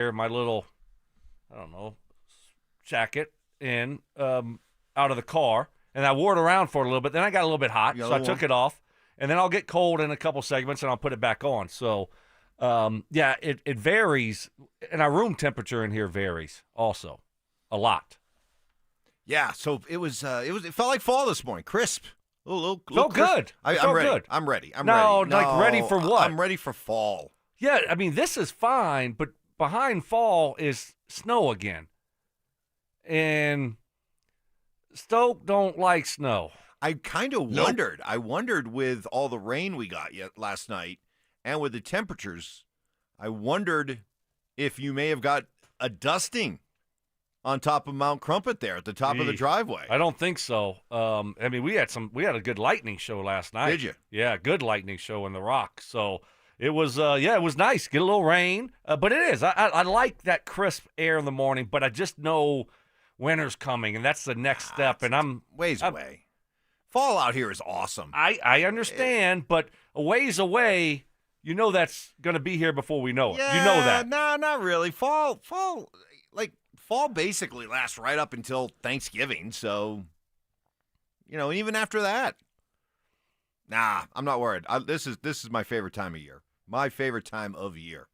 my little, I don't know, jacket in out of the car, and I wore it around for a little bit. Then I got a little bit hot, so I took it off, and then I'll get cold in a couple segments, and I'll put it back on. So, it varies, and our room temperature in here varies also a lot. Yeah, so it felt like fall this morning, crisp. Felt crisp. good. I'm ready. Good. I'm ready. Ready for what? I'm ready for fall. Yeah, I mean, this is fine, but behind fall is snow again. And Stoke don't like snow. I kind of wondered. I wondered with all the rain we got last night and with the temperatures, I wondered if you may have got a dusting on top of Mount Crumpet there at the top of the driveway. I don't think so. I mean, we had a good lightning show last night. Did you? Yeah, good lightning show in the Rock. So it was, it was nice. Get a little rain, but it is. I like that crisp air in the morning, but I just know winter's coming, and that's the next step. And I'm ways away. Fall out here is awesome. I understand, but a ways away, you know that's going to be here before we know it. Yeah, you know that. No, not really. Fall basically lasts right up until Thanksgiving. So, even after that, I'm not worried. This is my favorite time of year. My favorite time of year.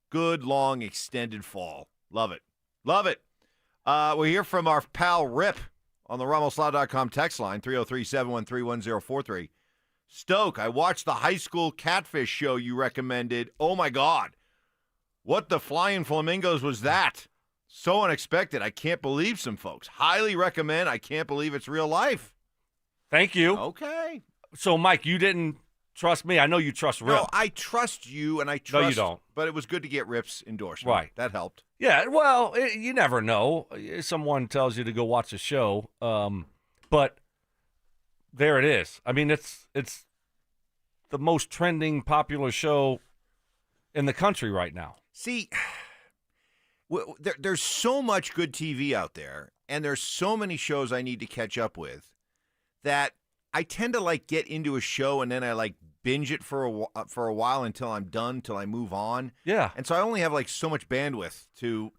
Good, long, extended fall. Love it. Love it. We'll hear from our pal Rip on the RamosLaw.com text line, 303-713-1043. Stoke, I watched the high school catfish show you recommended. Oh, my God. What the flying flamingos was that? So unexpected. I can't believe some folks. Highly recommend. I can't believe it's real life. Thank you. Okay. So, Mike, you didn't trust me. I know you trust Rip. No, I trust you, and I trust. No, you don't. But it was good to get Rip's endorsement. Right. That helped. Yeah, well, you never know. Someone tells you to go watch a show, but there it is. I mean, it's the most trending, popular show in the country right now. See, there's so much good TV out there, and there's so many shows I need to catch up with that I tend to get into a show and then I binge it for a while until I'm done, till I move on. Yeah. And so I only have so much bandwidth to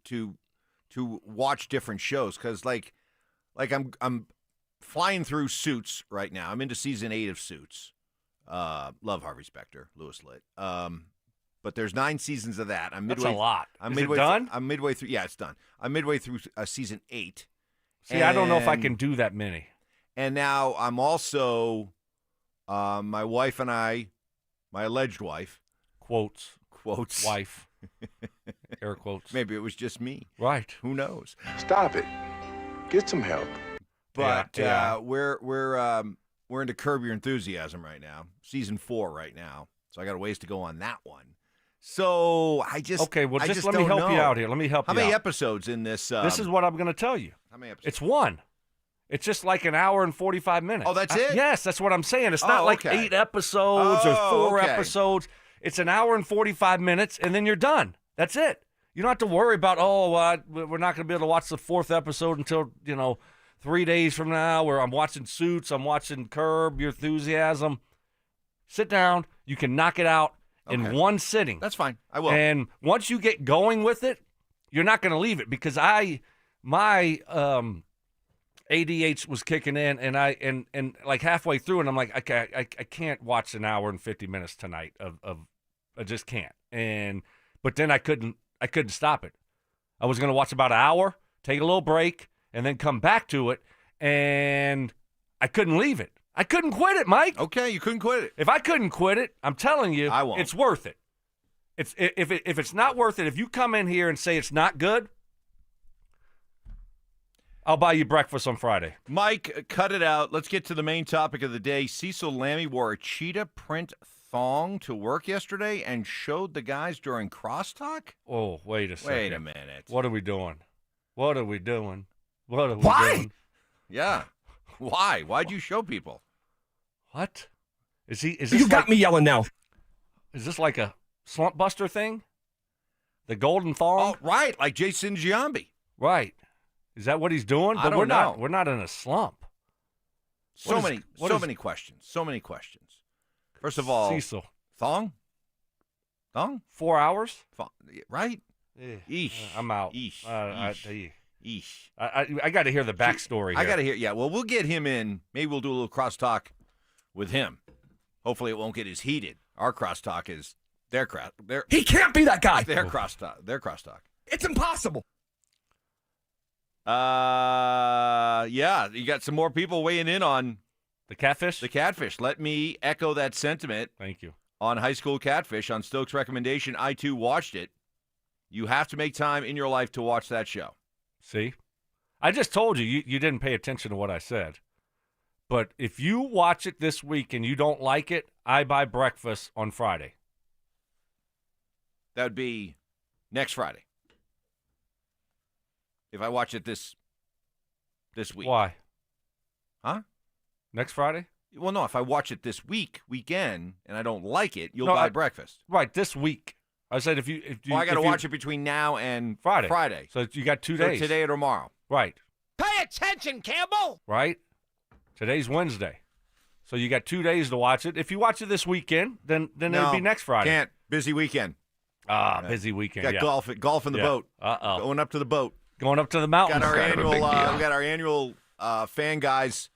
watch different shows because I'm flying through Suits right now. I'm into season 8 of Suits. Love Harvey Specter, Louis Litt. But there's 9 seasons of that. That's a lot. Is it done? I'm midway through. Yeah, it's done. I'm midway through season 8. See, I don't know if I can do that many. And now I'm also, my wife and I, my alleged wife. Quotes. Wife. Air quotes. Maybe it was just me. Right. Who knows? Stop it. Get some help. But we're into Curb Your Enthusiasm right now. Season 4 right now. So I got a ways to go on that one. So Okay, well, just let me help you out here. Let me help you out. How many episodes in this? This is what I'm going to tell you. How many episodes? It's 1. It's just like an hour and 45 minutes. Oh, that's it? Yes, that's what I'm saying. It's not like 8 episodes or 4 episodes. It's an hour and 45 minutes, and then you're done. That's it. You don't have to worry about, we're not going to be able to watch the 4th episode until, 3 days from now, where I'm watching Suits, I'm watching Curb Your Enthusiasm. Sit down. You can knock it out in one sitting. That's fine. I will. And once you get going with it, you're not going to leave it because my ADH was kicking in, and and halfway through, and I'm like, okay, I can't watch an hour and 50 minutes tonight. I just can't. But then I couldn't stop it. I was going to watch about an hour, take a little break, and then come back to it, and I couldn't leave it. I couldn't quit it, Mike. Okay, you couldn't quit it. If I couldn't quit it, I'm telling you, I won't. It's worth it. If it's not worth it, if you come in here and say it's not good, I'll buy you breakfast on Friday. Mike, cut it out. Let's get to the main topic of the day. Cecil Lammey wore a cheetah print thong to work yesterday and showed the guys during crosstalk? Oh, wait a second. Wait a minute. What are we doing? What are we doing? What are we Why? doing? Yeah. Why? Why'd you show people? What? Is this You got me yelling now. Is this like a slump buster thing? The golden thong? Oh, right, like Jason Giambi. Right. Is that what he's doing? I don't know. We're not in a slump. So many questions. First of all, Cecil. thong? 4 hours? Right? Eesh. I'm out. Eesh. Eesh. I got to hear the backstory here. I got to hear. Yeah, well, we'll get him in. Maybe we'll do a little crosstalk with him. Hopefully, it won't get as heated. Our crosstalk is their cross. He can't be that guy. Their crosstalk. Their crosstalk. It's impossible. Yeah, you got some more people weighing in on The catfish? the catfish. Let me echo that sentiment Thank you. on High School Catfish. On Stokes' recommendation, I too watched it. You have to make time in your life to watch that show. See? I just told you, you didn't pay attention to what I said. But if you watch it this week and you don't like it, I buy breakfast on Friday. That would be next Friday. If I watch it this week. Why? Huh? Next Friday? Well, no, if I watch it this weekend, and I don't like it, you'll No, buy breakfast. Right, this week. I said if you I got to watch it between now and Friday. So you got 2 So days. today or tomorrow. Right. Pay attention, Campbell. Right? Today's Wednesday. So you got 2 days to watch it. If you watch it this weekend, then it'll be next Friday. Can't. Busy weekend. Busy weekend. Got yeah. golf in the boat. Uh-oh. Going up to the boat. Going up to the mountains. Got our Kind of a annual. big deal. We got our annual fan guys.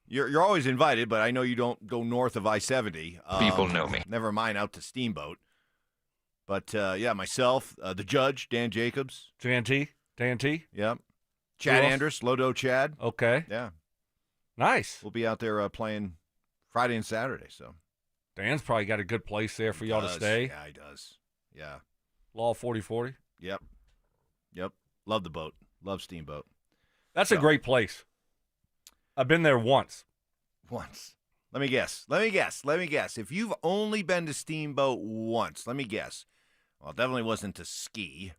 You're always invited, but I know you don't go north of I-70. People know me. Never mind out to Steamboat. But yeah, myself, the judge, Dan Jacobs. Dan T. Yep. Chad else? Andrus, Lodo Chad. Okay. Yeah. Nice. We'll be out there playing Friday and Saturday. So Dan's probably got a good place there for y'all to Does. stay. Yeah, he does. Yeah. Law 4040. Yep. Love the boat. Love Steamboat. That's So- a great place. I've been there once. Once. Let me guess. If you've only been to Steamboat once, let me guess. Well, it definitely wasn't to ski.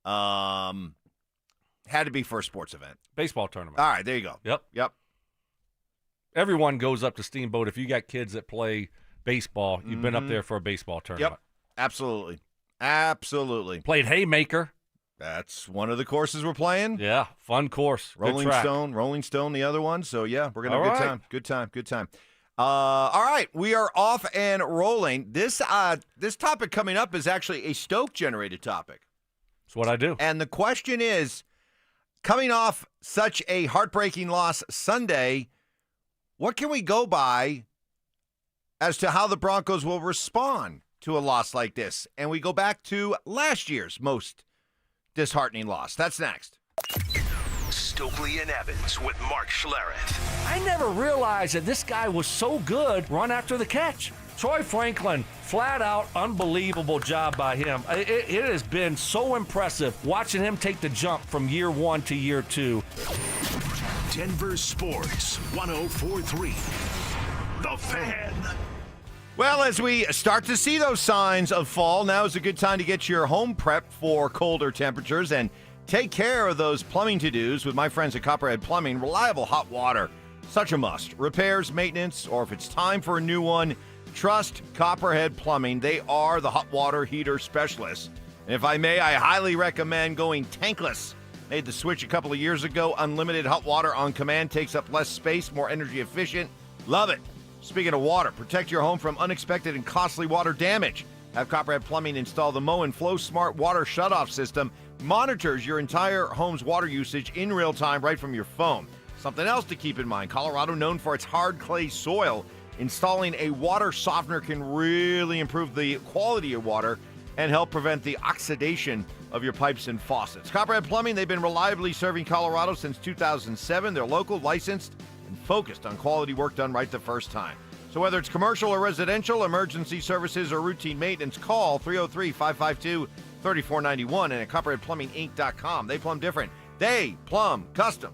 Had to be for a sports event. Baseball tournament. All right, there you go. Yep. Everyone goes up to Steamboat. If you got kids that play baseball, you've been up there for a baseball tournament. Absolutely. Played Haymaker. That's one of the courses we're playing. Yeah, fun course. Good Rolling track. Stone, the other one. So, yeah, we're going to have All a good right. time. Good time. All right, we are off and rolling. This topic coming up is actually a Stoke-generated topic. That's what I do. And the question is, coming off such a heartbreaking loss Sunday, what can we go by as to how the Broncos will respond to a loss like this? And we go back to last year's most disheartening loss. That's next. Stokley and Evans with Mark Schlereth. I never realized that this guy was so good run after the catch. Troy Franklin, flat out unbelievable job by him. It has been so impressive watching him take the jump from year one to year two. Denver Sports 104.3. The Fan. Well, as we start to see those signs of fall, now is a good time to get your home prep for colder temperatures and take care of those plumbing to-dos with my friends at Copperhead Plumbing. Reliable hot water, such a must. Repairs, maintenance, or if it's time for a new one, trust Copperhead Plumbing. They are the hot water heater specialists. And if I may, I highly recommend going tankless. Made the switch a couple of years ago. Unlimited hot water on command, takes up less space, more energy efficient. Love it. Speaking of water, protect your home from unexpected and costly water damage. Have Copperhead Plumbing install the Mow and Flow Smart Water Shutoff System. Monitors your entire home's water usage in real time right from your phone. Something else to keep in mind, Colorado, known for its hard clay soil, installing a water softener can really improve the quality of water and help prevent the oxidation of your pipes and faucets. Copperhead Plumbing, they've been reliably serving Colorado since 2007. They're local, licensed, and focused on quality work done right the first time. So whether it's commercial or residential, emergency services, or routine maintenance, call 303-552-3491 and at CopperheadPlumbingInc.com. They plumb different. They plumb custom.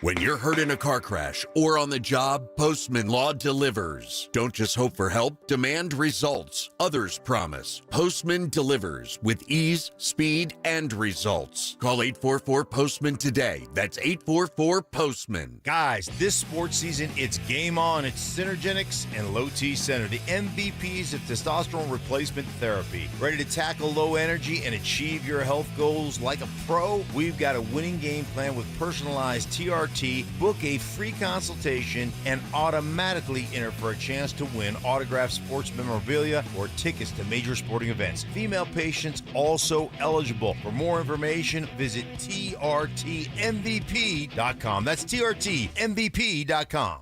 When you're hurt in a car crash or on the job, Postman Law delivers. Don't just hope for help, demand results. Others promise. Postman delivers with ease, speed, and results. Call 844-POSTMAN today. That's 844-POSTMAN. Guys, this sports season, it's game on. It's Synergenics and Low T Center, the MVPs of testosterone replacement therapy. Ready to tackle low energy and achieve your health goals like a pro? We've got a winning game plan with personalized TRT TRT, book a free consultation, and automatically enter for a chance to win autographed sports memorabilia or tickets to major sporting events. Female patients also eligible. For more information, visit TRTMVP.com. That's TRTMVP.com.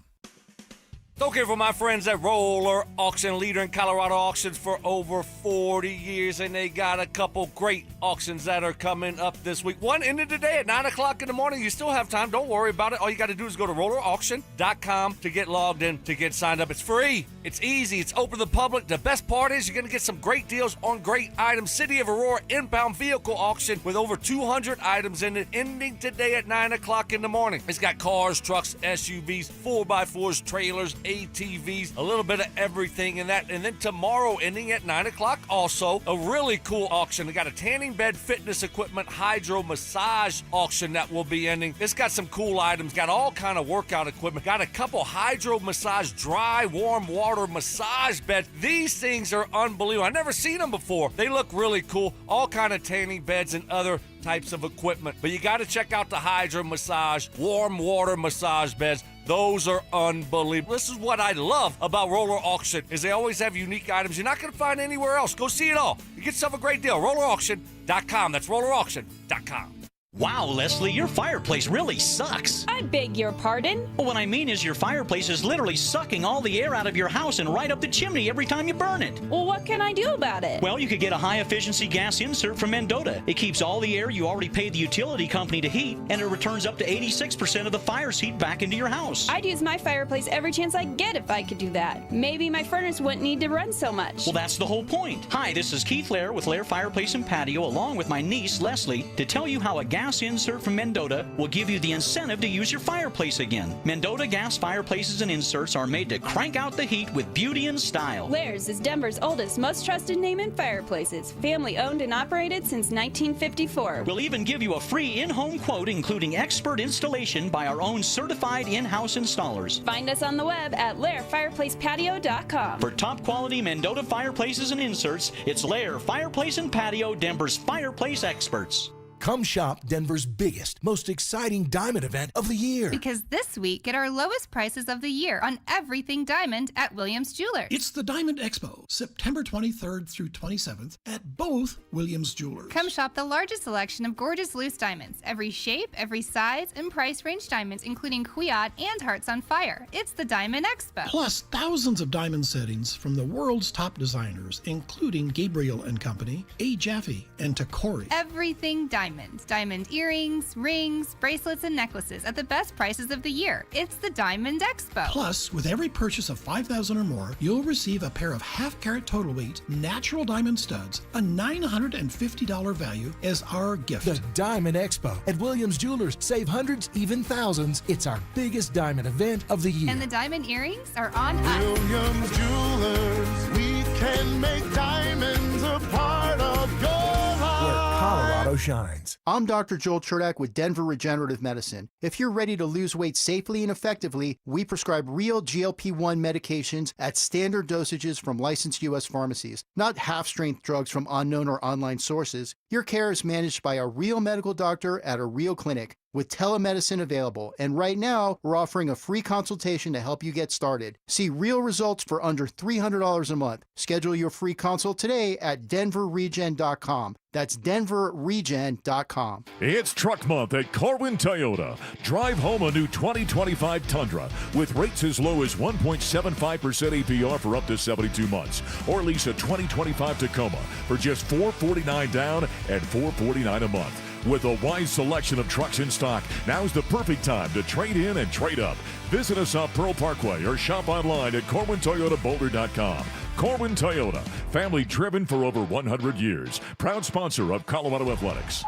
Okay, for my friends at Roller Auction, leader in Colorado auctions for over 40 years, and they got a couple great auctions that are coming up this week. One ended today at 9 o'clock in the morning. You still have time. Don't worry about it. All you got to do is go to rollerauction.com to get logged in, to get signed up. It's free. It's easy. It's open to the public. The best part is you're going to get some great deals on great items. City of Aurora inbound vehicle auction with over 200 items in it, ending today at 9 o'clock in the morning. It's got cars, trucks, SUVs, 4x4s, trailers, ATVs, a little bit of everything in that. And then tomorrow, ending at 9 o'clock, also a really cool auction. They got a tanning bed, fitness equipment, hydro massage auction that will be ending. It's got some cool items, got all kind of workout equipment, got a couple hydro massage, dry, warm water massage beds. These things are unbelievable. I've never seen them before. They look really cool. All kind of tanning beds and other types of equipment. But you got to check out the hydro massage, warm water massage beds. Those are unbelievable. This is what I love about Roller Auction, is they always have unique items you're not going to find anywhere else. Go see it all. You get yourself a great deal. RollerAuction.com. That's RollerAuction.com. Wow, Leslie, your fireplace really sucks. I beg your pardon? Well, what I mean is your fireplace is literally sucking all the air out of your house and right up the chimney every time you burn it. Well, what can I do about it? Well, you could get a high-efficiency gas insert from Mendota. It keeps all the air you already paid the utility company to heat, and it returns up to 86% of the fire's heat back into your house. I'd use my fireplace every chance I get if I could do that. Maybe my furnace wouldn't need to run so much. Well, that's the whole point. Hi, this is Keith Lair with Lair Fireplace and Patio, along with my niece, Leslie, to tell you how a gas insert from Mendota will give you the incentive to use your fireplace again. Mendota gas fireplaces and inserts are made to crank out the heat with beauty and style. Lair's is Denver's oldest, most trusted name in fireplaces. Family owned and operated since 1954. We'll even give you a free in-home quote, including expert installation by our own certified in-house installers. Find us on the web at lairfireplacepatio.com. For top quality Mendota fireplaces and inserts, it's Lair Fireplace and Patio, Denver's fireplace experts. Come shop Denver's biggest, most exciting diamond event of the year. Because this week, get our lowest prices of the year on everything diamond at Williams Jewelers. It's the Diamond Expo, September 23rd through 27th at both Williams Jewelers. Come shop the largest selection of gorgeous loose diamonds. Every shape, every size, and price range diamonds, including Kwiat and Hearts on Fire. It's the Diamond Expo. Plus thousands of diamond settings from the world's top designers, including Gabriel & Company, A. Jaffe, and Takori. Everything diamond. Diamond earrings, rings, bracelets, and necklaces at the best prices of the year. It's the Diamond Expo. Plus, with every purchase of $5,000 or more, you'll receive a pair of half-carat total weight natural diamond studs, a $950 value, as our gift. The Diamond Expo at Williams Jewelers. Save hundreds, even thousands. It's our biggest diamond event of the year. And the diamond earrings are on us. Williams Jewelers, we can make diamonds a part of your life. Where Colorado shines. I'm Dr. Joel Cherdak with Denver Regenerative Medicine. If you're ready to lose weight safely and effectively, we prescribe real GLP-1 medications at standard dosages from licensed U.S. pharmacies, not half-strength drugs from unknown or online sources. Your care is managed by a real medical doctor at a real clinic, with telemedicine available. And right now, we're offering a free consultation to help you get started. See real results for under $300 a month. Schedule your free consult today at DenverRegen.com. That's DenverRegen.com. It's Truck Month at Corwin Toyota. Drive home a new 2025 Tundra with rates as low as 1.75% APR for up to 72 months. Or lease a 2025 Tacoma for just $449 down and $449 a month. With a wide selection of trucks in stock, now's the perfect time to trade in and trade up. Visit us off Pearl Parkway or shop online at CorwinToyotaBoulder.com. Corwin Toyota, family driven for over 100 years. Proud sponsor of Colorado Athletics.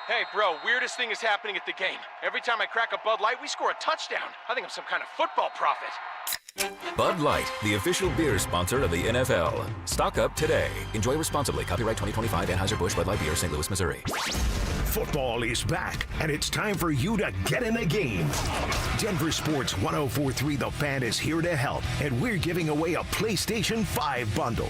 Hey, bro, weirdest thing is happening at the game. Every time I crack a Bud Light, we score a touchdown. I think I'm some kind of football prophet. Bud Light, the official beer sponsor of the NFL. Stock up today. Enjoy responsibly. Copyright 2025 Anheuser-Busch Bud Light Beer, St. Louis, Missouri. Football is back, and it's time for you to get in the game. Denver Sports 104.3 The Fan is here to help, and we're giving away a PlayStation 5 bundle.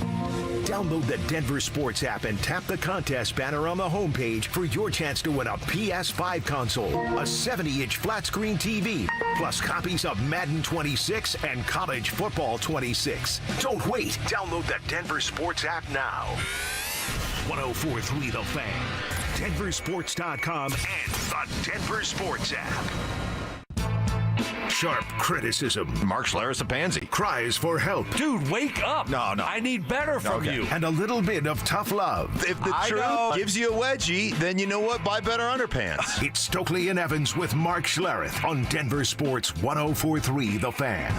Download the Denver Sports app and tap the contest banner on the homepage for your chance to win a PS5 console, a 70-inch flat-screen TV, plus copies of Madden 26 and College Football 26. Don't wait. Download the Denver Sports app now. 104.3 The Fan, DenverSports.com, and the Denver Sports app. Sharp criticism. Mark Schlereth a pansy. Cries for help. Dude, wake up. No. I need better from you. And a little bit of tough love. If the truth gives you a wedgie, then you know what? Buy better underpants. It's Stokley and Evans with Mark Schlereth on Denver Sports 104.3 The Fan.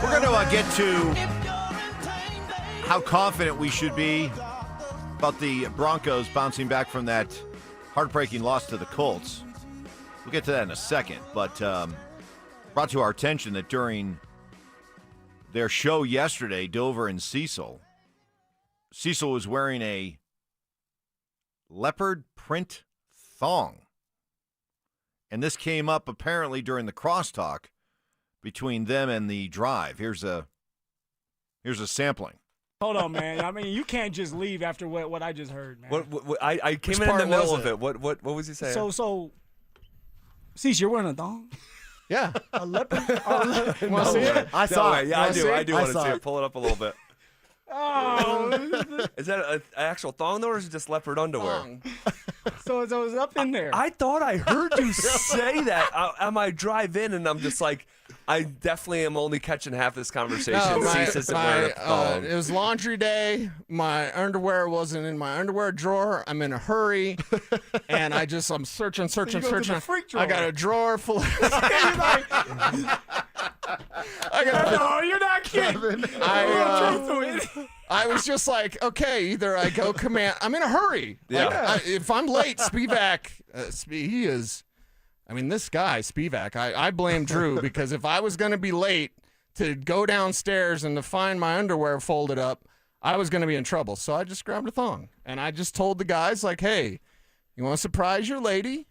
We're going to get to how confident we should be about the Broncos bouncing back from that heartbreaking loss to the Colts. We'll get to that in a second, but brought to our attention that during their show yesterday, Dover and Cecil was wearing a leopard print thong. And this came up apparently during the crosstalk between them and the drive. Here's a sampling. Hold on, man. I mean, you can't just leave after what I just heard, man. I came in the middle of it. What was he saying? So, Cease, you're wearing a thong? Yeah. A leopard? Want to see it? I saw it. Yeah, I do want to see it. Pull it up a little bit. Oh. Is that an actual thong, though, or is it just leopard underwear? So it was up in there. I thought I heard you say that on my drive in, and I'm just like, I definitely am only catching half this conversation. Cease isn't wearing a thong. It was laundry day. My underwear wasn't in my underwear drawer. I'm in a hurry, and I'm searching. So you go to the freak drawer. I got a drawer full of... No, you're not kidding. I was just like, okay, either I go command. I'm in a hurry. Yeah. Like, if I'm late, Spivak, he is. I mean, this guy, Spivak, I blame Drew because if I was going to be late to go downstairs and to find my underwear folded up, I was going to be in trouble. So I just grabbed a thong and I just told the guys, like, hey, you want to surprise your lady?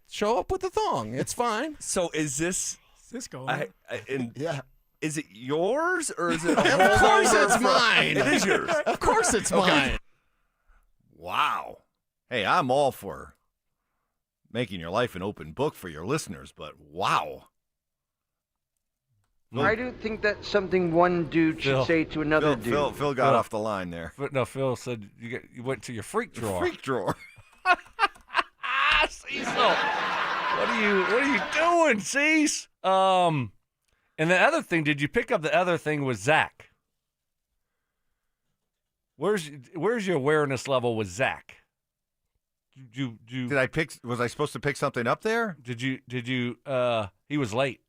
Show up with the thong. It's fine. So is this going? Yeah. Is it yours or is it? Of course it's mine. It is yours. Of course it's mine. Wow. Hey, I'm all for making your life an open book for your listeners, but wow. I do think that's something one dude should say to another dude. Phil got off the line there. No, Phil said you went to your freak drawer. Freak drawer. Cecil, what are you doing, Cease? And the other thing, did you pick up the other thing with Zach? Where's your awareness level with Zach? Did I pick? Was I supposed to pick something up there? Did you? He was late.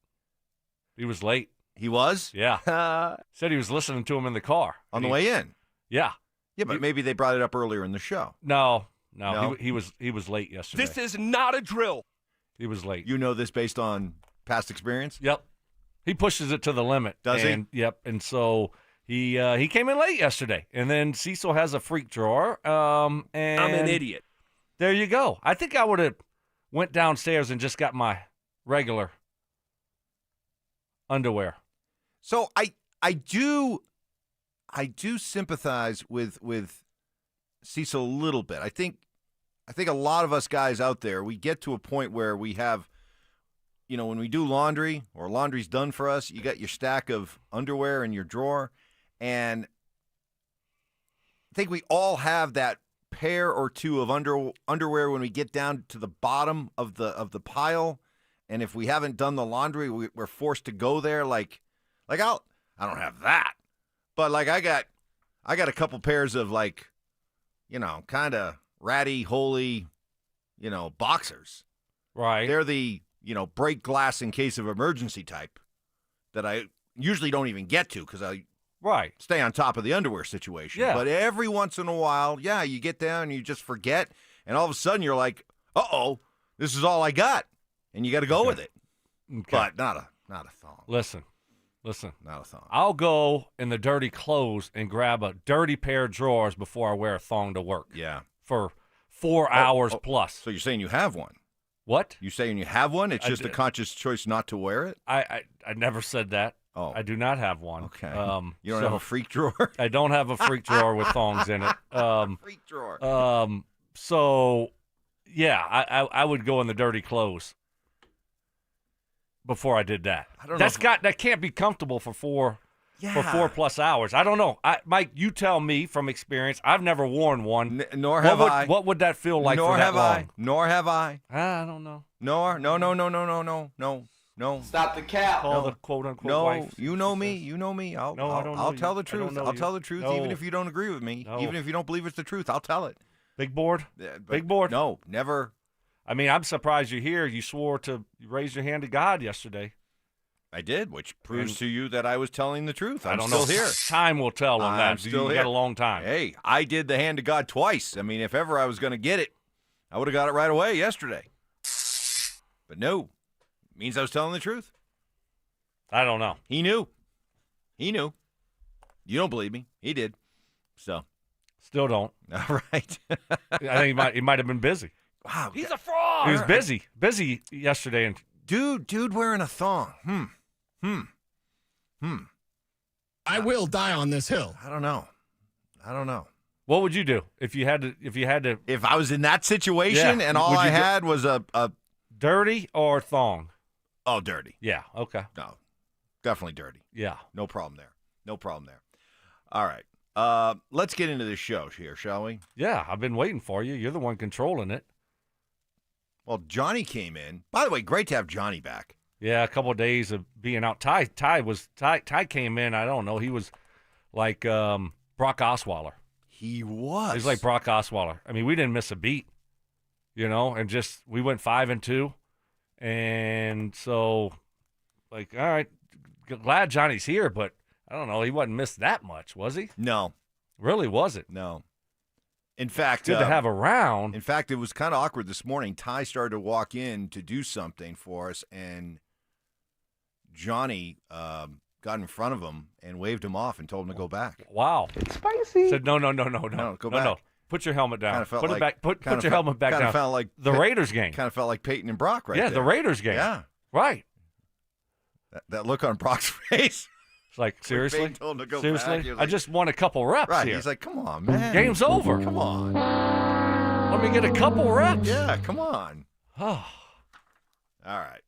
He was late. He was? Yeah. Said he was listening to him in the car on the way in. Yeah. Yeah, but maybe they brought it up earlier in the show. No. He was late yesterday. This is not a drill. He was late. You know this based on past experience? Yep. He pushes it to the limit. Does he? Yep. And so he came in late yesterday. And then Cecil has a freak drawer. And I'm an idiot. There you go. I think I would have went downstairs and just got my regular underwear. So I do sympathize with Cecil a little bit. I think a lot of us guys out there, we get to a point where we have, when we do laundry or laundry's done for us, you got your stack of underwear in your drawer, and I think we all have that pair or two of underwear when we get down to the bottom of the pile, and if we haven't done the laundry, we're forced to go there. Like I don't have that, but like I got a couple pairs of kind of ratty, holy, boxers. Right. They're the break glass in case of emergency type that I usually don't even get to because I stay on top of the underwear situation. Yeah. But every once in a while, you get down and you just forget, and all of a sudden you're like, uh-oh, this is all I got, and you got to go with it. Okay. But not a thong. Listen. Not a thong. I'll go in the dirty clothes and grab a dirty pair of drawers before I wear a thong to work. Yeah. For 4 hours plus. So you're saying you have one? What? You saying you have one? It's just a conscious choice not to wear it? I never said that. Oh. I do not have one. Okay. You don't have a freak drawer? I don't have a freak drawer with thongs in it. Freak drawer. So, yeah, I would go in the dirty clothes before I did that. I don't know. That can't be comfortable for 4+ hours. I don't know. Mike, you tell me from experience. I've never worn one. Nor have I. What would that feel like Nor for that have long? I. Nor have I. I don't know. No. Stop the cap. Call the quote-unquote No, wife. you know me. You know me. I don't know I'll tell the you. I don't truth. know I'll you. tell the truth, No. even if you don't agree with me. No. Even if you don't believe it's the truth, I'll tell it. Big board? Big board? No, never. I mean, I'm surprised you're here. You swore to raise your hand to God yesterday. I did, which proves to you that I was telling the truth. I'm I don't still know. here. Time will tell on I'm that. still You here. got a long time. Hey, I did the hand to God twice. I mean, if ever I was going to get it, I would have got it right away yesterday. But no, it means I was telling the truth. I don't know. He knew. You don't believe me. He did. So. Still don't. All right. I think he might have been busy. Wow. He's a fraud. He was busy. Busy yesterday. And Dude wearing a thong. I will die on this hill. I don't know. What would you do if you had to? If I was in that situation and all I had was a dirty or thong? Oh, dirty. Yeah. Okay. No, definitely dirty. Yeah. No problem there. All right. Let's get into this show here, shall we? Yeah, I've been waiting for you. You're the one controlling it. Well, Johnny came in. By the way, great to have Johnny back. Yeah, a couple of days of being out. Ty came in. I don't know. He was like Brock Osweiler. He was. He was like Brock Osweiler. I mean, we didn't miss a beat, and just we went 5-2, and so like, all right, glad Johnny's here, but I don't know. He wasn't missed that much, was he? No, really wasn't. No. In fact, good to have around. In fact, it was kind of awkward this morning. Ty started to walk in to do something for us, and Johnny got in front of him and waved him off and told him to go back. Wow. It's spicy. Said, no. Go back. No. Put your helmet down. Kinda felt Put it like- back. Put kinda your felt- helmet back kinda down. felt like the Raiders game. Kind of felt like Peyton and Brock right there. the Raiders game. Yeah. Right. That look on Brock's face. It's like, seriously? Peyton told him to go Seriously? back. He was I like- just won a couple reps Right. here. He's like, come on, man. Game's over. Come on. Let me get a couple reps. Yeah, come on. Oh. All right.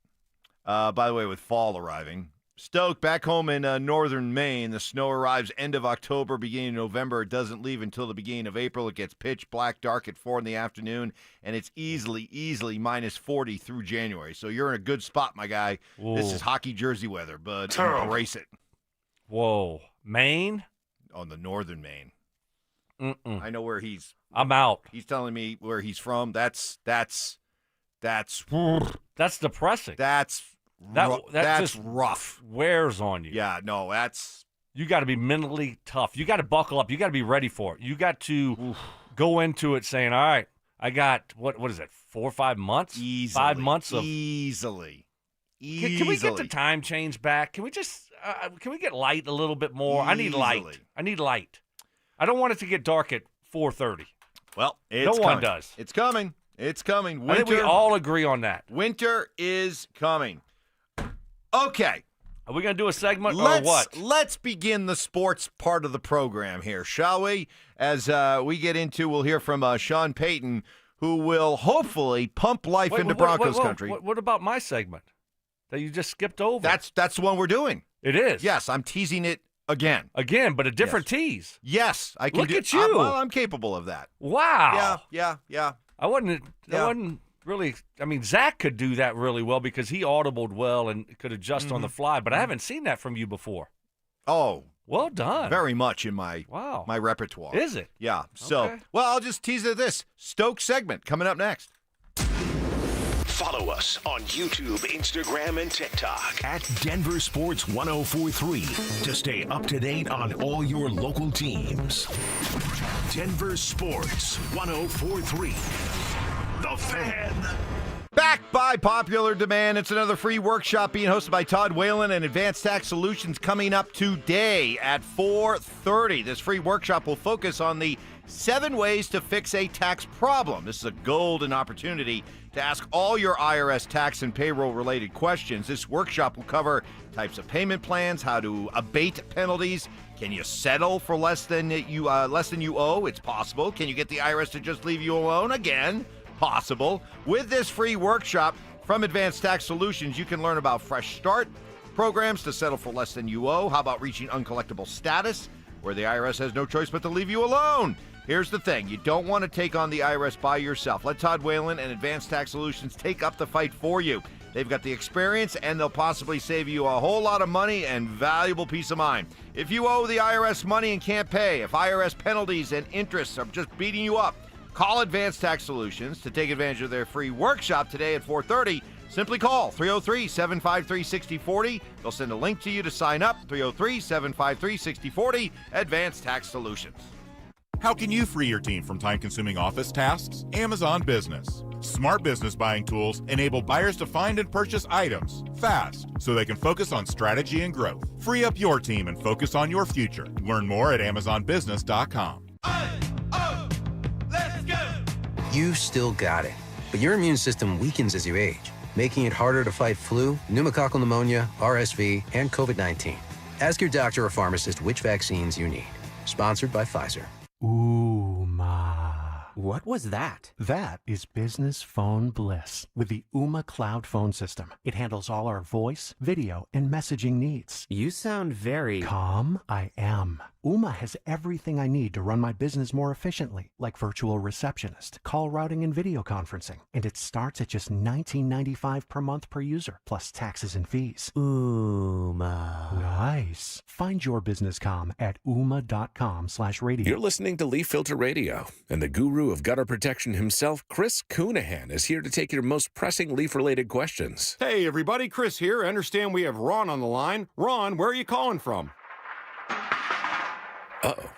By the way, with fall arriving, Stoke back home in northern Maine. The snow arrives end of October, beginning of November. It doesn't leave until the beginning of April. It gets pitch black, dark at 4 in the afternoon, and it's easily minus 40 through January. So you're in a good spot, my guy. Ooh. This is hockey jersey weather, but Terrible. embrace it. Whoa. Maine? On the northern Maine. Mm-mm. I know where he's. I'm out. He's telling me where he's from. That's depressing. That's just rough. Wears on you. Yeah, no, that's. You got to be mentally tough. You got to buckle up. You got to be ready for it. You got to go into it saying, all right, I got, what is it, 4 or 5 months? Easily. 5 months of. Easily. Can we get the time change back? Can we just, can we get light a little bit more? I need light. I don't want it to get dark at 4:30. Well, it's no coming. one does. It's coming. It's coming. Winter, I think we all agree on that. Winter is coming. Okay. Are we going to do a segment or what? Let's begin the sports part of the program here, shall we? As we get into, we'll hear from Sean Payton, who will hopefully pump life into Broncos country. What about my segment that you just skipped over? That's the one we're doing. It is. Yes, I'm teasing it again. Again, but a different tease. Yes, I can Look do at you. I'm capable of that. Wow. Yeah. I wasn't really. I mean, Zach could do that really well because he audibled well and could adjust on the fly. But I haven't seen that from you before. Oh, well done. Very much in my my repertoire. Is it? Yeah. So, Okay. well, I'll just tease it this Stoke segment coming up next. Follow us on YouTube, Instagram, and TikTok at Denver Sports 1043 to stay up to date on all your local teams. Denver Sports 1043. The Fan. Back by popular demand. It's another free workshop being hosted by Todd Whalen and Advanced Tax Solutions coming up today at 4:30. This free workshop will focus on the 7 ways to fix a tax problem. This is a golden opportunity to ask all your IRS tax and payroll-related questions. This workshop will cover types of payment plans, how to abate penalties. Can you settle for less than you owe? It's possible. Can you get the IRS to just leave you alone? Again, possible. With this free workshop from Advanced Tax Solutions, you can learn about Fresh Start programs to settle for less than you owe. How about reaching uncollectible status, where the IRS has no choice but to leave you alone? Here's the thing. You don't want to take on the IRS by yourself. Let Todd Whalen and Advanced Tax Solutions take up the fight for you. They've got the experience, and they'll possibly save you a whole lot of money and valuable peace of mind. If you owe the IRS money and can't pay, if IRS penalties and interests are just beating you up, call Advanced Tax Solutions to take advantage of their free workshop today at 4:30. Simply call 303-753-6040. They'll send a link to you to sign up. 303-753-6040, Advanced Tax Solutions. How can you free your team from time-consuming office tasks? Amazon Business. Smart business buying tools enable buyers to find and purchase items fast so they can focus on strategy and growth. Free up your team and focus on your future. Learn more at AmazonBusiness.com. Let's go! You've still got it, but your immune system weakens as you age, making it harder to fight flu, pneumococcal pneumonia, RSV, and COVID-19. Ask your doctor or pharmacist which vaccines you need. Sponsored by Pfizer. What was that? That is business phone bliss with the Ooma Cloud Phone System. It handles all our voice, video, and messaging needs. You sound very... Calm? I am. Ooma has everything I need to run my business more efficiently, like virtual receptionist, call routing, and video conferencing. And it starts at just $19.95 per month per user, plus taxes and fees. Ooma. Nice. Find your business calm at ooma.com/radio. You're listening to Leaf Filter Radio, and the guru of gutter protection himself, Chris Coonahan, is here to take your most pressing leaf-related questions. Hey, everybody, Chris here. I understand we have Ron on the line. Ron, where are you calling from? Uh-oh.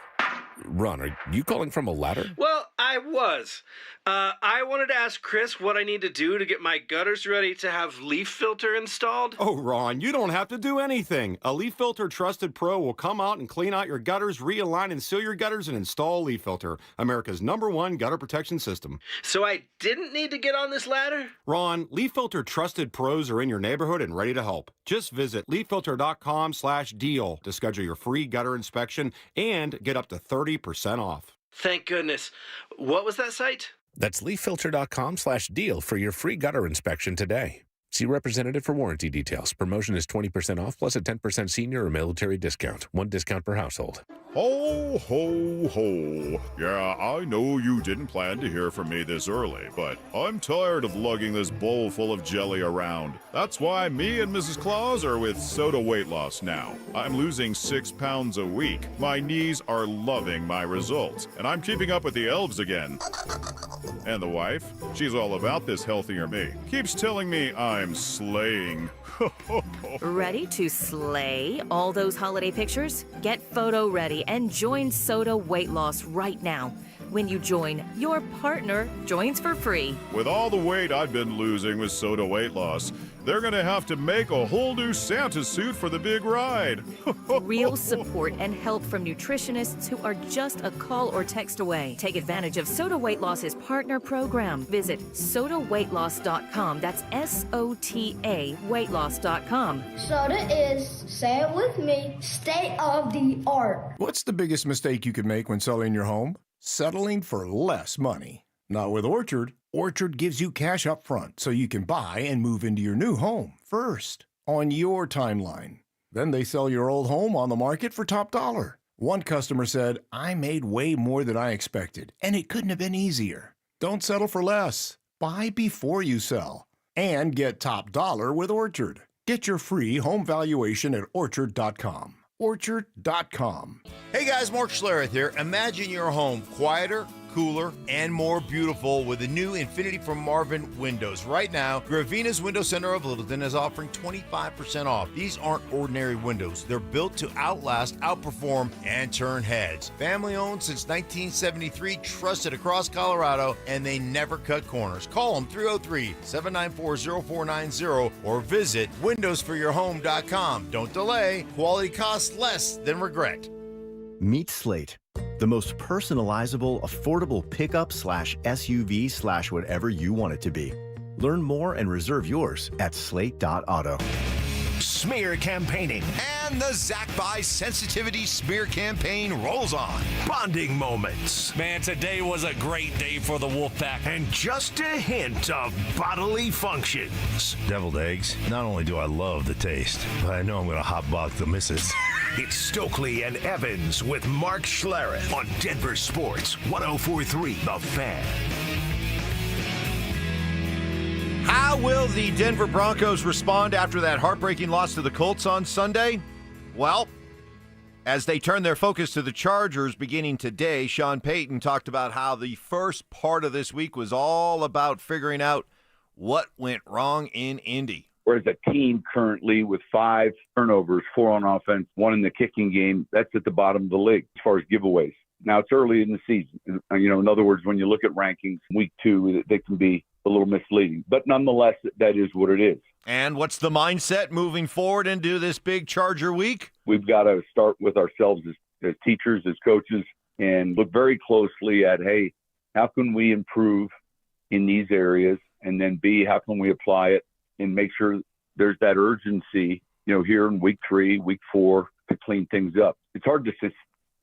Ron, are you calling from a ladder? Well, I was. I wanted to ask Chris what I need to do to get my gutters ready to have leaf filter installed. Oh, Ron, you don't have to do anything. A Leaf Filter Trusted Pro will come out and clean out your gutters, realign and seal your gutters, and install Leaf Filter, America's #1 gutter protection system. So I didn't need to get on this ladder? Ron, Leaf Filter Trusted Pros are in your neighborhood and ready to help. Just visit leaffilter.com/deal to schedule your free gutter inspection and get up to 30% off. Thank goodness. What was that site? That's leaffilter.com/deal for your free gutter inspection today. See representative for warranty details. Promotion is 20% off plus a 10% senior or military discount. 1 discount per household. Ho, ho, ho. Yeah, I know you didn't plan to hear from me this early, but I'm tired of lugging this bowl full of jelly around. That's why me and Mrs. Claus are with Soda Weight Loss now. I'm losing 6 pounds a week. My knees are loving my results, and I'm keeping up with the elves again. And the wife, she's all about this healthier me. Keeps telling me I'm slaying. Ready to slay all those holiday pictures? Get photo ready and join Soda Weight Loss right now. When you join, your partner joins for free. With all the weight I've been losing with Soda Weight Loss, they're gonna have to make a whole new Santa suit for the big ride. Real support and help from nutritionists who are just a call or text away. Take advantage of Soda Weight Loss's partner program. Visit sodaweightloss.com. That's SOTA weightloss.com. Soda is, say it with me, state of the art. What's the biggest mistake you could make when selling your home? Settling for less money. Not with Orchard. Orchard gives you cash up front so you can buy and move into your new home first on your timeline. Then they sell your old home on the market for top dollar. One customer said, "I made way more than I expected, and it couldn't have been easier." Don't settle for less. Buy before you sell and get top dollar with Orchard. Get your free home valuation at orchard.com. Orchard.com. Hey guys, Mark Schlereth here. Imagine your home quieter, cooler, and more beautiful with the new Infinity from Marvin windows. Right now, Gravina's Window Center of Littleton is offering 25% off. These aren't ordinary windows. They're built to outlast, outperform, and turn heads. Family owned since 1973, trusted across Colorado, and they never cut corners. Call them 303-794-0490 or visit windowsforyourhome.com. Don't delay. Quality costs less than regret. Meet Slate, The most personalizable, affordable pickup/SUV/whatever you want it to be. Learn more and reserve yours at slate.auto. Smear campaigning. And the Zach By Sensitivity Smear Campaign rolls on. Bonding moments. Man, today was a great day for the Wolfpack. And just a hint of bodily functions. Deviled eggs. Not only do I love the taste, but I know I'm going to hotbox the missus. It's Stokley and Evans with Mark Schlereth on Denver Sports 104.3 The Fan. How will the Denver Broncos respond after that heartbreaking loss to the Colts on Sunday? Well, as they turn their focus to the Chargers beginning today, Sean Payton talked about how the first part of this week was all about figuring out what went wrong in Indy. Whereas a team currently with 5 turnovers, 4 on offense, 1 in the kicking game, that's at the bottom of the league as far as giveaways. Now, it's early in the season. In other words, when you look at rankings, week 2, they can be a little misleading. But nonetheless, that is what it is. And what's the mindset moving forward into this big Charger week? We've got to start with ourselves as teachers, as coaches, and look very closely at, hey, how can we improve in these areas? And then B, how can we apply it and make sure there's that urgency, here in week 3, week 4 to clean things up. It's hard to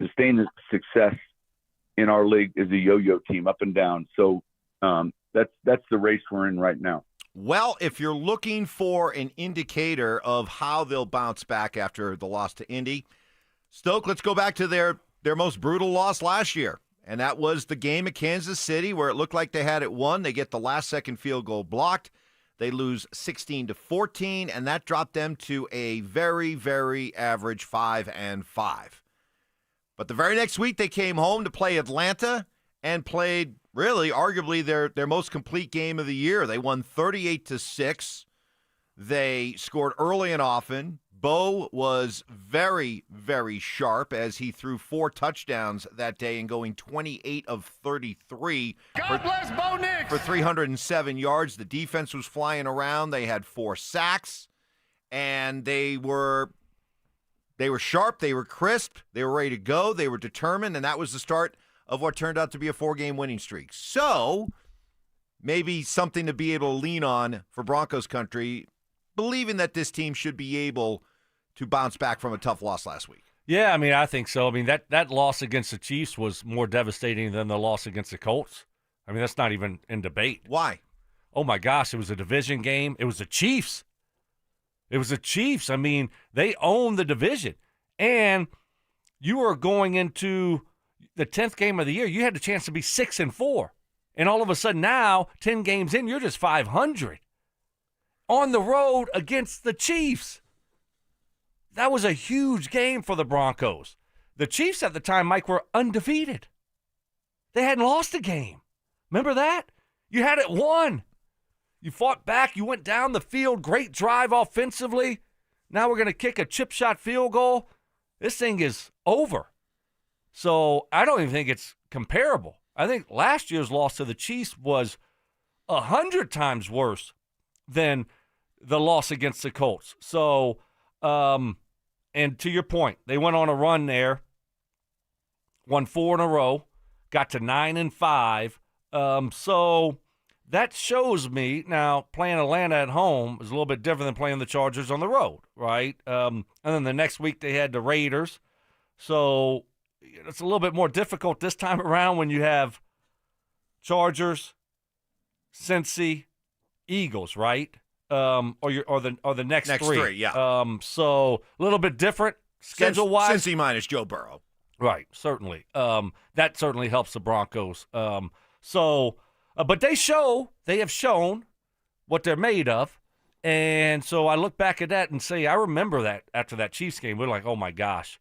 sustain the success in our league as a yo-yo team, up and down. So that's the race we're in right now. Well, if you're looking for an indicator of how they'll bounce back after the loss to Indy, Stoke, let's go back to their most brutal loss last year. And that was the game at Kansas City where it looked like they had it won. They get the last-second field goal blocked. They lose 16-14, and that dropped them to a very, very average 5-5. But the very next week, they came home to play Atlanta and played, really, arguably their most complete game of the year. They won 38-6. They scored early and often. Bo was very, very sharp as he threw 4 touchdowns that day and going 28 of 33 for 307 yards. The defense was flying around. They had 4 sacks, and they were sharp. They were crisp. They were ready to go. They were determined, and that was the start of what turned out to be a 4-game winning streak. So maybe something to be able to lean on for Broncos country, believing that this team should be able to bounce back from a tough loss last week. Yeah, I think so. That loss against the Chiefs was more devastating than the loss against the Colts. That's not even in debate. Why? Oh, my gosh, it was a division game. It was the Chiefs. They own the division. And you were going into the 10th game of the year. You had the chance to be 6-4. And all of a sudden now, 10 games in, you're just 500. On the road against the Chiefs. That was a huge game for the Broncos. The Chiefs at the time, Mike, were undefeated. They hadn't lost a game. Remember that? You had it won. You fought back. You went down the field. Great drive offensively. Now we're going to kick a chip shot field goal. This thing is over. So I don't even think it's comparable. I think last year's loss to the Chiefs was 100 times worse than the loss against the Colts. So, and to your point, they went on a run there, won 4 in a row, got to 9-5. So that shows me now playing Atlanta at home is a little bit different than playing the Chargers on the road, right? And then the next week they had the Raiders. So it's a little bit more difficult this time around when you have Chargers, Cincy, Eagles, right? Or the next three. Yeah. So a little bit different schedule-wise. Cincy minus Joe Burrow. Right, certainly. That certainly helps the Broncos. But they have shown what they're made of. And so I look back at that and say, I remember that after that Chiefs game, we're like, oh my gosh,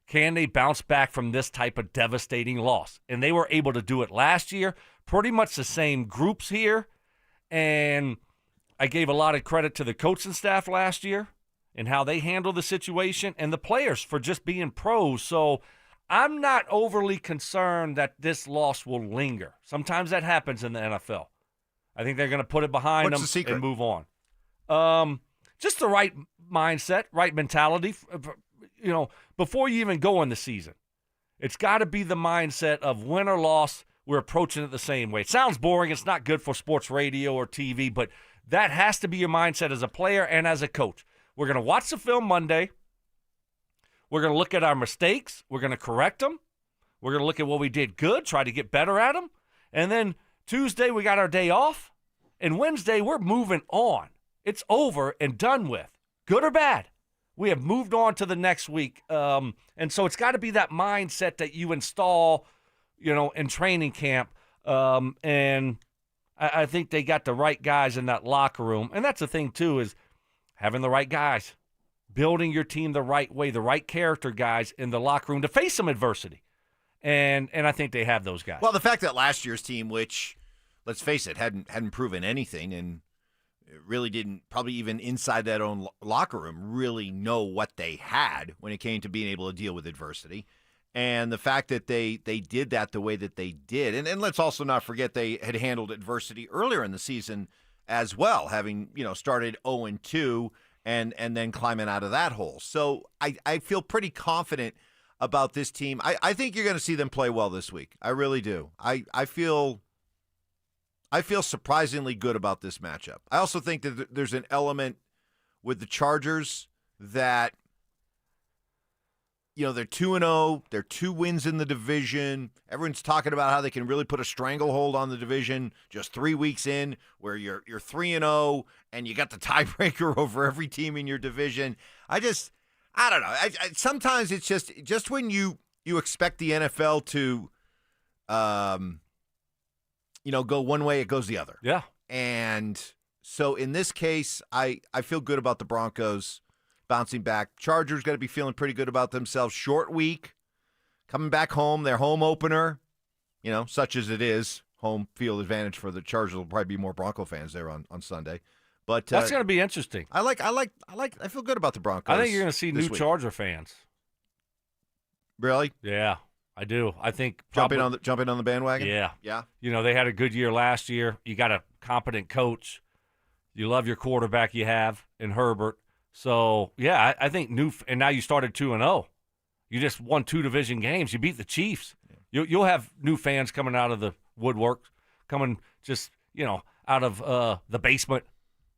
can they bounce back from this type of devastating loss? And they were able to do it last year, pretty much the same groups here. And I gave a lot of credit to the coaching staff last year and how they handled the situation and the players for just being pros. So I'm not overly concerned that this loss will linger. Sometimes that happens in the NFL. I think they're going to put it behind them and move on. Just the right mindset, right mentality, before you even go in the season. It's got to be the mindset of win or loss, we're approaching it the same way. It sounds boring. It's not good for sports radio or TV, but that has to be your mindset as a player and as a coach. We're going to watch the film Monday. We're going to look at our mistakes. We're going to correct them. We're going to look at what we did good, try to get better at them. And then Tuesday, we got our day off. And Wednesday, we're moving on. It's over and done with. Good or bad, we have moved on to the next week. And so it's got to be that mindset that you install, in training camp. And I think they got the right guys in that locker room. And that's the thing, too, is having the right guys, building your team the right way, the right character guys in the locker room to face some adversity. And I think they have those guys. Well, the fact that last year's team, which, let's face it, hadn't proven anything and really didn't, probably even inside that own locker room, really know what they had when it came to being able to deal with adversity. And the fact that they did that the way that they did. And let's also not forget they had handled adversity earlier in the season as well, having, started 0-2 and then climbing out of that hole. So I feel pretty confident about this team. I think you're going to see them play well this week. I really do. I feel surprisingly good about this matchup. I also think that there's an element with the Chargers that, they're 2-0. They're 2 wins in the division. Everyone's talking about how they can really put a stranglehold on the division just 3 weeks in, where you're 3-0 and you got the tiebreaker over every team in your division. I don't know. Sometimes it's just when you expect the NFL to, go one way, it goes the other. Yeah. And so in this case, I feel good about the Broncos bouncing back. Chargers got to be feeling pretty good about themselves. Short week, coming back home, their home opener, such as it is, home field advantage for the Chargers. Will probably be more Bronco fans there on Sunday. But that's going to be interesting. I feel good about the Broncos. I think you're going to see new week. Charger fans. Really? Yeah, I do. I think jumping on the bandwagon. Yeah. Yeah. They had a good year last year. You got a competent coach. You love your quarterback you have in Herbert. So yeah, I think and now you started 2-0. You just won 2 division games. You beat the Chiefs. Yeah. You'll have new fans coming out of the woodwork, coming just out of the basement.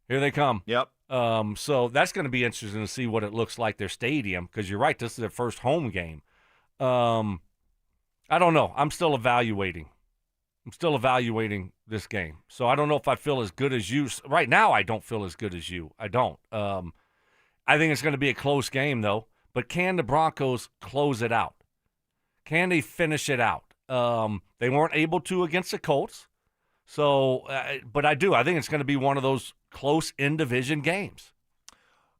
Here they come. Yep. So that's going to be interesting to see what it looks like, their stadium, because you're right, this is their first home game. I don't know. I'm still evaluating this game. So I don't know if I feel as good as you. Right now, I don't feel as good as you. I don't. I think it's going to be a close game, though. But can the Broncos close it out? Can they finish it out? They weren't able to against the Colts. So, but I do. I think it's going to be one of those close in-division games.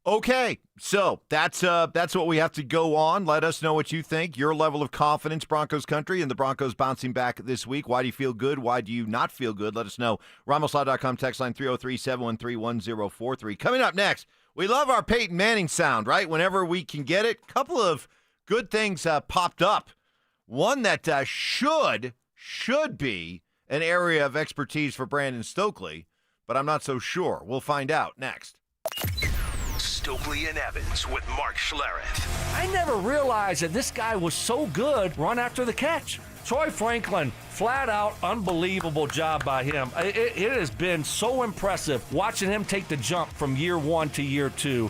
Okay, so that's what we have to go on. Let us know what you think, your level of confidence, Broncos country, and the Broncos bouncing back this week. Why do you feel good? Why do you not feel good? Let us know. RamosLaw.com, text line 303-713-1043. Coming up next, we love our Peyton Manning sound, right? Whenever we can get it. Couple of good things popped up. One that should be an area of expertise for Brandon Stokley, but I'm not so sure. We'll find out next. Stokley and Evans with Mark Schlereth. I never realized that this guy was so good run after the catch. Troy Franklin, flat out unbelievable job by him. It has been so impressive watching him take the jump from year 1 to year 2.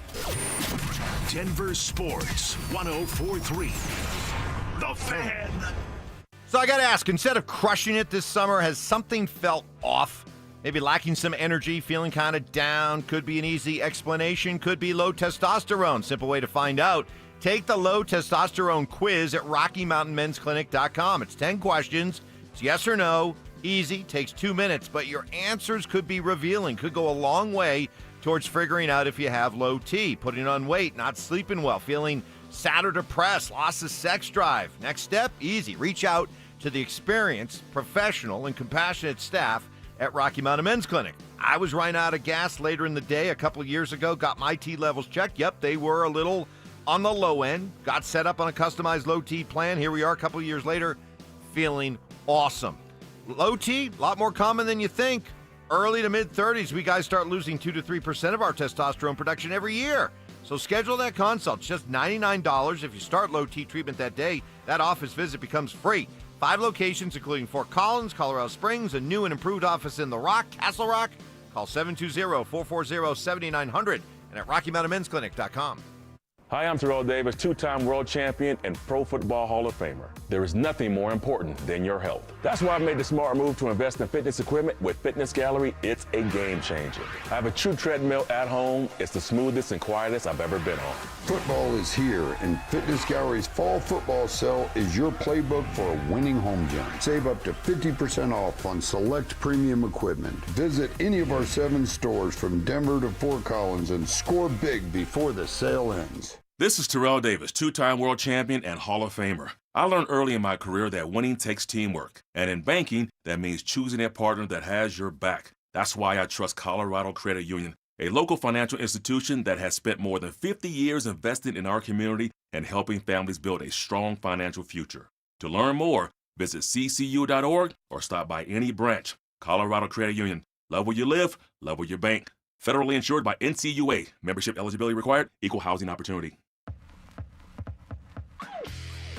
Denver Sports 104.3. The Fan. So I got to ask, instead of crushing it this summer, has something felt off? Maybe lacking some energy, feeling kind of down? Could be an easy explanation. Could be low testosterone. Simple way to find out. Take the low testosterone quiz at RockyMountainMen'sClinic.com. It's 10 questions. It's yes or no. Easy. Takes 2 minutes. But your answers could be revealing. Could go a long way towards figuring out if you have low T. Putting on weight, not sleeping well, feeling sad or depressed, loss of sex drive. Next step, easy. Reach out to the experienced, professional, and compassionate staff at Rocky Mountain Men's Clinic. I was running out of gas later in the day a couple of years ago, got my T levels checked. Yep, they were a little on the low end. Got set up on a customized low T plan. Here we are a couple of years later, feeling awesome. Low T, a lot more common than you think. Early to mid-30s, we guys start losing 2 to 3% of our testosterone production every year. So schedule that consult. It's just $99. If you start low T treatment that day, that office visit becomes free. 5 locations, including Fort Collins, Colorado Springs, a new and improved office in The Rock, Castle Rock. Call 720-440-7900 and at RockyMountainMen'sClinic.com. Hi, I'm Terrell Davis, 2-time world champion and Pro Football Hall of Famer. There is nothing more important than your health. That's why I've made the smart move to invest in fitness equipment with Fitness Gallery. It's a game changer. I have a true treadmill at home. It's the smoothest and quietest I've ever been on. Football is here, and Fitness Gallery's fall football sale is your playbook for a winning home gym. Save up to 50% off on select premium equipment. Visit any of our 7 stores from Denver to Fort Collins and score big before the sale ends. This is Terrell Davis, 2-time world champion and Hall of Famer. I learned early in my career that winning takes teamwork. And in banking, that means choosing a partner that has your back. That's why I trust Colorado Credit Union, a local financial institution that has spent more than 50 years investing in our community and helping families build a strong financial future. To learn more, visit ccu.org or stop by any branch. Colorado Credit Union. Love where you live, love where you bank. Federally insured by NCUA. Membership eligibility required. Equal housing opportunity.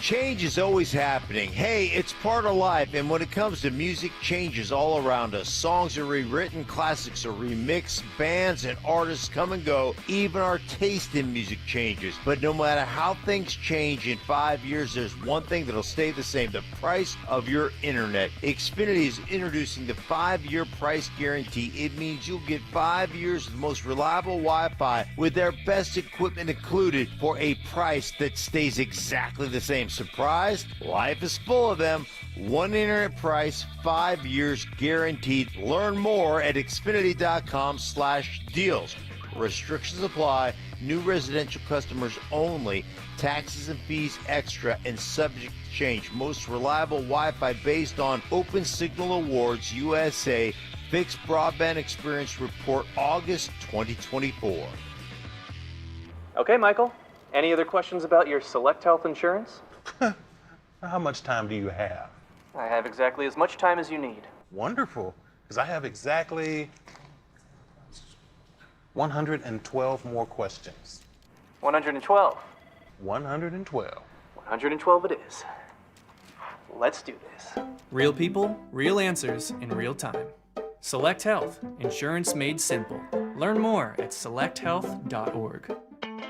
Change is always happening. Hey, it's part of life, and when it comes to music, change is all around us. Songs are rewritten, classics are remixed, bands and artists come and go. Even our taste in music changes. But no matter how things change in 5 years, there's one thing that'll stay the same: the price of your internet. Xfinity is introducing the 5-year price guarantee. It means you'll get 5 years of the most reliable Wi-Fi with their best equipment included for a price that stays exactly the same. Surprised? Life is full of them. One internet price, 5 years guaranteed. Learn more at Xfinity.com/deals. Restrictions apply. New residential customers only. Taxes and fees extra and subject to change. Most reliable Wi-Fi based on Open Signal Awards USA. Fixed Broadband Experience Report, August 2024. Okay, Michael. Any other questions about your Select Health insurance? How much time do you have? I have exactly as much time as you need. Wonderful, because I have exactly 112 more questions. 112. 112. 112 it is. Let's do this. Real people, real answers in real time. Select Health, insurance made simple. Learn more at selecthealth.org.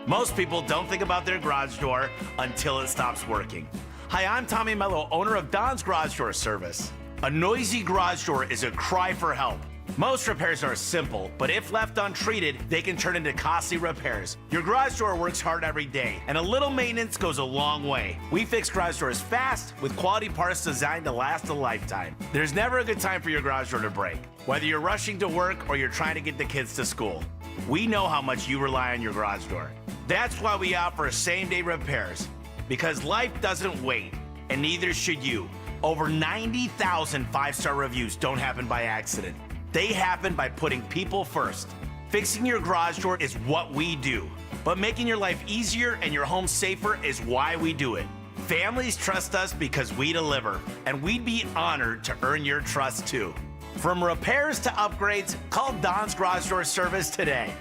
Most people don't think about their garage door until it stops working. Hi, I'm Tommy Mello, owner of Don's Garage Door Service. A noisy garage door is a cry for help. Most repairs are simple, but if left untreated, they can turn into costly repairs. Your garage door works hard every day, and a little maintenance goes a long way. We fix garage doors fast with quality parts designed to last a lifetime. There's never a good time for your garage door to break, whether you're rushing to work or you're trying to get the kids to school. We know how much you rely on your garage door. That's why we offer same-day repairs, because life doesn't wait, and neither should you. Over 90,000 5-star reviews don't happen by accident. They happen by putting people first. Fixing your garage door is what we do, but making your life easier and your home safer is why we do it. Families trust us because we deliver, and we'd be honored to earn your trust too. From repairs to upgrades, call Don's Garage Door Service today.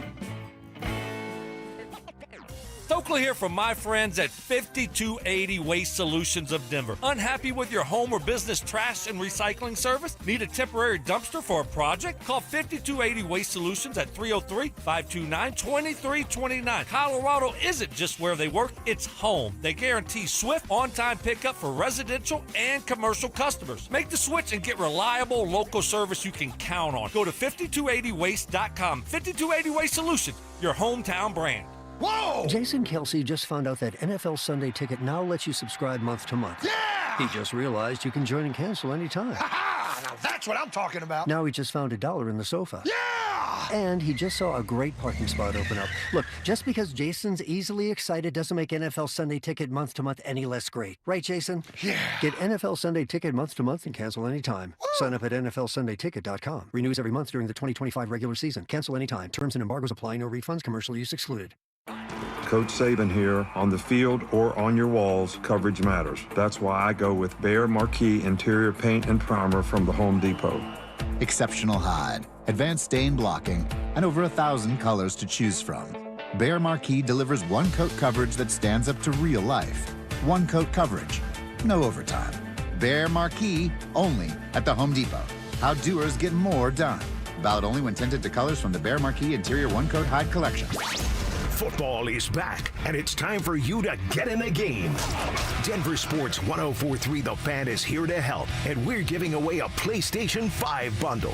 Stokley here from my friends at 5280 Waste Solutions of Denver. Unhappy with your home or business trash and recycling service? Need a temporary dumpster for a project? Call 5280 Waste Solutions at 303-529-2329. Colorado isn't just where they work, it's home. They guarantee swift, on-time pickup for residential and commercial customers. Make the switch and get reliable local service you can count on. Go to 5280waste.com. 5280 Waste Solutions, your hometown brand. Whoa! Jason Kelsey just found out that NFL Sunday Ticket now lets you subscribe month to month. Yeah! He just realized you can join and cancel anytime. Ha-ha! Now that's what I'm talking about. Now he just found $1 in the sofa. Yeah! And he just saw a great parking spot open up. Look, just because Jason's easily excited doesn't make NFL Sunday Ticket month to month any less great. Right, Jason? Yeah. Get NFL Sunday Ticket month to month and cancel anytime. Woo! Sign up at NFLSundayTicket.com. Renews every month during the 2025 regular season. Cancel anytime. Terms and embargoes apply. No refunds. Commercial use excluded. Coach Saban here. On the field or on your walls, coverage matters. That's why I go with Behr Marquee Interior Paint and Primer from the Home Depot. Exceptional hide, advanced stain blocking, and over 1,000 colors to choose from. Bear Marquee delivers one-coat coverage that stands up to real life. One-coat coverage, no overtime. Bear Marquee, only at the Home Depot. How doers get more done. Valid only when tinted to colors from the Bear Marquee Interior One-Coat Hide Collection. Football is back, and it's time for you to get in the game. Denver Sports 104.3 The Fan is here to help, and we're giving away a PlayStation 5 bundle.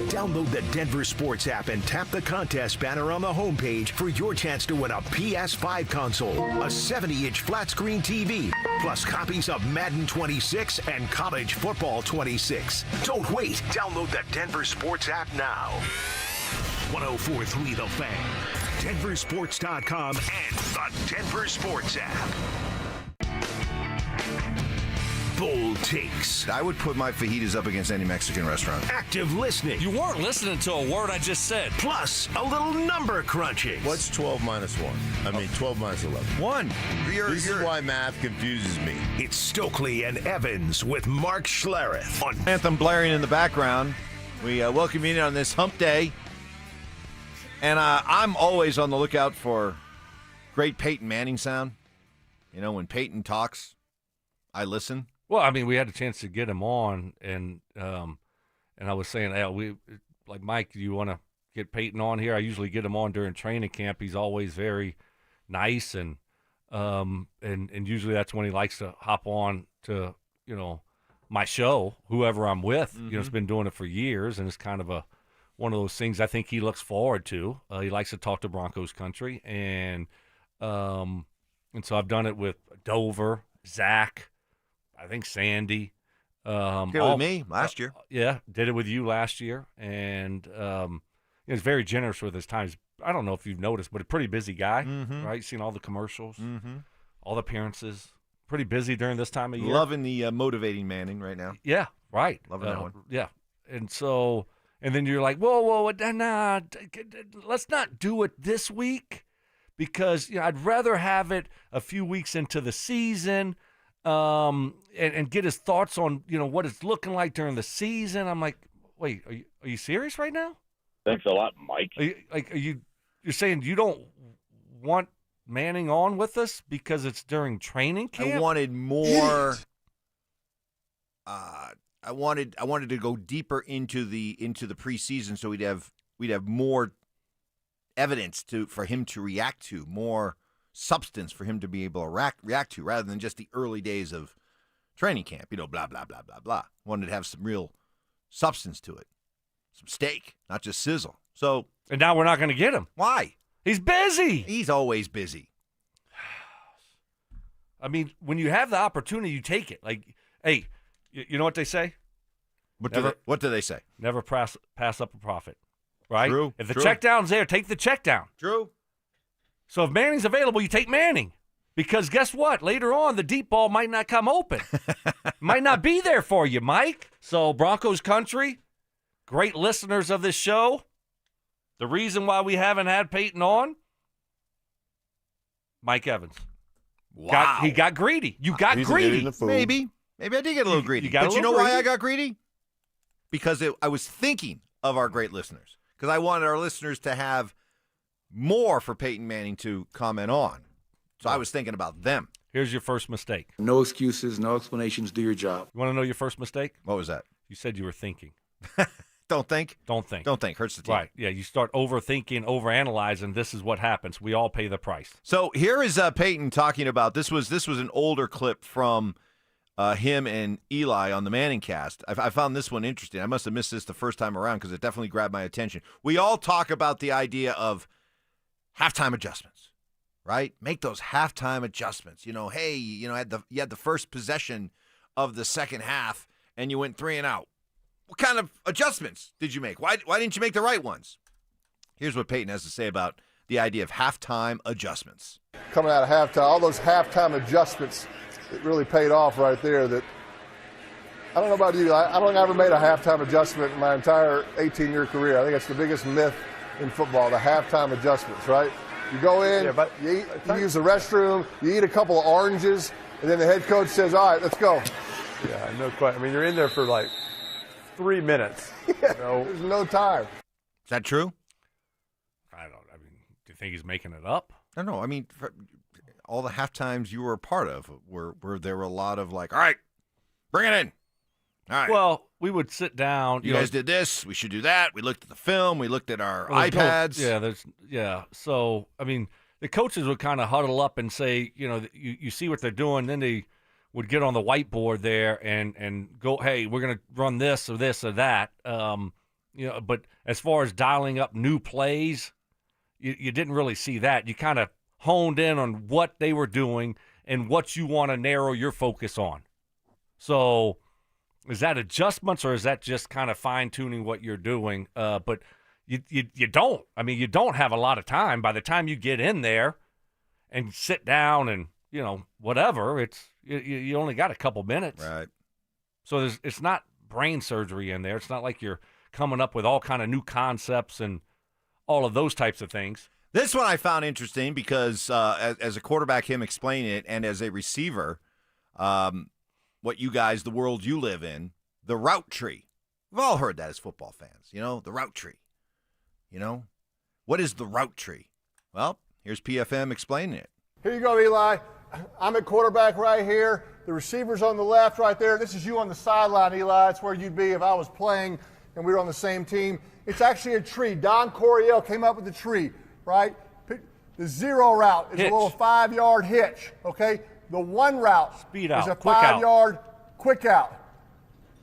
Download the Denver Sports app and tap the contest banner on the homepage for your chance to win a PS5 console, a 70-inch flat-screen TV, plus copies of Madden 26 and College Football 26. Don't wait. Download the Denver Sports app now. 104.3 The Fan, DenverSports.com, and the Denver Sports app. Bold takes. I would put my fajitas up against any Mexican restaurant. Active listening. You weren't listening to a word I just said. Plus, a little number crunching. What's 12 minus 1? I mean, 12 minus 11. 1. This is why math confuses me. It's Stokley and Evans with Mark Schlereth on Anthem blaring in the background. We welcome you in on this hump day. And I'm always on the lookout for great Peyton Manning sound. You know, when Peyton talks, I listen. Well, I mean, we had a chance to get him on, and I was saying, hey, like Mike, do you want to get Peyton on here? I usually get him on during training camp. He's always very nice, and usually that's when he likes to hop on to my show, whoever I'm with. Mm-hmm. He's been doing it for years, and it's kind of one of those things I think he looks forward to. He likes to talk to Broncos country, and so I've done it with Dover, Zach, I think Sandy. With me last year. Yeah, did it with you last year, and he's very generous with his time. I don't know if you've noticed, but a pretty busy guy, right? Seen all the commercials, all the appearances. Pretty busy during this time of year. Loving the motivating Manning right now. Yeah, right. Loving that one. Yeah, and so, and then you're like, whoa, nah, let's not do it this week because I'd rather have it a few weeks into the season. And get his thoughts on, what it's looking like during the season. I'm like, wait, are you serious right now? Thanks a lot, Mike. You're saying you don't want Manning on with us because it's during training camp? I wanted more. I wanted to go deeper into the preseason, so we'd have more evidence for him to react to, more substance for him to be able to react to, rather than just the early days of training camp. Blah blah blah blah blah. Wanted to have some real substance to it, some steak, not just sizzle. So, and now we're not going to get him. Why? He's busy. He's always busy. I mean, when you have the opportunity, you take it. Like, hey, you know what they say? What do they say? Never pass up a profit, right? True. If the check down's there, take the check down. True. So if Manning's available, you take Manning. Because guess what? Later on, the deep ball might not come open. Might not be there for you, Mike. So Broncos country, great listeners of this show. The reason why we haven't had Peyton on, Mike Evans. Wow. He got greedy. You got greedy. Maybe I did get a little greedy. But you know why I got greedy? Because I was thinking of our great listeners. Because I wanted our listeners to have more for Peyton Manning to comment on. So I was thinking about them. Here's your first mistake. No excuses, no explanations, do your job. You want to know your first mistake? What was that? You said you were thinking. Don't think? Don't think. Don't think. Hurts the team. Right. Yeah, you start overthinking, overanalyzing. This is what happens. We all pay the price. So here is Peyton talking about, this was an older clip from him and Eli on the Manning cast. I found this one interesting. I must have missed this the first time around because it definitely grabbed my attention. We all talk about the idea of halftime adjustments, right? Make those halftime adjustments. Hey, you had the first possession of the second half and you went 3 and out. What kind of adjustments did you make? Why didn't you make the right ones? Here's what Peyton has to say about the idea of halftime adjustments. Coming out of halftime, all those halftime adjustments, it really paid off right there. That I don't know about you, I don't think I ever made a halftime adjustment in my entire 18-year career. I think it's the biggest myth in football, the halftime adjustments, right? You go in, you use the restroom, you eat a couple of oranges, and then the head coach says, all right, let's go. Yeah, no question. I mean, you're in there for like 3 minutes. There's no time. Is that true? I mean, think he's making it up? No. I mean, all the halftimes you were a part of where there were a lot of like, all right, bring it in. All right. Well, we would sit down. You guys did this. We should do that. We looked at the film. We looked at our iPads. So, I mean, the coaches would kind of huddle up and say, you see what they're doing. Then they would get on the whiteboard there and go, hey, we're going to run this or that. But as far as dialing up new plays, you didn't really see that. You kind of honed in on what they were doing and what you want to narrow your focus on. So is that adjustments or is that just kind of fine-tuning what you're doing? But you don't. I mean, you don't have a lot of time. By the time you get in there and sit down and, whatever, you only got a couple minutes. Right. So it's not brain surgery in there. It's not like you're coming up with all kind of new concepts and all of those types of things. This one I found interesting because as a quarterback, him explaining it, and as a receiver, what you guys, the world you live in, the route tree. We've all heard that as football fans, the route tree. What is the route tree? Well, here's PFM explaining it. Here you go, Eli. I'm at quarterback right here. The receiver's on the left right there. This is you on the sideline, Eli. That's where you'd be if I was playing and we were on the same team. It's actually a tree. Don Coryell came up with the tree, right? The zero route is a little 5-yard hitch, okay? The 1 route Speed out. is a Quick out. 5-yard quick out.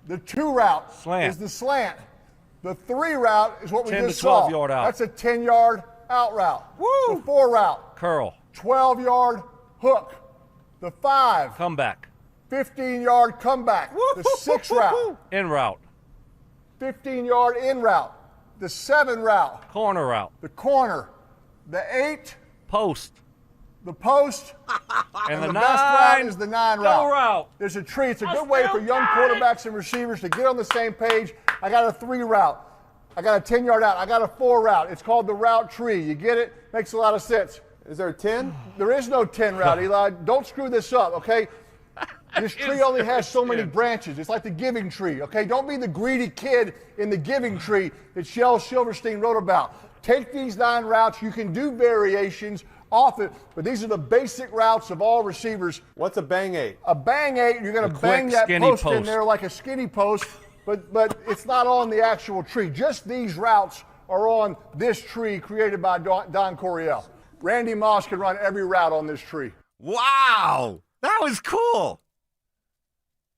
The 2 route Slant. is the slant. The 3 route is what we 10 just to 12 saw. yard out. That's a 10-yard out route. Woo! The 4 route, Curl. 12-yard hook. The 5, Comeback. 15-yard comeback. The 6 route, In route. 15-yard in route. The 7 route, Corner route. the corner. The 8, Post. the post. And the the 9. best route is the 9 Go route. route. There's a tree. It's a good way for young quarterbacks and receivers to get on the same page. I got a 3 route. I got a 10-yard out. I got a 4 route. It's called the route tree. You get it? Makes a lot of sense. Is there a 10? There is no 10 route, Eli. Don't screw this up, okay? This tree only has so many branches. It's like the giving tree, okay? Don't be the greedy kid in the giving tree that Shel Silverstein wrote about. Take these 9 routes. You can do variations off it, but these are the basic routes of all receivers. What's a bang 8? A bang 8, you're going A to bang quick, that skinny post in post. there like a skinny post, but it's not on the actual tree. Just these routes are on this tree created by Don Coryell. Randy Moss can run every route on this tree. Wow. That was cool.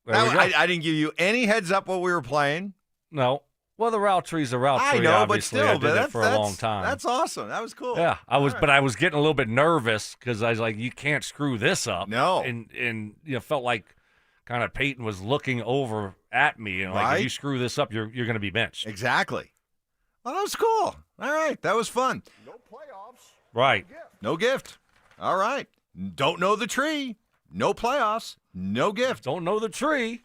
There we go. I didn't give you any heads up while we were playing. No. Well, the route tree's a route tree. I know, but obviously. still, I did it for a long that's time. That's awesome. That was cool. Yeah, but I was getting a little bit nervous because I was like, you can't screw this up. No. And felt like kind of Peyton was looking over at me and like, Right. if you screw this up, you're going to be benched. Exactly. Well, that was cool. All right. That was fun. No playoffs. Right. No gift. All right. Don't know the tree. No playoffs. No gift. Don't know the tree.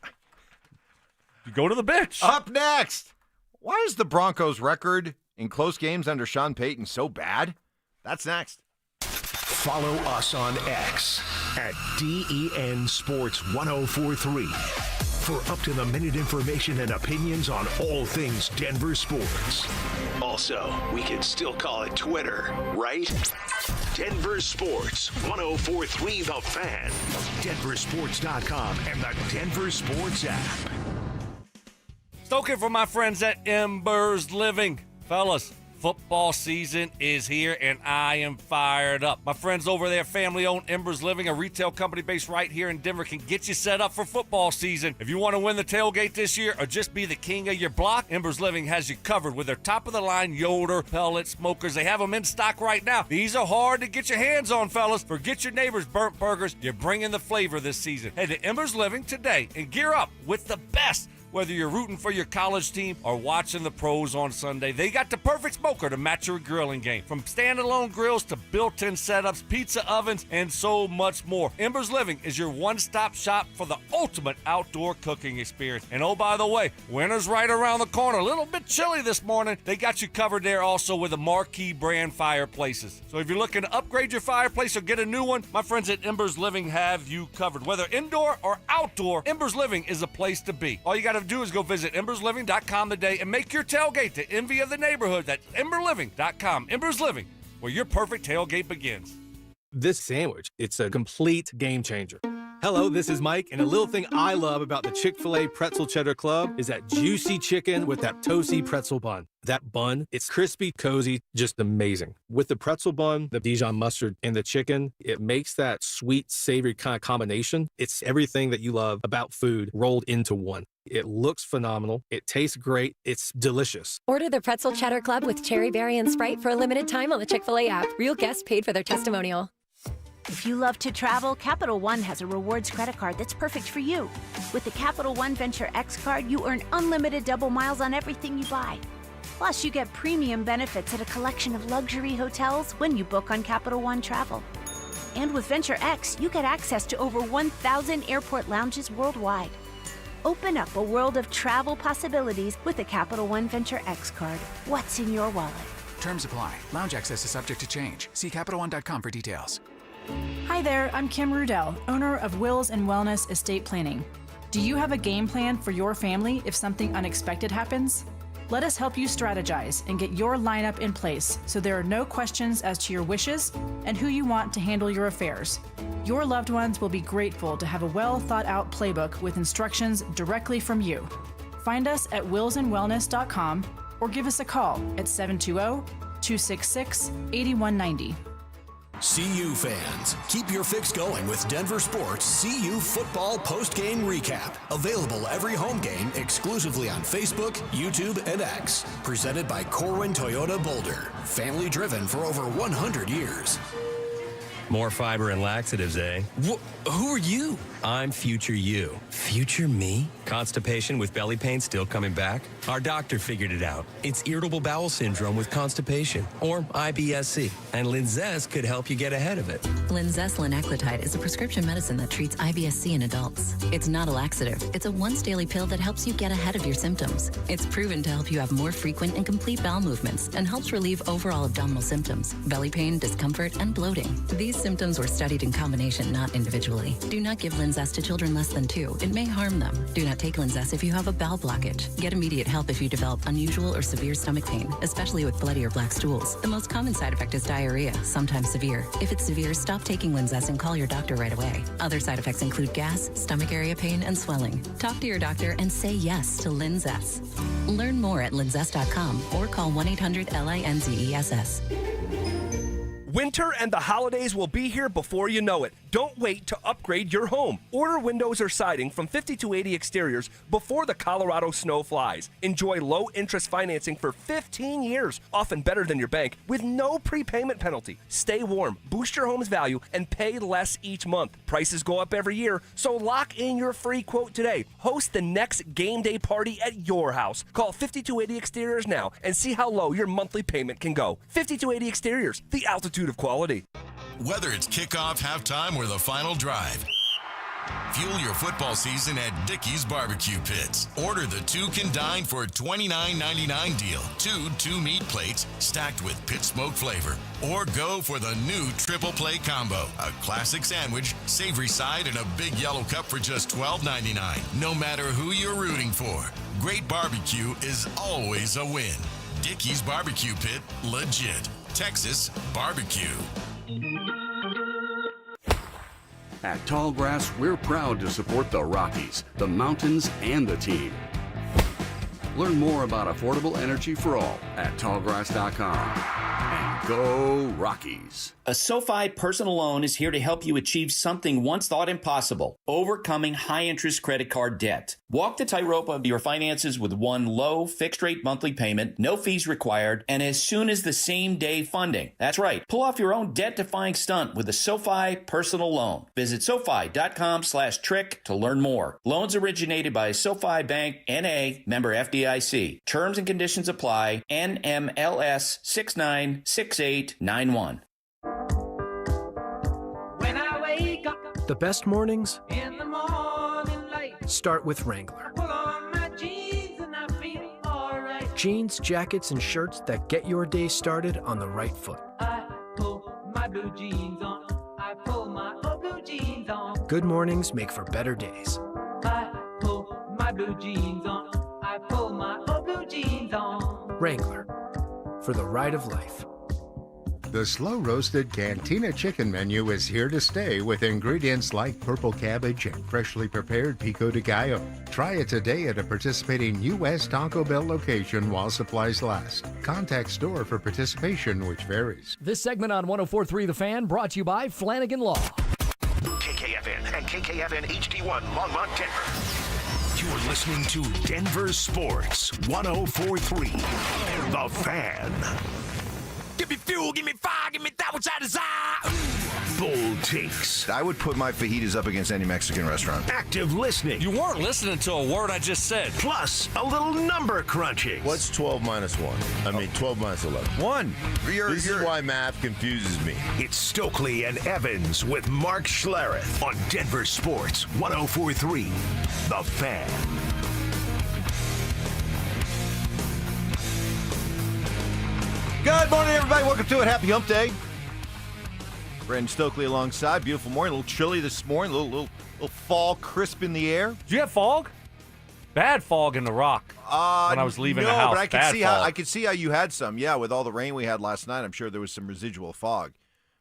You go to the bench. Up next. Why is the Broncos' record in close games under Sean Payton so bad? That's next. Follow us on X at DEN Sports 1043 for up-to-the-minute information and opinions on all things Denver sports. Also, we can still call it Twitter, right? Denver Sports 1043 The Fan, DenverSports.com, and the Denver Sports app. Stoking for my friends at Embers Living. Fellas, football season is here, and I am fired up. My friends over there, family-owned Embers Living, a retail company based right here in Denver, can get you set up for football season. If you want to win the tailgate this year or just be the king of your block, Embers Living has you covered with their top-of-the-line Yoder pellet smokers. They have them in stock right now. These are hard to get your hands on, fellas. Forget your neighbor's burnt burgers. You're bringing the flavor this season. Head to Embers Living today and gear up with the best. Whether you're rooting for your college team or watching the pros on Sunday, they got the perfect smoker to match your grilling game. From standalone grills to built-in setups, pizza ovens, and so much more. Embers Living is your one-stop shop for the ultimate outdoor cooking experience. And oh, by the way, winter's right around the corner. A little bit chilly this morning. They got you covered there also with the Marquee brand fireplaces. So if you're looking to upgrade your fireplace or get a new one, my friends at Embers Living have you covered. Whether indoor or outdoor, Embers Living is a place to be. All you got to do is go visit embersliving.com today and make your tailgate the envy of the neighborhood. That's emberliving.com. Embers Living, where your perfect tailgate begins. This sandwich, it's a complete game changer. Hello, this is Mike, and a little thing I love about the Chick-fil-A Pretzel Cheddar Club is that juicy chicken with that toasty pretzel bun. That bun, it's crispy, cozy, just amazing. With the pretzel bun, the Dijon mustard, and the chicken, it makes that sweet, savory kind of combination. It's everything that you love about food rolled into one. It looks phenomenal. It tastes great. It's delicious. Order the Pretzel Cheddar Club with Cherry Berry and Sprite for a limited time on the Chick-fil-A app. Real guests paid for their testimonial. If you love to travel, Capital One has a rewards credit card that's perfect for you. With the Capital One Venture X card, you earn unlimited double miles on everything you buy. Plus, you get premium benefits at a collection of luxury hotels when you book on Capital One Travel. And with Venture X, you get access to over 1,000 airport lounges worldwide. Open up a world of travel possibilities with the Capital One Venture X card. What's in your wallet? Terms apply. Lounge access is subject to change. See CapitalOne.com for details. Hi there, I'm Kim Rudell, owner of Wills and Wellness Estate Planning. Do you have a game plan for your family if something unexpected happens? Let us help you strategize and get your lineup in place so there are no questions as to your wishes and who you want to handle your affairs. Your loved ones will be grateful to have a well-thought-out playbook with instructions directly from you. Find us at willsandwellness.com or give us a call at 720-266-8190. CU fans, keep your fix going with Denver Sports CU Football Post-Game Recap. Available every home game exclusively on Facebook, YouTube, and X. Presented by Corwin Toyota Boulder. Family driven for over 100 years. More fiber and laxatives, eh? Who are you? I'm future you. Future me? Constipation with belly pain still coming back? Our doctor figured it out. It's irritable bowel syndrome with constipation, or IBS-C. And Linzess could help you get ahead of it. Linzess linaclotide is a prescription medicine that treats IBS-C in adults. It's not a laxative. It's a once-daily pill that helps you get ahead of your symptoms. It's proven to help you have more frequent and complete bowel movements and helps relieve overall abdominal symptoms, belly pain, discomfort, and bloating. These symptoms were studied in combination, not individually. Do not give Linzess to children less than 2. It may harm them. Do not take Linzess if you have a bowel blockage. Get immediate help if you develop unusual or severe stomach pain, especially with bloody or black stools. The most common side effect is diarrhea, sometimes severe. If it's severe, stop taking Linzess and call your doctor right away. Other side effects include gas, stomach area pain, and swelling. Talk to your doctor and say yes to Linzess. Learn more at linzess.com or call 1-800-LINZESS. Winter and the holidays will be here before you know it. Don't wait to upgrade your home. Order windows or siding from 5280 Exteriors before the Colorado snow flies. Enjoy low-interest financing for 15 years, often better than your bank, with no prepayment penalty. Stay warm, boost your home's value, and pay less each month. Prices go up every year, so lock in your free quote today. Host the next game day party at your house. Call 5280 Exteriors now and see how low your monthly payment can go. 5280 Exteriors, the altitude of quality. Whether it's kickoff, halftime, or the final drive, fuel your football season at Dickey's Barbecue Pits. Order the 2 Can Dine for $29.99 deal. 2 meat plates stacked with pit smoke flavor. Or go for the new Triple Play Combo. A classic sandwich, savory side, and a big yellow cup for just $12.99. No matter who you're rooting for, great barbecue is always a win. Dickey's Barbecue Pit, legit. Texas barbecue. At Tallgrass, we're proud to support the Rockies, the mountains, and the team. Learn more about affordable energy for all at tallgrass.com. And go Rockies. A SoFi personal loan is here to help you achieve something once thought impossible: overcoming high-interest credit card debt. Walk the tightrope of your finances with one low, fixed-rate monthly payment, no fees required, and as soon as the same-day funding. That's right. Pull off your own debt-defying stunt with a SoFi personal loan. Visit SoFi.com/trick to learn more. Loans originated by SoFi Bank, N.A., member FDIC. Terms and conditions apply. NMLS 696891. The best mornings in the morning light, start with Wrangler. pull on my jeans and I feel alright. Jeans, jackets, and shirts that get your day started on the right foot. I pull my blue jeans on. I pull my old blue jeans on. Good mornings make for better days. I pull my blue jeans on. I pull my old blue jeans on. Wrangler, for the ride of life. The slow-roasted Cantina chicken menu is here to stay with ingredients like purple cabbage and freshly prepared pico de gallo. Try it today at a participating U.S. Taco Bell location while supplies last. Contact store for participation, which varies. This segment on 104.3 The Fan brought to you by Flanagan Law. KKFN and KKFN HD1 Longmont, Denver. You're listening to Denver Sports 104.3 The Fan. Give me fuel, give me fire, give me that which I desire. Bold takes. I would put my fajitas up against any Mexican restaurant. Active listening. You weren't listening to a word I just said. Plus, a little number crunching. What's 12 minus 1? I mean, 12 minus 11. 1. This is why math confuses me. It's Stokley and Evans with Mark Schlereth on Denver Sports 104.3 The Fan. Good morning, everybody. Welcome to it. Happy Hump Day. Brandon Stokley alongside. Beautiful morning. A little chilly this morning. A little fall crisp in the air. Did you have fog? Bad fog in the Rock when I was leaving the house. But I could see how you had some. Yeah, with all the rain we had last night, I'm sure there was some residual fog.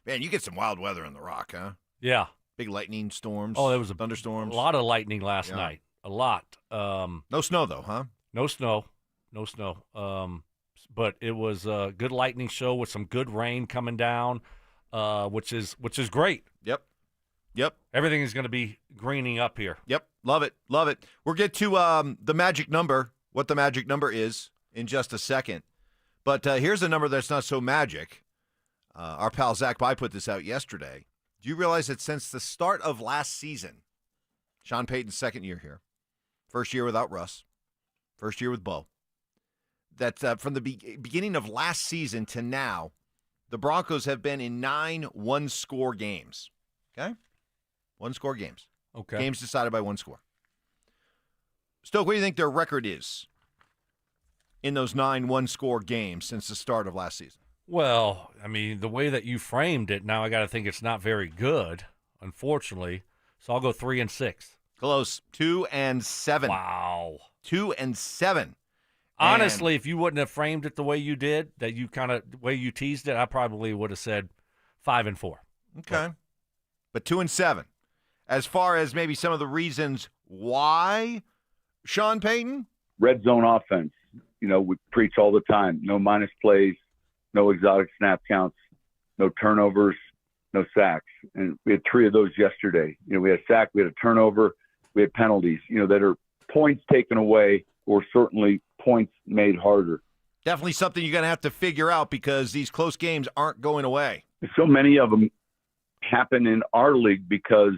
Man, you get some wild weather in the Rock, huh? Yeah. Big lightning storms. Oh, there was thunderstorms. A lot of lightning last night. A lot. No snow though, huh? No snow. But it was a good lightning show with some good rain coming down, which is great. Yep. Everything is going to be greening up here. Yep. Love it. We'll get to the magic number, what the magic number is, in just a second. But here's a number that's not so magic. Our pal Zach By put this out yesterday. Do you realize that since the start of last season, Sean Payton's second year here, first year without Russ, first year with Bo, that from the beginning of last season to now, the Broncos have been in 9 one-score games. Okay? One-score games. Okay. Games decided by one score. Stoke, what do you think their record is in those 9 one-score games since the start of last season? Well, I mean, the way that you framed it, now I got to think it's not very good, unfortunately. So I'll go 3-6. Close. 2-7. Wow. 2-7. Honestly, if you wouldn't have framed it the way you did, the way you teased it, I probably would have said 5-4. Okay. But 2-7. As far as maybe some of the reasons why, Sean Payton? Red zone offense. You know, we preach all the time. No minus plays, no exotic snap counts, no turnovers, no sacks. And we had 3 of those yesterday. You know, we had a sack, we had a turnover, we had penalties, that are points taken away or certainly points made harder. Definitely something you're going to have to figure out because these close games aren't going away. So many of them happen in our league because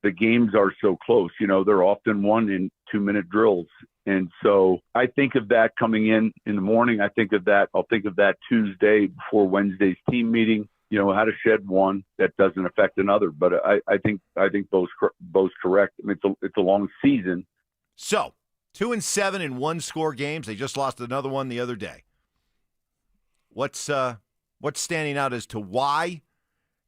the games are so close. They're often won in 2-minute drills. And so I think of that coming in the morning. I'll think of that Tuesday before Wednesday's team meeting, how to shed one that doesn't affect another. But I think both correct. I mean, it's a long season. So 2-7 in one-score games. They just lost another one the other day. What's standing out as to why,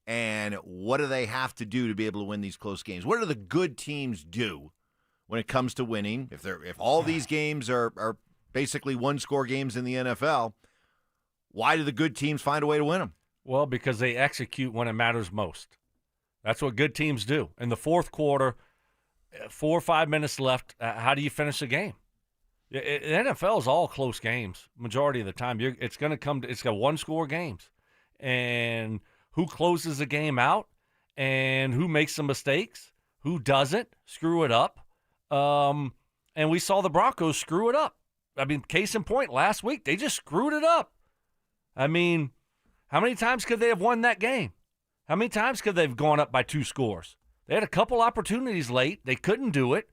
and what do they have to do to be able to win these close games? What do the good teams do when it comes to winning? If all these games are basically one-score games in the NFL, why do the good teams find a way to win them? Well, because they execute when it matters most. That's what good teams do. In the fourth quarter, 4 or 5 minutes left, how do you finish the game? The NFL is all close games majority of the time. It's got one-score games. And who closes the game out and who makes some mistakes, who doesn't screw it up. And we saw the Broncos screw it up. I mean, case in point, last week, they just screwed it up. I mean, how many times could they have won that game? How many times could they have gone up by 2 scores? They had a couple opportunities late. They couldn't do it.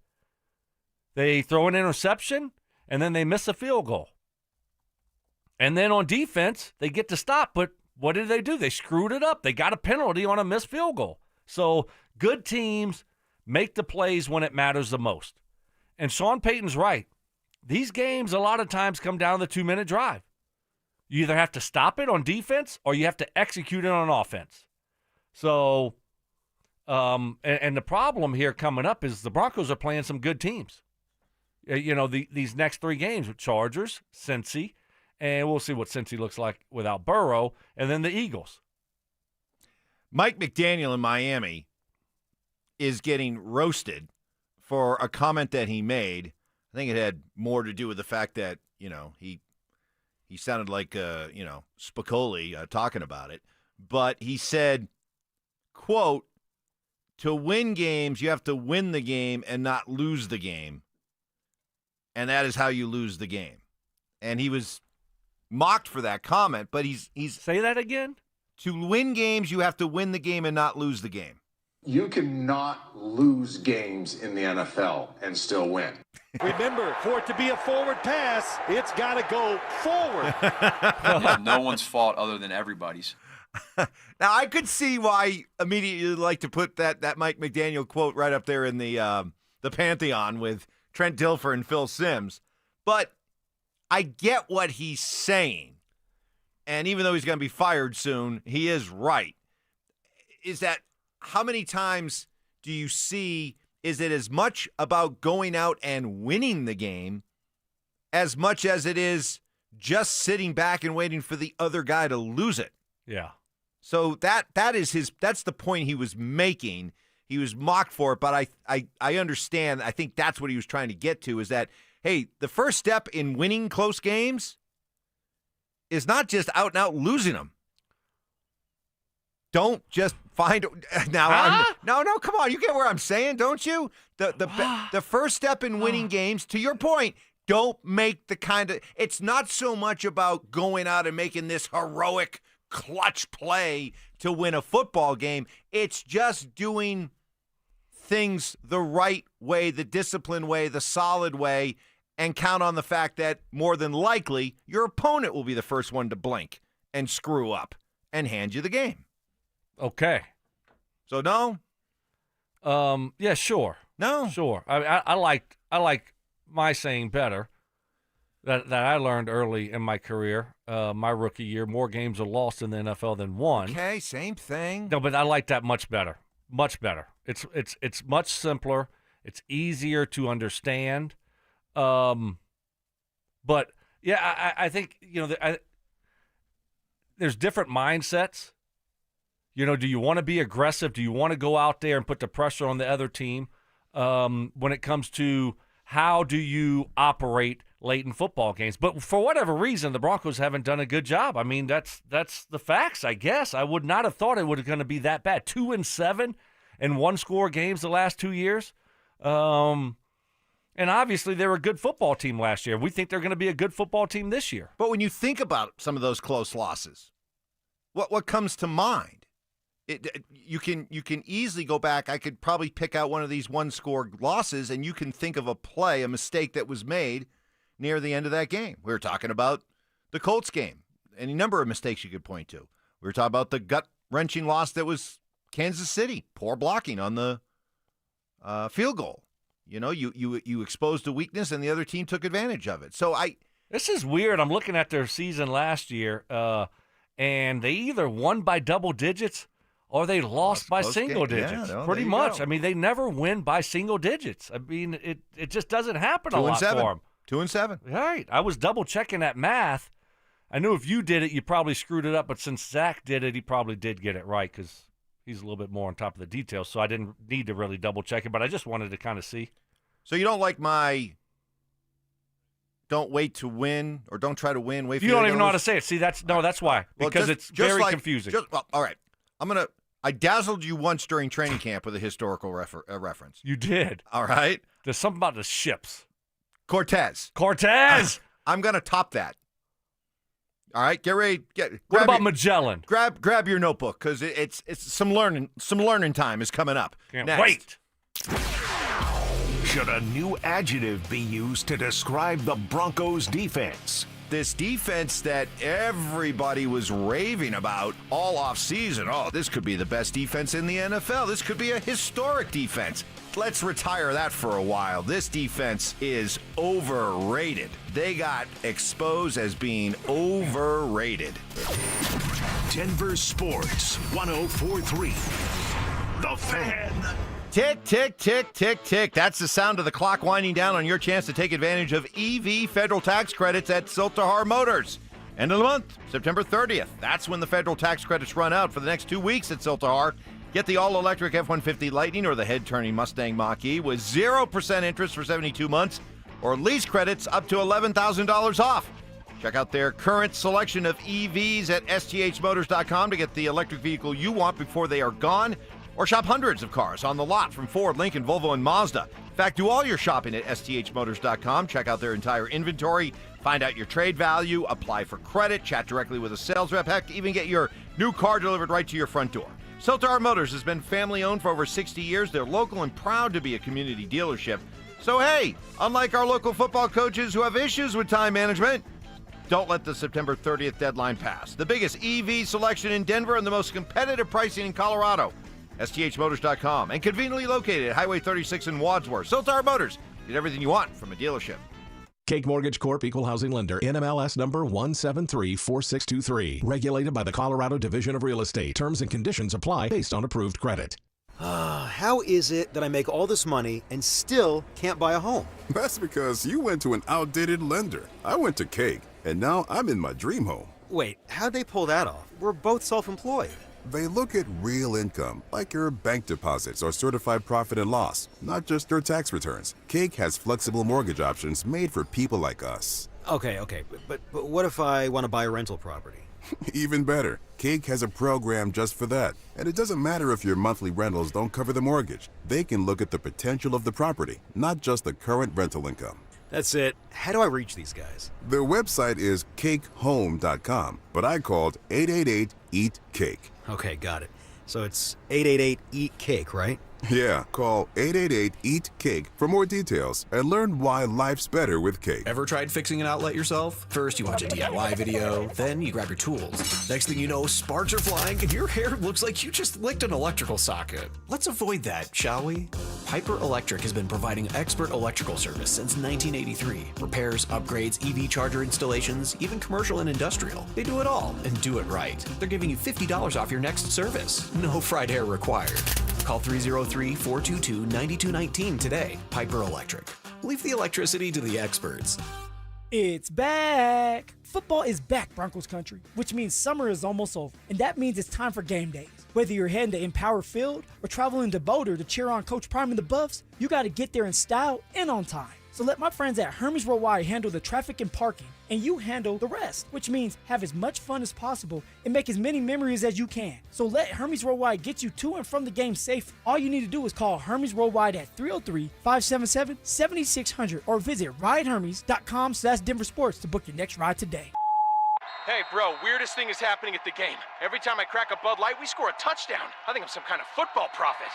They throw an interception, and then they miss a field goal. And then on defense, they get to stop, but what did they do? They screwed it up. They got a penalty on a missed field goal. So good teams make the plays when it matters the most. And Sean Payton's right. These games a lot of times come down to the 2-minute drive. You either have to stop it on defense or you have to execute it on offense. So, and the problem here coming up is the Broncos are playing some good teams. These next 3 games with Chargers, Cincy, and we'll see what Cincy looks like without Burrow, and then the Eagles. Mike McDaniel in Miami is getting roasted for a comment that he made. I think it had more to do with the fact that, he sounded like, Spicoli talking about it. But he said, quote, to win games, you have to win the game and not lose the game. And that is how you lose the game. And he was mocked for that comment, but he's Say that again? To win games, you have to win the game and not lose the game. You cannot lose games in the NFL and still win. Remember, for it to be a forward pass, it's got to go forward. No one's fault other than everybody's. Now, I could see why immediately you'd like to put that Mike McDaniel quote right up there in the Pantheon with Trent Dilfer and Phil Simms. But I get what he's saying. And even though he's going to be fired soon, he is right. Is that how many times do you see, is it as much about going out and winning the game as much as it is just sitting back and waiting for the other guy to lose it? Yeah. So that's the point he was making. He was mocked for it, but I understand. I think that's what he was trying to get to, is that, hey, the first step in winning close games is not just out and out losing them. Don't just find now. No, come on. You get where I'm saying, don't you? The first step in winning games, to your point, don't make the kind of. It's not so much about going out and making this heroic clutch play to win a football game. It's just doing things the right way, the disciplined way, the solid way, and count on the fact that more than likely your opponent will be the first one to blink and screw up and hand you the game. Okay. So no? Yeah, sure. No. Sure. I like my saying better that I learned early in my career, my rookie year. More games are lost in the NFL than won. Okay, same thing. No, but I like that much better. Much better. It's much simpler. It's easier to understand. But yeah, I think there's different mindsets. Do you want to be aggressive? Do you want to go out there and put the pressure on the other team? When it comes to how do you operate late in football games? But for whatever reason, the Broncos haven't done a good job. I mean, that's the facts, I guess. I would not have thought it was going to be that bad. 2-7 in one-score games the last 2 years. And obviously, they were a good football team last year. We think they're going to be a good football team this year. But when you think about some of those close losses, what comes to mind? You can easily go back. I could probably pick out one of these one-score losses, and you can think of a mistake that was made near the end of that game. We were talking about the Colts game. Any number of mistakes you could point to. We were talking about the gut-wrenching loss that was Kansas City. Poor blocking on the field goal. You exposed a weakness, and the other team took advantage of it. This is weird. I'm looking at their season last year, and they either won by double digits or they lost by single digits. Yeah, pretty much. I mean, they never win by single digits. I mean, it just doesn't happen a lot for them. 2-7. Right. I was double-checking that math. I knew if you did it, you probably screwed it up. But since Zach did it, he probably did get it right because he's a little bit more on top of the details. So I didn't need to really double-check it. But I just wanted to kind of see. So you don't like my don't wait to win or don't try to win. Wait for you don't even know how to say it. See, that's why. Because it's very confusing. All right. I dazzled you once during training camp with a historical reference. You did. All right. There's something about the ships. Cortez. I'm going to top that. All right, get ready. What about Magellan? Grab your notebook because it's some learning time is coming up. Can't next. wait. Should a new adjective be used to describe the Broncos' defense? This defense that everybody was raving about all offseason. Oh, this could be the best defense in the NFL. This could be a historic defense. Let's retire that for a while. This defense is overrated. They got exposed as being overrated. Denver Sports 104.3. The Fan. Tick, tick, tick, tick, tick. That's the sound of the clock winding down on your chance to take advantage of EV federal tax credits at Siltahar Motors. End of the month, September 30th. That's when the federal tax credits run out for the next 2 weeks at Siltahar. Get the all-electric F-150 Lightning or the head-turning Mustang Mach-E with 0% interest for 72 months or lease credits up to $11,000 off. Check out their current selection of EVs at sthmotors.com to get the electric vehicle you want before they are gone, or shop hundreds of cars on the lot from Ford, Lincoln, Volvo, and Mazda. In fact, do all your shopping at sthmotors.com. Check out their entire inventory, find out your trade value, apply for credit, chat directly with a sales rep, heck, even get your new car delivered right to your front door. Siltahar Motors has been family-owned for over 60 years. They're local and proud to be a community dealership. So hey, unlike our local football coaches who have issues with time management, don't let the September 30th deadline pass. The biggest EV selection in Denver and the most competitive pricing in Colorado. STHmotors.com, and conveniently located at Highway 36 in Wadsworth. Siltahar Motors, get everything you want from a dealership. Cake Mortgage Corp. Equal Housing Lender. NMLS number 1734623. Regulated by the Colorado Division of Real Estate. Terms and conditions apply based on approved credit. How is it that I make all this money and still can't buy a home? That's because you went to an outdated lender. I went to Cake, and now I'm in my dream home. Wait, how'd they pull that off? We're both self-employed. They look at real income, like your bank deposits or certified profit and loss, not just your tax returns. Cake has flexible mortgage options made for people like us. Okay, but what if I want to buy a rental property? Even better, Cake has a program just for that. And it doesn't matter if your monthly rentals don't cover the mortgage. They can look at the potential of the property, not just the current rental income. That's it. How do I reach these guys? Their website is cakehome.com, but I called 888-EAT-CAKE. Okay, got it. So it's 888-EAT-CAKE, right? Yeah, call 888-EAT-CAKE for more details and learn why life's better with Cake. Ever tried fixing an outlet yourself? First, you watch a DIY video, then you grab your tools. Next thing you know, sparks are flying and your hair looks like you just licked an electrical socket. Let's avoid that, shall we? Piper Electric has been providing expert electrical service since 1983. Repairs, upgrades, EV charger installations, even commercial and industrial. They do it all and do it right. They're giving you $50 off your next service. No fried hair required. Call 303-422-9219 today. Piper Electric. Leave the electricity to the experts. It's back. Football is back, Broncos country, which means summer is almost over. And that means it's time for game days. Whether you're heading to Empower Field or traveling to Boulder to cheer on Coach Prime and the Buffs, you got to get there in style and on time. So let my friends at Hermes Worldwide handle the traffic and parking, and you handle the rest, which means have as much fun as possible and make as many memories as you can. So let Hermes Worldwide get you to and from the game safe. All you need to do is call Hermes Worldwide at 303-577-7600 or visit ridehermes.com/DenverSports to book your next ride today. Hey, bro, weirdest thing is happening at the game. Every time I crack a Bud Light, we score a touchdown. I think I'm some kind of football prophet.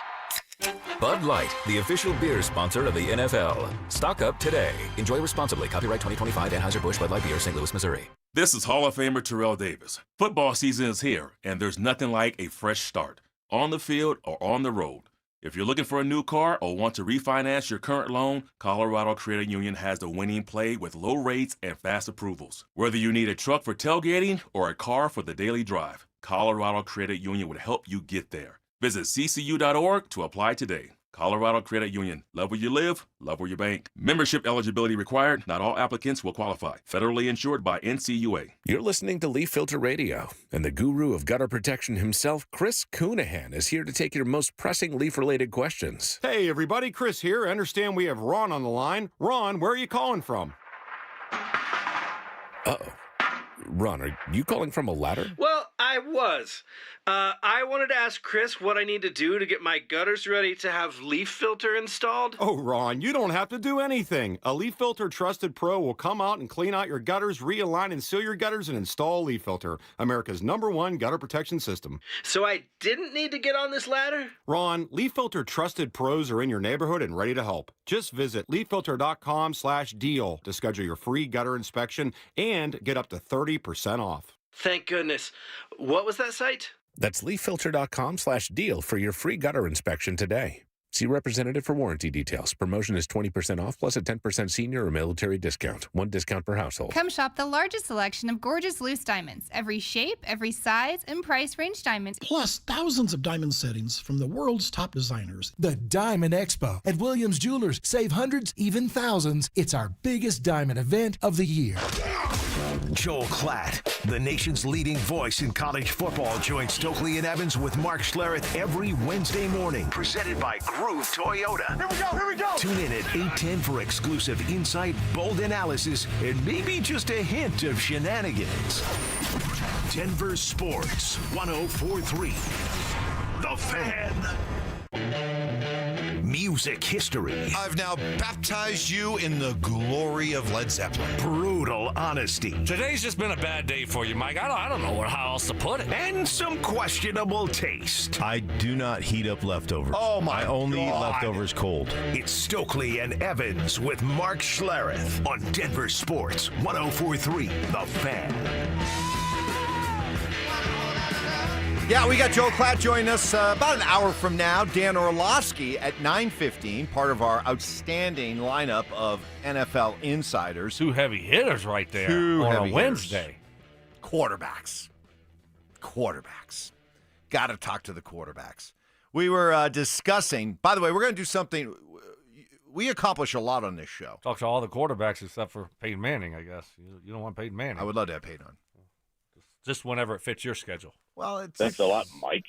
Bud Light, the official beer sponsor of the NFL. Stock up today. Enjoy responsibly. Copyright 2025 Anheuser-Busch Bud Light Beer, St. Louis, Missouri. This is Hall of Famer Terrell Davis. Football season is here, and there's nothing like a fresh start, on the field or on the road. If you're looking for a new car or want to refinance your current loan, Colorado Credit Union has the winning play with low rates and fast approvals. Whether you need a truck for tailgating or a car for the daily drive, Colorado Credit Union would help you get there. Visit ccu.org to apply today. Colorado Credit Union. Love where you live, love where you bank. Membership eligibility required. Not all applicants will qualify. Federally insured by NCUA. You're listening to Leaf Filter Radio, and the guru of gutter protection himself, Chris Coonahan, is here to take your most pressing leaf-related questions. Hey, everybody. Chris here. I understand we have Ron on the line. Ron, where are you calling from? Uh-oh. Ron, are you calling from a ladder? Well, I was. I wanted to ask Chris what I need to do to get my gutters ready to have leaf filter installed. Oh, Ron, you don't have to do anything. A Leaf Filter Trusted Pro will come out and clean out your gutters, realign and seal your gutters, and install Leaf Filter, America's #1 gutter protection system. So I didn't need to get on this ladder? Ron, Leaf Filter Trusted Pros are in your neighborhood and ready to help. Just visit leaffilter.com/deal to schedule your free gutter inspection and get up to 30% off. Thank goodness. What was that site? That's leaffilter.com/deal for your free gutter inspection today. See representative for warranty details. Promotion is 20% off plus a 10% senior or military discount. One discount per household. Come shop the largest selection of gorgeous loose diamonds. Every shape, every size, and price range diamonds. Plus thousands of diamond settings from the world's top designers. The Diamond Expo at Williams Jewelers. Save hundreds, even thousands. It's our biggest diamond event of the year. Joel Klatt, the nation's leading voice in college football, joins Stokley and Evans with Mark Schlereth every Wednesday morning. Presented by Groove Toyota. Here we go. Tune in at 8:10 for exclusive insight, bold analysis, and maybe just a hint of shenanigans. Denver Sports 104.3. The Fan. Music history. I've now baptized you in the glory of Led Zeppelin. Brutal honesty. Today's just been a bad day for you, Mike. I don't know how else to put it. And some questionable taste. I do not heat up leftovers. Oh, my I only eat God. leftovers cold. It's Stokley and Evans with Mark Schlereth on Denver Sports 104.3. The Fan. Yeah, we got Joel Klatt joining us about an hour from now. Dan Orlovsky at 9:15, part of our outstanding lineup of NFL insiders. Two heavy hitters right there Two on heavy a Wednesday. Quarterbacks. Got to talk to the quarterbacks. We were discussing, by the way, we're going to do something. We accomplish a lot on this show. Talk to all the quarterbacks except for Peyton Manning, I guess. You don't want Peyton Manning. I would love to have Peyton on. Just whenever it fits your schedule. Well, Thanks a lot, Mike.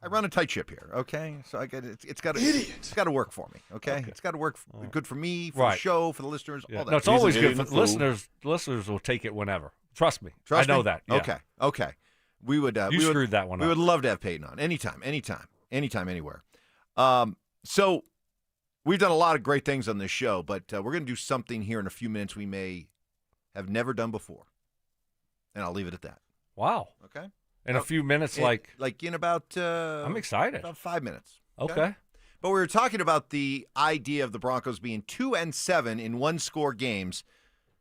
I run a tight ship here, okay? So I get it's got to work for me, okay? It's got to work good for me, for the show, for the listeners, all that. No, it's always good for listeners. Listeners will take it whenever. Trust me. I know that. Yeah. Okay. We would screwed that one up. We would love to have Peyton on anytime, anywhere. So we've done a lot of great things on this show, but we're going to do something here in a few minutes we may have never done before. And I'll leave it at that. Wow. Okay. In a few minutes, like in about I'm excited. About 5 minutes. Okay. But we were talking about the idea of the Broncos being 2-7 in one-score games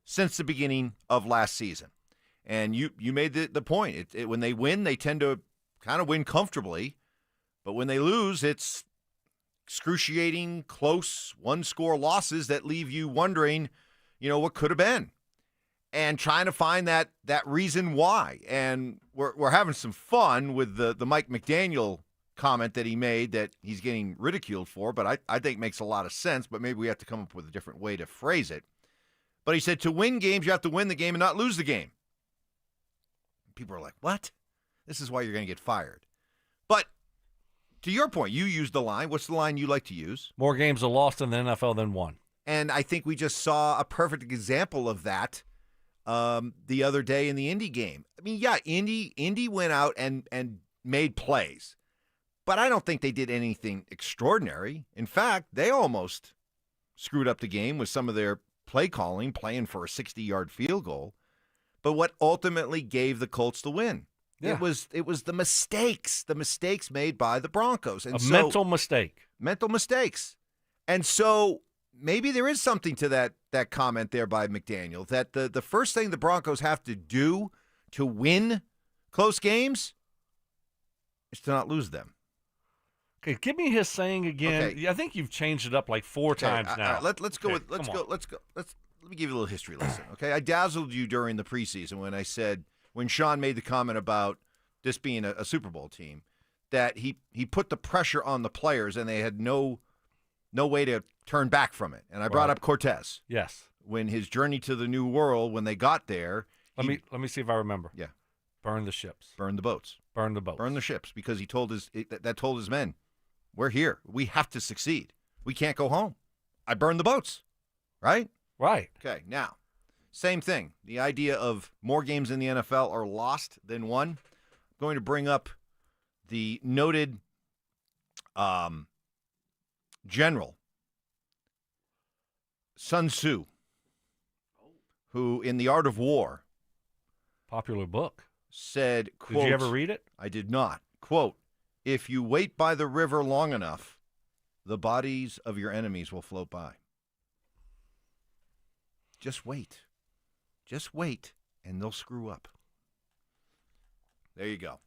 since the beginning of last season. And you made the point. When they win, they tend to kind of win comfortably. But when they lose, it's excruciating, close, one-score losses that leave you wondering, what could have been. And trying to find that reason why. And we're having some fun with the Mike McDaniel comment that he made that he's getting ridiculed for, but I think makes a lot of sense, but maybe we have to come up with a different way to phrase it. But he said to win games, you have to win the game and not lose the game. People are like, what? This is why you're going to get fired. But to your point, you used the line. What's the line you like to use? More games are lost in the NFL than won. And I think we just saw a perfect example of that the other day in the Indy game. I mean, yeah, Indy went out and made plays, but I don't think they did anything extraordinary. In fact, they almost screwed up the game with some of their play calling, playing for a 60-yard field goal. But what ultimately gave the Colts the win? Yeah. It was the mistakes made by the Broncos. And mental mistake. Mental mistakes. And so maybe there is something to that comment there by McDaniel, that the first thing the Broncos have to do to win close games is to not lose them. Okay, give me his saying again. Okay. I think you've changed it up like four times now. Let's go. Let me give you a little history lesson. Okay, I dazzled you during the preseason when I said, when Sean made the comment about this being a Super Bowl team, that he put the pressure on the players and they had no way to turn back from it. And I brought up Cortez. Yes. When his journey to the new world, when they got there. Let me see if I remember. Yeah. Burn the ships. Burn the boats. Burn the boats. Burn the ships, because he told his men, we're here. We have to succeed. We can't go home. I burned the boats. Right? Right. Okay. Now, same thing. The idea of more games in the NFL are lost than won. I'm going to bring up the noted general Sun Tzu, who in The Art of War, popular book, said, quote, did you ever read it? I did not. Quote, if you wait by the river long enough, the bodies of your enemies will float by. Just wait. Just wait, and they'll screw up. There you go.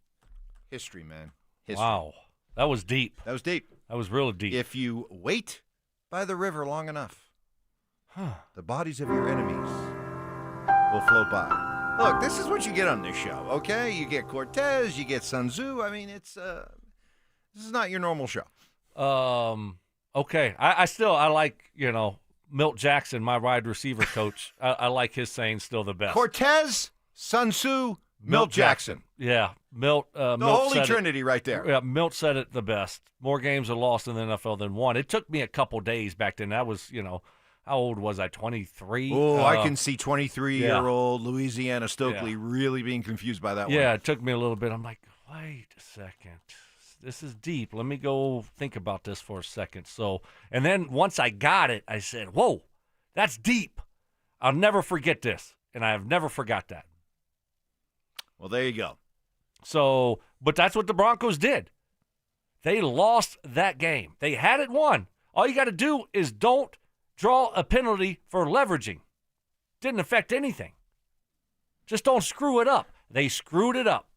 History, man. History. Wow. That was deep. That was deep. That was really deep. If you wait by the river long enough, the bodies of your enemies will float by. Look, this is what you get on this show, okay? You get Cortez, you get Sun Tzu. I mean, this is not your normal show. Okay. I like, Milt Jackson, my wide receiver coach, I like his saying still the best. Cortez, Sun Tzu, Milt Jackson. Yeah, Milt. The Milt Holy said Trinity right there. Yeah, Milt said it the best. More games are lost in the NFL than won. It took me a couple days back then. That was, how old was I? 23. Oh, I can see 23-year-old Louisiana Stokley Yeah. really being confused by that one. Yeah, it took me a little bit. I'm like, wait a second. This is deep. Let me go think about this for a second. So, and then once I got it, I said, whoa, that's deep. I'll never forget this. And I have never forgot that. Well, there you go. So, but that's what the Broncos did. They lost that game. They had it won. All you got to do is don't draw a penalty for leveraging. Didn't affect anything. Just don't screw it up. They screwed it up.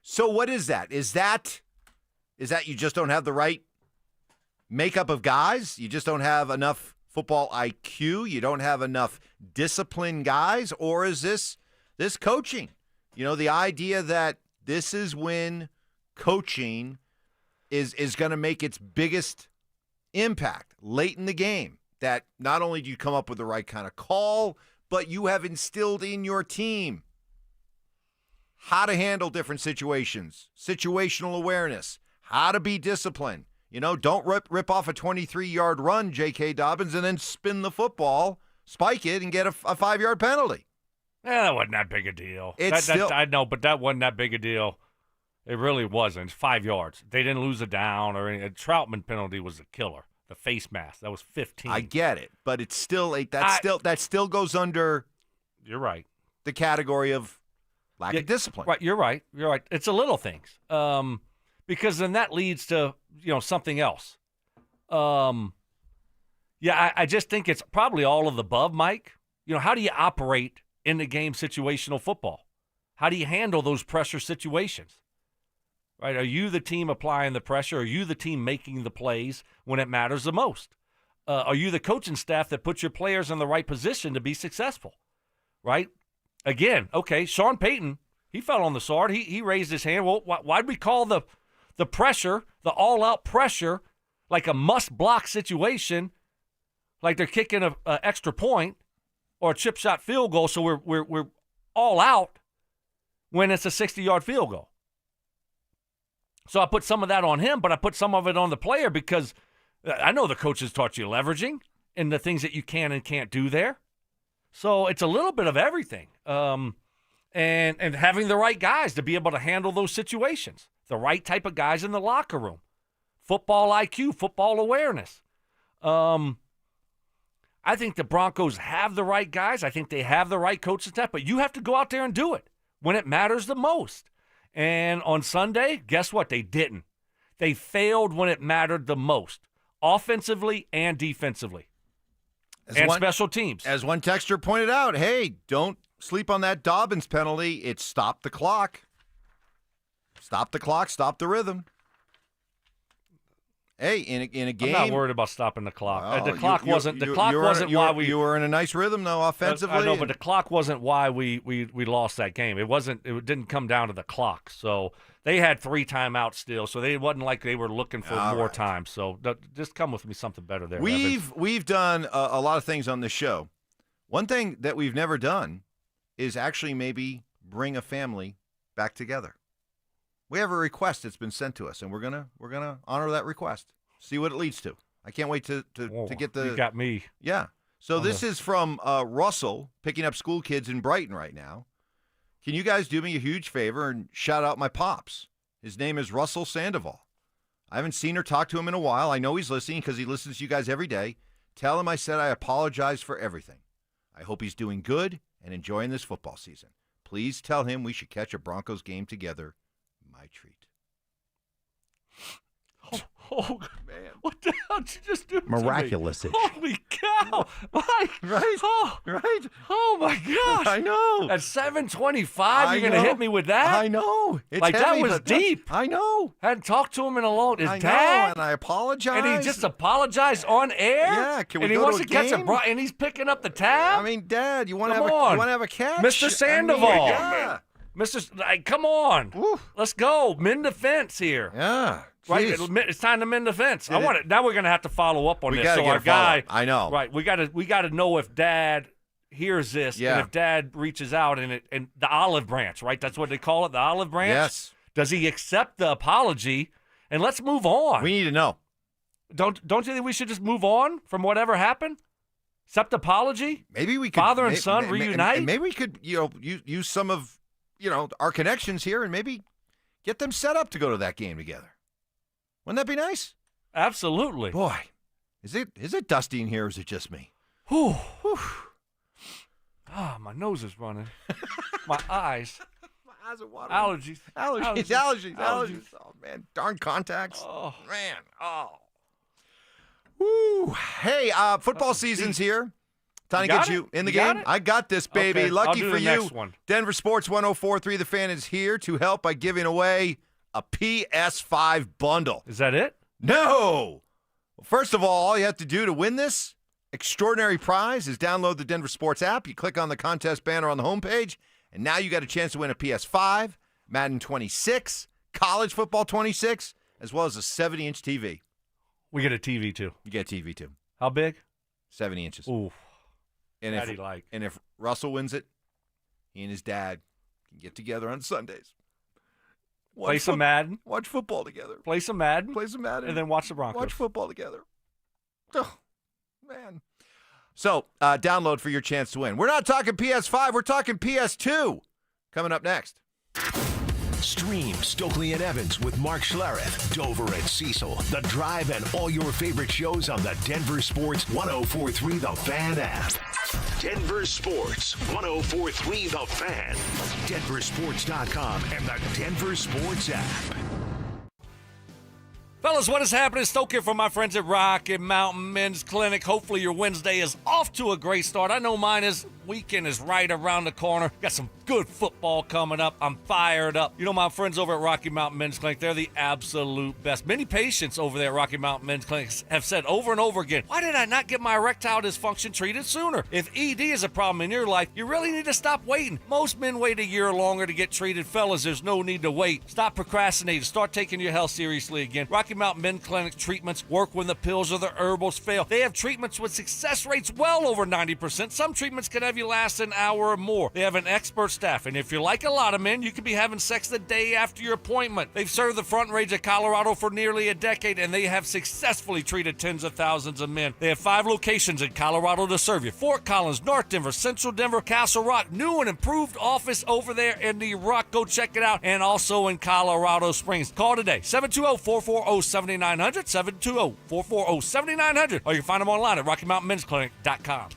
So what is that? Is that you just don't have the right makeup of guys? You just don't have enough football IQ? You don't have enough disciplined guys? Or is this coaching? The idea that this is when coaching is going to make its biggest impact late in the game. That not only do you come up with the right kind of call, but you have instilled in your team how to handle different situations, situational awareness, how to be disciplined. Don't rip off a 23-yard run, J.K. Dobbins, and then spin the football, spike it, and get a 5-yard penalty. Yeah, that wasn't that big a deal. I know, but that wasn't that big a deal. It really wasn't. It's 5 yards. They didn't lose a down or anything. A Troutman penalty was a killer. The face mask, that was 15. I get it, but it's still that still goes under. You're right. The category of lack of discipline. Right. You're right. It's the little things, because then that leads to something else. I just think it's probably all of the above, Mike. How do you operate in the game situational football? How do you handle those pressure situations? Right? Are you the team applying the pressure? Are you the team making the plays when it matters the most? Are you the coaching staff that puts your players in the right position to be successful? Right? Again, okay, Sean Payton, he fell on the sword. He raised his hand. Well, why'd we call the pressure, the all-out pressure, like a must-block situation, like they're kicking an extra point or a chip shot field goal, so we're all out when it's a 60-yard field goal? So I put some of that on him, but I put some of it on the player because I know the coaches taught you leveraging and the things that you can and can't do there. So it's a little bit of everything. And having the right guys to be able to handle those situations, the right type of guys in the locker room, football IQ, football awareness. I think the Broncos have the right guys. I think they have the right coaching staff, but you have to go out there and do it when it matters the most. And on Sunday, guess what? They didn't. They failed when it mattered the most, offensively and defensively, special teams. As one texter pointed out, hey, don't sleep on that Dobbins penalty. It stopped the clock. Stop the clock, stop the rhythm. Hey, in a game, I'm not worried about stopping the clock. Oh, The clock wasn't why we. You were in a nice rhythm, though, offensively. I know, but the clock wasn't why we lost that game. It wasn't. It didn't come down to the clock. So they had 3 timeouts still. So they wasn't like they were looking for more time. So just come with me something better there. We've done a lot of things on this show. One thing that we've never done is actually maybe bring a family back together. We have a request that's been sent to us, and we're gonna honor that request. See what it leads to. I can't wait to get the. You got me. Yeah. So this is from Russell, picking up school kids in Brighton right now. Can you guys do me a huge favor and shout out my pops? His name is Russell Sandoval. I haven't seen or talked to him in a while. I know he's listening because he listens to you guys every day. Tell him I said I apologize for everything. I hope he's doing good and enjoying this football season. Please tell him we should catch a Broncos game together. My treat. Oh, man. What the hell did you just do? Miraculous. Holy cow. Mike. Right? Oh, right? Oh, my gosh. I know. At 7:25, you're going to hit me with that? I know. It's like, heavy, that was deep. I know. Hadn't talked to him in a long time. I know, and I apologize. And he just apologized on air? Yeah, can we and he go wants to a catch game? and he's picking up the tab? I mean, Dad, you want to have a catch? Mr. Sandoval. Yeah. Come on. Let's go. Mend the fence here. Yeah. Right, Jeez. it's time to mend the fence. I want it. Now we're going to have to follow up on We this. gotta So get our a follow-up. guy, I know. Right, we got to know if Dad hears this, Yeah. and if Dad reaches out and the olive branch, right? That's what they call it, the olive branch. Yes. Does he accept the apology? And let's move on. We need to know. Don't you think we should just move on from whatever happened? Accept apology? Maybe we could father and son reunite. Maybe we could, use some of, our connections here and maybe get them set up to go to that game together. Wouldn't that be nice? Absolutely. Boy, is it dusty in here or is it just me? Whew. Ah, my nose is running. My eyes. My eyes are watering. Allergies. Oh, man. Darn contacts. Oh. Man. Oh. Woo. Hey, football season's here. Time to get you in the game. I got this, baby. Okay, Lucky I'll do for the you. next one. Denver Sports 104.3 The Fan is here to help by giving away a PS5 bundle. Is that it? No. Well, first of all you have to do to win this extraordinary prize is download the Denver Sports app. You click on the contest banner on the homepage, and now you got a chance to win a PS5, Madden 26, College Football 26, as well as a 70-inch TV. We get a TV, too. You get a TV, too. How big? 70 inches. Ooh. And Daddy like. And if Russell wins it, he and his dad can get together on Sundays. Play some Madden. Watch football together. Play some Madden. And then watch the Broncos. Watch football together. Oh, man. So, download for your chance to win. We're not talking PS5. We're talking PS2. Coming up next. Stream Stokley and Evans with Mark Schlereth, Dover and Cecil, The Drive, and all your favorite shows on the Denver Sports 104.3 The Fan app. Denver Sports 104.3 The Fan. DenverSports.com and the Denver Sports app. Fellas, what is happening? Stoke here from my friends at Rocky Mountain Men's Clinic. Hopefully your Wednesday is off to a great start. I know mine is. Weekend is right around the corner. Got some good football coming up. I'm fired up. You know my friends over at Rocky Mountain Men's Clinic, they're the absolute best. Many patients over there at Rocky Mountain Men's Clinic have said over and over again, why did I not get my erectile dysfunction treated sooner? If ED is a problem in your life, you really need to stop waiting. Most men wait a year or longer to get treated. Fellas, there's no need to wait. Stop procrastinating. Start taking your health seriously again. Rocky Mountain Men's Clinic treatments work when the pills or the herbals fail. They have treatments with success rates well over 90%. Some treatments can have you last an hour or more. They have an expert staff, and if you're like a lot of men, you could be having sex the day after your appointment. They've served the Front Range of Colorado for nearly a decade, and they have successfully treated tens of thousands of men. They have 5 locations in Colorado to serve you: Fort Collins, North Denver, Central Denver, Castle Rock. New and improved office over there in the Rock. Go check it out. And also in Colorado Springs. Call today, 720-440-7900, 720-440-7900, or you can find them online at RockyMountainMen'sClinic.com.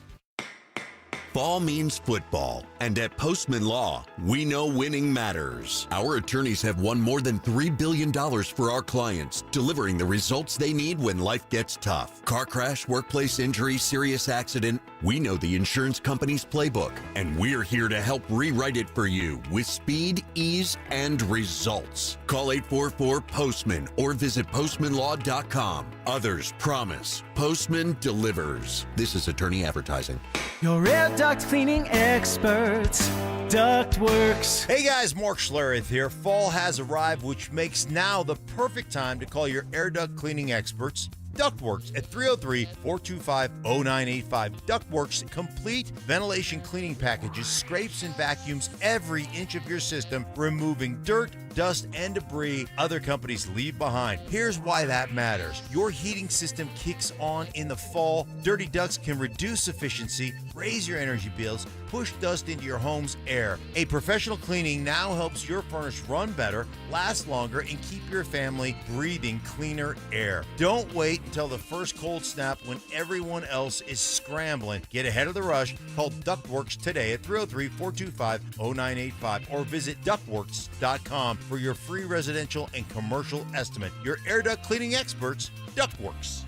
Fall means football, and at Postman Law, we know winning matters. Our attorneys have won more than $3 billion for our clients, delivering the results they need when life gets tough. Car crash, workplace injury, serious accident. We know the insurance company's playbook, and we're here to help rewrite it for you with speed, ease, and results. Call 844-POSTMAN or visit postmanlaw.com. Others promise. Postman delivers. This is attorney advertising. Your air duct cleaning experts, Ductworks. Hey guys, Mark Schlereth here. Fall has arrived, which makes now the perfect time to call your air duct cleaning experts, Ductworks, at 303-425-0985. Ductworks' complete ventilation cleaning packages scrapes and vacuums every inch of your system, removing dirt, dust, and debris other companies leave behind. Here's why that matters. Your heating system kicks on in the fall. Dirty ducts can reduce efficiency, raise your energy bills, push dust into your home's air. A professional cleaning now helps your furnace run better, last longer, and keep your family breathing cleaner air. Don't wait until the first cold snap when everyone else is scrambling. Get ahead of the rush. Call Ductworks today at 303-425-0985 or visit ductworks.com for your free residential and commercial estimate. Your air duct cleaning experts, Ductworks.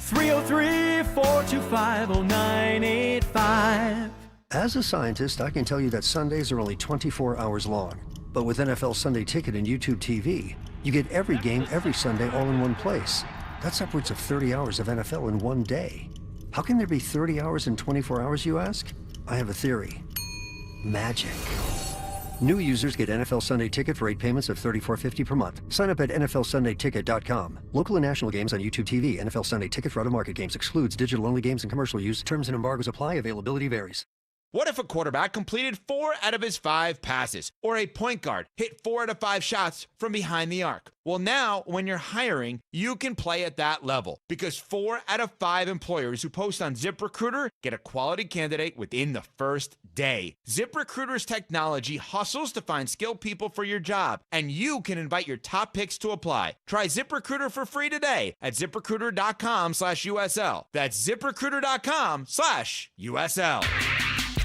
303-425-0985. As a scientist, I can tell you that Sundays are only 24 hours long. But with NFL Sunday Ticket and YouTube TV, you get every game every Sunday all in one place. That's upwards of 30 hours of NFL in one day. How can there be 30 hours in 24 hours, you ask? I have a theory. Magic. New users get NFL Sunday Ticket for 8 payments of $34.50 per month. Sign up at NFLSundayTicket.com. Local and national games on YouTube TV. NFL Sunday Ticket for out-of-market games excludes digital-only games and commercial use. Terms and embargoes apply. Availability varies. What if a quarterback completed 4 out of his 5 passes? Or a point guard hit 4 out of 5 shots from behind the arc? Well, now, when you're hiring, you can play at that level. Because 4 out of 5 employers who post on ZipRecruiter get a quality candidate within the first day. ZipRecruiter's technology hustles to find skilled people for your job. And you can invite your top picks to apply. Try ZipRecruiter for free today at ZipRecruiter.com/USL. That's ZipRecruiter.com/USL.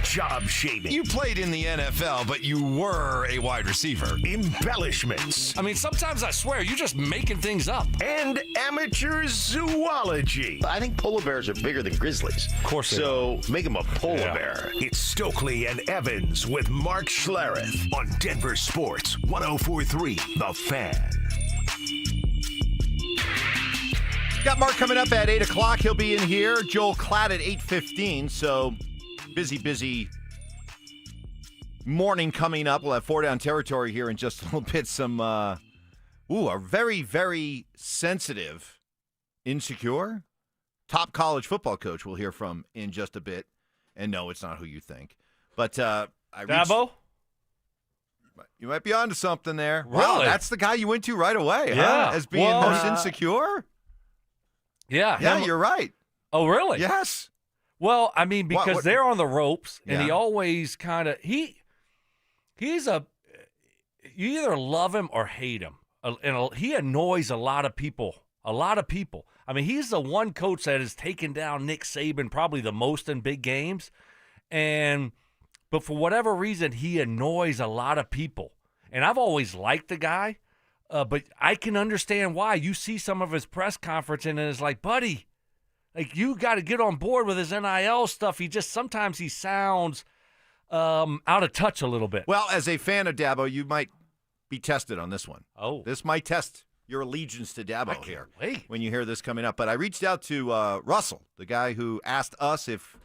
Job shaming. You played in the NFL, but you were a wide receiver. Embellishments. I mean, sometimes I swear you're just making things up. And amateur zoology. I think polar bears are bigger than grizzlies. Of course. So make them a polar bear. It's Stokley and Evans with Mark Schlereth on Denver Sports 104.3 The Fan. Got Mark coming up at 8 o'clock. He'll be in here. Joel Klatt at 8:15. So busy morning coming up. We'll have 4 down territory here in just a little bit. Some, a very, very sensitive, insecure, top college football coach we'll hear from in just a bit. And no, it's not who you think. But Dabo? You might be onto something there. Really? Wow, that's the guy you went to right away, huh? As being most insecure? Yeah. Yeah, you're right. Oh, really? Yes. Well, I mean, because What? they're on the ropes, and Yeah. he always kind of you either love him or hate him, and he annoys a lot of people. I mean, he's the one coach that has taken down Nick Saban probably the most in big games, but for whatever reason, he annoys a lot of people. And I've always liked the guy, but I can understand why. You see some of his press conference, and it's like, buddy. Like, you got to get on board with his NIL stuff. Sometimes he sounds out of touch a little bit. Well, as a fan of Dabo, you might be tested on this one. Oh. This might test your allegiance to Dabo here wait. when you hear this coming up. But I reached out to Russell, the guy who asked us if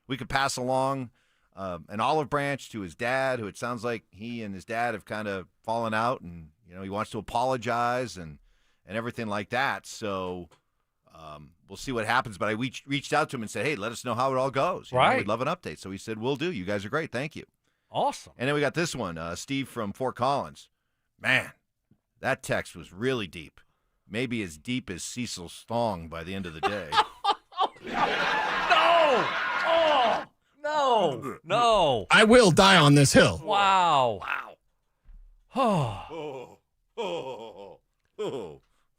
we could pass along an olive branch to his dad, who it sounds like he and his dad have kind of fallen out, and he wants to apologize and everything like that. So we'll see what happens. But I reached out to him and said, hey, let us know how it all goes. Right. We'd love an update. So he said, will do. You guys are great. Thank you. Awesome. And then we got this one, Steve from Fort Collins. Man, that text was really deep. Maybe as deep as Cecil's thong by the end of the day. No! Oh, no. I will die on this hill. Wow. Oh,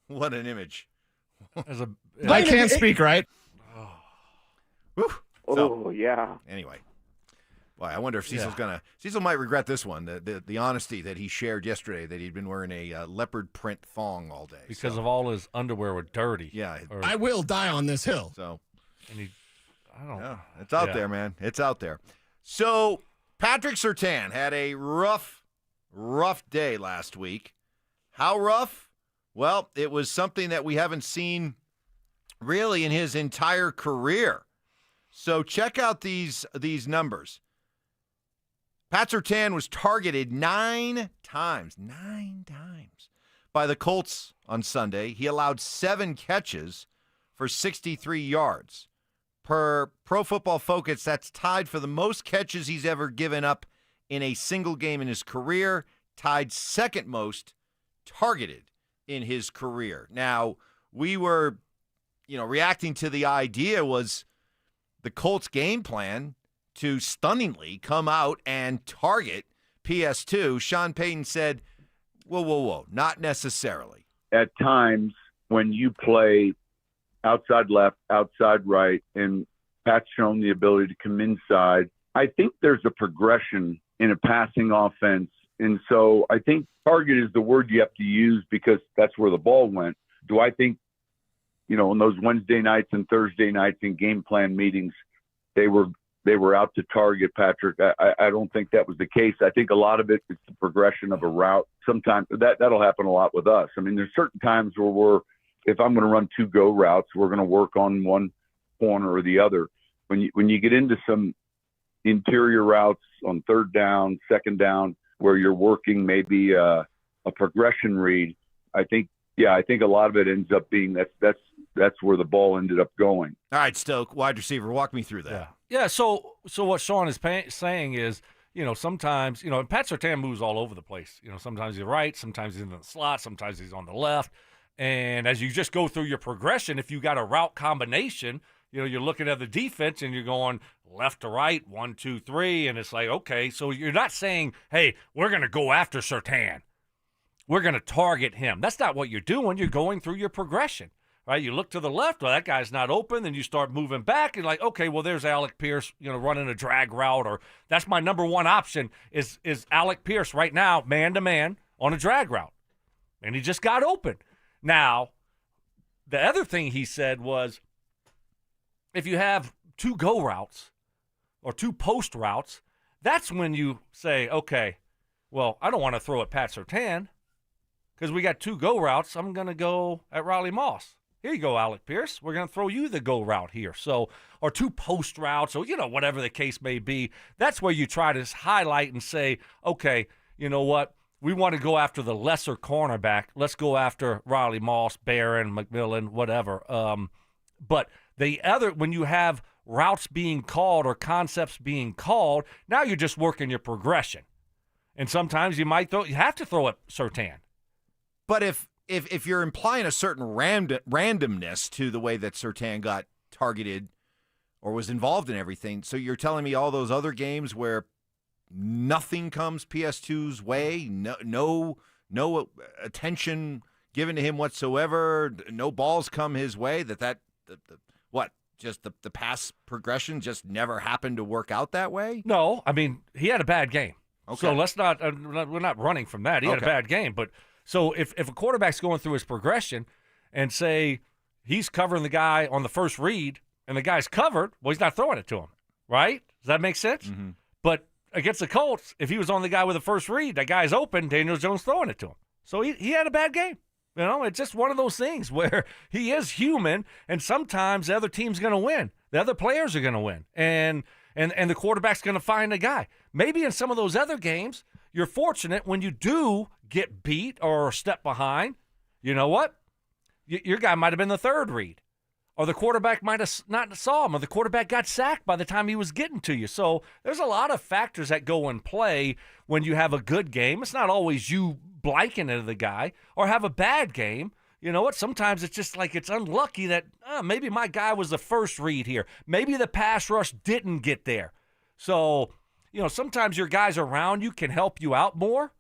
what an image. I can't speak, right? Yeah. Anyway. Well, I wonder if Cecil might regret this one, the honesty that he shared yesterday, that he'd been wearing a leopard print thong all day. Because of all his underwear were dirty. Yeah. I will die on this hill. So, it's out there, man. It's out there. So, Patrick Surtain had a rough day last week. How rough? Well, it was something that we haven't seen really in his entire career. So check out these numbers. Pat Surtain was targeted 9 times by the Colts on Sunday. He allowed 7 catches for 63 yards. Per Pro Football Focus, that's tied for the most catches he's ever given up in a single game in his career, tied second most targeted in his career. Now, we were, reacting to the idea was the Colts' game plan to stunningly come out and target PS2. Sean Payton said, whoa, not necessarily. At times, when you play outside left, outside right, and Pat's shown the ability to come inside, I think there's a progression in a passing offense. And so I think target is the word you have to use because that's where the ball went. Do I think, in those Wednesday nights and Thursday nights in game plan meetings, they were out to target Patrick? I don't think that was the case. I think a lot of it is the progression of a route. Sometimes that'll happen a lot with us. I mean, there's certain times where if I'm going to run 2 go routes, we're going to work on one corner or the other. When you get into some interior routes on 3rd down, 2nd down, where you're working maybe a progression read. I think a lot of it ends up being that's where the ball ended up going. All right, Stoke, wide receiver, walk me through that. Yeah. So what Sean is saying is, sometimes, Pat Surtain moves all over the place. Sometimes he's right, sometimes he's in the slot, sometimes he's on the left. And as you just go through your progression, if you got a route combination, you're looking at the defense and you're going left to right, 1, 2, 3, and it's like, okay, so you're not saying, hey, we're going to go after Surtain. We're going to target him. That's not what you're doing. You're going through your progression, right? You look to the left, well, that guy's not open, then you start moving back, and like, okay, well, there's Alec Pierce, running a drag route, or that's my number one option is Alec Pierce right now, man-to-man on a drag route, and he just got open. Now, the other thing he said was, if you have 2 go routes or 2 post routes, that's when you say, okay, well, I don't want to throw at Pat Surtain because we got 2 go routes. I'm going to go at Riley Moss. Here you go, Alec Pierce. We're going to throw you the go route here. So, or 2 post routes, or, whatever the case may be. That's where you try to highlight and say, okay, you know what? We want to go after the lesser cornerback. Let's go after Riley Moss, Barron, McMillan, whatever. But the other, when you have routes being called or concepts being called, now you're just working your progression. And sometimes you have to throw at Surtain. But if you're implying a certain randomness to the way that Surtain got targeted or was involved in everything, so you're telling me all those other games where nothing comes PS2's way, no attention given to him whatsoever, no balls come his way, just the pass progression just never happened to work out that way? No, I mean, he had a bad game. Okay. So let's not, we're not running from that. He had a bad game. But so if a quarterback's going through his progression and say he's covering the guy on the first read and the guy's covered, well, he's not throwing it to him, right? Does that make sense? Mm-hmm. But against the Colts, if he was on the guy with the first read, that guy's open, Daniel Jones throwing it to him. So he had a bad game. It's just one of those things where he is human, and sometimes the other team's going to win. The other players are going to win, and the quarterback's going to find a guy. Maybe in some of those other games, you're fortunate when you do get beat or step behind. You know what? Your guy might have been the third read, or the quarterback might have not saw him, or the quarterback got sacked by the time he was getting to you. So there's a lot of factors that go in play when you have a good game. It's not always you blanking into the guy or have a bad game. You know what? Sometimes it's just like it's unlucky that maybe my guy was the first read here. Maybe the pass rush didn't get there. So, sometimes your guys around you can help you out more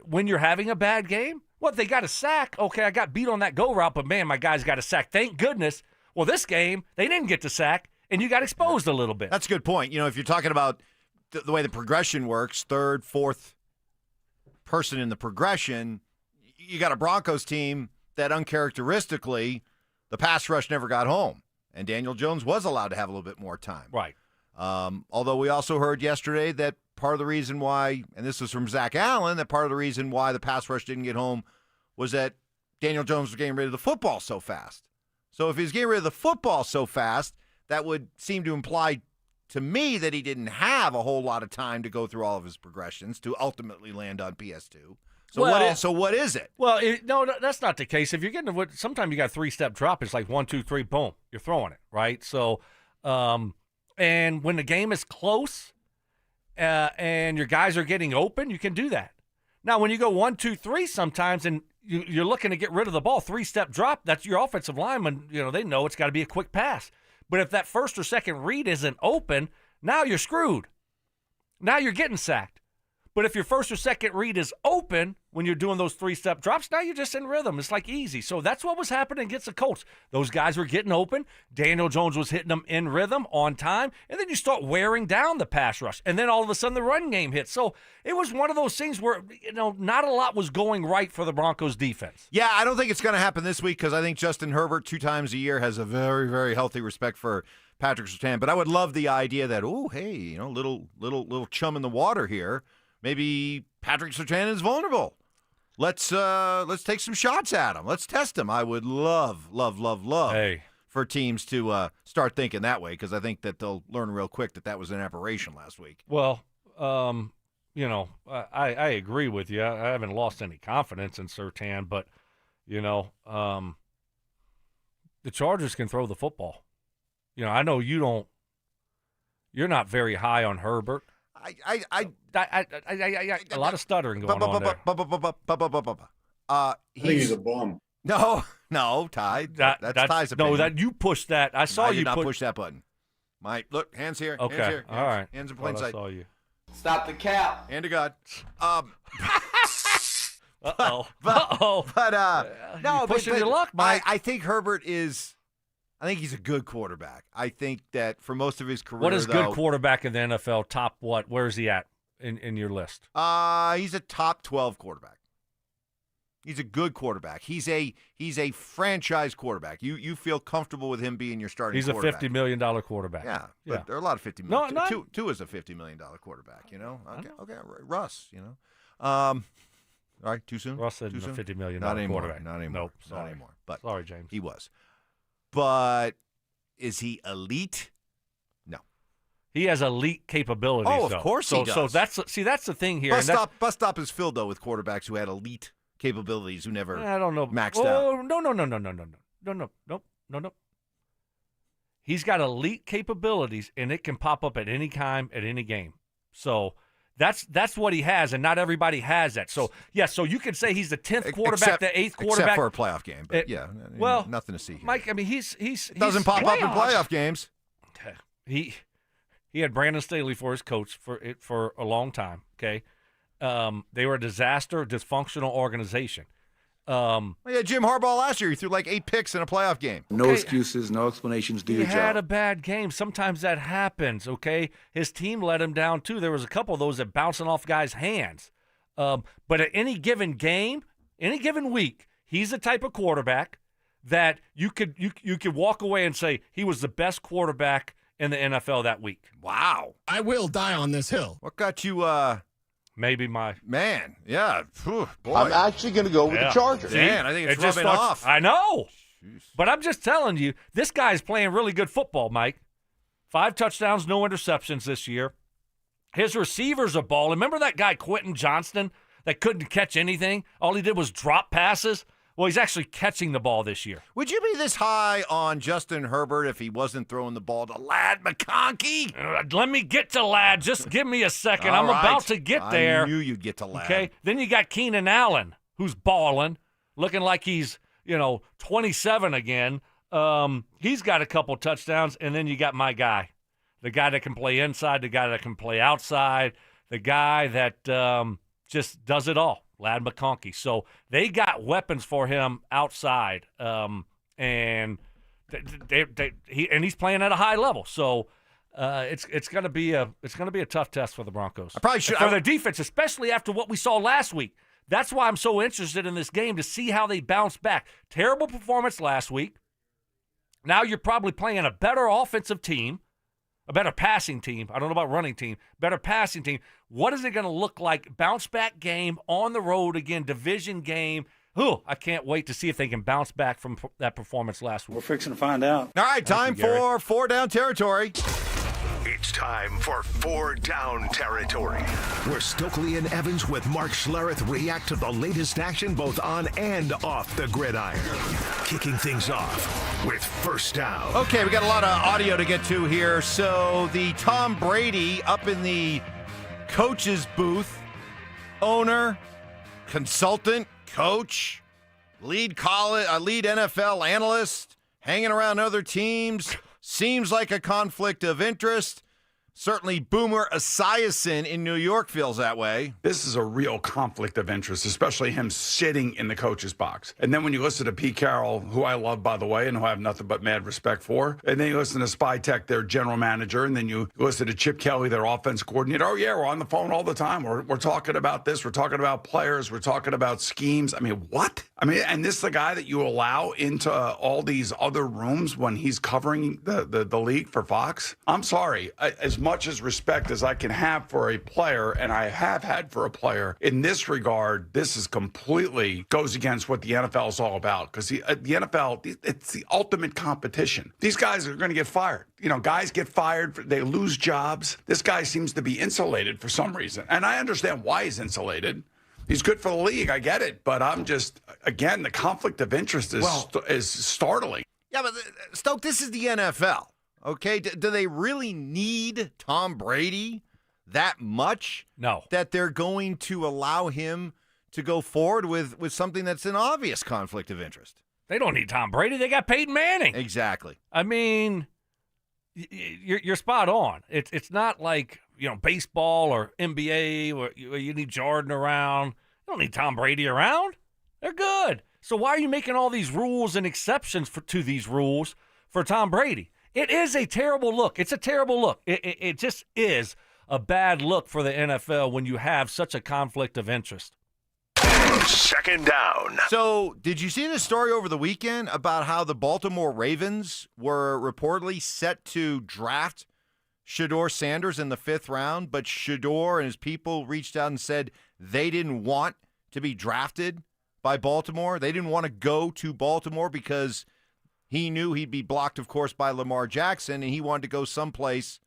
when you're having a bad game. What, they got a sack? Okay, I got beat on that go route, but man, my guys got a sack. Thank goodness. Well, this game, they didn't get the sack, and you got exposed a little bit. That's a good point. If you're talking about the way the progression works, third, fourth person in the progression, you got a Broncos team that uncharacteristically, the pass rush never got home, and Daniel Jones was allowed to have a little bit more time. Right. Although we also heard yesterday that part of the reason why, and this was from Zach Allen, that part of the reason why the pass rush didn't get home was that Daniel Jones was getting rid of the football so fast. So if he's getting rid of the football so fast, that would seem to imply to me that he didn't have a whole lot of time to go through all of his progressions to ultimately land on PS2. So what is it? Well, no, that's not the case. If you're getting to sometimes you got a 3-step drop. It's like 1, 2, 3, boom, you're throwing it, right? So, and when the game is close and your guys are getting open, you can do that. Now, when you go 1, 2, 3 sometimes and you're looking to get rid of the ball, 3-step drop, that's your offensive lineman. They know it's got to be a quick pass. But if that first or second read isn't open, now you're screwed. Now you're getting sacked. But if your first or second read is open when you're doing those 3-step drops, now you're just in rhythm. It's like easy. So that's what was happening against the Colts. Those guys were getting open. Daniel Jones was hitting them in rhythm, on time. And then you start wearing down the pass rush. And then all of a sudden the run game hits. So it was one of those things where, not a lot was going right for the Broncos defense. Yeah, I don't think it's going to happen this week because I think Justin Herbert 2 times a year has a very, very healthy respect for Patrick Surtain. But I would love the idea that, little chum in the water here. Maybe Patrick Surtain is vulnerable. Let's take some shots at him. Let's test him. I would love for teams to start thinking that way because I think that they'll learn real quick that was an aberration last week. Well, I agree with you. I haven't lost any confidence in Surtain, but, the Chargers can throw the football. I know you're not very high on Herbert. A lot of stuttering going on there. I think he's a bum. No, Ty. That's Ty's opinion. No, you pushed that. I saw you not push that button. Mike, look, hands here. Okay, hands here, all right. Hands in plain sight. I saw you. Stop the cap. Hand to God. Uh-oh. No, pushing your luck, Mike. I think Herbert is. I think he's a good quarterback. I think that for most of his career, what is good quarterback in the NFL? Top what? Where is he at in your list? He's a top 12 quarterback. He's a good quarterback. He's a franchise quarterback. You feel comfortable with him being your starting quarterback. He's a $50 million quarterback. Yeah, but there are a lot of $50 million. Two is a $50 million quarterback, Okay, Russ, all right, too soon? Russ isn't a $50 million quarterback. Not anymore. Nope, not anymore. But sorry, James. He was. But is he elite? No. He has elite capabilities, Oh, of though. course he does. So that's the thing here. Bus stop is filled, though, with quarterbacks who had elite capabilities who never I don't know. maxed out. No. He's got elite capabilities, and it can pop up at any time, at any game. So that's what he has, and not everybody has that. So, so you could say he's the 10th quarterback, the 8th quarterback. Except for a playoff game. But well, nothing to see here. Mike, I mean, he's doesn't pop up in playoff games. He had Brandon Staley for his coach for a long time, okay? They were a disaster, dysfunctional organization. Jim Harbaugh last year. He threw like 8 picks in a playoff game. No excuses, no explanations. Do your job. He had a bad game. Sometimes that happens, okay? His team let him down, too. There was a couple of those that bouncing off guys' hands. But at any given game, any given week, he's the type of quarterback that you could walk away and say he was the best quarterback in the NFL that week. Wow. I will die on this hill. What got you maybe my man? Yeah. Boy. I'm actually going to go with the Chargers. Man, I think it's rubbing off. I know. Jeez. But I'm just telling you, this guy's playing really good football, Mike. 5 touchdowns, no interceptions this year. His receivers are balling. Remember that guy Quentin Johnston that couldn't catch anything? All he did was drop passes. Well, he's actually catching the ball this year. Would you be this high on Justin Herbert if he wasn't throwing the ball to Ladd McConkey? Let me get to Ladd. Just give me a second. I'm about to get there. I knew you'd get to Ladd. Okay. Then you got Keenan Allen, who's balling, looking like he's 27 again. He's got a couple touchdowns, and then you got my guy, the guy that can play inside, the guy that can play outside, the guy that just does it all. Ladd McConkey. So they got weapons for him outside, and he's playing at a high level. So it's going to be a tough test for the Broncos. I probably should for their defense, especially after what we saw last week. That's why I'm so interested in this game, to see how they bounce back. Terrible performance last week. Now you're probably playing a better offensive team. A better passing team. I don't know about running team. Better passing team. What is it going to look like? Bounce back game on the road again, division game. I can't wait to see if they can bounce back from that performance last week. We're fixing to find out. All right, time for 4 down territory. It's time for 4 down territory, where Stokley and Evans with Mark Schlereth react to the latest action both on and off the gridiron. Kicking things off with first down. Okay, we got a lot of audio to get to here. So the Tom Brady up in the coach's booth, owner, consultant, coach, lead NFL analyst, hanging around other teams. Seems like a conflict of interest. Certainly Boomer Esiason in New York feels that way. This is a real conflict of interest, especially him sitting in the coach's box. And then when you listen to Pete Carroll, who I love, by the way, and who I have nothing but mad respect for, and then you listen to Spy Tech, their general manager, and then you listen to Chip Kelly, their offense coordinator. Oh, yeah, we're on the phone all the time. We're talking about this. We're talking about players. We're talking about schemes. I mean, what? I mean, and this is the guy that you allow into all these other rooms when he's covering the league for Fox? I'm sorry. As much as respect as I can have for a player, and I have had for a player, in this regard, this is completely goes against what the NFL is all about. Because the NFL, it's the ultimate competition. These guys are going to get fired. You know, guys get fired, they lose jobs. This guy seems to be insulated for some reason. And I understand why he's insulated. He's good for the league. I get it. But I'm just, again, the conflict of interest is startling. Yeah, but Stoke, this is the NFL, okay? Do they really need Tom Brady that much? No. That they're going to allow him to go forward with something that's an obvious conflict of interest? They don't need Tom Brady. They got Peyton Manning. Exactly. I mean, you're spot on. It's not like, you know, baseball or NBA where you need Jordan around. You don't need Tom Brady around. They're good. So why are you making all these rules and exceptions to these rules for Tom Brady? It is a terrible look. It's a terrible look. It just is a bad look for the NFL when you have such a conflict of interest. Second down. So, did you see this story over the weekend about how the Baltimore Ravens were reportedly set to draft Shedeur Sanders in the 5th round, but Shedeur and his people reached out and said they didn't want to be drafted by Baltimore? They didn't want to go to Baltimore because he knew he'd be blocked, of course, by Lamar Jackson, and he wanted to go someplace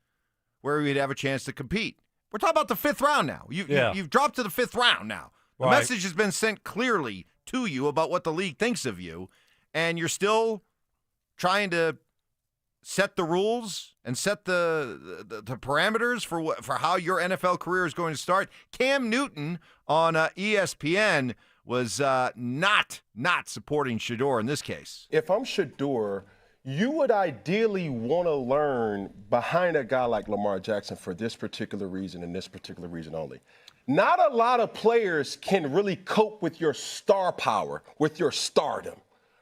where he'd have a chance to compete. We're talking about the 5th round now. You've dropped to the 5th round now. The message has been sent clearly to you about what the league thinks of you, and you're still trying to set the rules and set the parameters for how your NFL career is going to start. Cam Newton on ESPN was not supporting Shedeur in this case. If I'm Shedeur, you would ideally want to learn behind a guy like Lamar Jackson for this particular reason and this particular reason only. Not a lot of players can really cope with your star power, with your stardom,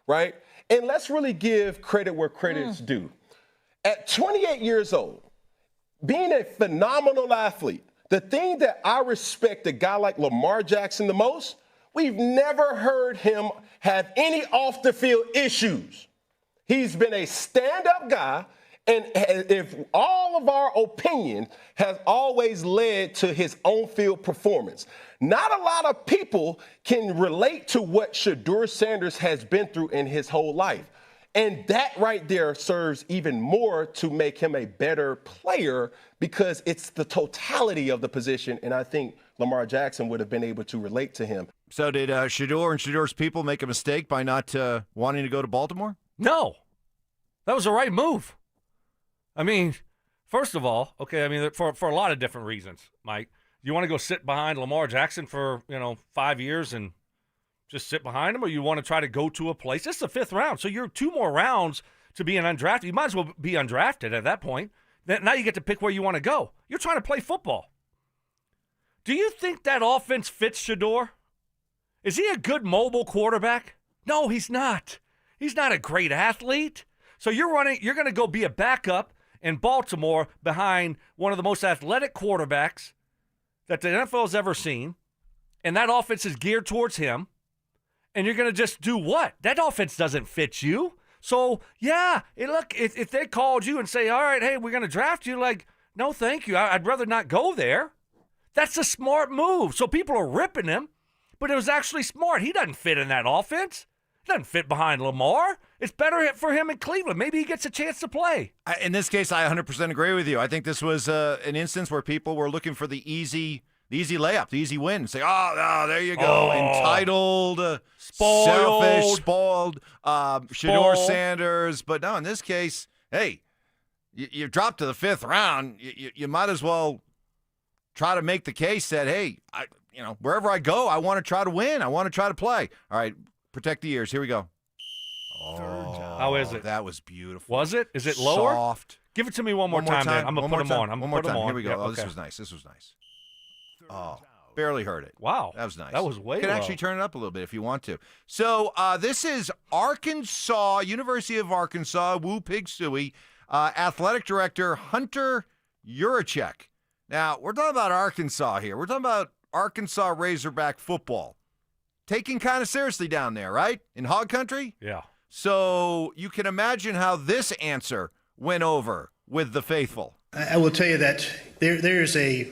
right? And let's really give credit where credit's due. At 28 years old, being a phenomenal athlete, the thing that I respect a guy like Lamar Jackson the most, we've never heard him have any off-the-field issues. He's been a stand-up guy, and if all of our opinion has always led to his on-field performance. Not a lot of people can relate to what Shedeur Sanders has been through in his whole life. And that right there serves even more to make him a better player because it's the totality of the position, and I think Lamar Jackson would have been able to relate to him. So did Shedeur and Shedeur's people make a mistake by not wanting to go to Baltimore? No. That was the right move. I mean, first of all, okay, I mean, for a lot of different reasons, Mike. You want to go sit behind Lamar Jackson for, 5 years and just sit behind him, or you want to try to go to a place? This is the 5th round, so you're 2 more rounds to be an undrafted. You might as well be undrafted at that point. Now you get to pick where you want to go. You're trying to play football. Do you think that offense fits Shedeur? Is he a good mobile quarterback? No, he's not. He's not a great athlete. So you're going to go be a backup in Baltimore behind one of the most athletic quarterbacks that the NFL has ever seen, and that offense is geared towards him, and you're going to just do what? That offense doesn't fit you. So, yeah, look, if they called you and say, all right, hey, we're going to draft you, like, no, thank you. I'd rather not go there. That's a smart move. So people are ripping him, but it was actually smart. He doesn't fit in that offense. He doesn't fit behind Lamar. It's better for him in Cleveland. Maybe he gets a chance to play. In this case, I 100% agree with you. I think this was an instance where people were looking for the easy layup, the easy win. Say, oh, there you go. Entitled, spoiled, selfish, spoiled, Shedeur Sanders. But no, in this case, hey, you dropped to the 5th round. You might as well try to make the case that, hey, wherever I go, I want to try to win. I want to try to play. All right, protect the ears. Here we go. How is it? That was beautiful. Was it? Is it lower? Soft. Give it to me one more time. Then. I'm going to put them on. One more time. Here we go. Yeah, oh, okay. This was nice. Oh, barely heard it. Wow. That was nice. That was way You can low. actually turn it up a little bit if you want to. So this is Arkansas, University of Arkansas, Woo Pig Suey, athletic director Hunter Yurachek. Now, we're talking about Arkansas here. We're talking about Arkansas Razorback football. Taken kind of seriously down there, right? In hog country? Yeah. So you can imagine how this answer went over with the faithful. I will tell you that there's a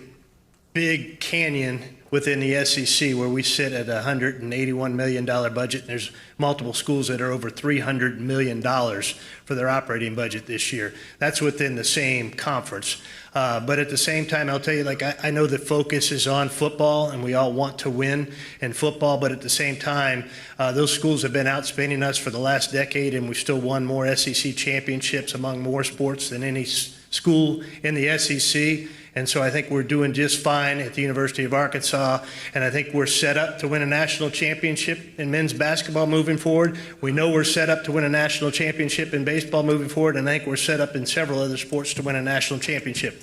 big canyon within the SEC where we sit at a $181 million budget. And there's multiple schools that are over $300 million for their operating budget this year. That's within the same conference. But at the same time, I'll tell you, like, I know the focus is on football and we all want to win in football, but at the same time, those schools have been outspending us for the last decade, and we've still won more SEC championships among more sports than any school in the SEC. And so I think we're doing just fine at the University of Arkansas, and I think we're set up to win a national championship in men's basketball moving forward. We know we're set up to win a national championship in baseball moving forward, and I think we're set up in several other sports to win a national championship.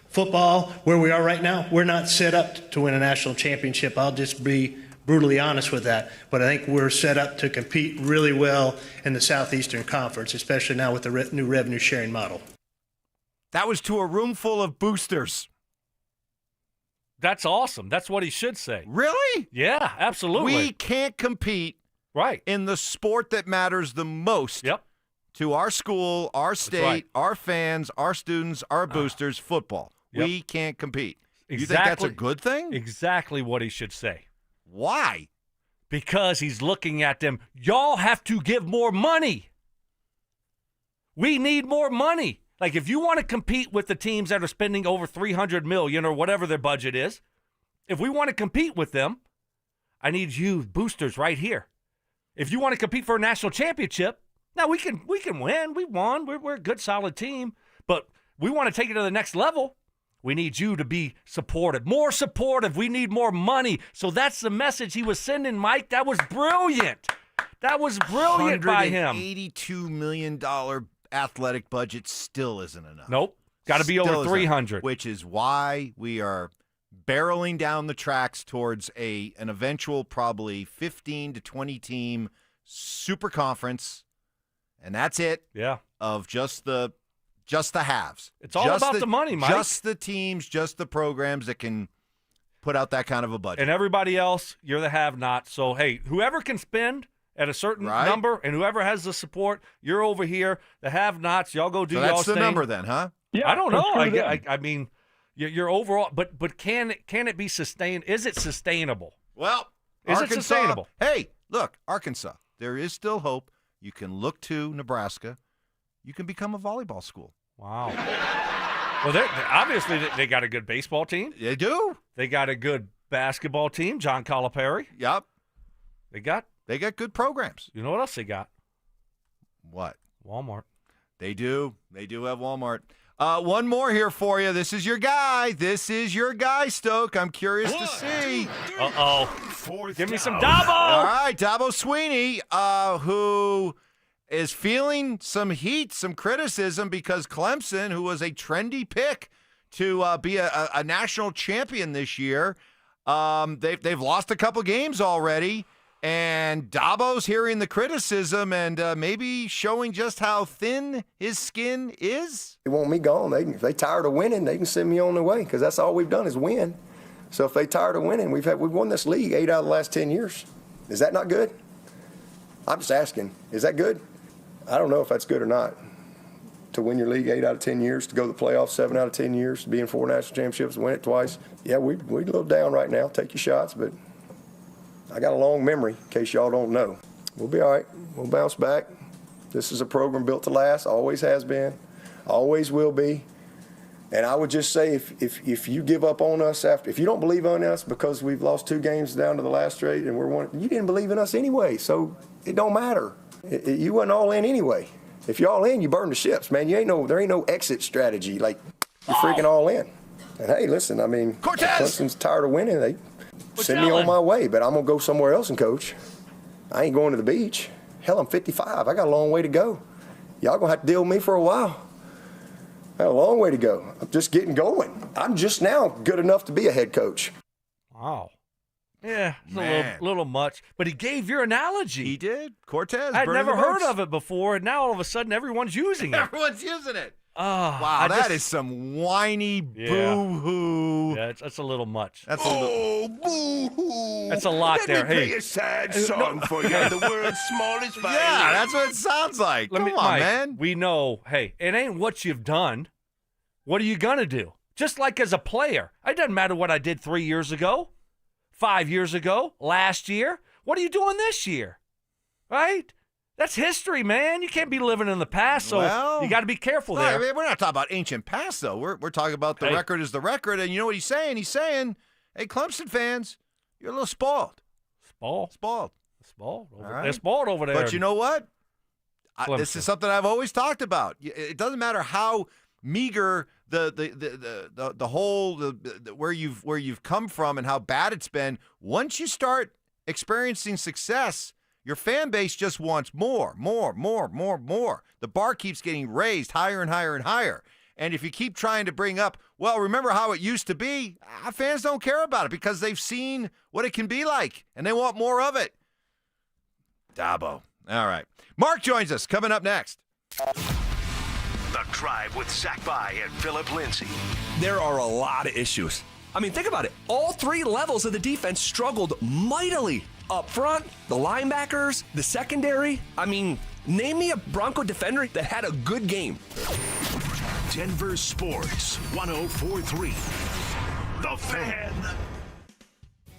Football, where we are right now, we're not set up to win a national championship. I'll just be brutally honest with that. But I think we're set up to compete really well in the Southeastern Conference, especially now with the new revenue sharing model. That was to a room full of boosters. That's awesome. That's what he should say. Really? Yeah, absolutely. We can't compete in the sport that matters the most to our school, our state, our fans, our students, our boosters, football. Yep. We can't compete. Exactly. You think that's a good thing? Exactly what he should say. Why? Because he's looking at them. Y'all have to give more money. We need more money. Like, if you want to compete with the teams that are spending over $300 million or whatever their budget is, if we want to compete with them, I need you boosters right here. If you want to compete for a national championship, now we can win. We won. We're a good, solid team. But we want to take it to the next level. We need you to be supportive, more supportive. We need more money. So that's the message he was sending, Mike. That was brilliant. That was brilliant by him. $82 million athletic budget still isn't enough. Nope. Got to be over 300. Which is why we are barreling down the tracks towards an eventual probably 15 to 20 team super conference. And that's it. Yeah. Of just the halves. It's all about the money, Mike. Just the teams, just the programs that can put out that kind of a budget. And everybody else, you're the have-not. So, hey, whoever can spend at a certain number and whoever has the support, you're over here. The have-nots, y'all go do y'all thing. That's the number then, huh? Yeah, I don't know. I mean, you're overall, but can it be sustained? Is it sustainable? Well, is Arkansas, it sustainable? Hey, look, Arkansas, there is still hope. You can look to Nebraska. You can become a volleyball school. Wow. Well, obviously they got a good baseball team. They do. They got a good basketball team. John Calipari. Yep. They got good programs. You know what else they got? What? Walmart. They do. They do have Walmart. One more here for you. This is your guy. This is your guy, Stoke. I'm curious to see. Give me some Dabo. All right, Dabo Sweeney, who is feeling some heat, some criticism because Clemson, who was a trendy pick to be a national champion this year, they've lost a couple games already. And Dabo's hearing the criticism and maybe showing just how thin his skin is. They want me gone. If they tired of winning, they can send me on their way because that's all we've done is win. So if they tired of winning, we've won this league 8 out of the last 10 years. Is that not good? I'm just asking. Is that good? I don't know if that's good or not. To win your league 8 out of 10 years, to go to the playoffs 7 out of 10 years, to be in 4 national championships, win it twice. Yeah, we're a little down right now. Take your shots, but I got a long memory, in case y'all don't know. We'll be all right. We'll bounce back. This is a program built to last, always has been, always will be. And I would just say if you give up on us if you don't believe in us because we've lost 2 games down to the last straight and you didn't believe in us anyway, so it don't matter. You wasn't all in anyway. If you're all in, you burn the ships, man. There ain't no exit strategy. Like, you're freaking all in. And hey, listen, I mean, Clemson's tired of winning. They send me on my way, but I'm going to go somewhere else and coach. I ain't going to the beach. Hell, I'm 55. I got a long way to go. Y'all going to have to deal with me for a while. I got a long way to go. I'm just getting going. I'm just now good enough to be a head coach. Wow. Yeah, it's a little much. But he gave your analogy. He did. Cortez. I'd never heard of it before, and now all of a sudden everyone's using it. Everyone's using it. Oh, wow, that is some whiny boo-hoo. Yeah, that's a little much. That's a little. Boo-hoo. That's a lot Let there. me play a sad song for you. The world's smallest violin. Yeah, that's what it sounds like. Come on, man. We know, hey, it ain't what you've done. What are you going to do? Just like as a player. It doesn't matter what I did 3 years ago, 5 years ago, last year. What are you doing this year? Right? That's history, man. You can't be living in the past, so you got to be careful there. We're not talking about ancient past, though. We're talking about the record is the record, and you know what he's saying? He's saying, hey, Clemson fans, you're a little spoiled. Spoiled. They're spoiled over there. But you know what? This is something I've always talked about. It doesn't matter how meager the whole where you've come from and how bad it's been. Once you start experiencing success, your fan base just wants more. The bar keeps getting raised higher and higher and higher. And if you keep trying to bring up, well, remember how it used to be, fans don't care about it because they've seen what it can be like, and they want more of it. Dabo. All right. Mark joins us coming up next. The Drive with Zach By and Philip Lindsay. There are a lot of issues. I mean, think about it. All three levels of the defense struggled mightily. Up front, the linebackers, the secondary. I mean, name me a Bronco defender that had a good game. Denver Sports 104.3. The Fan.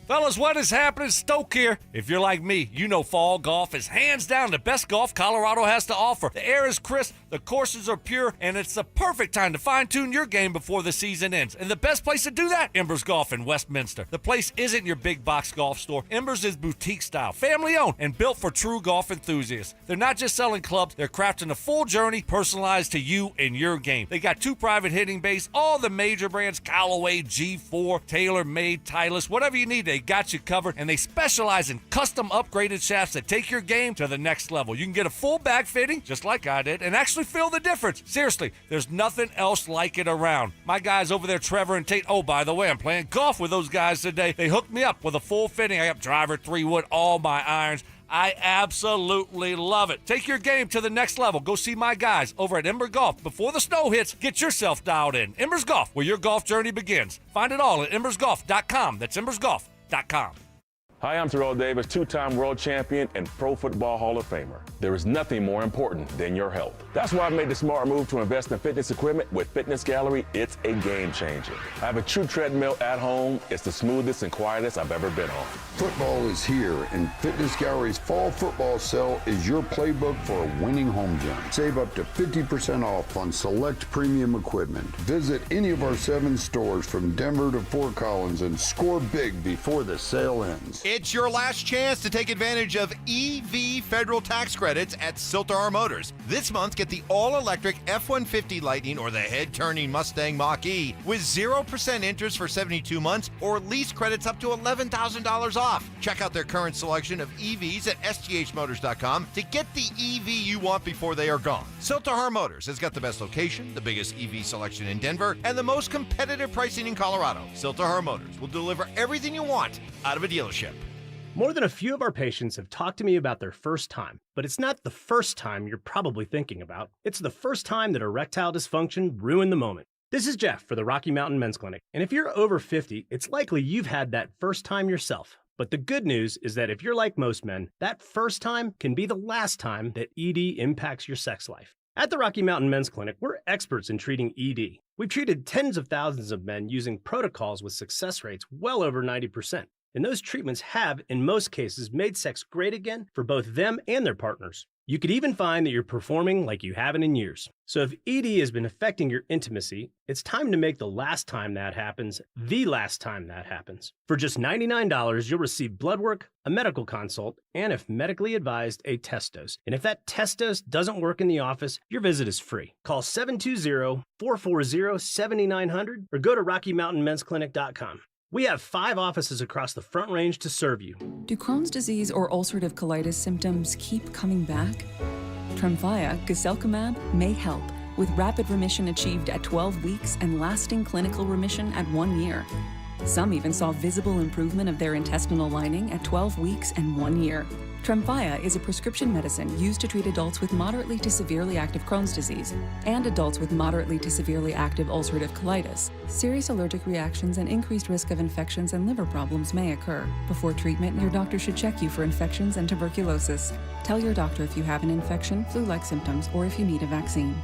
Fellas, what is happening? Stoke here. If you're like me, you know fall golf is hands down the best golf Colorado has to offer. The air is crisp, the courses are pure, and it's the perfect time to fine-tune your game before the season ends. And the best place to do that? Embers Golf in Westminster. The place isn't your big box golf store. Embers is boutique style, family owned, and built for true golf enthusiasts. They're not just selling clubs, they're crafting a full journey personalized to you and your game. They got 2 private hitting bays, all the major brands, Callaway, G4, TaylorMade, Titleist, whatever you need, they got you covered, and they specialize in custom upgraded shafts that take your game to the next level. You can get a full bag fitting, just like I did, and actually feel the difference. Seriously, there's nothing else like it around. My guys over there, Trevor and Tate, oh, by the way, I'm playing golf with those guys today. They hooked me up with a full fitting. I got driver, 3-wood, all my irons. I absolutely love it. Take your game to the next level. Go see my guys over at Ember Golf. Before the snow hits, get yourself dialed in. Embers Golf, where your golf journey begins. Find it all at embersgolf.com. That's embersgolf.com. Hi, I'm Terrell Davis, 2-time world champion and Pro Football Hall of Famer. There is nothing more important than your health. That's why I made the smart move to invest in fitness equipment with Fitness Gallery. It's a game changer. I have a true treadmill at home. It's the smoothest and quietest I've ever been on. Football is here, and Fitness Gallery's fall football sale is your playbook for a winning home gym. Save up to 50% off on select premium equipment. Visit any of our 7 stores from Denver to Fort Collins and score big before the sale ends. It's your last chance to take advantage of EV federal tax credits at Siltar Motors. This month, get the all-electric F-150 Lightning or the head-turning Mustang Mach-E with 0% interest for 72 months or lease credits up to $11,000 off. Check out their current selection of EVs at sthmotors.com to get the EV you want before they are gone. Siltar Motors has got the best location, the biggest EV selection in Denver, and the most competitive pricing in Colorado. Siltar Motors will deliver everything you want out of a dealership. More than a few of our patients have talked to me about their first time, but it's not the first time you're probably thinking about. It's the first time that erectile dysfunction ruined the moment. This is Jeff for the Rocky Mountain Men's Clinic, and if you're over 50, it's likely you've had that first time yourself. But the good news is that if you're like most men, that first time can be the last time that ED impacts your sex life. At the Rocky Mountain Men's Clinic, we're experts in treating ED. We've treated tens of thousands of men using protocols with success rates well over 90%. And those treatments have, in most cases, made sex great again for both them and their partners. You could even find that you're performing like you haven't in years. So if ED has been affecting your intimacy, it's time to make the last time that happens the last time that happens. For just $99, you'll receive blood work, a medical consult, and if medically advised, a test dose. And if that test dose doesn't work in the office, your visit is free. Call 720-440-7900 or go to RockyMountainMen'sClinic.com. We have 5 offices across the Front Range to serve you. Do Crohn's disease or ulcerative colitis symptoms keep coming back? Tremfya, guselkumab, may help, with rapid remission achieved at 12 weeks and lasting clinical remission at 1 year. Some even saw visible improvement of their intestinal lining at 12 weeks and 1 year. Tremfya is a prescription medicine used to treat adults with moderately to severely active Crohn's disease and adults with moderately to severely active ulcerative colitis. Serious allergic reactions and increased risk of infections and liver problems may occur. Before treatment, your doctor should check you for infections and tuberculosis. Tell your doctor if you have an infection, flu-like symptoms, or if you need a vaccine.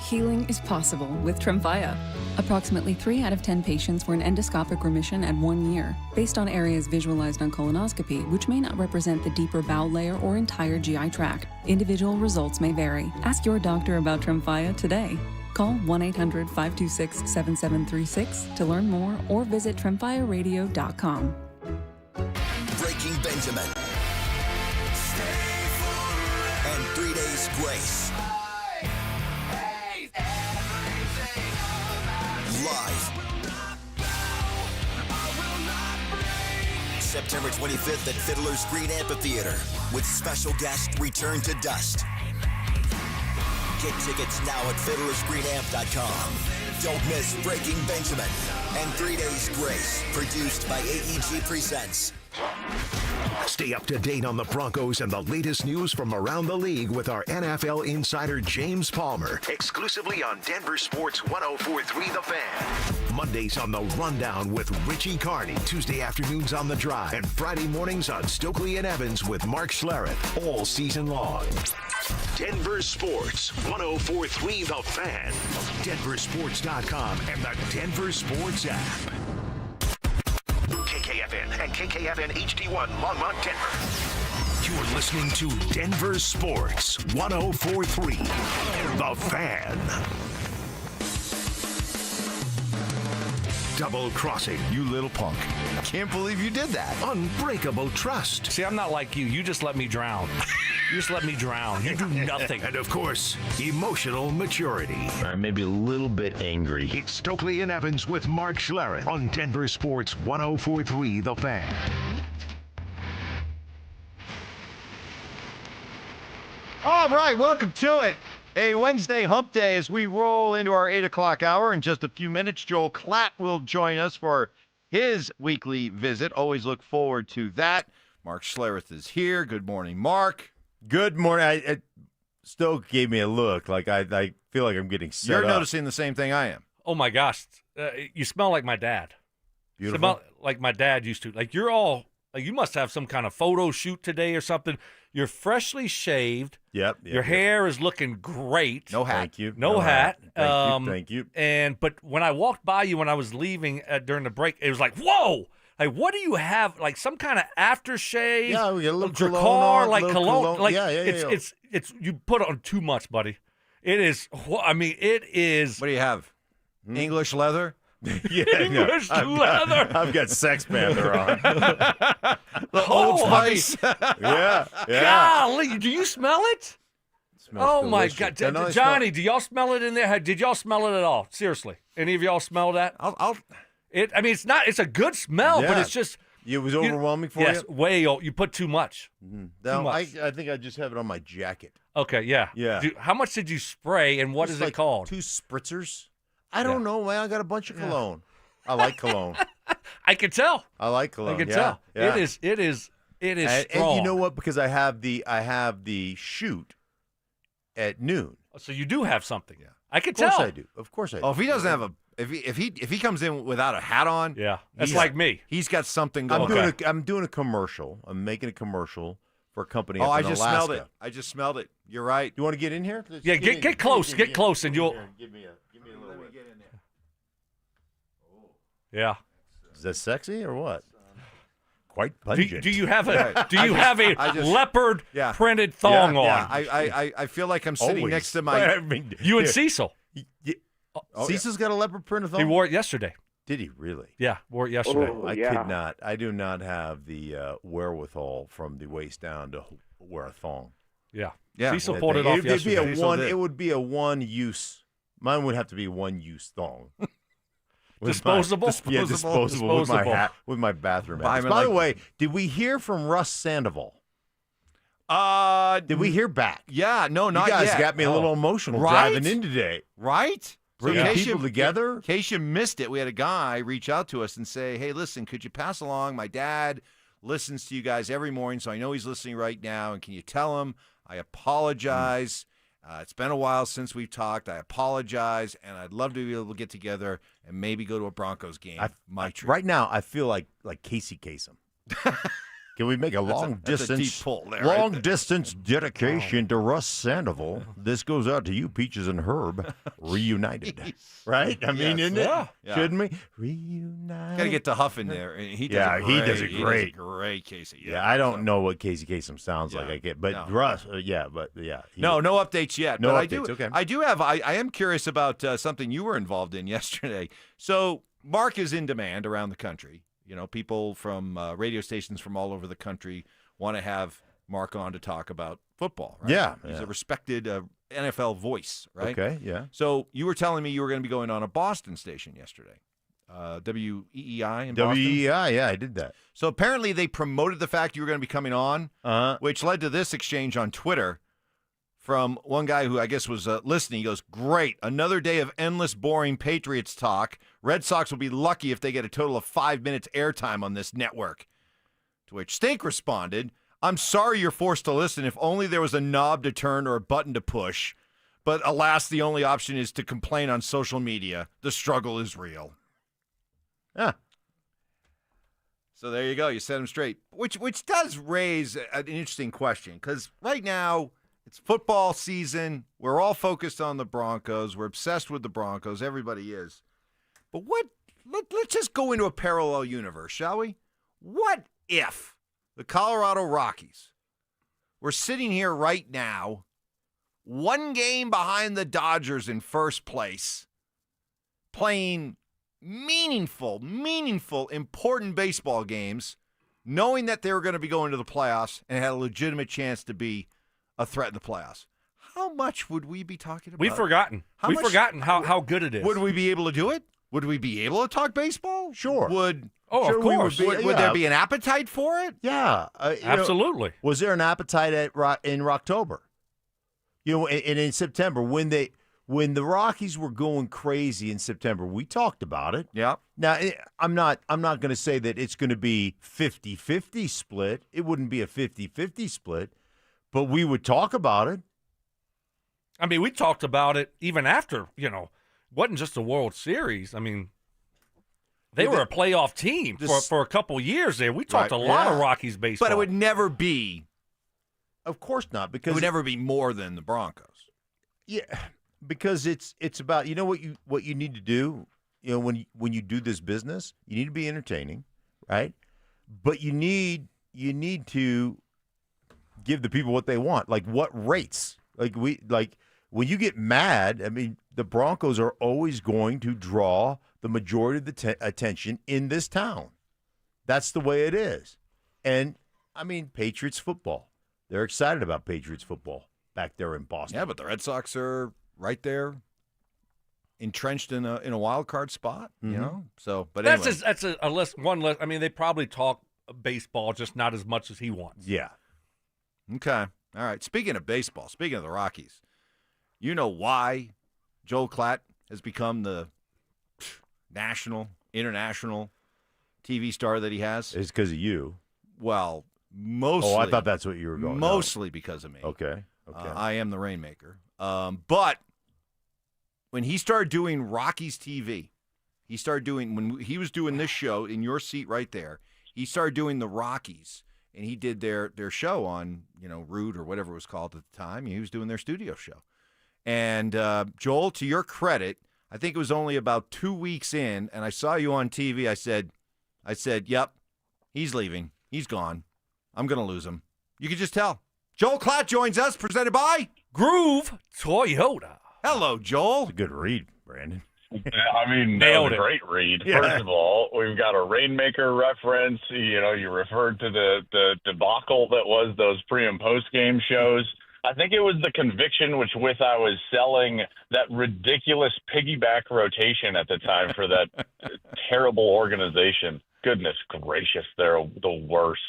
Healing is possible with Tremfya. Approximately 3 out of 10 patients were in endoscopic remission at 1 year, based on areas visualized on colonoscopy, which may not represent the deeper bowel layer or entire GI tract. Individual results may vary. Ask your doctor about Tremfya today. Call 1-800-526-7736 to learn more or visit tremfyaradio.com. Breaking Benjamin. And 3 Days Grace. Live. September 25th at Fiddler's Green Amphitheater with special guest Return to Dust. Get tickets now at fiddlersgreenamp.com. Don't miss Breaking Benjamin and 3 Days Grace, produced by AEG Presents. Stay up to date on the Broncos and the latest news from around the league with our NFL insider James Palmer, exclusively on Denver Sports 104.3 The Fan. Mondays on The Rundown with Richie Carney, Tuesday afternoons on The Drive, and Friday mornings on Stokley and Evans with Mark Schlereth, all season long. Denver Sports 104.3 The Fan, DenverSports.com, and the Denver Sports app. KKFN and KKFN HD1 Longmont, Denver. You're listening to Denver Sports 104.3 The Fan. Double crossing, you little punk. Can't believe you did that. Unbreakable trust. See, I'm not like you. You just let me drown. You just let me drown. You do nothing. And of course, emotional maturity. Maybe a little bit angry. It's Stokley and Evans with Mark Schlereth on Denver Sports 104.3 The Fan. All right, welcome to it. A Wednesday hump day as we roll into our 8 o'clock hour. In just a few minutes, Joel Klatt will join us for his weekly visit. Always look forward to that. Mark Schlereth is here. Good morning, Mark. Good morning. Stoke gave me a look like I feel like I'm getting set You're up. noticing the same thing I am. Oh, my gosh. You smell like my dad. Beautiful. Smell like my dad used to. Like, you're all, like, you must have some kind of photo shoot today or something. You're freshly shaved. Yep. Your hair is looking great. No hat. Thank you. No hat. Thank you. But when I walked by you when I was leaving during the break, it was like, whoa! Like, what do you have? Like some kind of aftershave? Yeah, we get a little Dracar, cologne on, like little cologne. Like, yeah. it's you put on too much, buddy. It is. I mean, it is. What do you have? English leather? Yeah, English leather. I've got Sex Panther on. The Old Spice. yeah. Golly, do you smell it? Smells my delicious. God, Johnny, do y'all smell it in there? Did y'all smell it at all? Seriously, any of y'all smell that? I'll. I mean, it's not. It's a good smell, but Yeah. it's just. It was overwhelming for yes, you? way. You put too much. No, Too much. I think I just have it on my jacket. Okay, yeah. Yeah. How much did you spray, and what Just is like it called? 2 spritzers. I don't know, man. I got a bunch of cologne. I like cologne. I can tell. I like cologne. I can yeah, tell. Yeah. It is and strong. you know what? Because I have the shoot at noon. So you do have something. Yeah. I can Of course tell. I do. Of course I do. Oh, if he doesn't have a, if he comes in without a hat on, Yeah, that's he's- like me. He's got something going. I'm doing a commercial. I'm making a commercial for a company. Oh, up I in just Alaska. smelled it. I just smelled it. You're right. You want to get in here? Yeah, get close. Get close, and you'll. Give me a little bit. Yeah. Is that sexy or what? Quite Do, pungent. do you have a Yeah. Do you have a I just- leopard Yeah. printed thong on? Yeah, I feel like I'm sitting Always. next to my. I mean, You and yeah. Cecil. Cecil's got a leopard print of thong? He wore it yesterday. Did he really? Yeah, wore it yesterday. I could not. I do not have the wherewithal from the waist down to wear a thong. Yeah. Yeah. Cecil pulled it off It'd be yesterday. a one. It would be a one-use. Mine would have to be one-use thong. With Disposable? Yeah, disposable with my hat, with my bathroom hat. By the way, did we hear from Russ Sandoval? Did we hear back? Yeah, no, not you guys yet. got me a little emotional Right? driving in today. Right? Bringing in case people together. In case you missed it, we had a guy reach out to us and say, hey, listen, could you pass along? My dad listens to you guys every morning, so I know he's listening right now. And can you tell him I apologize? It's been a while since we've talked. I apologize, and I'd love to be able to get together and maybe go to a Broncos game. My treat. Right now, I feel like Casey Kasem. Can we make a long that's a deep distance pull there, long right? distance dedication to Russ Sandoval? This goes out to you, Peaches and Herb, reunited. Right? I mean, Yes. isn't it? Yeah. Shouldn't we? Reunited. Got to get to Huff in there. He does he does it great. He does a great Casey. Yeah, I don't know what Casey Kasem sounds like. Yeah. I get, but No. Russ, No updates yet. No but updates, okay. I am curious about something you were involved in yesterday. So Mark is in demand around the country. You know, people from radio stations from all over the country want to have Mark on to talk about football. Right? Yeah, He's yeah. a respected NFL voice, right? Okay, yeah. So you were telling me you were going to be going on a Boston station yesterday. WEEI in Boston? WEI, yeah, I did that. So apparently they promoted the fact you were going to be coming on, which led to this exchange on Twitter from one guy who I guess was listening. He goes, "Great, another day of endless, boring Patriots talk. Red Sox will be lucky if they get a total of 5 minutes airtime on this network." To which Stink responded, "I'm sorry you're forced to listen. If only there was a knob to turn or a button to push. But alas, the only option is to complain on social media. The struggle is real." Yeah. So there you go. You set them straight. Which does raise an interesting question, because right now it's football season. We're all focused on the Broncos. We're obsessed with the Broncos. Everybody is. But let's just go into a parallel universe, shall we? What if the Colorado Rockies were sitting here right now, one game behind the Dodgers in first place, playing meaningful, important baseball games, knowing that they were going to be going to the playoffs and had a legitimate chance to be a threat in the playoffs? How much would we be talking about? We've forgotten. We've forgotten how good it is. Would we be able to do it? Would we be able to talk baseball? Sure. Would of course. Would there be an appetite for it? Yeah. Absolutely. Was there an appetite in October? You know, and in September when the Rockies were going crazy in September, we talked about it. Yeah. Now, I'm not going to say that it's going to be 50-50 split. It wouldn't be a 50-50 split, but we would talk about it. I mean, we talked about it even after, wasn't just a World Series. I mean, they were a playoff team for a couple years there. We talked a lot of Rockies baseball. But it would never be. Of course not, because it would never be more than the Broncos. Yeah, because it's about what you need to do. You know, when you do this business, you need to be entertaining, right? But you need to give the people what they want. Like what rates? Like when you get mad, I mean, the Broncos are always going to draw the majority of the attention in this town. That's the way it is. And I mean, Patriots football. They're excited about Patriots football back there in Boston. Yeah, but the Red Sox are right there, entrenched in a wild card spot. Mm-hmm. You know, so but anyway. That's a list. One list. I mean, they probably talk baseball, just not as much as he wants. Yeah. Okay. All right. Speaking of baseball, speaking of the Rockies, you know why Joel Klatt has become the national, international TV star that he has? It's because of you. Well, mostly. Oh, I thought that's what you were going. Mostly because of me. Okay. I am the Rainmaker. But when he started doing Rockies TV, when he was doing this show in your seat right there, he started doing the Rockies, and he did their show on, Root or whatever it was called at the time. He was doing their studio show. And Joel, to your credit, I think it was only about 2 weeks in, and I saw you on TV. I said, yep, he's leaving. He's gone. I'm going to lose him. You could just tell. Joel Klatt joins us, presented by Groove Toyota. Hello, Joel. It's a good read, Brandon. I mean, that was a great read. Yeah. First of all, we've got a Rainmaker reference. You referred to the debacle that was those pre- and post-game shows. I think it was the conviction with I was selling that ridiculous piggyback rotation at the time for that terrible organization. Goodness gracious, they're the worst.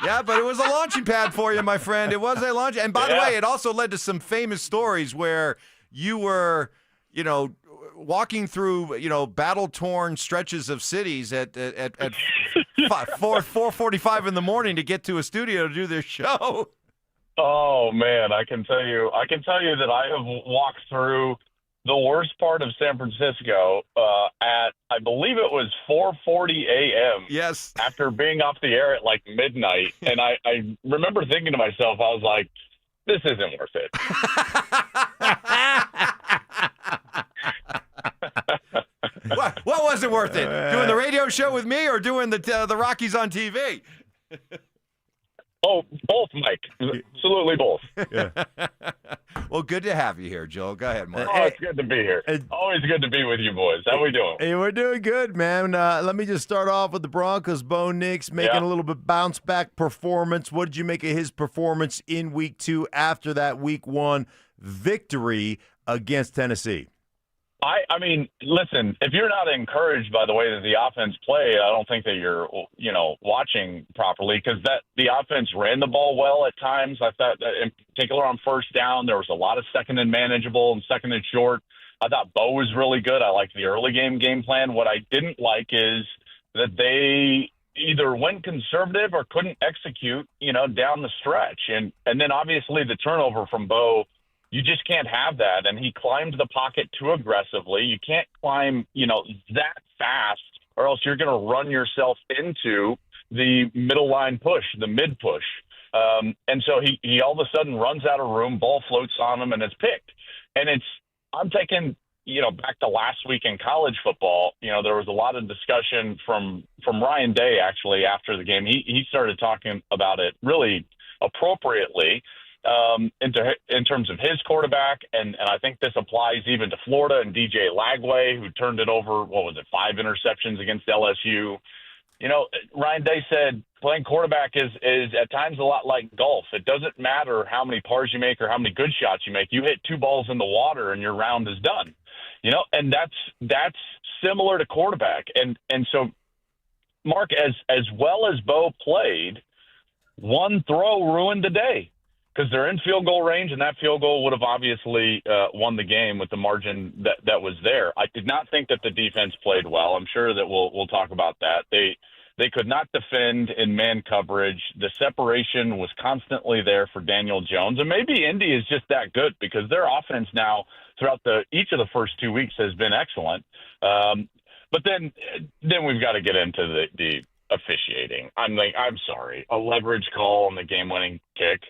Yeah, but it was a launching pad for you, my friend. It was a launch. And by the way, it also led to some famous stories where you were, walking through, battle-torn stretches of cities at 4:45 in the morning to get to a studio to do this show. Oh man, I can tell you that I have walked through the worst part of San Francisco at, I believe it was 4:40 a.m. Yes. After being off the air at like midnight. And I remember thinking to myself, I was like, this isn't worth it. What wasn't worth it? Doing the radio show with me or doing the Rockies on TV? Oh, both, Mike. Absolutely both. Yeah. Well, good to have you here, Joel. Go ahead, Mark. Oh, it's good to be here. Always good to be with you boys. How we doing? Hey, we're doing good, man. Let me just start off with the Broncos. Bo Nix making a little bit bounce-back performance. What did you make of his performance in Week 2 after that Week 1 victory against Tennessee? I mean, listen, if you're not encouraged by the way that the offense played, I don't think that you're, watching properly, because the offense ran the ball well at times. I thought that in particular on first down, there was a lot of second and manageable and second and short. I thought Bo was really good. I liked the early game plan. What I didn't like is that they either went conservative or couldn't execute, down the stretch. And then obviously the turnover from Bo, you just can't have that. And he climbed the pocket too aggressively. You can't climb, that fast, or else you're going to run yourself into the middle line push, the mid push. And so he all of a sudden runs out of room, ball floats on him, and it's picked. And I'm taking, back to last week in college football, there was a lot of discussion from Ryan Day, actually, after the game. He started talking about it really appropriately. In terms of his quarterback, and I think this applies even to Florida and DJ Lagway, who turned it over, 5 interceptions against LSU. Ryan Day said playing quarterback is at times a lot like golf. It doesn't matter how many pars you make or how many good shots you make. You hit 2 balls in the water and your round is done. And that's similar to quarterback. And so, Mark, as well as Bo played, one throw ruined the day, because they're in field goal range, and that field goal would have obviously won the game with the margin that was there. I did not think that the defense played well. I'm sure that we'll talk about that. They could not defend in man coverage. The separation was constantly there for Daniel Jones, and maybe Indy is just that good, because their offense now throughout each of the first 2 weeks has been excellent. But then we've got to get into the officiating. I'm sorry, a leverage call on the game-winning kick.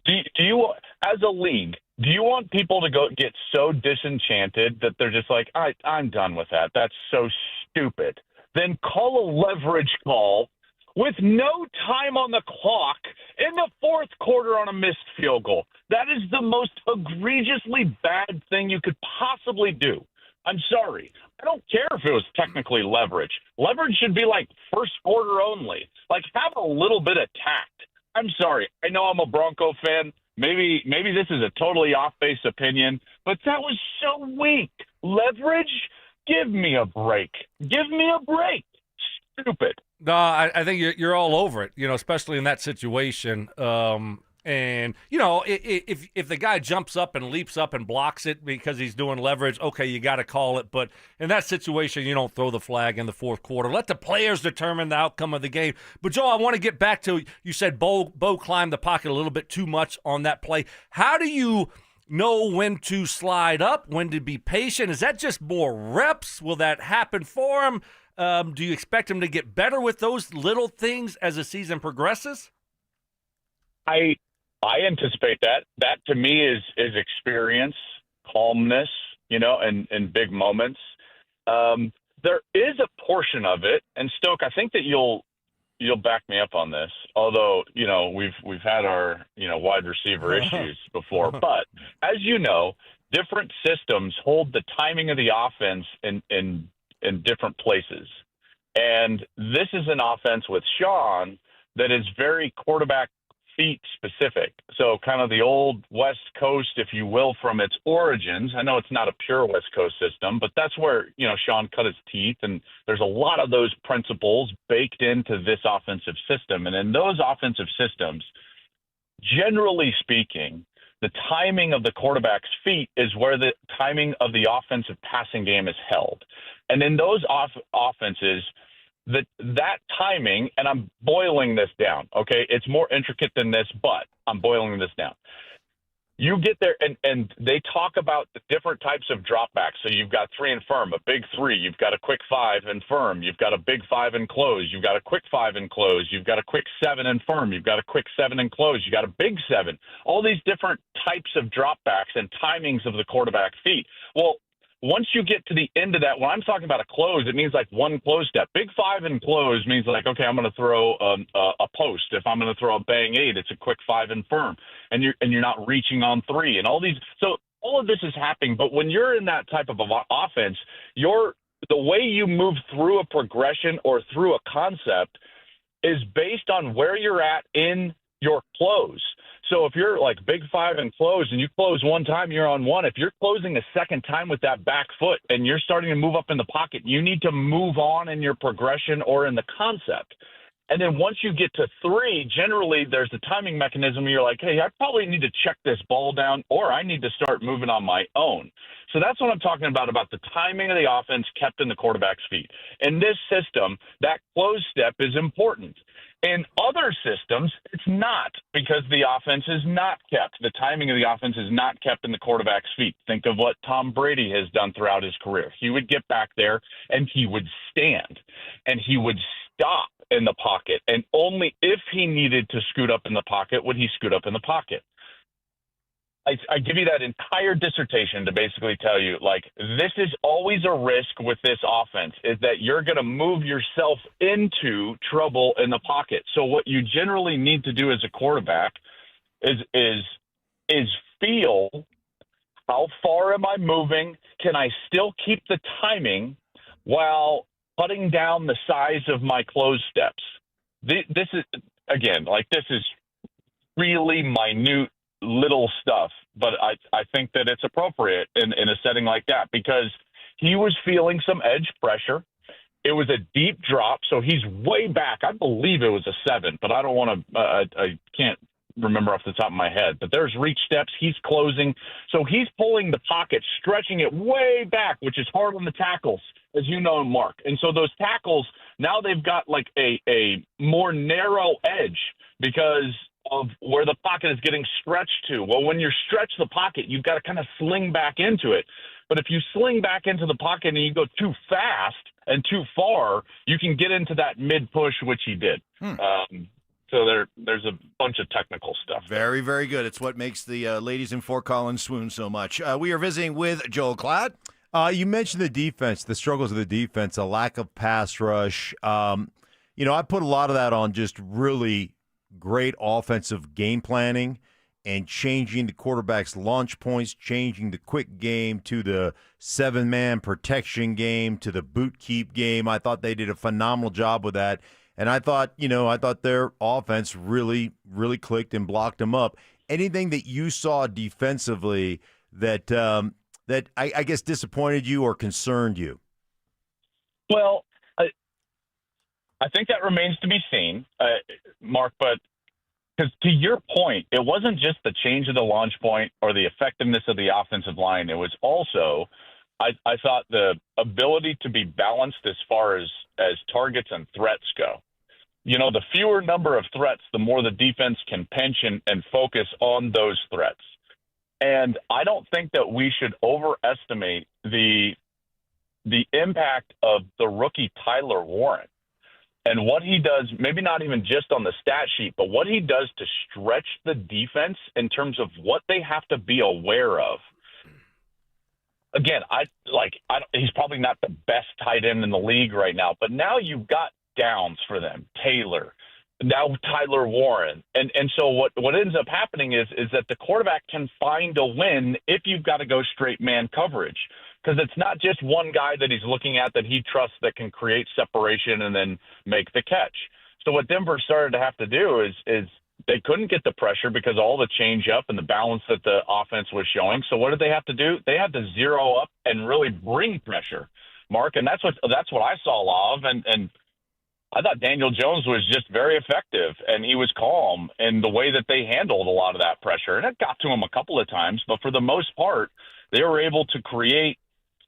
Do you, as a league, do you want people to get so disenchanted that they're just like, I'm done with that? That's so stupid. Then call a leverage call with no time on the clock in the fourth quarter on a missed field goal. That is the most egregiously bad thing you could possibly do. I'm sorry. I don't care if it was technically leverage. Leverage should be like first quarter only. Like, have a little bit of tact. I'm sorry. I know I'm a Bronco fan. Maybe this is a totally off-base opinion, but that was so weak. Leverage? Give me a break. Give me a break. Stupid. No, I think you're all over it, especially in that situation. And, if the guy jumps up and leaps up and blocks it because he's doing leverage, okay, you got to call it. But in that situation, you don't throw the flag in the fourth quarter. Let the players determine the outcome of the game. But, Joe, I want to get back to, you said Bo climbed the pocket a little bit too much on that play. How do you know when to slide up, when to be patient? Is that just more reps? Will that happen for him? Do you expect him to get better with those little things as the season progresses? I anticipate that. That to me is experience, calmness, and big moments. There is a portion of it, and Stoke, I think that you'll back me up on this. Although we've had our wide receiver issues before, but as you know, different systems hold the timing of the offense in different places, and this is an offense with Sean that is very quarterback feet specific. So kind of the old West Coast, if you will, from its origins. I know it's not a pure West Coast system, but that's where, Sean cut his teeth. And there's a lot of those principles baked into this offensive system. And in those offensive systems, generally speaking, the timing of the quarterback's feet is where the timing of the offensive passing game is held. And in those offenses, that timing, and I'm boiling this down, okay? It's more intricate than this, but I'm boiling this down. You get there, and they talk about the different types of dropbacks. So you've got 3 and firm, a big 3. You've got a quick 5 and firm. You've got a big 5 and close. You've got a quick 5 and close. You've got a quick 7 and firm. You've got a quick 7 and close. You got a big 7. All these different types of dropbacks and timings of the quarterback feet. Well, once you get to the end of that, when I'm talking about a close, it means like one close step. Big 5 and close means like, okay, I'm going to throw a post. If I'm going to throw a bang 8, it's a quick 5 and firm, and you're not reaching on 3 and all these. So all of this is happening. But when you're in that type of offense, the way you move through a progression or through a concept is based on where you're at in your close. So if you're like big 5 and close and you close one time, you're on 1. If you're closing a second time with that back foot and you're starting to move up in the pocket, you need to move on in your progression or in the concept. And then once you get to 3, generally there's a timing mechanism. You're like, hey, I probably need to check this ball down, or I need to start moving on my own. So that's what I'm talking about the timing of the offense kept in the quarterback's feet. In this system, that close step is important. In other systems, it's not, because the offense is not kept. The timing of the offense is not kept in the quarterback's feet. Think of what Tom Brady has done throughout his career. He would get back there and he would stand and he would stop in the pocket. And only if he needed to scoot up in the pocket would he scoot up in the pocket. I give you that entire dissertation to basically tell you, like, this is always a risk with this offense, is that you're going to move yourself into trouble in the pocket. So what you generally need to do as a quarterback is feel, how far am I moving? Can I still keep the timing while cutting down the size of my close steps? This is, again, like, this is really minute little stuff, but I think that it's appropriate in a setting like that, because he was feeling some edge pressure. It was a deep drop, so he's way back. I believe it was a 7, but I don't want to I can't remember off the top of my head, but there's reach steps. He's closing, so he's pulling the pocket, stretching it way back, which is hard on the tackles, as you know, Mark. And so those tackles, now they've got like a more narrow edge because of where the pocket is getting stretched to. Well, when you stretch the pocket, you've got to kind of sling back into it. But if you sling back into the pocket and you go too fast and too far, you can get into that mid-push, which he did. So there's a bunch of technical stuff. Very, very good. It's what makes the ladies in Fort Collins swoon so much. We are visiting with Joel Klatt. You mentioned the defense, the struggles of the defense, a lack of pass rush. I put a lot of that on just really great offensive game planning and changing the quarterback's launch points, changing the quick game to the 7-man protection game to the boot keep game. I thought they did a phenomenal job with that. And I thought their offense really, really clicked and blocked them up. Anything that you saw defensively that I guess disappointed you or concerned you? Well, I think that remains to be seen, Mark, but because to your point, it wasn't just the change of the launch point or the effectiveness of the offensive line. It was also, I thought, the ability to be balanced as far as targets and threats go. The fewer number of threats, the more the defense can pinch and focus on those threats. And I don't think that we should overestimate the impact of the rookie Tyler Warren. And what he does, maybe not even just on the stat sheet, but what he does to stretch the defense in terms of what they have to be aware of. Again, he's probably not the best tight end in the league right now, but now you've got downs for them, Taylor, now Tyler Warren. And so what ends up happening is that the quarterback can find a win if you've got to go straight man coverage. Because it's not just one guy that he's looking at that he trusts that can create separation and then make the catch. So what Denver started to have to do is they couldn't get the pressure because all the change up and the balance that the offense was showing. So what did they have to do? They had to zero up and really bring pressure, Mark. And that's what I saw a lot of. And I thought Daniel Jones was just very effective, and he was calm in the way that they handled a lot of that pressure. And it got to him a couple of times, but for the most part, they were able to create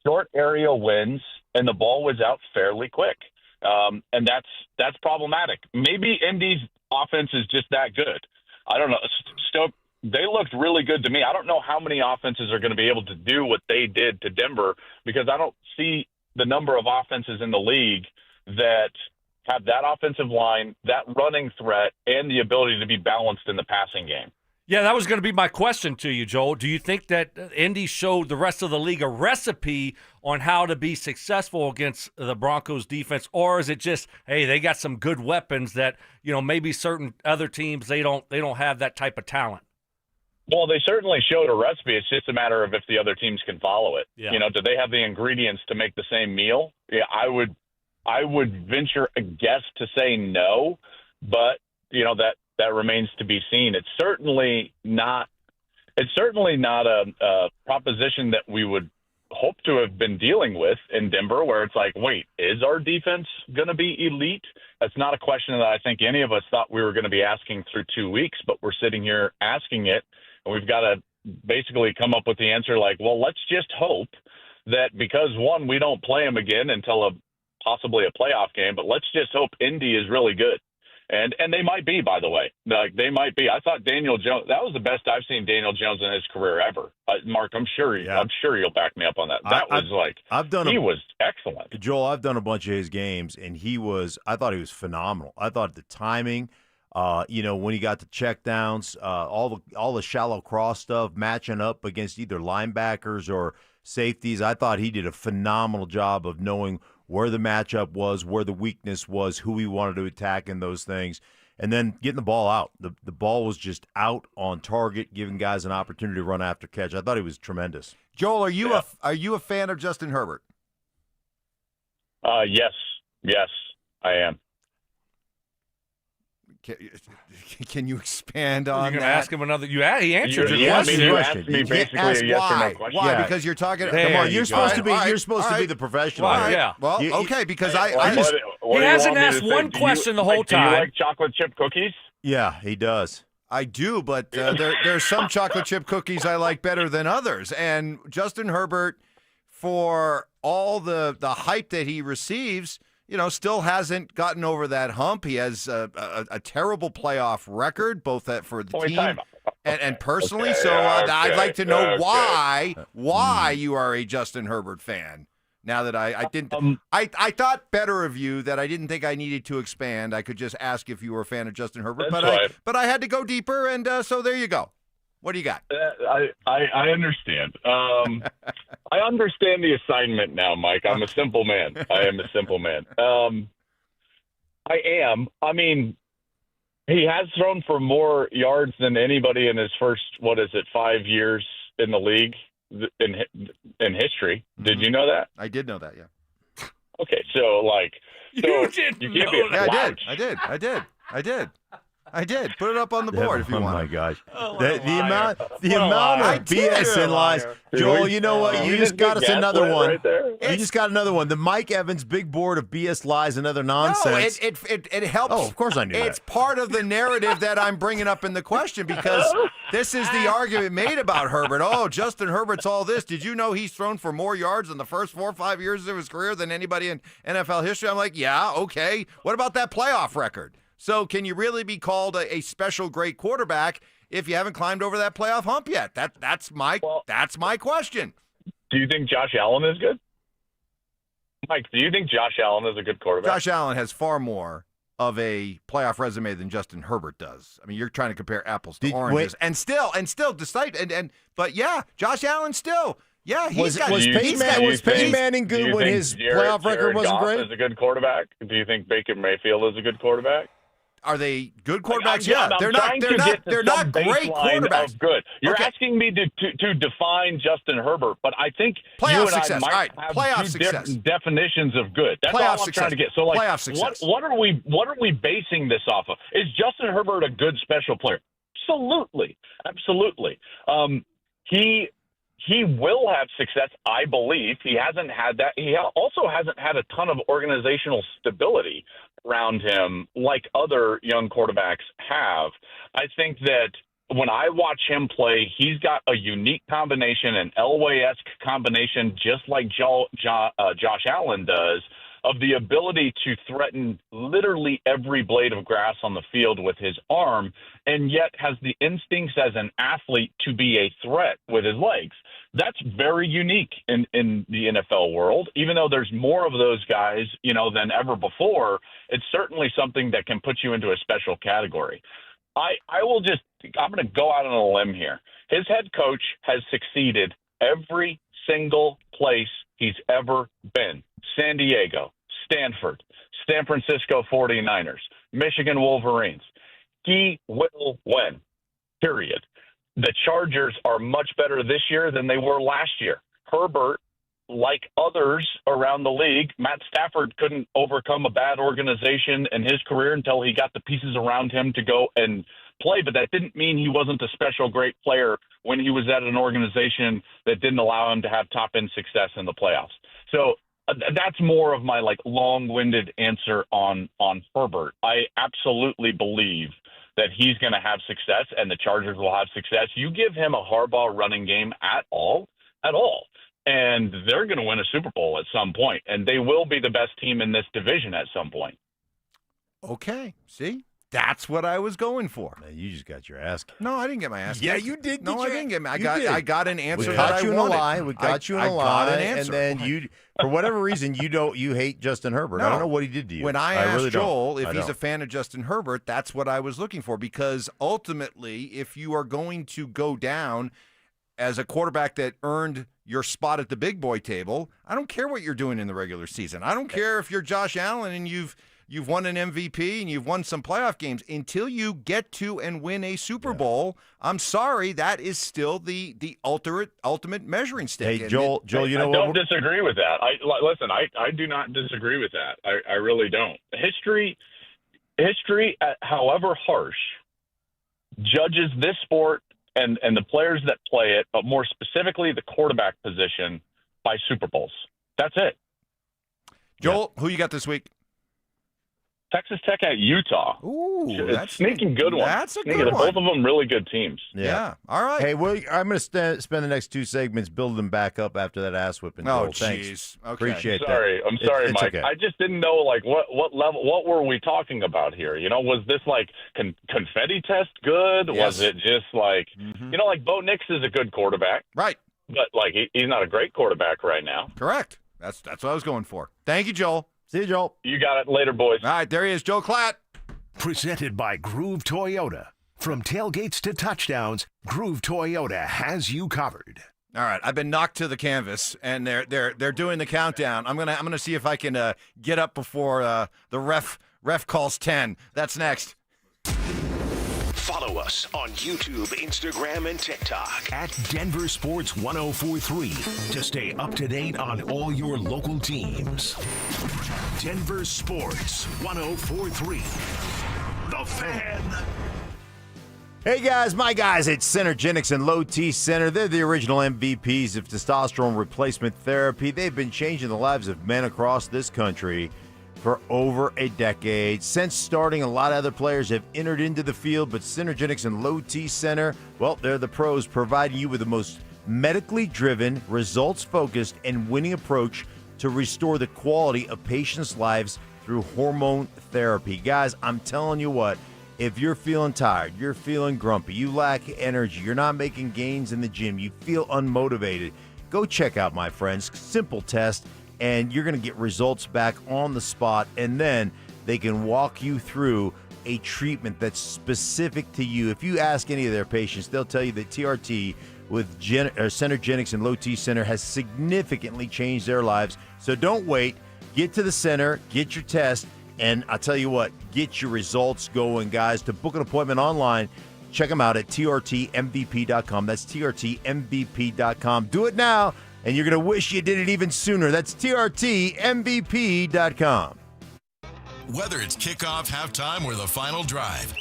short area wins, and the ball was out fairly quick. And that's problematic. Maybe Indy's offense is just that good. I don't know. they looked really good to me. I don't know how many offenses are going to be able to do what they did to Denver, because I don't see the number of offenses in the league that have that offensive line, that running threat, and the ability to be balanced in the passing game. Yeah, that was going to be my question to you, Joel. Do you think that Indy showed the rest of the league a recipe on how to be successful against the Broncos defense, or is it just, hey, they got some good weapons that, maybe certain other teams they don't have that type of talent? Well, they certainly showed a recipe. It's just a matter of if the other teams can follow it. Yeah. Do they have the ingredients to make the same meal? Yeah, I would venture a guess to say no, but that remains to be seen. It's certainly not a proposition that we would hope to have been dealing with in Denver, where it's like, wait, is our defense going to be elite? That's not a question that I think any of us thought we were going to be asking through 2 weeks, but we're sitting here asking it, and we've got to basically come up with the answer like, well, let's just hope that because, one, we don't play them again until possibly a playoff game, but let's just hope Indy is really good. And they might be, by the way. Like, they might be. I thought Daniel Jones, that was the best I've seen Daniel Jones in his career ever. Mark, I'm sure you'll back me up on that. He was excellent. Joel, I've done a bunch of his games, and I thought he was phenomenal. I thought the timing, when he got the checkdowns, all the shallow cross stuff, matching up against either linebackers or safeties, I thought he did a phenomenal job of knowing where the matchup was, where the weakness was, who he wanted to attack in those things, and then getting the ball out. The ball was just out on target, giving guys an opportunity to run after catch. I thought he was tremendous. Joel, are you a fan of Justin Herbert? Yes, I am. Can you expand on that? You're going to ask him another? He answered your question. You asked me basically a yes or no question. Why? Because you're talking. Come on, you're supposed to be the professional. Right. Yeah. Well, okay, because he hasn't asked one question the whole time. Do you like chocolate chip cookies? Yeah, he does. I do, but there's some chocolate chip cookies I like better than others. And Justin Herbert, for all the hype that he receives, still hasn't gotten over that hump. He has a terrible playoff record, both for the team and personally. Okay, so I'd like to know why you are a Justin Herbert fan. Now that I didn't, I thought better of you that I didn't think I needed to expand. I could just ask if you were a fan of Justin Herbert, but I had to go deeper, and so there you go. What do you got? I understand. I understand the assignment now, Mike. I'm a simple man. I am a simple man. I am. I mean, he has thrown for more yards than anybody in his first, 5 years in the league in history. Did you know that? I did know that, yeah. Okay, so you can't be a slouch. I did. Put it up on the board if you want. Oh my gosh, the amount of BS and lies. Joel, you know what? You just got us another one. Right there. You just got another one. The Mike Evans big board of BS lies and other nonsense. No, it helps. Oh, of course I knew It's that. part of the narrative that I'm bringing up in the question, because this is the argument made about Herbert. Oh, Justin Herbert's all this. Did you know he's thrown for more yards in the first 4 or 5 years of his career than anybody in NFL history? I'm like, yeah, okay. What about that playoff record? So can you really be called a special great quarterback if you haven't climbed over that playoff hump yet? That's my question. Do you think Josh Allen is good? Mike, do you think Josh Allen is a good quarterback? Josh Allen has far more of a playoff resume than Justin Herbert does. I mean, you're trying to compare apples to oranges. But yeah, Josh Allen still. Yeah, was Peyton Manning good when his playoff record wasn't great? Is a good quarterback? Do you think Baker Mayfield is a good quarterback? Are they good quarterbacks? They're not great quarterbacks. Good. You're asking me to define Justin Herbert, but I think playoff you and success. I might have two different definitions of good. That's all I'm trying to get. So, playoff success. What are we basing this off of? Is Justin Herbert a good special player? Absolutely. He will have success, I believe. He hasn't had that. He also hasn't had a ton of organizational stability around him like other young quarterbacks have. I think that when I watch him play, he's got a unique combination, an Elway-esque combination, just like Josh Allen does, of the ability to threaten literally every blade of grass on the field with his arm, and yet has the instincts as an athlete to be a threat with his legs. That's very unique in the NFL world. Even though there's more of those guys, than ever before, it's certainly something that can put you into a special category. I'm going to go out on a limb here. His head coach has succeeded every single place he's ever been. San Diego, Stanford, San Francisco 49ers, Michigan Wolverines. He will win, period. The Chargers are much better this year than they were last year. Herbert, like others around the league, Matt Stafford couldn't overcome a bad organization in his career until he got the pieces around him to go and play. But that didn't mean he wasn't a special, great player when he was at an organization that didn't allow him to have top-end success in the playoffs. So that's more of my long-winded answer on Herbert. I absolutely believe that he's going to have success and the Chargers will have success. You give him a Harbaugh running game at all, and they're going to win a Super Bowl at some point, and they will be the best team in this division at some point. Okay, see? That's what I was going for. Man, you just got your ass kicked. No, I didn't get my ass kicked. Yeah, you did. No, I didn't get my. I got an answer We that got I you in wanted. a lie. We got you in a lie. I got an answer. And then you, for whatever reason, you hate Justin Herbert. No. I don't know what he did to you. When I asked really Joel don't. if he's a fan of Justin Herbert, that's what I was looking for, because ultimately, if you are going to go down as a quarterback that earned your spot at the big boy table, I don't care what you're doing in the regular season. I don't care if you're Josh Allen and you've won an MVP and you've won some playoff games. Until you get to and win a Super Bowl, I'm sorry, that is still the ultimate measuring stick. Hey, Joel, you know I don't disagree with that. Listen, I do not disagree with that. I really don't. History, however harsh, judges this sport and the players that play it, but more specifically the quarterback position, by Super Bowls. That's it. Joel, who you got this week? Texas Tech at Utah. Ooh, that's sneaking good one. That's a good one. Both of them really good teams. Yeah. All right. Hey, I'm going to spend the next 2 segments building them back up after that ass whipping. Oh, Joel. Thanks. jeez. Okay. Appreciate that. I'm sorry, it's Mike. okay. I just didn't know what level, what were we talking about here? Was this confetti test good? Yes. Was it just Bo Nix is a good quarterback, right? But he's not a great quarterback right now. Correct. That's what I was going for. Thank you, Joel. See you, Joel. You got it. Later, boys. All right, there he is, Joe Klatt. Presented by Groove Toyota. From tailgates to touchdowns, Groove Toyota has you covered. All right, I've been knocked to the canvas, and they're doing the countdown. I'm gonna see if I can get up before the ref calls 10. That's next. Follow us on YouTube, Instagram, and TikTok at Denver Sports 1043 to stay up to date on all your local teams. Denver Sports 1043. The Fan. Hey guys, my guys at Centergenics and Low T Center. They're the original MVPs of testosterone replacement therapy. They've been changing the lives of men across this country for over a decade. Since starting, a lot of other players have entered into the field, but Centergenics and Low T Center, well, they're the pros, providing you with the most medically driven, results-focused, and winning approach to restore the quality of patients' lives through hormone therapy. Guys, I'm telling you what, if you're feeling tired, you're feeling grumpy, you lack energy, you're not making gains in the gym, you feel unmotivated, go check out my friends. Simple test, and you're going to get results back on the spot, and then they can walk you through a treatment that's specific to you. If you ask any of their patients, they'll tell you that TRT with Centergenics and Low T Center has significantly changed their lives. So don't wait. Get to the center, get your test, and I'll tell you what, get your results going, guys. To book an appointment online, check them out at trtmvp.com. That's trtmvp.com. Do it now, and you're going to wish you did it even sooner. That's trtmvp.com. Whether it's kickoff, halftime, or the final drive,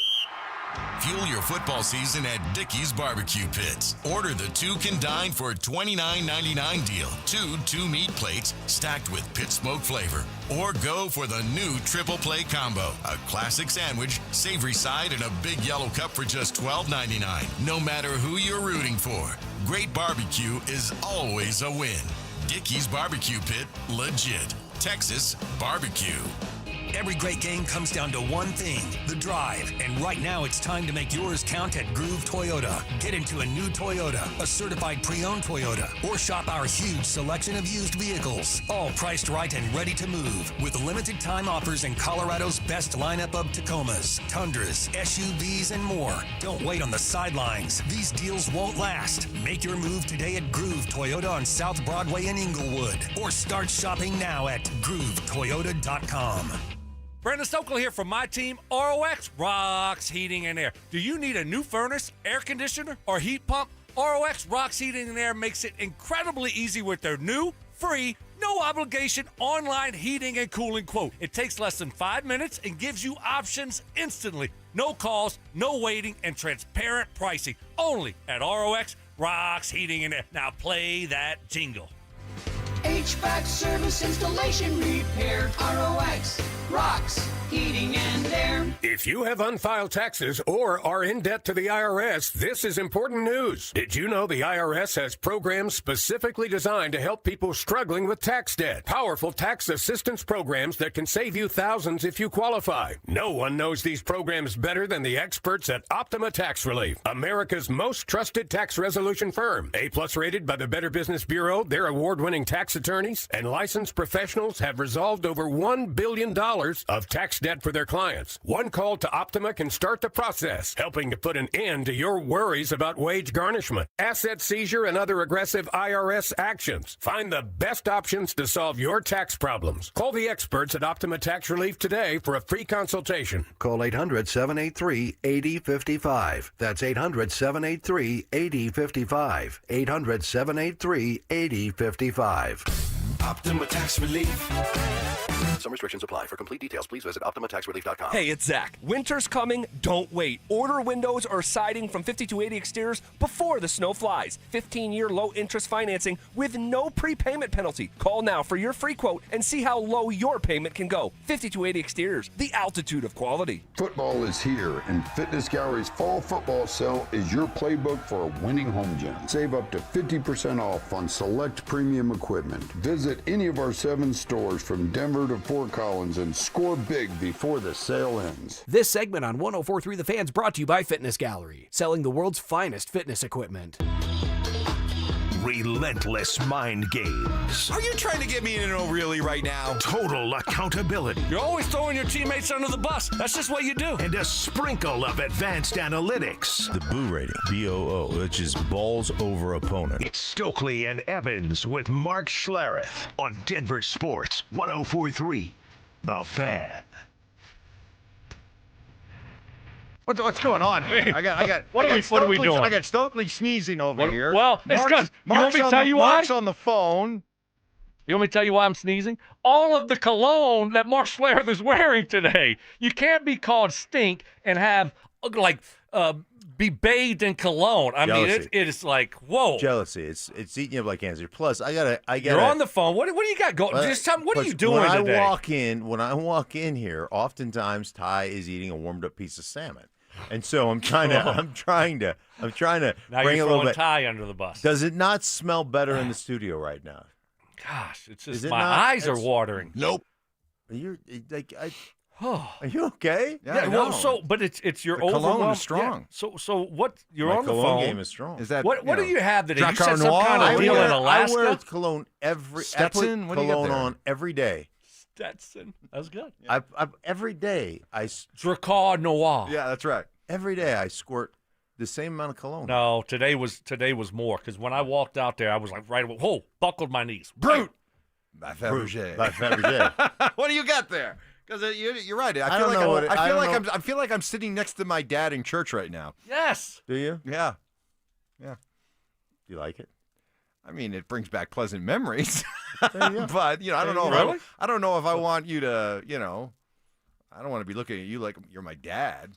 fuel your football season at Dickey's Barbecue Pits. Order the two can dine for $29.99 deal. 2 meat plates stacked with pit smoke flavor. Or go for the new triple play combo. A classic sandwich, savory side, and a big yellow cup for just $12.99. No matter who you're rooting for, great barbecue is always a win. Dickey's Barbecue Pit, legit. Texas barbecue. Every great game comes down to one thing, the drive. And right now it's time to make yours count at Groove Toyota. Get into a new Toyota, a certified pre-owned Toyota, or shop our huge selection of used vehicles. All priced right and ready to move with limited time offers in Colorado's best lineup of Tacomas, Tundras, SUVs, and more. Don't wait on the sidelines. These deals won't last. Make your move today at Groove Toyota on South Broadway in Inglewood, or start shopping now at GrooveToyota.com. Brandon Stokley here from my team, ROX Rocks Heating and Air. Do you need a new furnace, air conditioner, or heat pump? ROX Rocks Heating and Air makes it incredibly easy with their new, free, no obligation online heating and cooling quote. It takes less than 5 minutes and gives you options instantly. No calls, no waiting, and transparent pricing. Only at ROX Rocks Heating and Air. Now play that jingle. HVAC service, installation, repair, ROX, Rocks, Heating and Air. If you have unfiled taxes or are in debt to the IRS, this is important news. Did you know the IRS has programs specifically designed to help people struggling with tax debt? Powerful tax assistance programs that can save you thousands if you qualify. No one knows these programs better than the experts at Optima Tax Relief, America's most trusted tax resolution firm. A+ rated by the Better Business Bureau, their award-winning tax attorneys and licensed professionals have resolved over $1 billion of tax debt for their clients. One call to Optima can start the process, helping to put an end to your worries about wage garnishment, asset seizure, and other aggressive IRS actions. Find the best options to solve your tax problems. Call the experts at Optima Tax Relief today for a free consultation. Call 800-783-8055. That's 800-783-8055. 800-783-8055. Optima Tax Relief. Some restrictions apply. For complete details, please visit OptimaTaxRelief.com. Hey, it's Zach. Winter's coming. Don't wait. Order windows or siding from 5280 Exteriors before the snow flies. 15-year low-interest financing with no prepayment penalty. Call now for your free quote and see how low your payment can go. 5280 Exteriors, the altitude of quality. Football is here, and Fitness Gallery's fall football sale is your playbook for a winning home gym. Save up to 50% off on select premium equipment. Visit any of our 7 stores from Denver to Fort Collins and score big before the sale ends. This segment on 104.3 The Fan's brought to you by Fitness Gallery, selling the world's finest fitness equipment. Relentless mind games. Are you trying to get me in an O'Reilly right now? Total accountability. You're always throwing your teammates under the bus. That's just what you do. And a sprinkle of advanced analytics. The Boo rating, BOO, which is balls over opponent. It's Stokley and Evans with Mark Schlereth on Denver Sports 104.3 The Fan. What's going on? I got. What are we doing? I got Stokley sneezing over here. Well, it's because you want me to tell you why? Mark's on the phone. You want me to tell you why I'm sneezing? All of the cologne that Mark Schlereth is wearing today. You can't be called stink and have be bathed in cologne. I mean, it is like, whoa. Jealousy. It's eating you up like cancer. Plus, I gotta. You're on the phone. What do you got going? Just tell me, what are you doing today? When I walk in here, oftentimes Ty is eating a warmed up piece of salmon. And so I'm trying to now bring you're a little bit. Ty under the bus. Does it not smell better in the studio right now? Gosh, it's just my eyes are watering. Nope. Are you okay? Yeah. Well, but it's your cologne is strong. Yeah. So what? You're My on the cologne phone. Game is strong. Is that what do you have today? You Dracar said some Noir? kind of deal in Alaska. I wear cologne Stetson? I What put do you got cologne there? on every day. Stetson. That's good. Every day Dracar Noir. Yeah, that's right. Every day I squirt the same amount of cologne. No, today was more because when I walked out there, I was like right away. Whoa, buckled my knees. Brute. By Fabergé. What do you got there? Because you're right. I feel like I'm sitting next to my dad in church right now. Yes. Do you? Yeah. Do you like it? I mean, it brings back pleasant memories. There you go. But I don't know. Really? I don't know if I want you to. I don't want to be looking at you like you're my dad.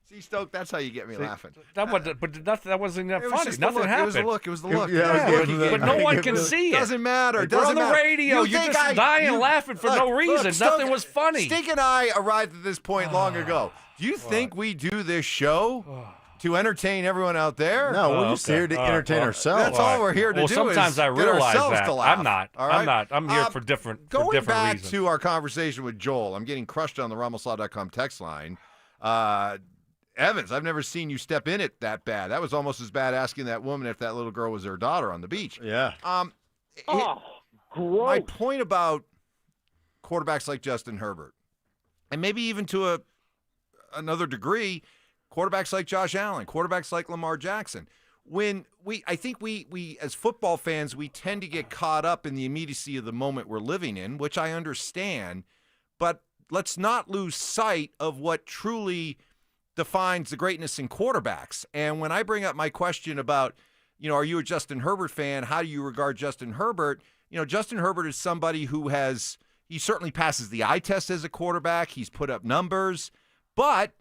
See, Stoke, that's how you get me laughing. That wasn't that funny. Nothing happened. It was the look. But no one can see it. Doesn't matter. We're on the radio. You're just dying laughing for no reason. Nothing was funny. Stink and I arrived at this point long ago. Do you think we do this show to entertain everyone out there. No, we're just here to entertain ourselves. That's all we're here to do. Sometimes is I get realize ourselves that. to laugh. I'm not. All right? I'm not. I'm here for different back reasons. to our conversation with Joel. I'm getting crushed on the RumbleSaw.com text line. Evans, I've never seen you step in it that bad. That was almost as bad asking that woman if that little girl was her daughter on the beach. Yeah. My point about quarterbacks like Justin Herbert, and maybe even to another degree, quarterbacks like Josh Allen, quarterbacks like Lamar Jackson. I think we as football fans, we tend to get caught up in the immediacy of the moment we're living in, which I understand, but let's not lose sight of what truly defines the greatness in quarterbacks. And when I bring up my question about, are you a Justin Herbert fan? How do you regard Justin Herbert? Justin Herbert is somebody who he certainly passes the eye test as a quarterback. He's put up numbers, but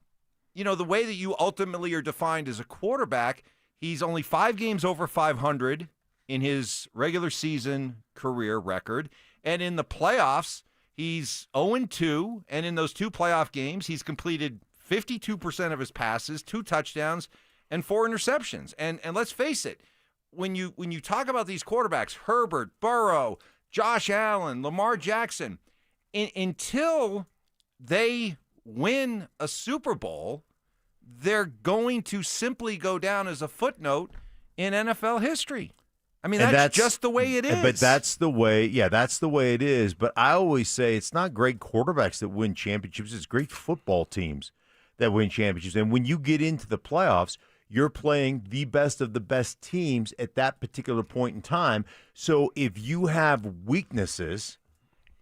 the way that you ultimately are defined as a quarterback, he's only 5 games over 500 in his regular season career record. And in the playoffs, he's 0-2. And in those 2 playoff games, he's completed 52% of his passes, 2 touchdowns, and 4 interceptions. And let's face it, when you talk about these quarterbacks, Herbert, Burrow, Josh Allen, Lamar Jackson, until they win a Super Bowl, they're going to simply go down as a footnote in NFL history. I mean, that's just the way it is. But that's the way it is. But I always say it's not great quarterbacks that win championships. It's great football teams that win championships. And when you get into the playoffs, you're playing the best of the best teams at that particular point in time. So if you have weaknesses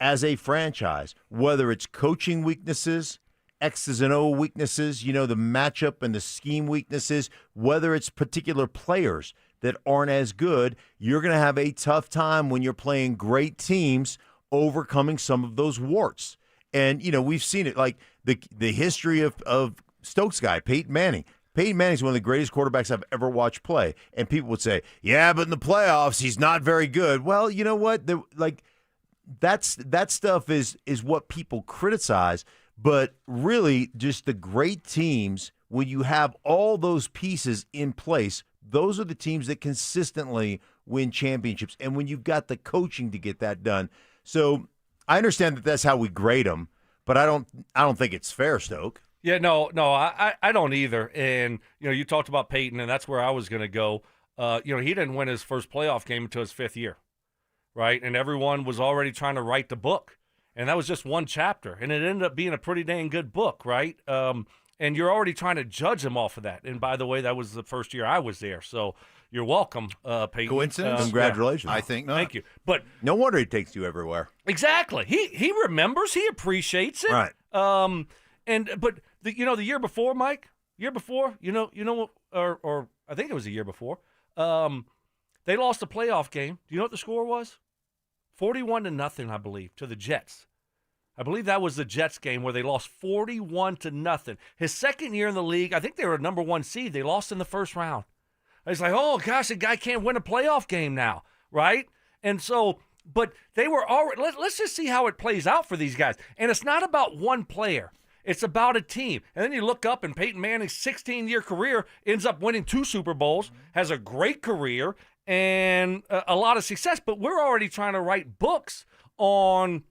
as a franchise, whether it's coaching weaknesses, X's and O weaknesses, the matchup and the scheme weaknesses, whether it's particular players that aren't as good, you're going to have a tough time when you're playing great teams overcoming some of those warts. And, we've seen it, like the history of Stokes guy, Peyton Manning. Peyton Manning's one of the greatest quarterbacks I've ever watched play. And people would say, yeah, but in the playoffs, he's not very good. Well, you know what? That stuff is what people criticize. But really, just the great teams, when you have all those pieces in place, those are the teams that consistently win championships. And when you've got the coaching to get that done. So I understand that that's how we grade them, but I don't think it's fair, Stoke. Yeah, no, I don't either. And, you talked about Peyton, and that's where I was going to go. He didn't win his first playoff game until his 5th year, right? And everyone was already trying to write the book. And that was just one chapter. And it ended up being a pretty dang good book, right? And you're already trying to judge him off of that. And by the way, that was the first year I was there. So you're welcome, Peyton. Coincidence? Congratulations. I think not. Thank you. But no wonder he takes you everywhere. Exactly. He remembers. He appreciates it. Right. But the year before, Mike, or I think it was the year before, they lost a playoff game. Do you know what the score was? 41-0, I believe, to the Jets. I believe that was the Jets game where they lost 41-0. His second year in the league, I think they were a number 1 seed. They lost in the first round. It's like, oh gosh, the guy can't win a playoff game now, right? And so, but they were already. Let's just see how it plays out for these guys. And it's not about one player. It's about a team. And then you look up, and Peyton Manning's 16-year career ends up winning 2 Super Bowls, has a great career, and a lot of success, but we're already trying to write books on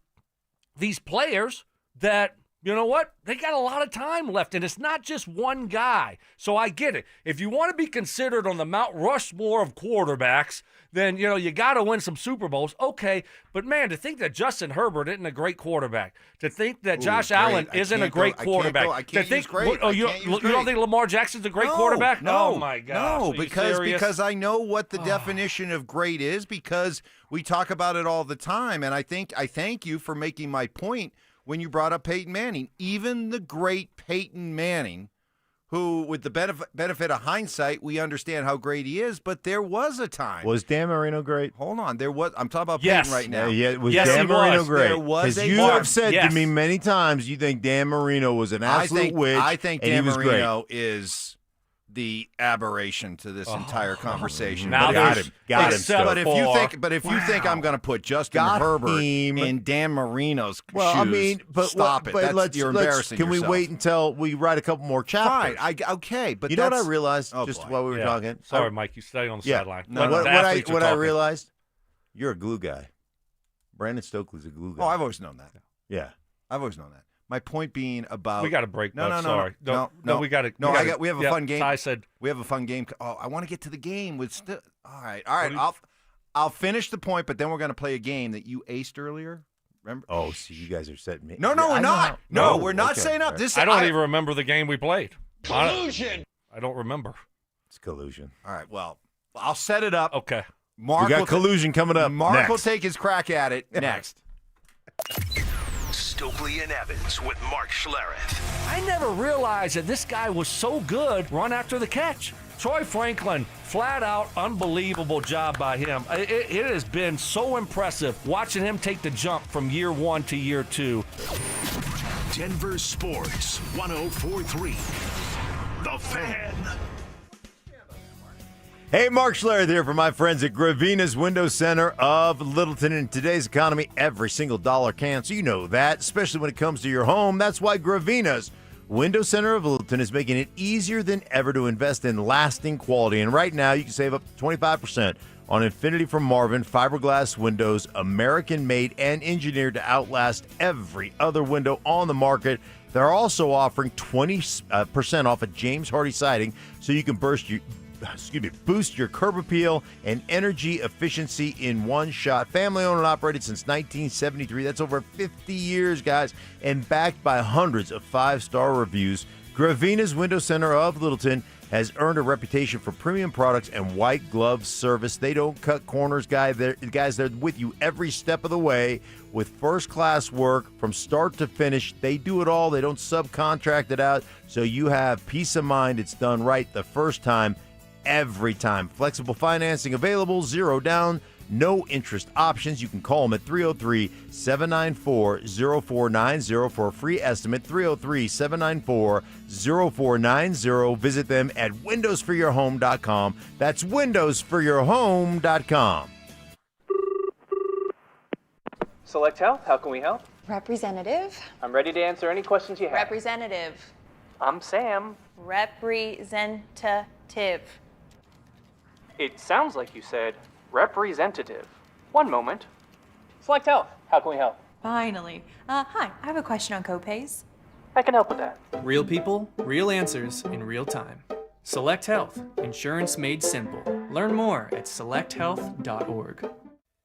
these players that, you know what, they got a lot of time left, and it's not just one guy. So I get it. If you want to be considered on the Mount Rushmore of quarterbacks, then, you got to win some Super Bowls. Okay, but man, to think that Justin Herbert isn't a great quarterback, to think that Josh Allen isn't a great quarterback, I can't use great. You don't think Lamar Jackson's a great quarterback? No, oh my gosh. No, because I know what the definition of great is, because we talk about it all the time, and I thank you for making my point when you brought up Peyton Manning. Even the great Peyton Manning, who, with the benefit of hindsight, we understand how great he is, but there was a time. Was Dan Marino great? Hold on. I'm talking about Peyton right now. Was Dan Marino great? There was you have said to me many times you think Dan Marino was an absolute witch. I think Dan Marino is the aberration to this entire conversation. Now got him. But if you think I'm going to put Justin Herbert in Dan Marino's shoes, stop it. You're embarrassing Can yourself. we wait until we write a couple more chapters? Fine. Okay, but you know what I that's- realized Oh, just boy. while we were talking? Sorry, Mike. You stay on the sideline. What Athletes are I talking. realized, you're a glue guy. Brandon Stokley's a glue guy. Oh, I've always known that. Yeah. I've always known that. My point being about We got a break. No, bud. no, Sorry. no, we got to. We have a fun game. I said we have a fun game. Oh, I want to get to the game with. All right. I'll finish the point, but then we're going to play a game that you aced earlier. Remember? Oh, see, you guys are setting me. No, we're not. No, we're not saying up. This. I don't even remember the game we played. Collusion. I don't remember. It's collusion. All right. Well, I'll set it up. Okay. Mark we got collusion coming up. Mark will take his crack at it next. Stokley and Evans with Mark Schlereth. I never realized that this guy was so good run after the catch. Troy Franklin, flat out unbelievable job by him. It has been so impressive watching him take the jump from year 1 to year 2. Denver Sports 104.3. The Fan. Hey, Mark Schlereth here for my friends at Gravina's Window Center of Littleton. In today's economy, every single dollar counts. You know that, especially when it comes to your home. That's why Gravina's Window Center of Littleton is making it easier than ever to invest in lasting quality. And right now, you can save up to 25% on Infinity from Marvin fiberglass windows, American-made and engineered to outlast every other window on the market. They're also offering 20% off of James Hardy siding, so you can boost your curb appeal and energy efficiency in one shot. Family owned and operated since 1973. That's over 50 years, guys, and backed by hundreds of 5-star reviews. Gravina's Window Center of Littleton has earned a reputation for premium products and white glove service. They don't cut corners, guys. They're with you every step of the way with first-class work from start to finish. They do it all. They don't subcontract it out, so you have peace of mind it's done right the first time. Every time. Flexible financing available, 0 down, no interest options. You can call them at 303-794-0490 for a free estimate. 303-794-0490. Visit them at windowsforyourhome.com. That's windowsforyourhome.com. Select Health, how can we help? Representative. I'm ready to answer any questions you have. Representative. I'm Sam. Representative. It sounds like you said representative. One moment. Select Health, how can we help? Finally. Hi, I have a question on copays. I can help with that. Real people, real answers in real time. Select Health, insurance made simple. Learn more at selecthealth.org.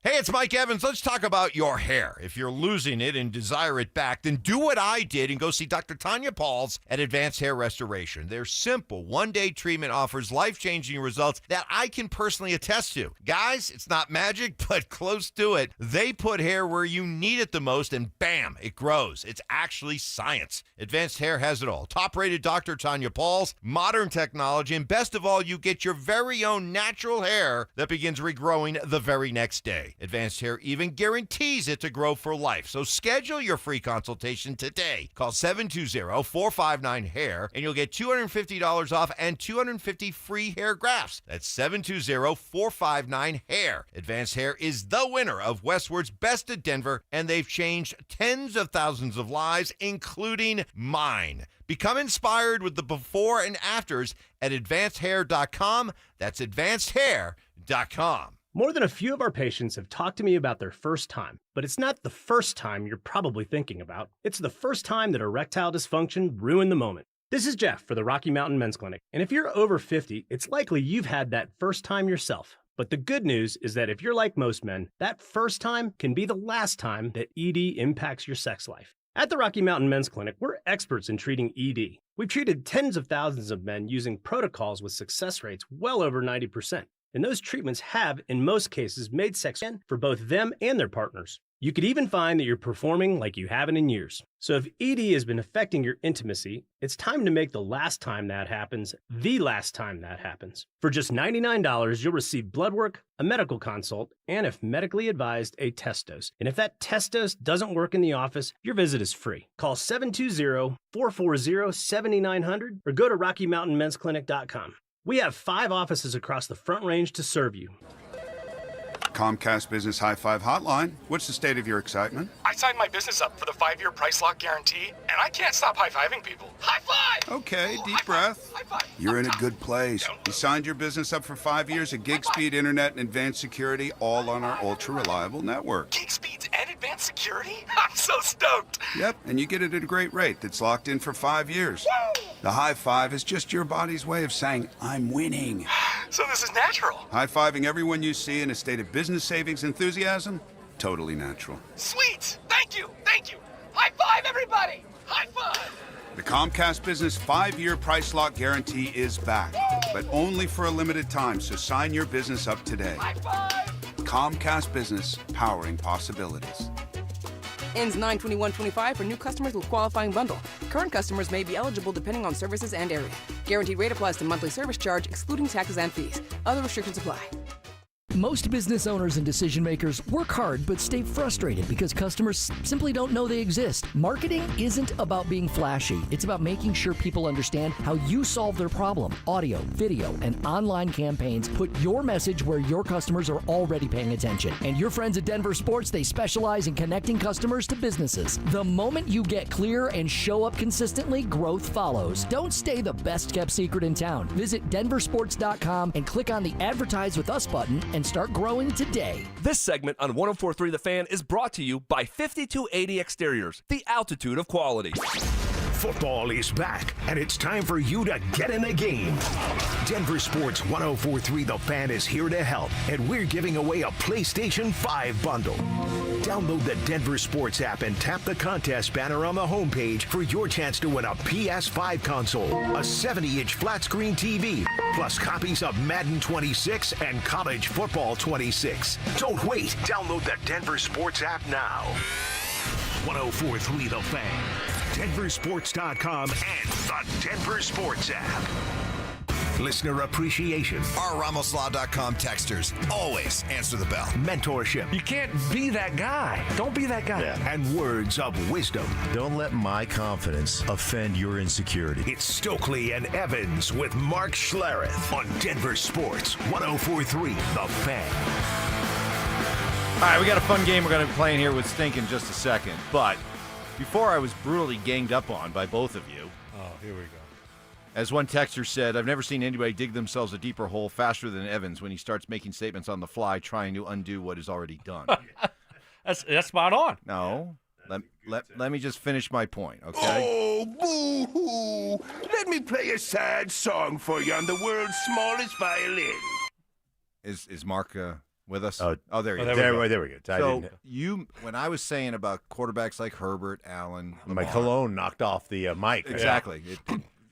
Hey, it's Mike Evans. Let's talk about your hair. If you're losing it and desire it back, then do what I did and go see Dr. Tanya Pauls at Advanced Hair Restoration. Their simple one-day treatment offers life-changing results that I can personally attest to. Guys, it's not magic, but close to it. They put hair where you need it the most, and bam, it grows. It's actually science. Advanced Hair has it all. Top-rated Dr. Tanya Pauls, modern technology, and best of all, you get your very own natural hair that begins regrowing the very next day. Advanced Hair even guarantees it to grow for life. So schedule your free consultation today. Call 720-459-HAIR and you'll get $250 off and 250 free hair grafts. That's 720-459-HAIR. Advanced Hair is the winner of Westward's Best of Denver, and they've changed tens of thousands of lives, including mine. Become inspired with the before and afters at advancedhair.com. That's advancedhair.com. More than a few of our patients have talked to me about their first time, but it's not the first time you're probably thinking about. It's the first time that erectile dysfunction ruined the moment. This is Jeff for the Rocky Mountain Men's Clinic, and if you're over 50, it's likely you've had that first time yourself. But the good news is that if you're like most men, that first time can be the last time that ED impacts your sex life. At the Rocky Mountain Men's Clinic, we're experts in treating ED. We've treated tens of thousands of men using protocols with success rates well over 90%. And those treatments have, in most cases, made sex for both them and their partners. You could even find that you're performing like you haven't in years. So if ED has been affecting your intimacy, it's time to make the last time that happens the last time that happens. For just $99, you'll receive blood work, a medical consult, and if medically advised, a test dose. And if that test dose doesn't work in the office, your visit is free. Call 720-440-7900 or go to RockyMountainMen'sClinic.com. We have 5 offices across the Front Range to serve you. Comcast Business High Five Hotline. What's the state of your excitement? I signed my business up for the 5-year price lock guarantee, and I can't stop high-fiving people. High five! Okay, deep breath. High five. You're in a good place. You signed your business up for 5 years of gig speed internet and advanced security, all on our ultra-reliable network. Gig speeds and advanced security? I'm so stoked. Yep, and you get it at a great rate that's locked in for 5 years. Woo! The high five is just your body's way of saying, I'm winning. So this is natural. High-fiving everyone you see in a state of business savings enthusiasm? Totally natural. Sweet! Thank you! Thank you! High five, everybody! High five! The Comcast Business 5-year price lock guarantee is back, but only for a limited time, so sign your business up today. High five! Comcast Business, powering possibilities. Ends 9/21/25 for new customers with qualifying bundle. Current customers may be eligible depending on services and area. Guaranteed rate applies to monthly service charge, excluding taxes and fees. Other restrictions apply. Most business owners and decision makers work hard but stay frustrated because customers simply don't know they exist. Marketing isn't about being flashy. It's about making sure people understand how you solve their problem. Audio, video, and online campaigns put your message where your customers are already paying attention. And your friends at DenverSports, they specialize in connecting customers to businesses. The moment you get clear and show up consistently, growth follows. Don't stay the best kept secret in town. Visit DenverSports.com and click on the Advertise with Us button and start growing today. This segment on 104.3 The Fan is brought to you by 5280 Exteriors, the altitude of quality. Football is back, and it's time for you to get in the game. Denver Sports 104.3 The Fan is here to help, and we're giving away a PlayStation 5 bundle. Download the Denver Sports app and tap the contest banner on the homepage for your chance to win a PS5 console, a 70-inch flat-screen TV, plus copies of Madden 26 and College Football 26. Don't wait. Download the Denver Sports app now. 104.3 The Fan, DenverSports.com, and the Denver Sports app. Listener appreciation. Our RamosLaw.com texters always answer the bell. Mentorship. You can't be that guy. Don't be that guy. Yeah. And words of wisdom. Don't let my confidence offend your insecurity. It's Stokley and Evans with Mark Schlereth on Denver Sports 104.3 The Fan. All right, we got a fun game we're going to be playing here with Stink in just a second. But before I was brutally ganged up on by both of you. Oh, here we go. As one texter said, I've never seen anybody dig themselves a deeper hole faster than Evans when he starts making statements on the fly trying to undo what is already done. That's spot on. No. Let me just finish my point, okay? Oh, boo-hoo. Let me play a sad song for you on the world's smallest violin. Is Mark with us? Oh, there he is. There we go. So when I was saying about quarterbacks like Herbert, Allen, my Lamar, cologne knocked off the mic. Exactly.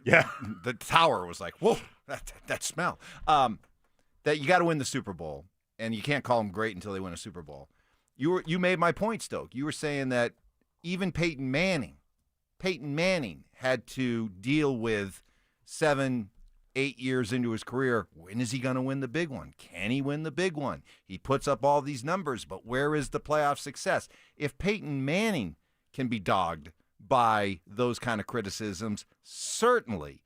Yeah. The tower was like, whoa, that smell. That you got to win the Super Bowl, and you can't call them great until they win a Super Bowl. You made my point, Stoke. You were saying that even Peyton Manning had to deal with 7-8 years into his career. When is he going to win the big one? Can he win the big one? He puts up all these numbers, but where is the playoff success? If Peyton Manning can be dogged by those kind of criticisms, certainly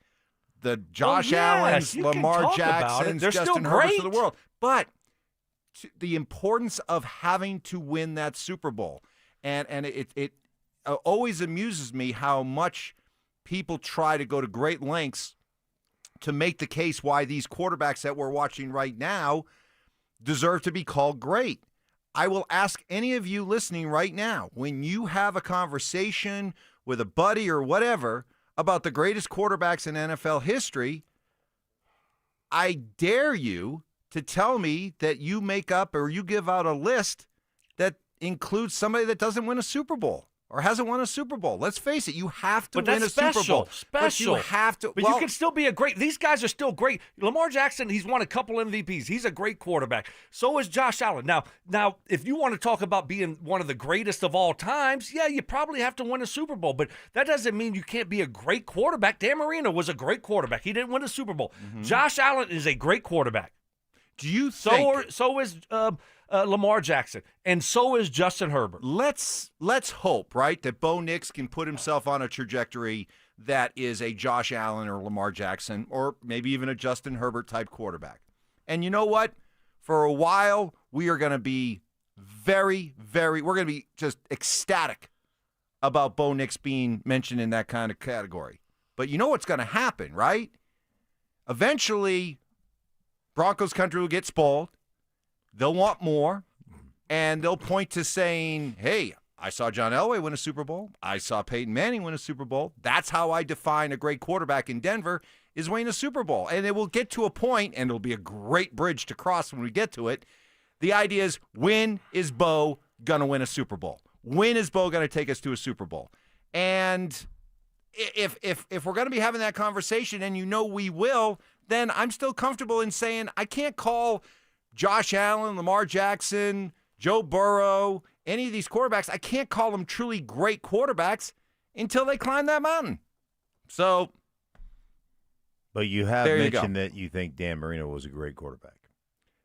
the Josh Allens, Lamar Jacksons, Justin Herberts of the world. But the importance of having to win that Super Bowl, and it always amuses me how much people try to go to great lengths to make the case why these quarterbacks that we're watching right now deserve to be called great. I will ask any of you listening right now, when you have a conversation with a buddy or whatever about the greatest quarterbacks in NFL history, I dare you to tell me that you make up or you give out a list that includes somebody that doesn't win a Super Bowl. or hasn't won a Super Bowl. Let's face it, you have to But win that's a Super Bowl. special. But you have to. But you can still be a great. These guys are still great. Lamar Jackson, he's won a couple MVPs. He's a great quarterback. So is Josh Allen. Now, if you want to talk about being one of the greatest of all times, yeah, you probably have to win a Super Bowl. But that doesn't mean you can't be a great quarterback. Dan Marino was a great quarterback. He didn't win a Super Bowl. Josh Allen is a great quarterback. Do you think so is Lamar Jackson, and so is Justin Herbert. Let's hope, right, that Bo Nix can put himself on a trajectory that is a Josh Allen or Lamar Jackson or maybe even a Justin Herbert type quarterback. And you know what? For a while, we are going to be we're going to be just ecstatic about Bo Nix being mentioned in that kind of category. But you know what's going to happen, right? Eventually, Broncos country will get spoiled. They'll want more, and they'll point to saying, hey, I saw John Elway win a Super Bowl. I saw Peyton Manning win a Super Bowl. That's how I define a great quarterback in Denver is winning a Super Bowl. And it will get to a point, and it'll be a great bridge to cross when we get to it. The idea is, when is Bo going to win a Super Bowl? When is Bo going to take us to a Super Bowl? And if we're going to be having that conversation, and you know we will, then I'm still comfortable in saying I can't call Josh Allen, Lamar Jackson, Joe Burrow, any of these quarterbacks, I can't call them truly great quarterbacks until they climb that mountain. So, but you have there mentioned that you think Dan Marino was a great quarterback.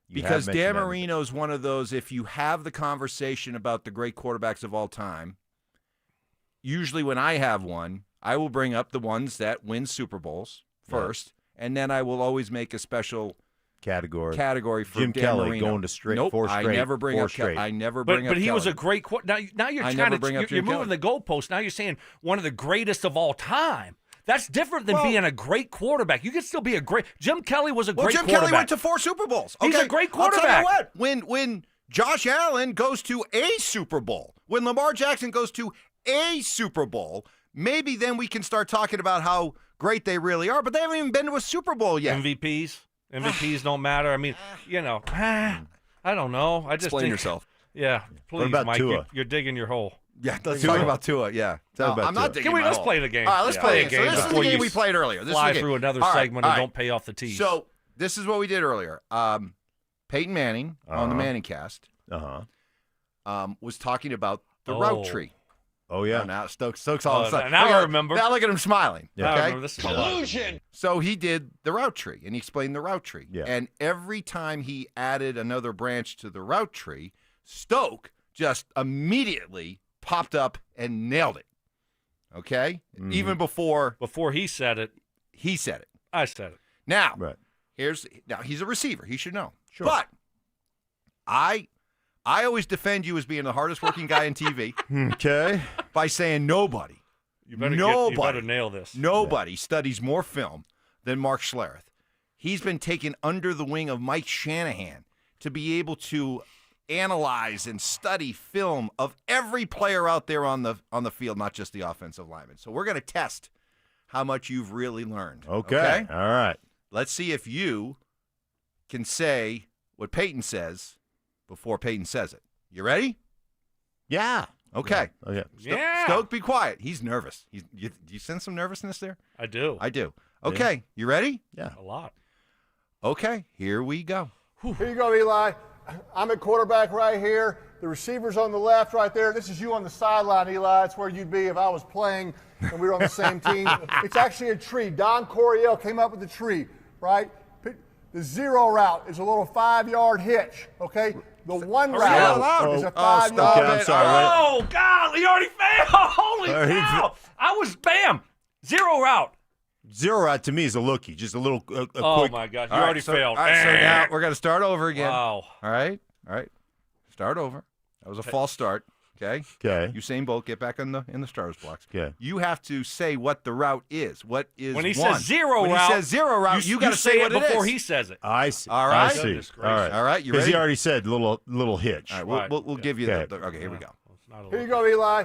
Because Dan Marino is one of those, if you have the conversation about the great quarterbacks of all time, usually when I have one, I will bring up the ones that win Super Bowls first, and then I will always make a special category for Jim Dan Kelly Marino. going to straight Nope, four straight. I never bring up Kelly. I never bring up But he Kelly. was a great now you're I trying never bring up to you're Jim moving the goalpost. Now you're saying one of the greatest of all time. That's different than being a great quarterback. You can still be a great. Jim Kelly was a great Jim quarterback. Kelly went to 4 Super Bowls. He's Okay, a great I'll quarterback. tell you what, when Josh Allen goes to a Super Bowl, when Lamar Jackson goes to a Super Bowl, maybe then we can start talking about how great they really are. But they haven't even been to a Super Bowl yet. MVPs don't matter. I mean, I don't know. I just Explain think, yourself. Yeah, please, What about Mike. Tua? You're digging your hole. Yeah, let's talk about Tua. Yeah, about I'm not Tua. digging Let's my hole. play the game. All right, let's play a game. So this is the before game you we played earlier. This fly is the game. through another All right, segment all and right. don't pay off the tees. So this is what we did earlier. Peyton Manning on the Manning cast was talking about the route tree. Oh, yeah. Now Stokes all of a sudden. now I remember. Now look at him smiling. Yeah. I Okay? remember. This is Collusion. So he did the route tree, and he explained the route tree. Yeah. And every time he added another branch to the route tree, Stoke just immediately popped up and nailed it. Okay? Mm-hmm. Even before he said it. He said it. I said it. Now, Right. now he's a receiver. He should know. Sure. But I always defend you as being the hardest working guy in TV. Okay. By saying nobody. You better nail this. Nobody studies more film than Mark Schlereth. He's been taken under the wing of Mike Shanahan to be able to analyze and study film of every player out there on the field, not just the offensive lineman. So we're going to test how much you've really learned. Okay. All right. Let's see if you can say what Peyton says before Peyton says it. You ready? Yeah. Okay. Okay. Stoke, be quiet. He's nervous. Do you sense some nervousness there? I do. I do. Okay. You ready? Yeah. A lot. Okay. Here we go. Here you go, Eli. I'm at quarterback right here. The receiver's on the left right there. This is you on the sideline, Eli. It's where you'd be if I was playing and we were on the same team. It's actually a tree. Don Coryell came up with the tree, right? The zero route is a little 5-yard hitch, okay? The one route is a 5-yard. Okay, I'm sorry. Oh, God, he already failed. Holy cow. I was, bam, zero route. Zero route to me is a lookie, just a little quick. Oh, my God, you already failed. All right, so now we're going to start over again. Wow. All right. Start over. That was a false start. Okay. Okay. Usain Bolt, get back in the starter's blocks. Okay. You have to say what the route is. What is When he one? says zero when route, he says zero route, you got to say what it before is. he says it. I see. All right. I see. Goodness All right. All right, you Because he ready? already said little hitch. All right, we'll give you Okay. okay, here we go. Here you go, Eli.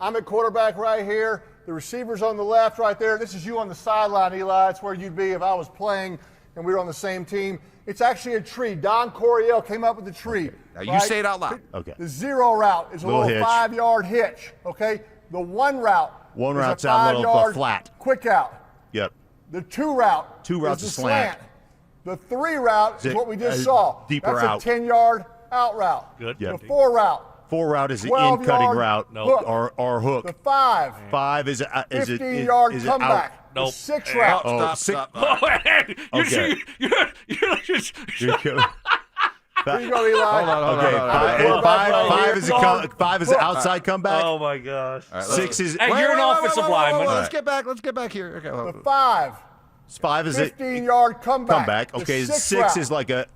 I'm at quarterback right here. The receiver's on the left right there. This is you on the sideline, Eli. It's where you'd be if I was playing and we were on the same team. It's actually a tree. Don Coryell came up with the tree. Okay. Now you say it out loud. Okay. The 0 route is a little hitch. 5-yard hitch. Okay. The 1 route. One is route's a out little 5-yard flat. quick out. Yep. The 2 route. 2 routes is a the slant. The 3 route is what we just a saw. deeper That's out. a 10-yard out route. Good. The 4 route. 4 route is an 12 in-cutting yard route hook. or hook. The 5. 5 is a 15-yard is it comeback. out? The Nope. 6 route. Oh, Stop. Okay. You're Here you go, Eli. Okay, five is an outside comeback. Oh my gosh. All right, 6 is Hey, you're an offensive lineman. Let's get back here. Okay, hold The on. 5. 5 is a 15-yard comeback. Okay, The 6 route. is like a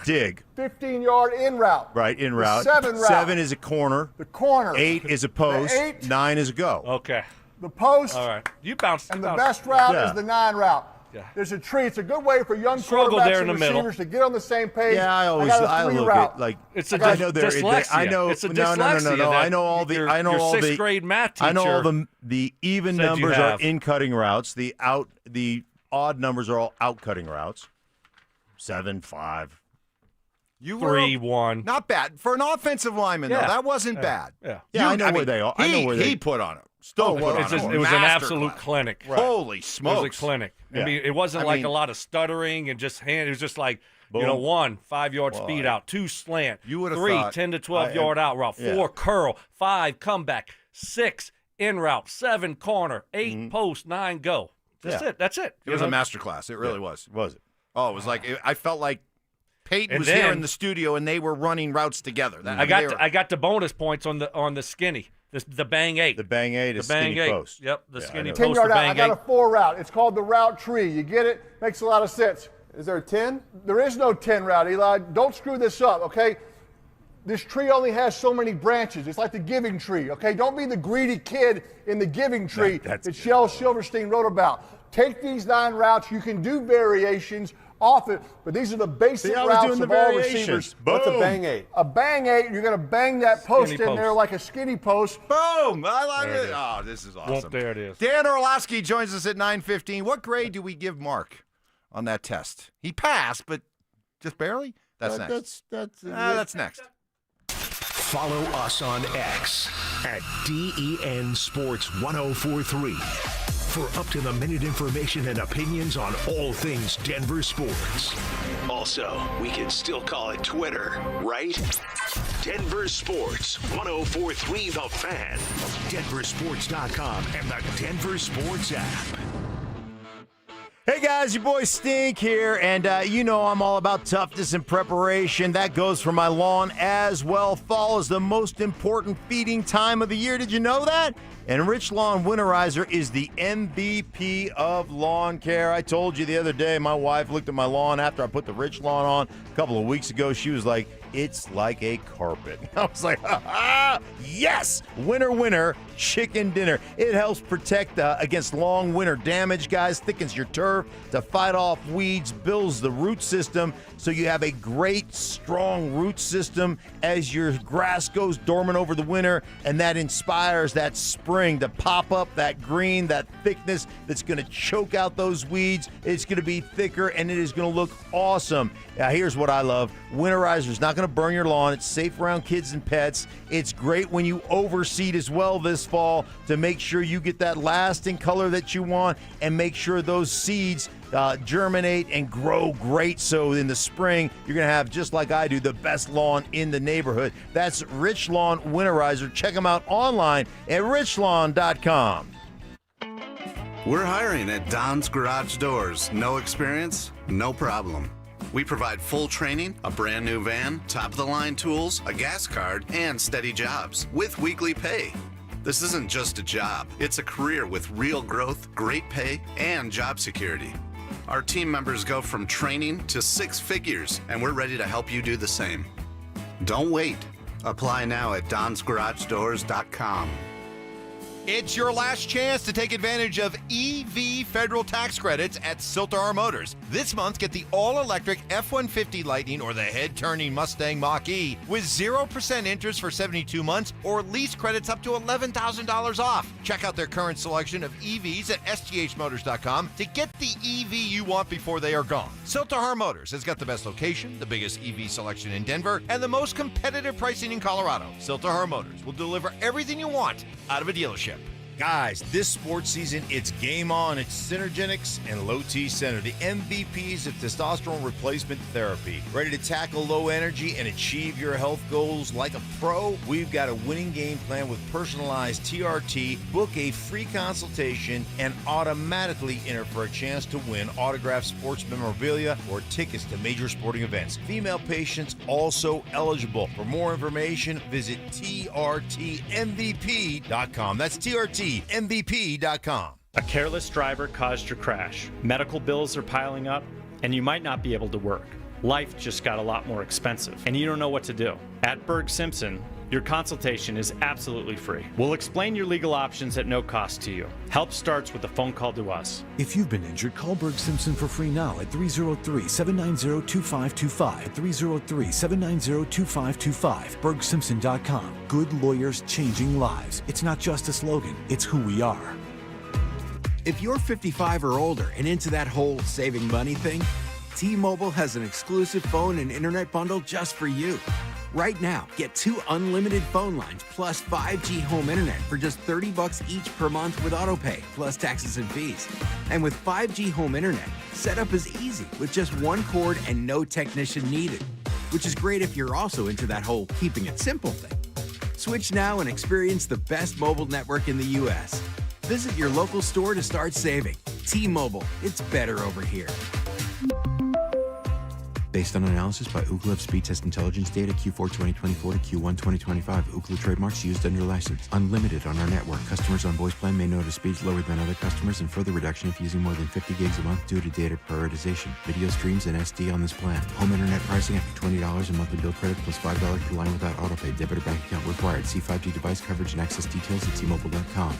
dig, 15-yard in route. right? In The route. 7 route. 7 is a corner. The corner. 8 is a post. The 8. 9 is a go. Okay. The post. All right. You bounced. And the best route Yeah. is the 9 route. Yeah. There's a tree. It's a good way for young Struggle quarterbacks there in and the middle. receivers to get on the same page. Yeah, I got a 3 look route. at like It's a I know there. dyslexia. I know. It's a No. dyslexia I know all the. your- I know your all sixth the grade math I know all teacher the even said you numbers are have. in cutting routes. The odd numbers are all out cutting routes. 7, 5. You 3-1. Not bad for an offensive lineman. Yeah. though. That wasn't bad. Yeah. Yeah, I know where they are. I know where he put on it. Stoke put It's on just, a it was an master absolute class. clinic. Holy It smokes! was a clinic. Yeah. I mean, it wasn't I like mean- a lot of stuttering and just hand. It was just like, Boom. 1 5-yard Boy. speed out, 2 slant, You would've 3 thought- 10 to 12-yard out route, 4 yeah. curl, 5 comeback, 6 in route, 7 corner, 8 post, 9 go. That's Yeah. it. That's it. It was a master class. It really was. Was it? Oh, it was like I felt like Peyton And was here then- in the studio and they were running routes together. I got the bonus points on the skinny, the bang 8. The bang 8 is the bang skinny 8. post. Yep, the Yeah, I skinny know. post, 10-yard the out. I bang got 8. a 4 route. It's called the route tree. You get it? Makes a lot of sense. Is there a 10? There is no 10 route, Eli. Don't screw this up, okay? This tree only has so many branches. It's like the giving tree, okay? Don't be the greedy kid in the giving tree That's that Shel Silverstein wrote about. Take these 9 routes. You can do variations off it, but these are the basic See, I was routes doing of the all variations. receivers. What's a Boom. bang 8? A bang 8, you're going to bang that post Skinny in there post. like a skinny post. Boom! I like There it it. is. Oh, this is awesome. There it is. Dan Orlovsky joins us at 9:15. What grade do we give Mark on that test? He passed, but just barely? That's next. That's next. Follow us on X at DEN Sports 1043 for up-to-the-minute information and opinions on all things Denver sports. Also, we can still call it Twitter, right? Denver Sports 1043 The Fan, DenverSports.com, and the Denver Sports app. Hey guys, your boy Stink here, and you know I'm all about toughness and preparation. That goes for my lawn as well. Fall is the most important feeding time of the year. Did you know that? And Rich Lawn Winterizer is the MVP of lawn care. I told you the other day, my wife looked at my lawn after I put the Rich Lawn on a couple of weeks ago. She was like, it's like a carpet. I was like, yes! Winter, winter, chicken dinner. It helps protect against long winter damage, guys, thickens your turf to fight off weeds, builds the root system so you have a great, strong root system as your grass goes dormant over the winter, and that inspires that spring to pop up that green, that thickness that's going to choke out those weeds. It's going to be thicker, and it is going to look awesome. Now, here's what I love. Winterizer is not going to burn your lawn. It's safe around kids and pets. It's great when you overseed as well this fall to make sure you get that lasting color that you want and make sure those seeds germinate and grow great. So in the spring, you're going to have, just like I do, the best lawn in the neighborhood. That's Rich Lawn Winterizer. Check them out online at richlawn.com. We're hiring at Don's Garage Doors. No experience? No problem. We provide full training, a brand new van, top-of-the-line tools, a gas card, and steady jobs with weekly pay. This isn't just a job. It's a career with real growth, great pay, and job security. Our team members go from training to 6 figures, and we're ready to help you do the same. Don't wait. Apply now at donsgaragedoors.com. It's your last chance to take advantage of EV federal tax credits at Siltar Motors. This month, get the all-electric F-150 Lightning or the head-turning Mustang Mach-E with 0% interest for 72 months or lease credits up to $11,000 off. Check out their current selection of EVs at sthmotors.com to get the EV you want before they are gone. Siltar Motors has got the best location, the biggest EV selection in Denver, and the most competitive pricing in Colorado. Siltar Motors will deliver everything you want out of a dealership. Guys, this sports season, it's game on. It's Synergenics and Low T Center, the MVPs of testosterone replacement therapy. Ready to tackle low energy and achieve your health goals like a pro? We've got a winning game plan with personalized TRT. Book a free consultation and automatically enter for a chance to win autographed sports memorabilia or tickets to major sporting events. Female patients also eligible. For more information, visit trtmvp.com. That's TRTMVP.com. A careless driver caused your crash. Medical bills are piling up, and you might not be able to work. Life just got a lot more expensive, and you don't know what to do. At Berg Simpson, your consultation is absolutely free. We'll explain your legal options at no cost to you. Help starts with a phone call to us. If you've been injured, call Berg Simpson for free now at 303-790-2525. 303-790-2525. BergSimpson.com. Good lawyers changing lives. It's not just a slogan, it's who we are. If you're 55 or older and into that whole saving money thing, T-Mobile has an exclusive phone and internet bundle just for you. Right now, get 2 unlimited phone lines plus 5G home internet for just $30 each per month with autopay, plus taxes and fees. And with 5G home internet, setup is easy with just 1 cord and no technician needed, which is great if you're also into that whole keeping it simple thing. Switch now and experience the best mobile network in the U.S. Visit your local store to start saving. T-Mobile, it's better over here. Based on analysis by Ookla Speed Test Intelligence data Q4 2024 to Q1 2025. Ookla trademarks used under license. Unlimited on our network. Customers on voice plan may notice speeds lower than other customers and further reduction if using more than 50 gigs a month due to data prioritization. Video streams and SD on this plan. Home internet pricing after $20 in monthly bill credit plus $5 per line without autopay. Debit or bank account required. See 5G device coverage and access details at T-Mobile.com.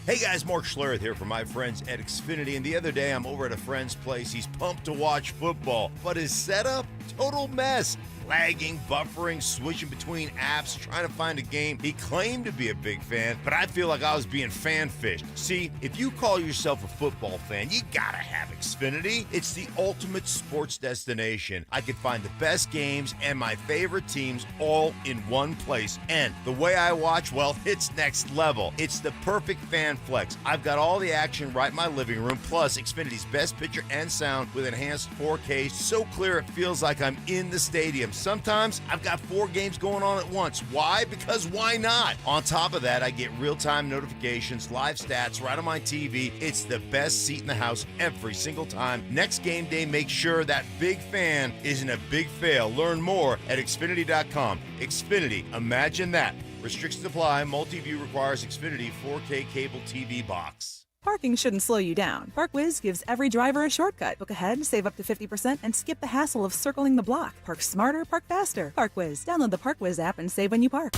Hey guys, Mark Schlereth here from my friends at Xfinity, and the other day I'm over at a friend's place. He's pumped to watch football, but his setup, total mess. Lagging, buffering, switching between apps, trying to find a game. He claimed to be a big fan, but I feel like I was being fan-fished. See, if you call yourself a football fan, you gotta have Xfinity. It's the ultimate sports destination. I can find the best games and my favorite teams all in one place. And the way I watch, well, it's next level. It's the perfect fan flex. I've got all the action right in my living room, plus Xfinity's best picture and sound with enhanced 4K, so clear it feels like I'm in the stadium. Sometimes I've got 4 games going on at once. Why? Because why not? On top of that, I get real-time notifications, live stats right on my TV. It's the best seat in the house every single time. Next game day, make sure that big fan isn't a big fail. Learn more at Xfinity.com. Xfinity, imagine that. Restrictions apply. Multi-view requires Xfinity 4K cable TV box. Parking shouldn't slow you down. ParkWiz gives every driver a shortcut. Book ahead, save up to 50%, and skip the hassle of circling the block. Park smarter, park faster. ParkWiz. Download the ParkWiz app and save when you park.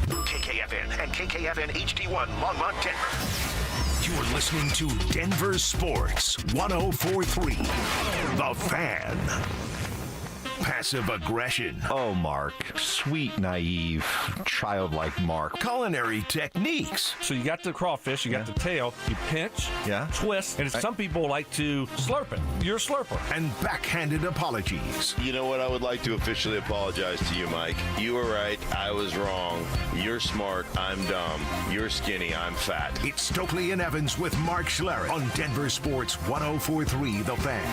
KKFN and KKFN HD1 Longmont, Denver. You're listening to Denver Sports 104.3. The Fan. Passive aggression. Oh, Mark. Sweet, naive, childlike Mark. Culinary techniques. So you got the crawfish, you got the tail, you pinch, twist, and some people like to slurp it. You're a slurper. And backhanded apologies. You know what? I would like to officially apologize to you, Mike. You were right. I was wrong. You're smart. I'm dumb. You're skinny. I'm fat. It's Stokley and Evans with Mark Schlereth on Denver Sports 104.3 The Fan.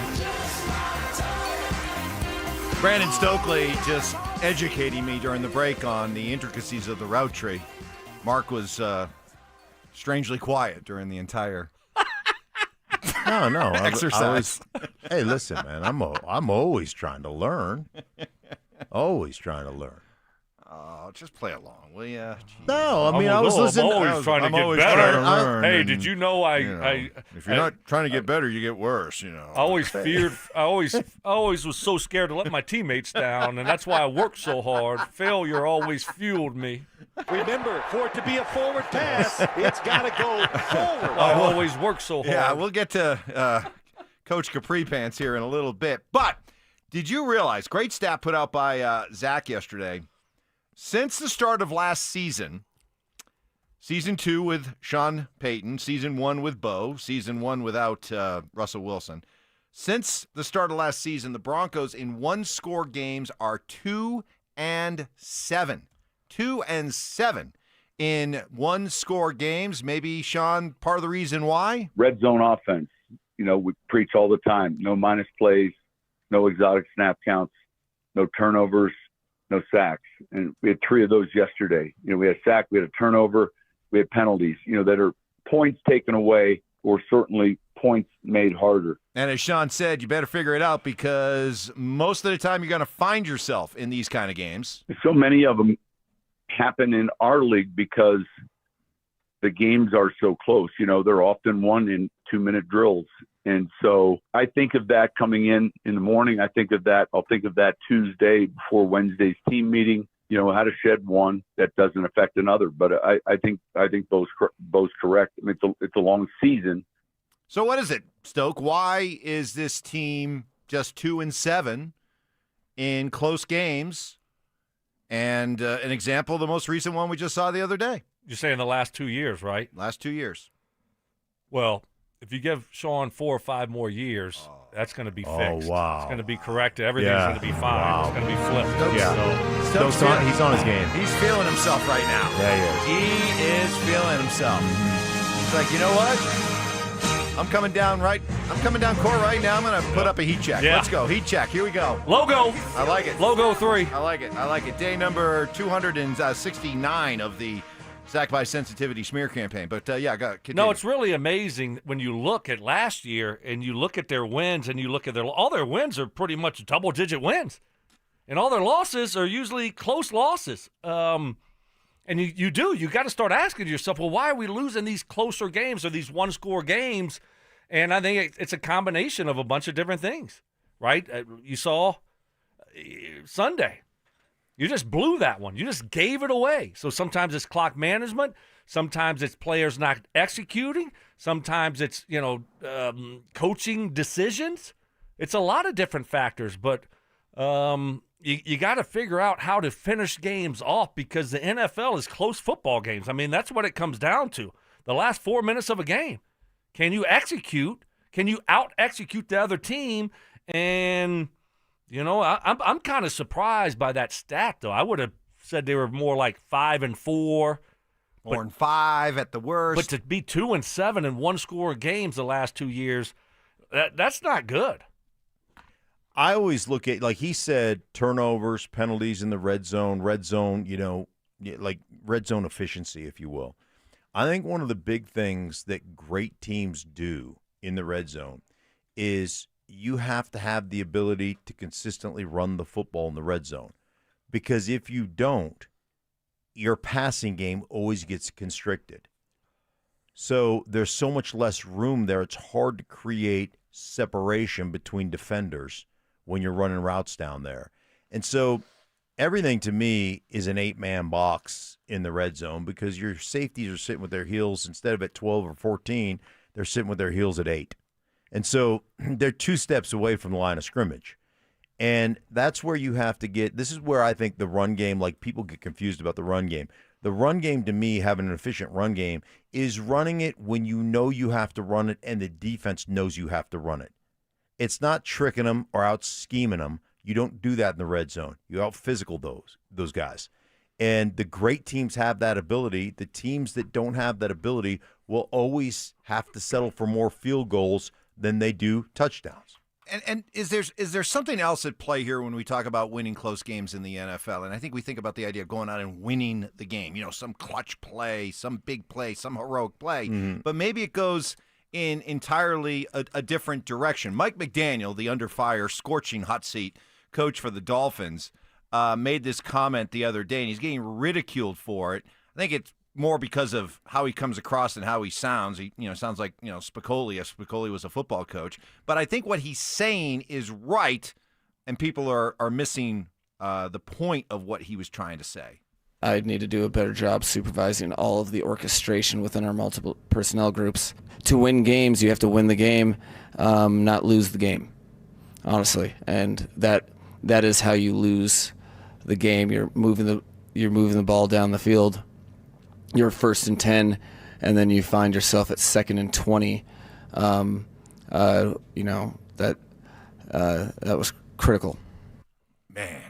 Brandon Stokley just educating me during the break on the intricacies of the route tree. Mark was strangely quiet during the entire No, exercise. Hey, listen, man, I'm always trying to learn. Always trying to learn. Oh, just play along, will you? No, I mean, I was listening. I'm always trying to get better. Hey, did you know if you're not trying to get better, you get worse. You know. I always was so scared to let my teammates down, and that's why I worked so hard. Failure always fueled me. Remember, for it to be a forward pass, it's got to go forward. I always work so hard. Yeah, we'll get to Coach Capri Pants here in a little bit. But did you realize, great stat put out by Zach yesterday, since the start of last season, season 2 with Sean Payton, season 1 with Bo, season 1 without Russell Wilson, since the start of last season, the Broncos in one-score games are 2-7. 2-7 in one-score games. Maybe, Sean, part of the reason why? Red zone offense. You know, we preach all the time. No minus plays, no exotic snap counts, no turnovers, no sacks. And we had 3 of those yesterday. You know, we had a sack, we had a turnover, we had penalties, you know, that are points taken away or certainly points made harder. And as Sean said, you better figure it out because most of the time you're going to find yourself in these kind of games. So many of them happen in our league because the games are so close. You know, they're often won in 2-minute drills. And so I think of that coming in the morning. I'll think of that Tuesday before Wednesday's team meeting. You know, how to shed one that doesn't affect another. But I think both correct. I mean, it's a long season. So what is it, Stoke? Why is this team just 2-7 in close games? And an example, the most recent one we just saw the other day. You're saying the last 2 years, right? Last 2 years. Well, if you give Sean 4 or 5 more years, that's going to be fixed. Oh, wow. It's going to be corrected. Everything's going to be fine. Wow. It's going to be flipped. Stokes he's on his game. He's feeling himself right now. Yeah, he is feeling himself. He's like, you know what? I'm coming down court right now. I'm going to put up a heat check. Yeah. Let's go. Heat check. Here we go. Logo. I like it. Logo 3. I like it. Day number 269 of the Sack by Sensitivity smear campaign. But, continue. No, it's really amazing when you look at last year and you look at their wins and you look at all their wins are pretty much double-digit wins. And all their losses are usually close losses. And you got to start asking yourself, well, why are we losing these closer games or these one-score games? And I think it's a combination of a bunch of different things, right? You saw Sunday. You just blew that one. You just gave it away. So sometimes it's clock management. Sometimes it's players not executing. Sometimes it's, coaching decisions. It's a lot of different factors, but you got to figure out how to finish games off because the NFL is close football games. I mean, that's what it comes down to. The last 4 minutes of a game. Can you execute? Can you out-execute the other team? And, I'm kind of surprised by that stat, though. I would have said they were more like 5-4. 4-5 at the worst. But to be 2-7 in one-score games the last 2 years, that's not good. I always look at, like he said, turnovers, penalties in the red zone, like red zone efficiency, if you will. I think one of the big things that great teams do in the red zone is you have to have the ability to consistently run the football in the red zone. Because if you don't, your passing game always gets constricted. So there's so much less room there. It's hard to create separation between defenders when you're running routes down there. And so everything to me is an 8-man box in the red zone because your safeties are sitting with their heels instead of at 12 or 14, they're sitting with their heels at 8. And so they're 2 steps away from the line of scrimmage. And that's where you have to get – this is where I think the run game, like people get confused about the run game. The run game to me, having an efficient run game, is running it when you know you have to run it and the defense knows you have to run it. It's not tricking them or out-scheming them. You don't do that in the red zone. You out-physical those guys. And the great teams have that ability. The teams that don't have that ability will always have to settle for more field goals than they do touchdowns. And is there something else at play here when we talk about winning close games in the NFL? And I think we think about the idea of going out and winning the game. Some clutch play, some big play, some heroic play. Mm-hmm. But maybe it goes in entirely a different direction. Mike McDaniel, the under fire, scorching hot seat coach for the Dolphins, made this comment the other day, and he's getting ridiculed for it. I think it's more because of how he comes across and how he sounds. He, sounds like, Spicoli, if Spicoli was a football coach. But I think what he's saying is right, and people are missing the point of what he was trying to say. I need to do a better job supervising all of the orchestration within our multiple personnel groups. To win games, you have to win the game, not lose the game, honestly. And that is how you lose the game. You're moving the ball down the field. You're 1st and 10, and then you find yourself at 2nd and 20. That was critical. Man.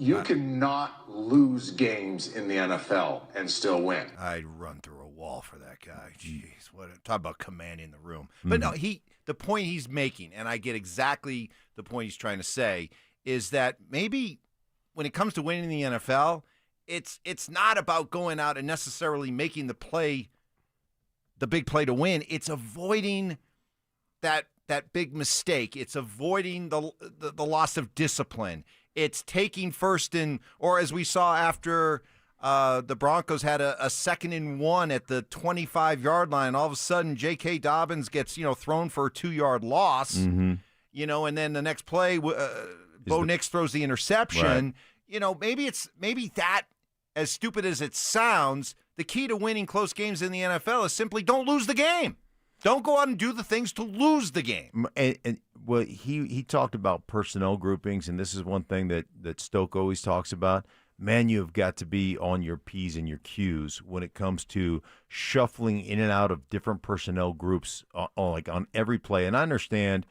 You cannot lose games in the NFL and still win. I'd run through a wall for that guy. Jeez, talk about commanding the room. But no, the point he's making, and I get exactly the point he's trying to say, is that maybe when it comes to winning the NFL, it's not about going out and necessarily making the big play to win. It's avoiding that big mistake. It's avoiding the loss of discipline. It's taking or as we saw after the Broncos had a 2nd and 1 at the 25-yard line. All of a sudden, J.K. Dobbins gets thrown for a 2-yard loss. And then the next play, Bo Nix throws the interception. Right. Maybe that, as stupid as it sounds, the key to winning close games in the NFL is simply don't lose the game. Don't go out and do the things to lose the game. And well, he talked about personnel groupings, and this is one thing that Stoke always talks about. Man, you have got to be on your P's and your Q's when it comes to shuffling in and out of different personnel groups on every play. And I understand,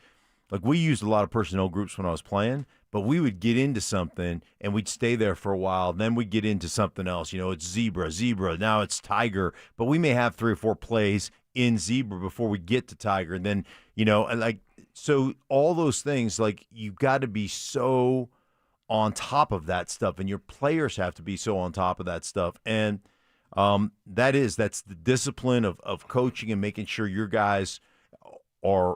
we used a lot of personnel groups when I was playing, but we would get into something and we'd stay there for a while. Then we'd get into something else. It's zebra, now it's tiger. But we may have 3 or 4 plays in zebra before we get to tiger. And then, so all those things, you've got to be so on top of that stuff, and your players have to be so on top of that stuff. And that's the discipline of coaching and making sure your guys are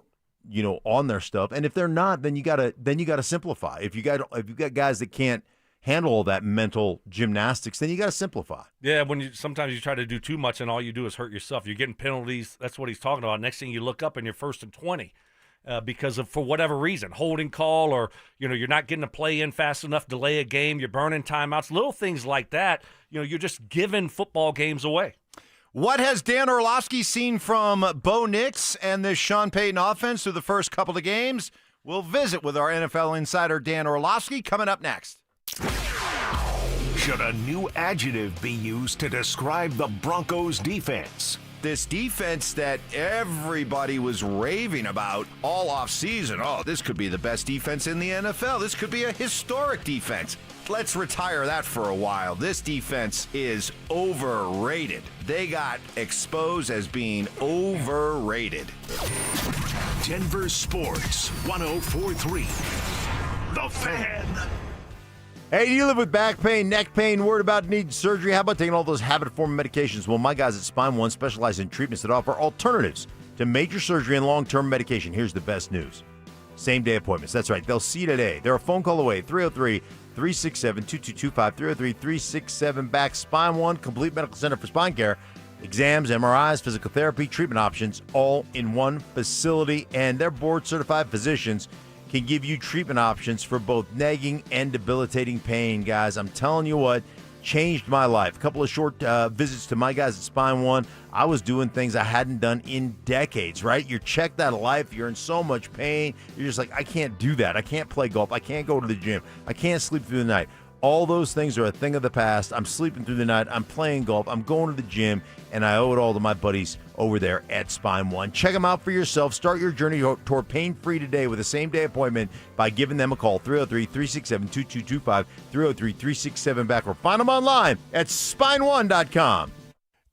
on their stuff. And if they're not, then you gotta simplify. If you've got guys that can't handle all that mental gymnastics, then you got to simplify. Yeah, sometimes you try to do too much and all you do is hurt yourself. You're getting penalties. That's what he's talking about. Next thing you look up and you're 1st and 20 because of, for whatever reason, holding call or, you're not getting a play in fast enough, delay a game, you're burning timeouts, little things like that. You're just giving football games away. What has Dan Orlovsky seen from Bo Nix and this Sean Payton offense through the first couple of games? We'll visit with our NFL insider, Dan Orlovsky, coming up next. Should a new adjective be used to describe the Broncos' defense? This defense that everybody was raving about all offseason. Oh, this could be the best defense in the NFL. This could be a historic defense. Let's retire that for a while. This defense is overrated. They got exposed as being overrated. Denver Sports 104.3. The Fan. Hey, do you live with back pain, neck pain, worried about needing surgery? How about taking all those habit-forming medications? Well, my guys at Spine One specialize in treatments that offer alternatives to major surgery and long-term medication. Here's the best news. Same-day appointments. That's right. They'll see you today. They're a phone call away. 303-367-2225, 303-367-BACK. Spine One, complete medical center for spine care. Exams, MRIs, physical therapy, treatment options, all in one facility. And their board-certified physicians can give you treatment options for both nagging and debilitating pain, guys. I'm telling you what, changed my life. A couple of short visits to my guys at Spine One. I was doing things I hadn't done in decades, right? You're checked out of life. You're in so much pain. You're just like, I can't do that. I can't play golf. I can't go to the gym. I can't sleep through the night. All those things are a thing of the past. I'm sleeping through the night. I'm playing golf. I'm going to the gym, and I owe it all to my buddies over there at Spine One. Check them out for yourself. Start your journey toward pain-free today with a same-day appointment by giving them a call, 303-367-2225, 303-367-BACK, or find them online at spineone.com.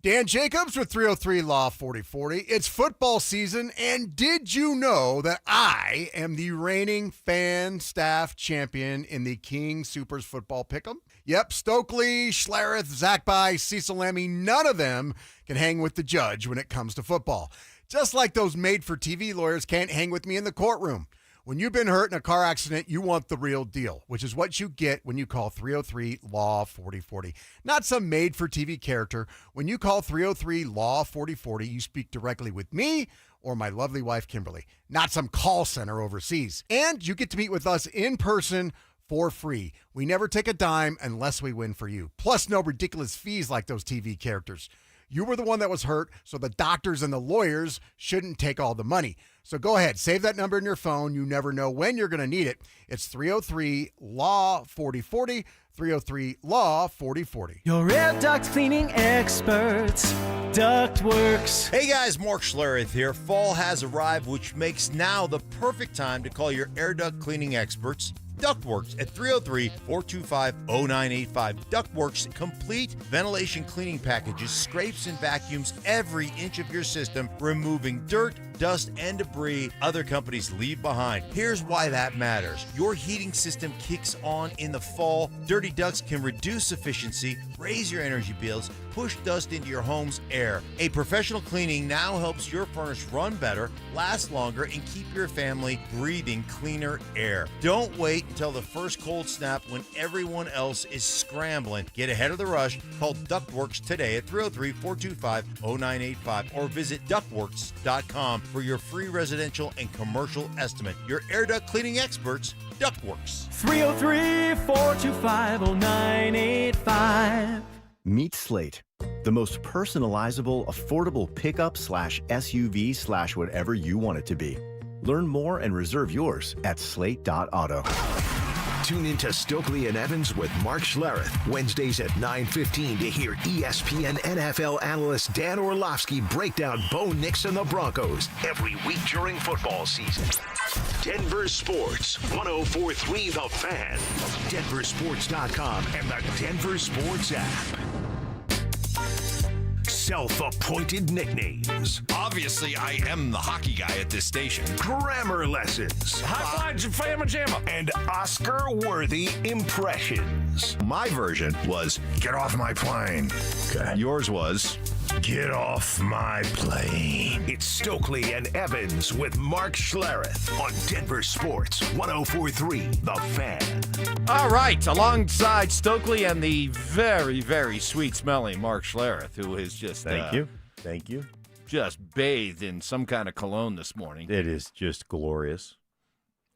Dan Jacobs with 303 Law 4040. It's football season, and did you know that I am the reigning fan staff champion in the King Supers Football Pick'em? Yep, Stokley, Schlereth, Zach By, Cecil Lemmy, none of them can hang with the judge when it comes to football. Just like those made-for-TV lawyers can't hang with me in the courtroom. When you've been hurt in a car accident, you want the real deal, which is what you get when you call 303 Law 4040. Not some made-for-TV character. When you call 303 Law 4040, you speak directly with me or my lovely wife, Kimberly, not some call center overseas. And you get to meet with us in person for free. We never take a dime unless we win for you. Plus, no ridiculous fees like those TV characters. You were the one that was hurt, so the doctors and the lawyers shouldn't take all the money. So go ahead, save that number in your phone. You never know when you're going to need it. It's 303-LAW-4040, 303-LAW-4040. Your air duct cleaning experts, Ductworks. Hey guys, Mark Schlereth here. Fall has arrived, which makes now the perfect time to call your air duct cleaning experts, Ductworks, at 303-425-0985. Ductworks complete ventilation cleaning packages, scrapes and vacuums every inch of your system, removing dirt, dust, and debris other companies leave behind. Here's why that matters. Your heating system kicks on in the fall. Dirty ducts can reduce efficiency, raise your energy bills, push dust into your home's air. A professional cleaning now helps your furnace run better, last longer, and keep your family breathing cleaner air. Don't wait until the first cold snap when everyone else is scrambling. Get ahead of the rush. Call Ductworks today at 303-425-0985 or visit ductworks.com for your free residential and commercial estimate. Your air duct cleaning experts, Ductworks. 303-425-0985. Meet Slate, the most personalizable, affordable pickup/SUV/whatever you want it to be. Learn more and reserve yours at slate.auto. Tune into Stokley and Evans with Mark Schlereth, Wednesdays at 9:15 to hear ESPN NFL analyst Dan Orlovsky break down Bo Nix and the Broncos every week during football season. Denver Sports, 104.3 The Fan, DenverSports.com, and the Denver Sports app. Self-appointed nicknames. Obviously, I am the hockey guy at this station. Grammar lessons. High five, Fama Jamma. And Oscar-worthy impressions. My version was, get off my plane. Okay. Yours was, get off my plane. It's Stokley and Evans with Mark Schlereth on Denver Sports 104.3 The Fan. All right, alongside Stokley and the very, very sweet-smelling Mark Schlereth, who is just Thank you. Just bathed in some kind of cologne this morning. It is just glorious.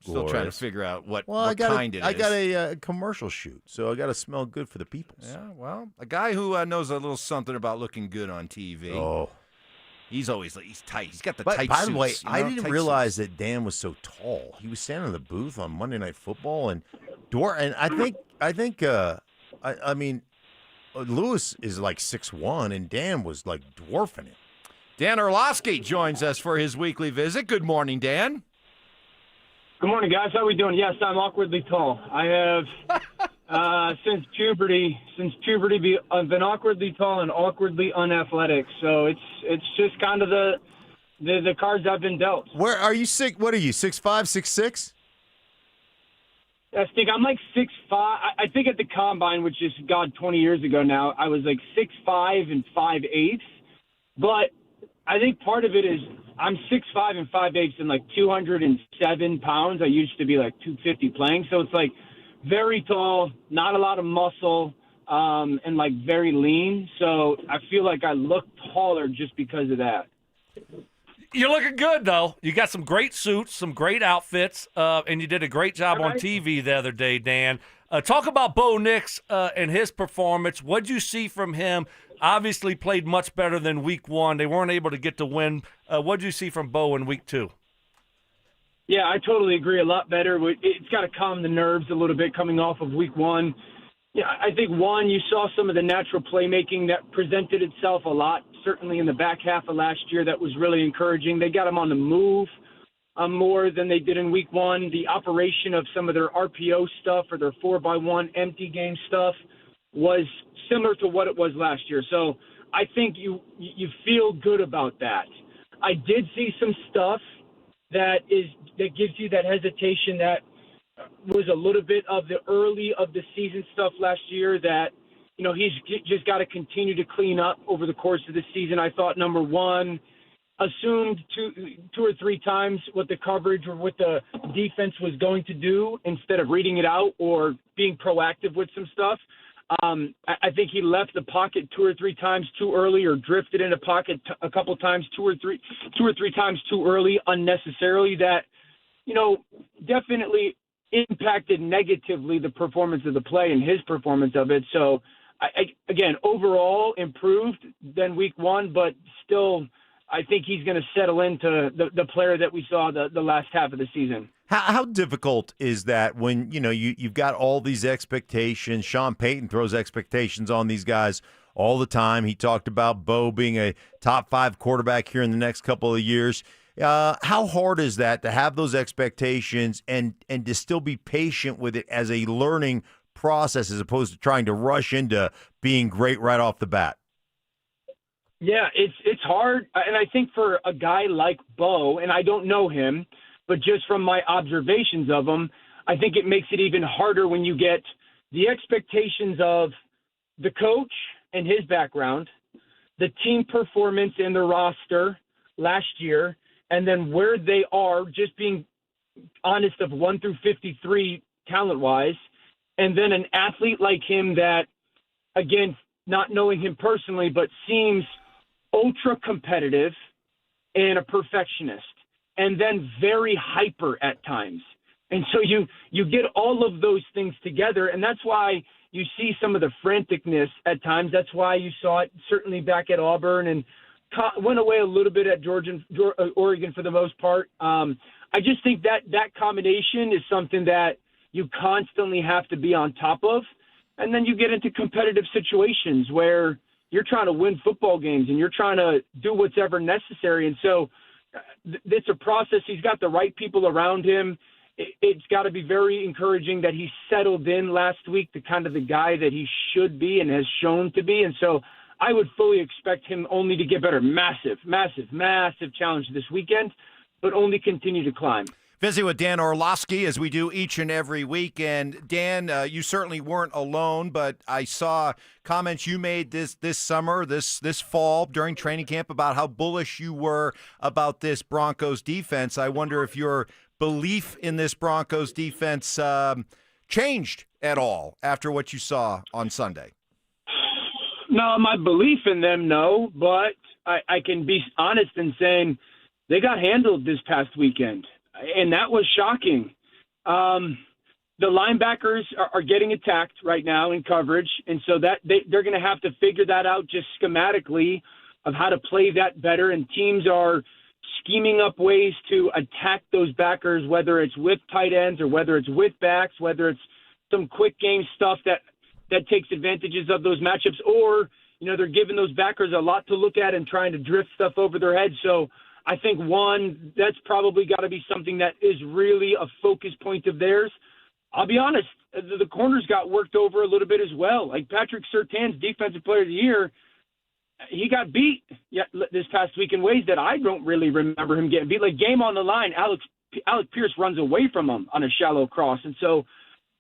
Still trying to figure out what kind it is. I got a commercial shoot, so I got to smell good for the people. Yeah, well, a guy who knows a little something about looking good on TV. Oh. He's tight. He's got the tight By suits. the way, I didn't realize suits. that Dan was so tall. He was standing in the booth on Monday Night Football, and I mean, Lewis is like 6'1", and Dan was like dwarfing it. Dan Orlovsky joins us for his weekly visit. Good morning, Dan. Good morning, guys. How are we doing? Yes, I'm awkwardly tall. I have, since puberty, I've been awkwardly tall and awkwardly unathletic. So it's just kind of the cards I've been dealt. Where are you? What are you? 6'5", 6'6"? I think I'm like 6'5". I think at the combine, which is 20 years ago now, I was like 6'5" and 5/8. But I think part of it is I'm 6'5" and 5/8 and like 207 pounds. I used to be like 250 playing. So it's like very tall, not a lot of muscle, and like very lean. So I feel like I look taller just because of that. You're looking good, though. You got some great suits, some great outfits, and you did a great job on TV the other day, Dan. Talk about Bo Nix and his performance. What'd you see from him? Obviously played much better than week one. They weren't able to get the win. What'd you see from Bo in week two? Yeah, I totally agree. A lot better. It's got to calm the nerves a little bit coming off of week one. Yeah, I think, one, you saw some of the natural playmaking that presented itself a lot, certainly in the back half of last year. That was really encouraging. They got him on the move more than they did in week one. The operation of some of their RPO stuff or their 4x1 empty game stuff was similar to what it was last year. So I think you feel good about that. I did see some stuff that gives you that hesitation that was a little bit of the early of the season stuff last year that, you know, he's just got to continue to clean up over the course of the season. I thought, number one, assumed two or three times what the coverage or what the defense was going to do instead of reading it out or being proactive with some stuff. I think he left the pocket two or three times too early or drifted in a pocket a couple times, two or three times too early unnecessarily that, you know, definitely impacted negatively the performance of the play and his performance of it. So, again, overall improved than week one, but still I think he's going to settle into the player that we saw the last half of the season. How difficult is that when, you've got all these expectations? Sean Payton throws expectations on these guys all the time. He talked about Bo being a top 5 quarterback here in the next couple of years. How hard is that to have those expectations and to still be patient with it as a learning process as opposed to trying to rush into being great right off the bat? Yeah, it's hard. And I think for a guy like Bo, and I don't know him, but just from my observations of him, I think it makes it even harder when you get the expectations of the coach and his background, the team performance in the roster last year, and then where they are, just being honest, of 1 through 53 talent-wise, and then an athlete like him that, again, not knowing him personally, but seems ultra-competitive and a perfectionist, and then very hyper at times. And so you get all of those things together, and that's why you see some of the franticness at times. That's why you saw it certainly back at Auburn and went away a little bit at Oregon for the most part. I just think that combination is something that you constantly have to be on top of. And then you get into competitive situations where you're trying to win football games and you're trying to do what's ever necessary. And so it's a process. He's got the right people around him. It's got to be very encouraging that he settled in last week to kind of the guy that he should be and has shown to be. And so I would fully expect him only to get better. Massive, massive, massive challenge this weekend, but only continue to climb. Visiting with Dan Orlovsky as we do each and every week. And Dan, you certainly weren't alone, but I saw comments you made this summer, this fall during training camp about how bullish you were about this Broncos defense. I wonder if your belief in this Broncos defense changed at all after what you saw on Sunday. No, my belief in them, no, but I can be honest in saying they got handled this past weekend. And that was shocking. The linebackers are getting attacked right now in coverage, and so that they're going to have to figure that out just schematically of how to play that better. And teams are scheming up ways to attack those backers, whether it's with tight ends or whether it's with backs, whether it's some quick game stuff that takes advantages of those matchups, or they're giving those backers a lot to look at and trying to drift stuff over their heads. So I think, one, that's probably got to be something that is really a focus point of theirs. I'll be honest, the corners got worked over a little bit as well. Like Patrick Surtain's Defensive Player of the Year, he got beat this past week in ways that I don't really remember him getting beat. Like game on the line, Alec Pierce runs away from him on a shallow cross. And so,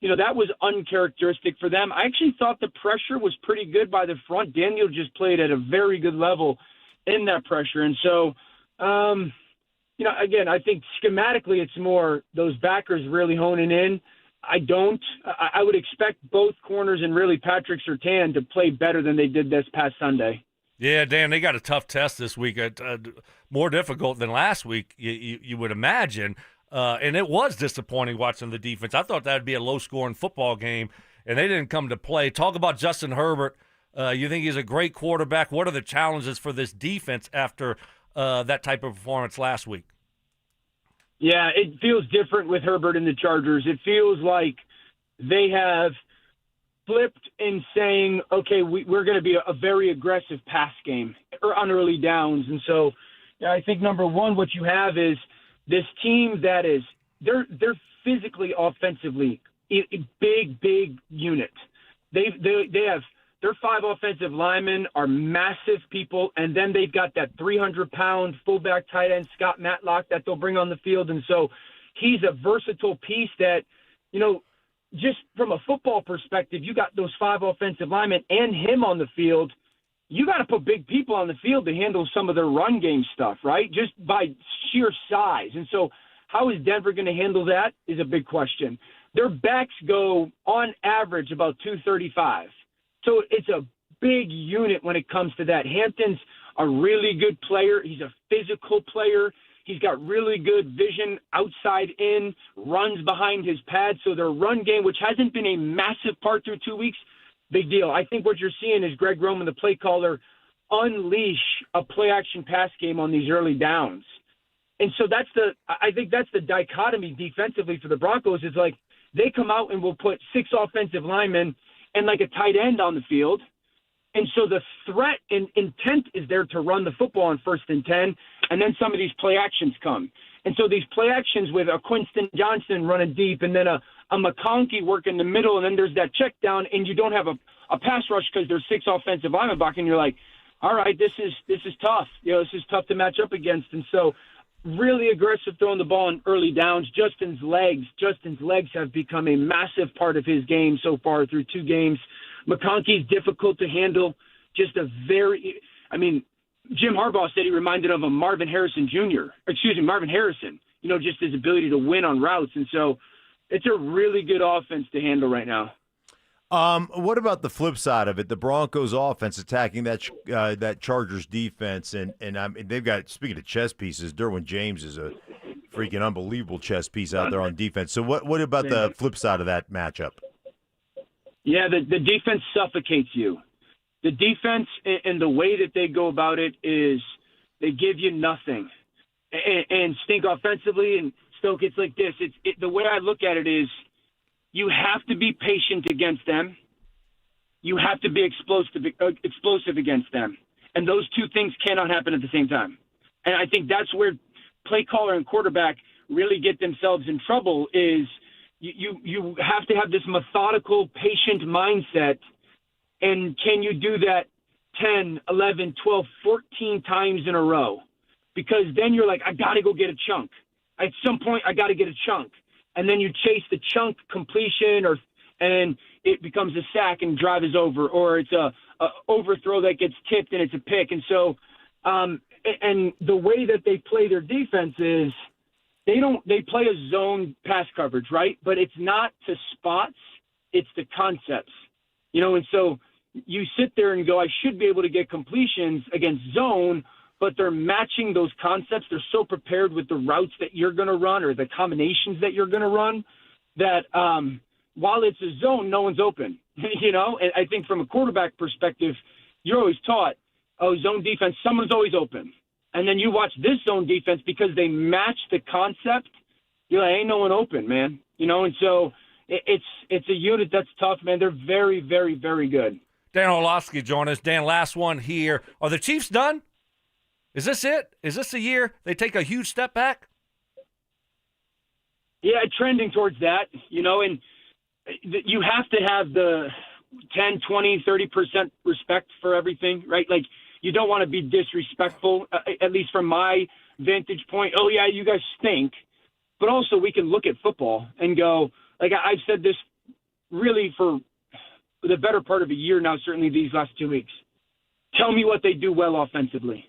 that was uncharacteristic for them. I actually thought the pressure was pretty good by the front. Daniel just played at a very good level in that pressure. And so, again, I think schematically it's more those backers really honing in. I would expect both corners and really Patrick Surtain to play better than they did this past Sunday. Yeah, Dan, they got a tough test this week, more difficult than last week, you would imagine. And it was disappointing watching the defense. I thought that would be a low-scoring football game, and they didn't come to play. Talk about Justin Herbert. You think he's a great quarterback. What are the challenges for this defense after that type of performance last week? Yeah, it feels different with Herbert and the Chargers. It feels like they have flipped in saying, okay, we're going to be a very aggressive pass game on early downs. And so I think, number one, what you have is this team that is they're physically, offensively, a big unit. They have their 5 offensive linemen are massive people, and then they've got that 300-pound fullback tight end, Scott Matlock, that they'll bring on the field. And so he's a versatile piece that, just from a football perspective, you got those 5 offensive linemen and him on the field. You got to put big people on the field to handle some of their run game stuff, right? Just by sheer size. And so how is Denver going to handle that is a big question. Their backs go, on average, about 235. So it's a big unit when it comes to that. Hampton's a really good player. He's a physical player. He's got really good vision outside in, runs behind his pad. So their run game, which hasn't been a massive part through 2 weeks, big deal. I think what you're seeing is Greg Roman, the play caller, unleash a play-action pass game on these early downs. And so I think that's the dichotomy defensively for the Broncos is like they come out and will put 6 offensive linemen and like a tight end on the field. And so the threat and intent is there to run the football on 1st and 10, and then some of these play actions come. And so these play actions with a Quinston Johnson running deep and then a McConkey working the middle, and then there's that check down, and you don't have a pass rush because there's 6 offensive linemen blocking. You're like, all right, this is tough. This is tough to match up against. And so really aggressive throwing the ball in early downs. Justin's legs have become a massive part of his game so far through 2 games. McConkey's difficult to handle. Just Jim Harbaugh said he reminded of a Marvin Harrison. Just his ability to win on routes. And so it's a really good offense to handle right now. What about the flip side of it? The Broncos offense attacking that Chargers defense, and they've got, speaking of chess pieces, Derwin James is a freaking unbelievable chess piece out there on defense. So what about the flip side of that matchup? Yeah, the defense suffocates you. The defense and the way that they go about it is they give you nothing. And Stink offensively, and Stoke, it's like this. The way I look at it is you have to be patient against them. You have to be explosive against them. And those 2 things cannot happen at the same time. And I think that's where play caller and quarterback really get themselves in trouble is you have to have this methodical, patient mindset. And can you do that 10, 11, 12, 14 times in a row? Because then you're like, I got to go get a chunk. At some point, I got to get a chunk. And then you chase the chunk completion and it becomes a sack and drive is over, or it's a overthrow that gets tipped and it's a pick. And so and the way that they play their defense is they play a zone pass coverage, right? But it's not to spots, it's to concepts. And so you sit there and go, I should be able to get completions against zone, but they're matching those concepts. They're so prepared with the routes that you're going to run or the combinations that you're going to run that while it's a zone, no one's open, And I think from a quarterback perspective, you're always taught, zone defense, someone's always open. And then you watch this zone defense because they match the concept. You're like, ain't no one open, man. And so it's a unit that's tough, man. They're very, very, very good. Dan Orlovsky joined us. Dan, last one here. Are the Chiefs done? Is this it? Is this the year they take a huge step back? Yeah, trending towards that, and you have to have the 10, 20, 30% respect for everything, right? Like, you don't want to be disrespectful, at least from my vantage point. Oh, yeah, you guys stink. But also we can look at football and go, like I've said this really for the better part of a year now, certainly these last 2 weeks. Tell me what they do well offensively.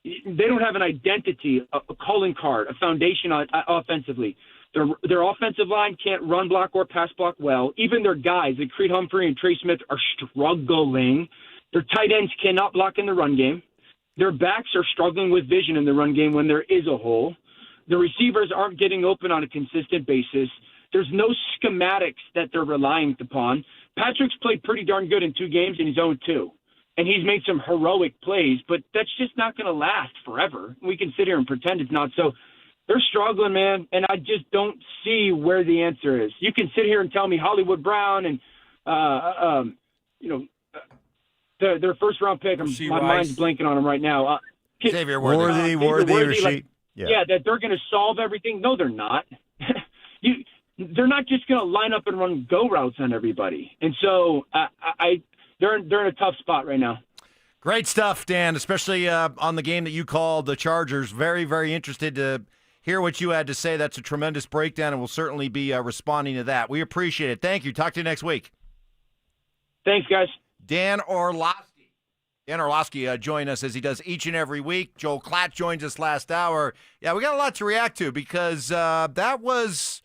They don't have an identity, a calling card, a foundation offensively. Their offensive line can't run block or pass block well. Even their guys, like Creed Humphrey and Trey Smith, are struggling. Their tight ends cannot block in the run game. Their backs are struggling with vision in the run game when there is a hole. The receivers aren't getting open on a consistent basis. There's no schematics that they're relying upon. Patrick's played pretty darn good in 2 games, and he's 0-2. And he's made some heroic plays, but that's just not going to last forever. We can sit here and pretend it's not. So they're struggling, man, and I just don't see where the answer is. You can sit here and tell me Hollywood Brown and, their first-round pick. My mind's blanking on him right now. Xavier Worthy. Yeah, that they're going to solve everything. No, they're not. They're not just going to line up and run go routes on everybody. And so they're in a tough spot right now. Great stuff, Dan, especially on the game that you called, the Chargers. Very, very interested to hear what you had to say. That's a tremendous breakdown, and we'll certainly be responding to that. We appreciate it. Thank you. Talk to you next week. Thanks, guys. Dan Orlovsky. Dan Orlovsky join us as he does each and every week. Joel Klatt joins us last hour. Yeah, we got a lot to react to because that was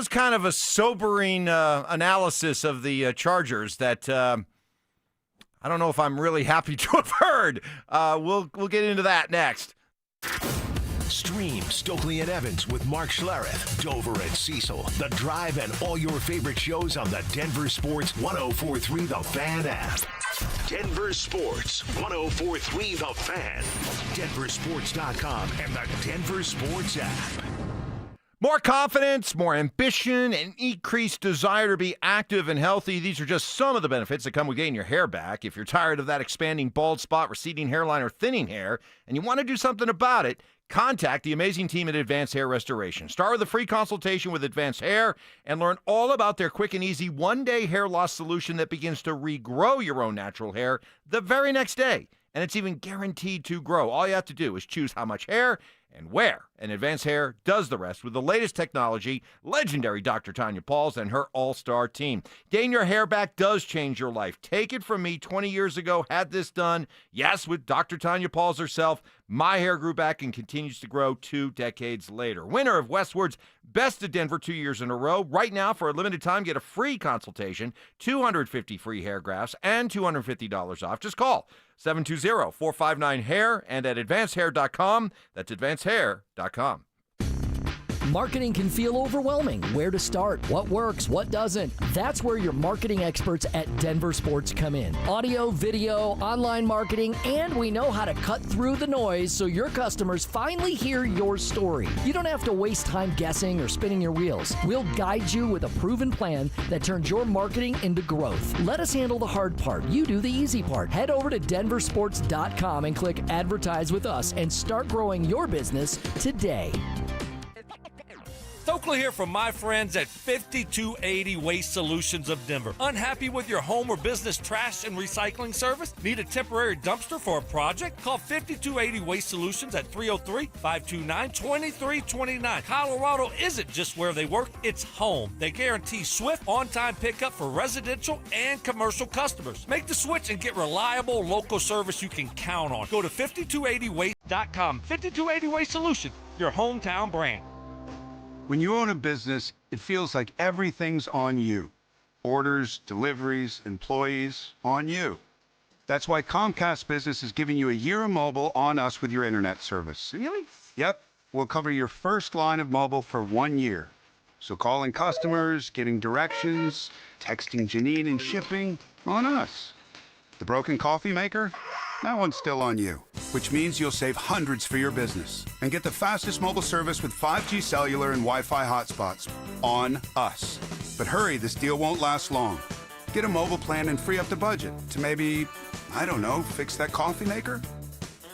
kind of a sobering analysis of the Chargers that I don't know if I'm really happy to have heard. We'll get into that next. Stream Stokley and Evans with Mark Schlereth, Dover and Cecil, The Drive, and all your favorite shows on the Denver Sports 104.3 The Fan app. Denver Sports 104.3 The Fan, DenverSports.com, and the Denver Sports app. More confidence, more ambition, and increased desire to be active and healthy. These are just some of the benefits that come with getting your hair back. If you're tired of that expanding bald spot, receding hairline, or thinning hair, and you want to do something about it, contact the amazing team at Advanced Hair Restoration. Start with a free consultation with Advanced Hair and learn all about their quick and easy one-day hair loss solution that begins to regrow your own natural hair the very next day. And it's even guaranteed to grow. All you have to do is choose how much hair and where. And Advanced Hair does the rest with the latest technology, legendary Dr. Tanya Pauls and her all-star team. Getting your hair back does change your life. Take it from me, 20 years ago, had this done. Yes, with Dr. Tanya Pauls herself, my hair grew back and continues to grow 2 decades later. Winner of Westward's Best of Denver 2 years in a row. Right now, for a limited time, get a free consultation, 250 free hair grafts, and $250 off. Just call 720-459-HAIR and at advancedhair.com. That's advancedhair.com. Marketing can feel overwhelming. Where to start? What works? What doesn't? That's where your marketing experts at Denver Sports come in. Audio, video, online marketing, and we know how to cut through the noise so your customers finally hear your story. You don't have to waste time guessing or spinning your wheels. We'll guide you with a proven plan that turns your marketing into growth. Let us handle the hard part. You do the easy part. Head over to DenverSports.com and click Advertise with Us and start growing your business today. Stokley here from my friends at 5280 Waste Solutions of Denver. Unhappy with your home or business trash and recycling service? Need a temporary dumpster for a project? Call 5280 Waste Solutions at 303-529-2329. Colorado isn't just where they work, it's home. They guarantee swift, on-time pickup for residential and commercial customers. Make the switch and get reliable local service you can count on. Go to 5280waste.com. 5280 Waste Solutions, your hometown brand. When you own a business, it feels like everything's on you. Orders, deliveries, employees, on you. That's why Comcast Business is giving you a year of mobile on us with your internet service. Really? Yep. We'll cover your first line of mobile for 1 year. So calling customers, getting directions, texting Janine and shipping, on us. The broken coffee maker? That one's still on you, which means you'll save hundreds for your business and get the fastest mobile service with 5G cellular and Wi-Fi hotspots on us. But hurry, this deal won't last long. Get a mobile plan and free up the budget to maybe, I don't know, fix that coffee maker?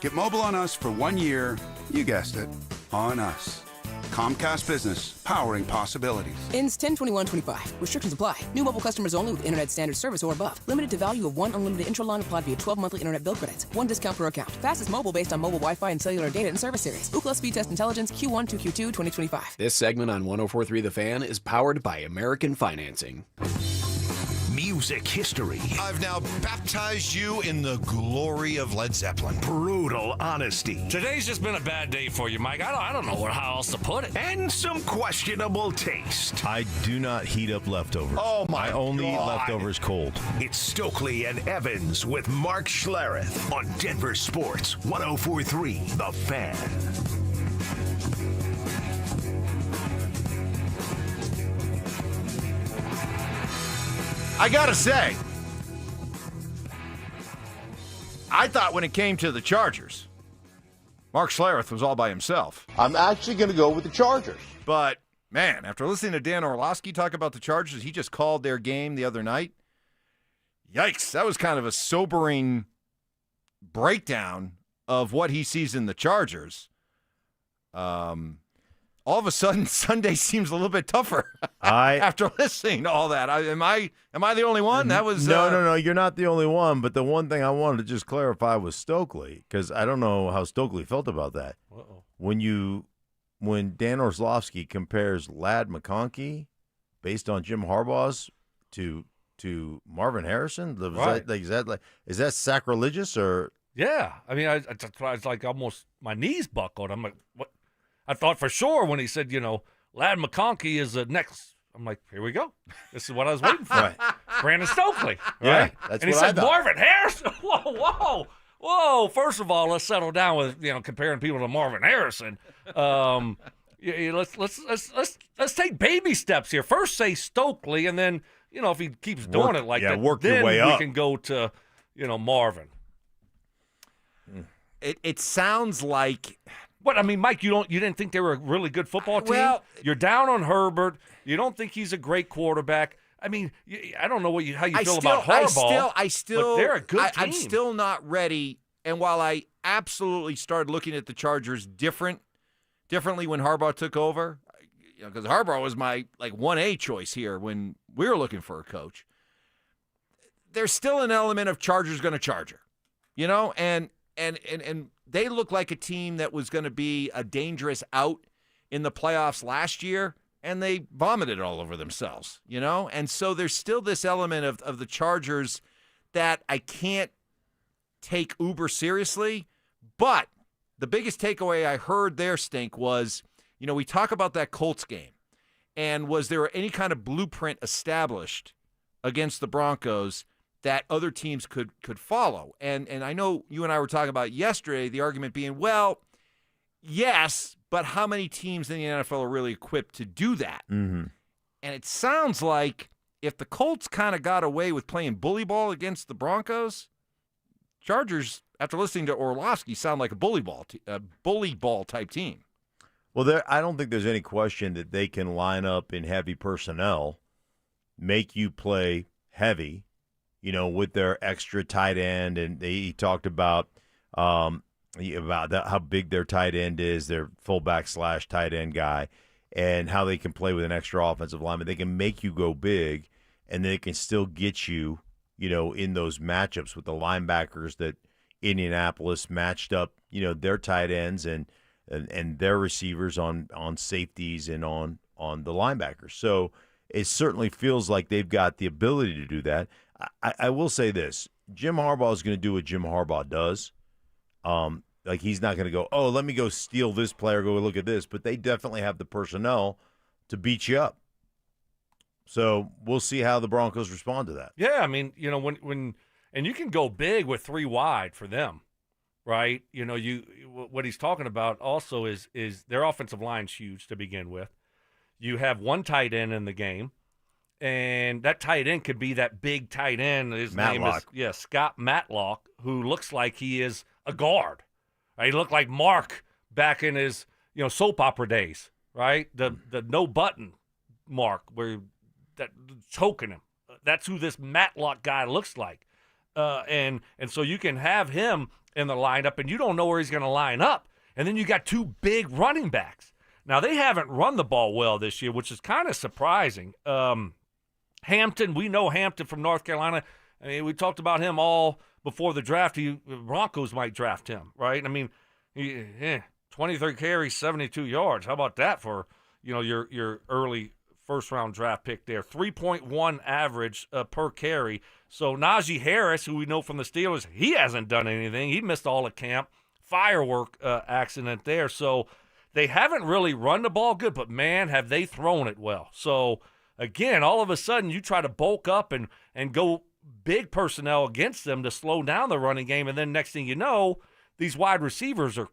Get mobile on us for 1 year, you guessed it, on us. Comcast Business, powering possibilities. Ends 10/21/25. Restrictions apply. New mobile customers only with internet standard service or above. Limited to value of 1 unlimited intra-line applied via 12 monthly internet bill credits. 1 discount per account. Fastest mobile based on mobile Wi-Fi and cellular data and service series. Ookla Speed Test Intelligence Q1 to Q2 2025. This segment on 104.3 The Fan is powered by American Financing. Music history. I've now baptized you in the glory of Led Zeppelin. Brutal honesty. Today's just been a bad day for you, Mike. I don't know how else to put it. And some questionable taste. I do not heat up leftovers. Oh, my I only eat God. leftovers cold. It's Stokley and Evans with Mark Schlereth on Denver Sports 104.3 The Fan. I gotta say, I thought when it came to the Chargers, Mark Schlereth was all by himself. I'm actually going to go with the Chargers. But, man, after listening to Dan Orlovsky talk about the Chargers, he just called their game the other night. Yikes, that was kind of a sobering breakdown of what he sees in the Chargers. All of a sudden, Sunday seems a little bit tougher after listening to all that. Am I the only one? That was no. You're not the only one. But the one thing I wanted to just clarify was Stokley, because I don't know how Stokley felt about that. Uh-oh. When Dan Orlovsky compares Ladd McConkey based on Jim Harbaugh's to Marvin Harrison, is that sacrilegious or? Yeah, I mean, I was like almost my knees buckled. I'm like, what? I thought for sure when he said, Ladd McConkey is the next. I'm like, here we go. This is what I was waiting for. Brandon Stokley, right? Yeah, that's and he what I said thought. Marvin Harrison. Whoa. Whoa! First of all, let's settle down with comparing people to Marvin Harrison. Let's take baby steps here. First, say Stokley, and then if he keeps doing it like that, work then your way we up. can go to Marvin. It sounds like. What I mean, Mike, you didn't think they were a really good football team? Well, you're down on Herbert. You don't think he's a great quarterback. I mean, I don't know how you feel about Harbaugh. But they're a good team. I'm still not ready. And while I absolutely started looking at the Chargers differently when Harbaugh took over, because Harbaugh was my 1A choice here when we were looking for a coach. There's still an element of Chargers going to Charger, and they look like a team that was going to be a dangerous out in the playoffs last year, and they vomited all over themselves, And so there's still this element of the Chargers that I can't take uber seriously. But the biggest takeaway I heard there, Stink, was, we talk about that Colts game, and was there any kind of blueprint established against the Broncos that other teams could follow? And I know you and I were talking about yesterday, the argument being, well, yes, but how many teams in the NFL are really equipped to do that? Mm-hmm. And it sounds like if the Colts kind of got away with playing bully ball against the Broncos, Chargers, after listening to Orlovsky, sound like a bully ball type team. Well, I don't think there's any question that they can line up in heavy personnel, make you play heavy, with their extra tight end, and he talked about how big their tight end is, their fullback / tight end guy, and how they can play with an extra offensive lineman. They can make you go big, and they can still get you, in those matchups with the linebackers that Indianapolis matched up, their tight ends and their receivers on safeties and on the linebackers. So it certainly feels like they've got the ability to do that. I will say this. Jim Harbaugh is going to do what Jim Harbaugh does. He's not going to go, let me go steal this player, go look at this. But they definitely have the personnel to beat you up. So we'll see how the Broncos respond to that. Yeah, I mean, when and you can go big with 3 wide for them, right? What he's talking about also is their offensive line's huge to begin with. You have 1 tight end in the game. And that tight end could be that big tight end. His name is Scott Matlock, who looks like he is a guard. Right? He looked like Mark back in his soap opera days, right? The no button Mark where that choking him. That's who this Matlock guy looks like. And so you can have him in the lineup, and you don't know where he's going to line up. And then you got 2 big running backs. Now they haven't run the ball well this year, which is kind of surprising. Hampton, we know Hampton from North Carolina. I mean, we talked about him all before the draft. Broncos might draft him, right? I mean, 23 carries, 72 yards. How about that for your early first-round draft pick there? 3.1 average per carry. So Najee Harris, who we know from the Steelers, he hasn't done anything. He missed all of camp. Firework accident there. So they haven't really run the ball good, but, man, have they thrown it well. So, again, all of a sudden you try to bulk up and go big personnel against them to slow down the running game, and then next thing you know, these wide receivers are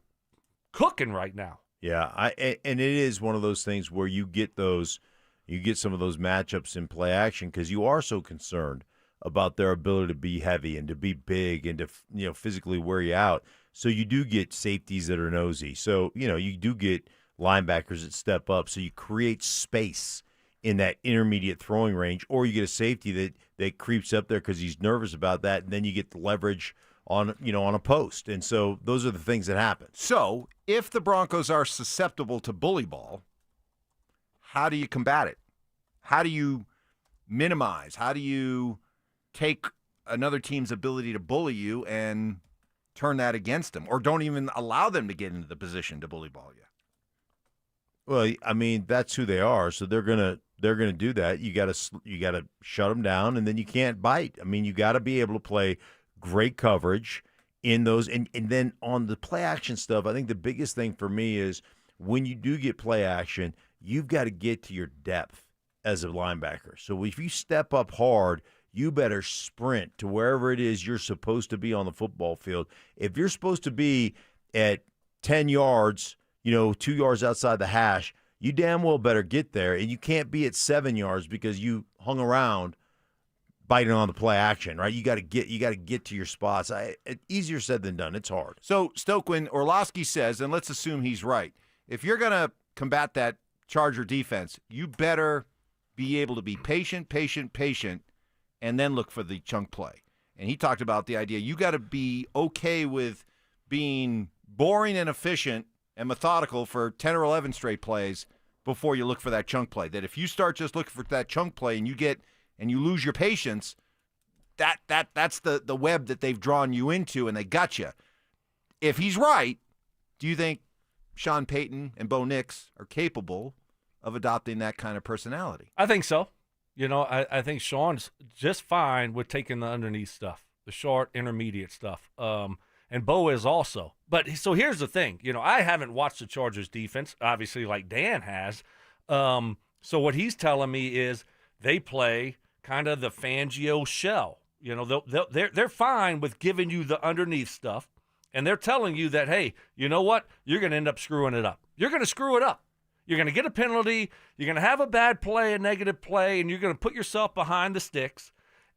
cooking right now. Yeah, and it is one of those things where you get some of those matchups in play action because you are so concerned about their ability to be heavy and to be big and to physically wear you out. So you do get safeties that are nosy. So you do get linebackers that step up. So you create space in that intermediate throwing range, or you get a safety that creeps up there because he's nervous about that, and then you get the leverage on a post. And so those are the things that happen. So if the Broncos are susceptible to bully ball, how do you combat it? How do you minimize? How do you take another team's ability to bully you and turn that against them, or don't even allow them to get into the position to bully ball you? Well, I mean, that's who they are, so they're gonna do that. You gotta shut them down, and then you can't bite. I mean, you got to be able to play great coverage in those, and then on the play action stuff. I think the biggest thing for me is when you do get play action, you've got to get to your depth as a linebacker. So if you step up hard, you better sprint to wherever it is you're supposed to be on the football field. If you're supposed to be at 10 yards, 2 yards outside the hash, you damn well better get there, and you can't be at 7 yards because you hung around biting on the play action, right? You got to get to your spots. Easier said than done. It's hard. So, Stoke, when Orlovsky says, and let's assume he's right, if you're going to combat that Charger defense, you better be able to be patient, and then look for the chunk play. And he talked about the idea you got to be okay with being boring and efficient and methodical for 10 or 11 straight plays before you look for that chunk play. That if you start just looking for that chunk play and you lose your patience, that's the web that they've drawn you into, and they got you. If he's right, do you think Sean Payton and Bo Nix are capable of adopting that kind of personality? I think so. I think Sean's just fine with taking the underneath stuff, the short, intermediate stuff. And Bo is also. But so here's the thing. I haven't watched the Chargers defense, obviously, like Dan has. So what he's telling me is they play kind of the Fangio shell. They're fine with giving you the underneath stuff, and they're telling you that, hey, you know what? You're going to end up screwing it up. You're going to screw it up. You're going to get a penalty. You're going to have a bad play, a negative play, and you're going to put yourself behind the sticks.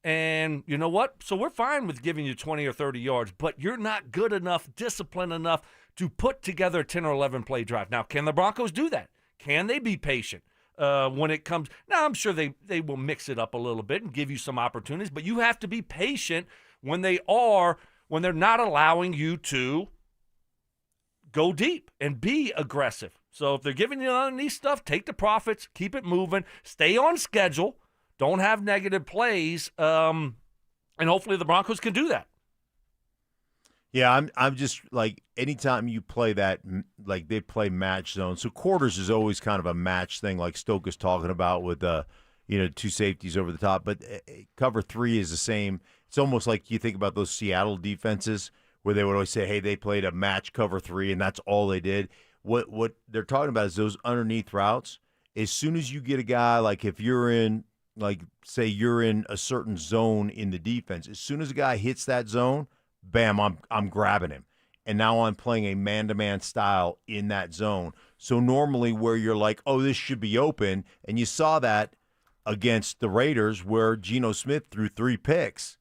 And you know what? So we're fine with giving you 20 or 30 yards, but you're not good enough, disciplined enough to put together a 10 or 11 play drive. Now, can the Broncos do that? Can they be patient when it comes? Now, I'm sure they will mix it up a little bit and give you some opportunities, but you have to be patient when they're not allowing you to go deep and be aggressive. So if they're giving you underneath stuff, take the profits, keep it moving, stay on schedule, don't have negative plays, and hopefully the Broncos can do that. Yeah, I'm just like anytime you play that, like they play match zone. So quarters is always kind of a match thing, like Stoke is talking about with two safeties over the top. But cover three is the same. It's almost like you think about those Seattle defenses where they would always say, hey, they played a match cover three, and that's all they did. What they're talking about is those underneath routes. As soon as you get a guy, like if you're in, like say you're in a certain zone in the defense, as soon as a guy hits that zone, bam, I'm grabbing him. And now I'm playing a man-to-man style in that zone. So normally where you're like, oh, this should be open, and you saw that against the Raiders where Geno Smith threw 3 picks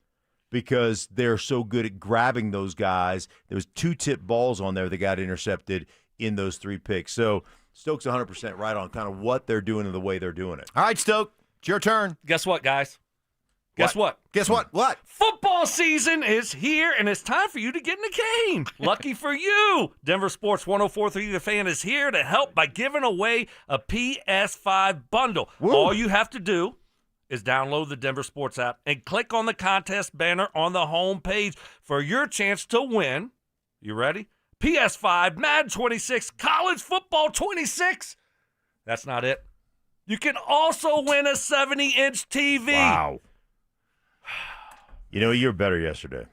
because they're so good at grabbing those guys. There was 2 tip balls on there that got intercepted in those 3 picks. So Stoke's 100% right on kind of what they're doing and the way they're doing it. All right, Stoke, it's your turn. Guess what, guys? Guess what? What? Football season is here, and it's time for you to get in the game. Lucky for you, Denver Sports 104.3 The Fan is here to help by giving away a PS5 bundle. Woo. All you have to do is download the Denver Sports app and click on the contest banner on the home page for your chance to win. You ready? PS5, Madden 26, College Football 26. That's not it. You can also win a 70-inch TV. Wow. You were better yesterday.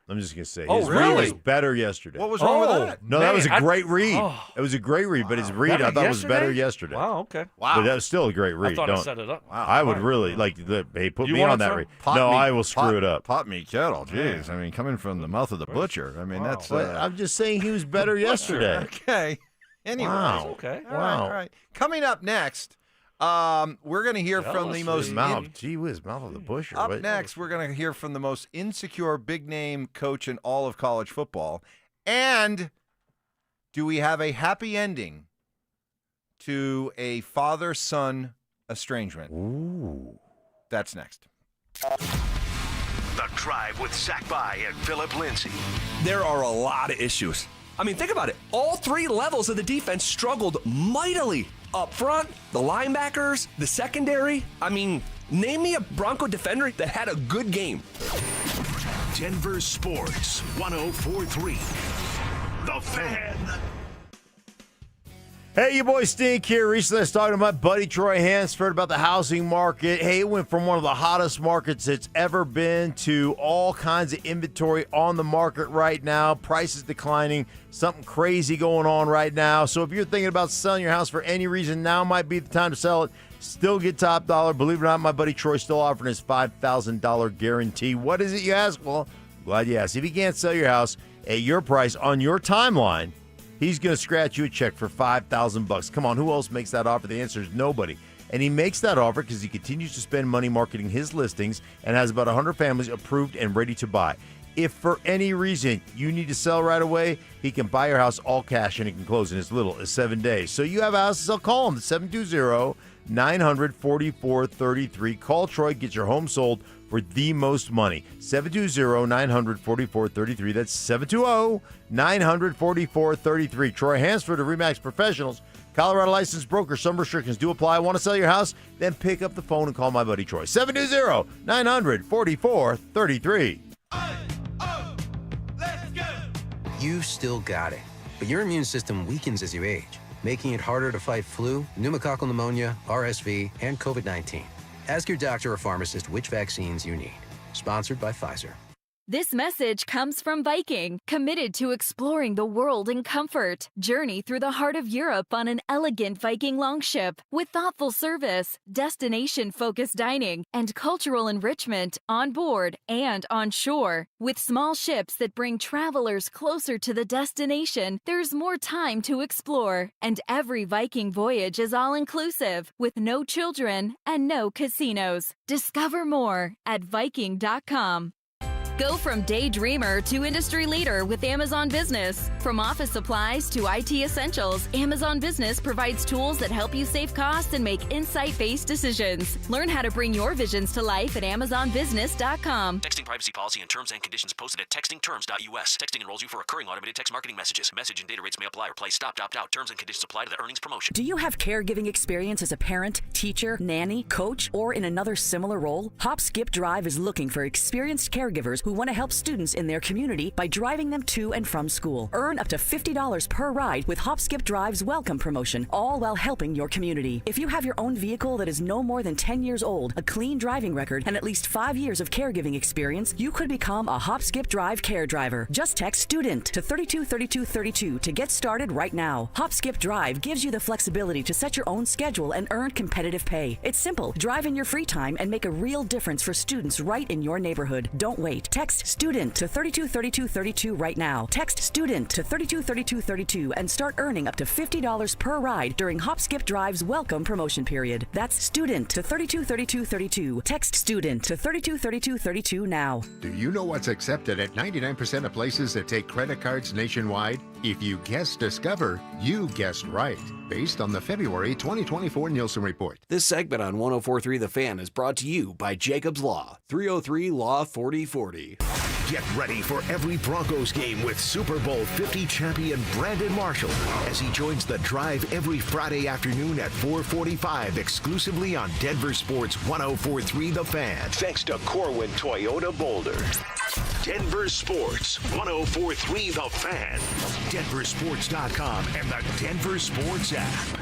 I'm just going to say. Oh, his really? read was better yesterday. What was wrong with that? No, that was a great read. It was a great read, but his read I thought was better yesterday. Wow, okay. But that was still a great read. I thought I set it up. Wow. I would really like hey, put You me want on that some? read. I will screw it up. Pot me kettle. Jeez. I mean, coming from the mouth of the butcher. I mean, that's. But I'm just saying he was better yesterday. Okay. Anyway. Wow. Okay. All right. Coming up next, we're going to hear from the most Gee whiz, mouth of the busher. Up next, we're going to hear from the most insecure big-name coach in all of college football. And do we have a happy ending to a father-son estrangement? Ooh. That's next. The Drive with Zach By and Philip Lindsay. There are a lot of issues. I mean, think about it. All 3 levels of the defense struggled mightily. Up front, the linebackers, the secondary. I mean, name me a Bronco defender that had a good game. Denver Sports 104.3. The Fan. Hey, you boy Stink here. Recently I was talking to my buddy Troy Hansford about the housing market. Hey, it went from one of the hottest markets it's ever been to all kinds of inventory on the market right now. Prices declining. Something crazy going on right now. So if you're thinking about selling your house for any reason, now might be the time to sell it. Still get top dollar. Believe it or not, my buddy Troy still offering his $5,000 guarantee. What is it, you ask? Well, glad you asked. If he can't sell your house at your price on your timeline, he's going to scratch you a check for $5,000. Come on, who else makes that offer? The answer is nobody. And he makes that offer because he continues to spend money marketing his listings and has about 100 families approved and ready to buy. If for any reason you need to sell right away, he can buy your house all cash and it can close in as little as 7 days. So you have a house to sell, call him at 720-900-4433. Call Troy, get your home sold for the most money. 720-900-4433. That's 720-900-4433. Troy Hansford of RE/MAX Professionals, Colorado licensed broker. Some restrictions do apply. Want to sell your house? Then pick up the phone and call my buddy Troy. 720-900-4433. You've still got it, but your immune system weakens as you age, making it harder to fight flu, pneumococcal pneumonia, RSV, and COVID-19. Ask your doctor or pharmacist which vaccines you need. Sponsored by Pfizer. This message comes from Viking, committed to exploring the world in comfort. Journey through the heart of Europe on an elegant Viking longship with thoughtful service, destination-focused dining, and cultural enrichment on board and on shore. With small ships that bring travelers closer to the destination, there's more time to explore. And every Viking voyage is all-inclusive, with no children and no casinos. Discover more at Viking.com. Go from daydreamer to industry leader with Amazon Business. From office supplies to IT essentials, Amazon Business provides tools that help you save costs and make insight-based decisions. Learn how to bring your visions to life at AmazonBusiness.com. Texting privacy policy and terms and conditions posted at textingterms.us. Texting enrolls you for recurring automated text marketing messages. Message and data rates may apply or play. Stop, opt out. Terms and conditions apply to the earnings promotion. Do you have caregiving experience as a parent, teacher, nanny, coach, or in another similar role? Hop Skip Drive is looking for experienced caregivers who want to help students in their community by driving them to and from school. Earn up to $50 per ride with Hop Skip Drive's welcome promotion, all while helping your community. If you have your own vehicle that is no more than 10 years old, a clean driving record, and at least 5 years of caregiving experience, you could become a Hop Skip Drive care driver. Just text STUDENT to 323232 to get started right now. Hop Skip Drive gives you the flexibility to set your own schedule and earn competitive pay. It's simple. Drive in your free time and make a real difference for students right in your neighborhood. Don't wait. Text STUDENT to 323232 right now. Text STUDENT to 323232 and start earning up to $50 per ride during Hop Skip Drive's welcome promotion period. That's STUDENT to 323232. Text STUDENT to 323232 now. Do you know what's accepted at 99% of places that take credit cards nationwide? If you guessed Discover, you guessed right. Based on the February 2024 Nielsen report. This segment on 104.3 The Fan is brought to you by Jacob's Law, 303 Law 4040. Get ready for every Broncos game with Super Bowl 50 champion Brandon Marshall as he joins the drive every Friday afternoon at 4:45 exclusively on Denver Sports 104.3 The Fan. Thanks to Corwin Toyota Boulder. Denver Sports 104.3 The Fan. DenverSports.com and the Denver Sports app.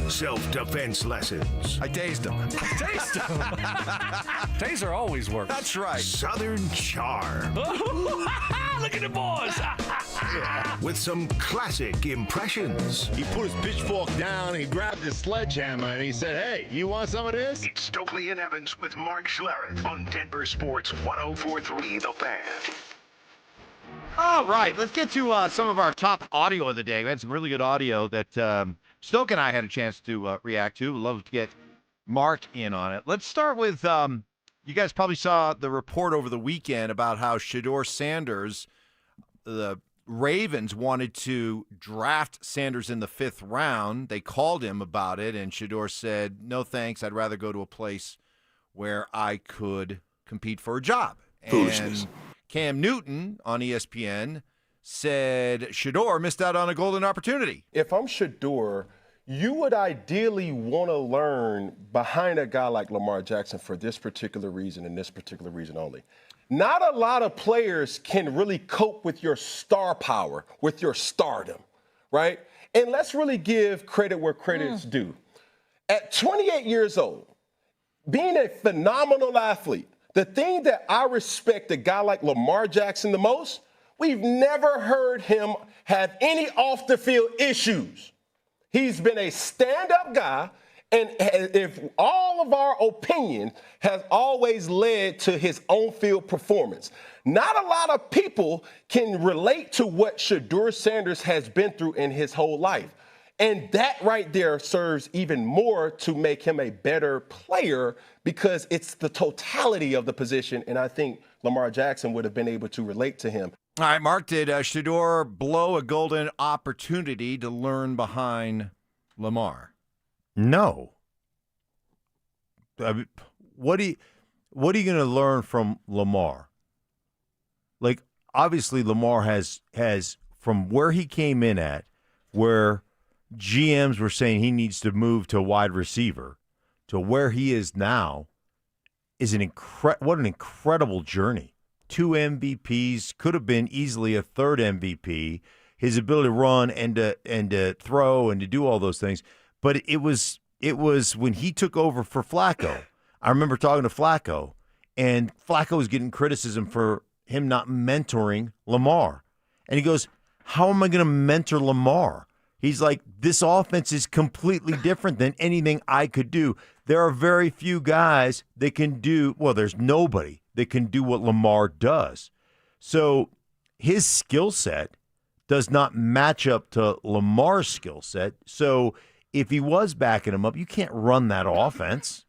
Self-defense lessons. I tased him. Taste them. Taser always works. That's right. Southern charm. Look at the boys. With some classic impressions. He put his pitchfork down, and he grabbed his sledgehammer, and he said, "Hey, you want some of this?" It's Stokley and Evans with Mark Schlereth on Denver Sports 104.3 The Fan. All right, let's get to some of our top audio of the day. We had some really good audio that Stoke and I had a chance to react to. Love to get Mark in on it. Let's start with, you guys probably saw the report over the weekend about how Shedeur Sanders, the Ravens wanted to draft Sanders in the 5th round. They called him about it, and Shedeur said, "No thanks, I'd rather go to a place where I could compete for a job." Foolishness. And Cam Newton on ESPN said Shedeur missed out on a golden opportunity. If I'm Shedeur, you would ideally want to learn behind a guy like Lamar Jackson for this particular reason and this particular reason only. Not a lot of players can really cope with your star power, with your stardom, right? And let's really give credit where credit's due. At 28 years old, being a phenomenal athlete, the thing that I respect a guy like Lamar Jackson the most, we've never heard him have any off-the-field issues. He's been a stand-up guy, And if all of our opinion has always led to his on-field performance, not a lot of people can relate to what Shedeur Sanders has been through in his whole life. And that right there serves even more to make him a better player because it's the totality of the position. And I think Lamar Jackson would have been able to relate to him. All right, Mark, did Shedeur blow a golden opportunity to learn behind Lamar? No. I mean, what are you going to learn from Lamar? Like, obviously, Lamar has from where he came in at, where GMs were saying he needs to move to wide receiver, to where he is now, is what an incredible journey. 2 MVPs, could have been easily a third MVP. His ability to run and to throw and to do all those things, but it was when he took over for Flacco. I remember talking to Flacco, and Flacco was getting criticism for him not mentoring Lamar. And he goes, how am I going to mentor Lamar? He's like, this offense is completely different than anything I could do. There are very few guys that can do, well, there's nobody that can do what Lamar does. So his skill set does not match up to Lamar's skill set. So if he was backing him up, you can't run that offense.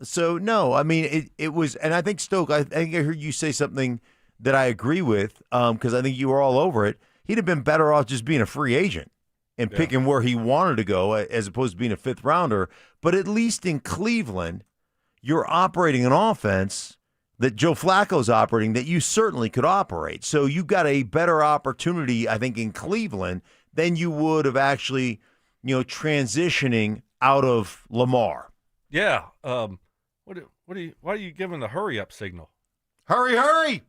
So, no, I mean, it was, and I think Stoke, I think I heard you say something that I agree with because I think you were all over it. He'd have been better off just being a free agent and picking where he wanted to go as opposed to being a fifth rounder. But at least in Cleveland, you're operating an offense that Joe Flacco's operating that you certainly could operate. So you got a better opportunity, I think, in Cleveland than you would of actually, transitioning out of Lamar. Yeah. Why are you giving the hurry up signal? Hurry!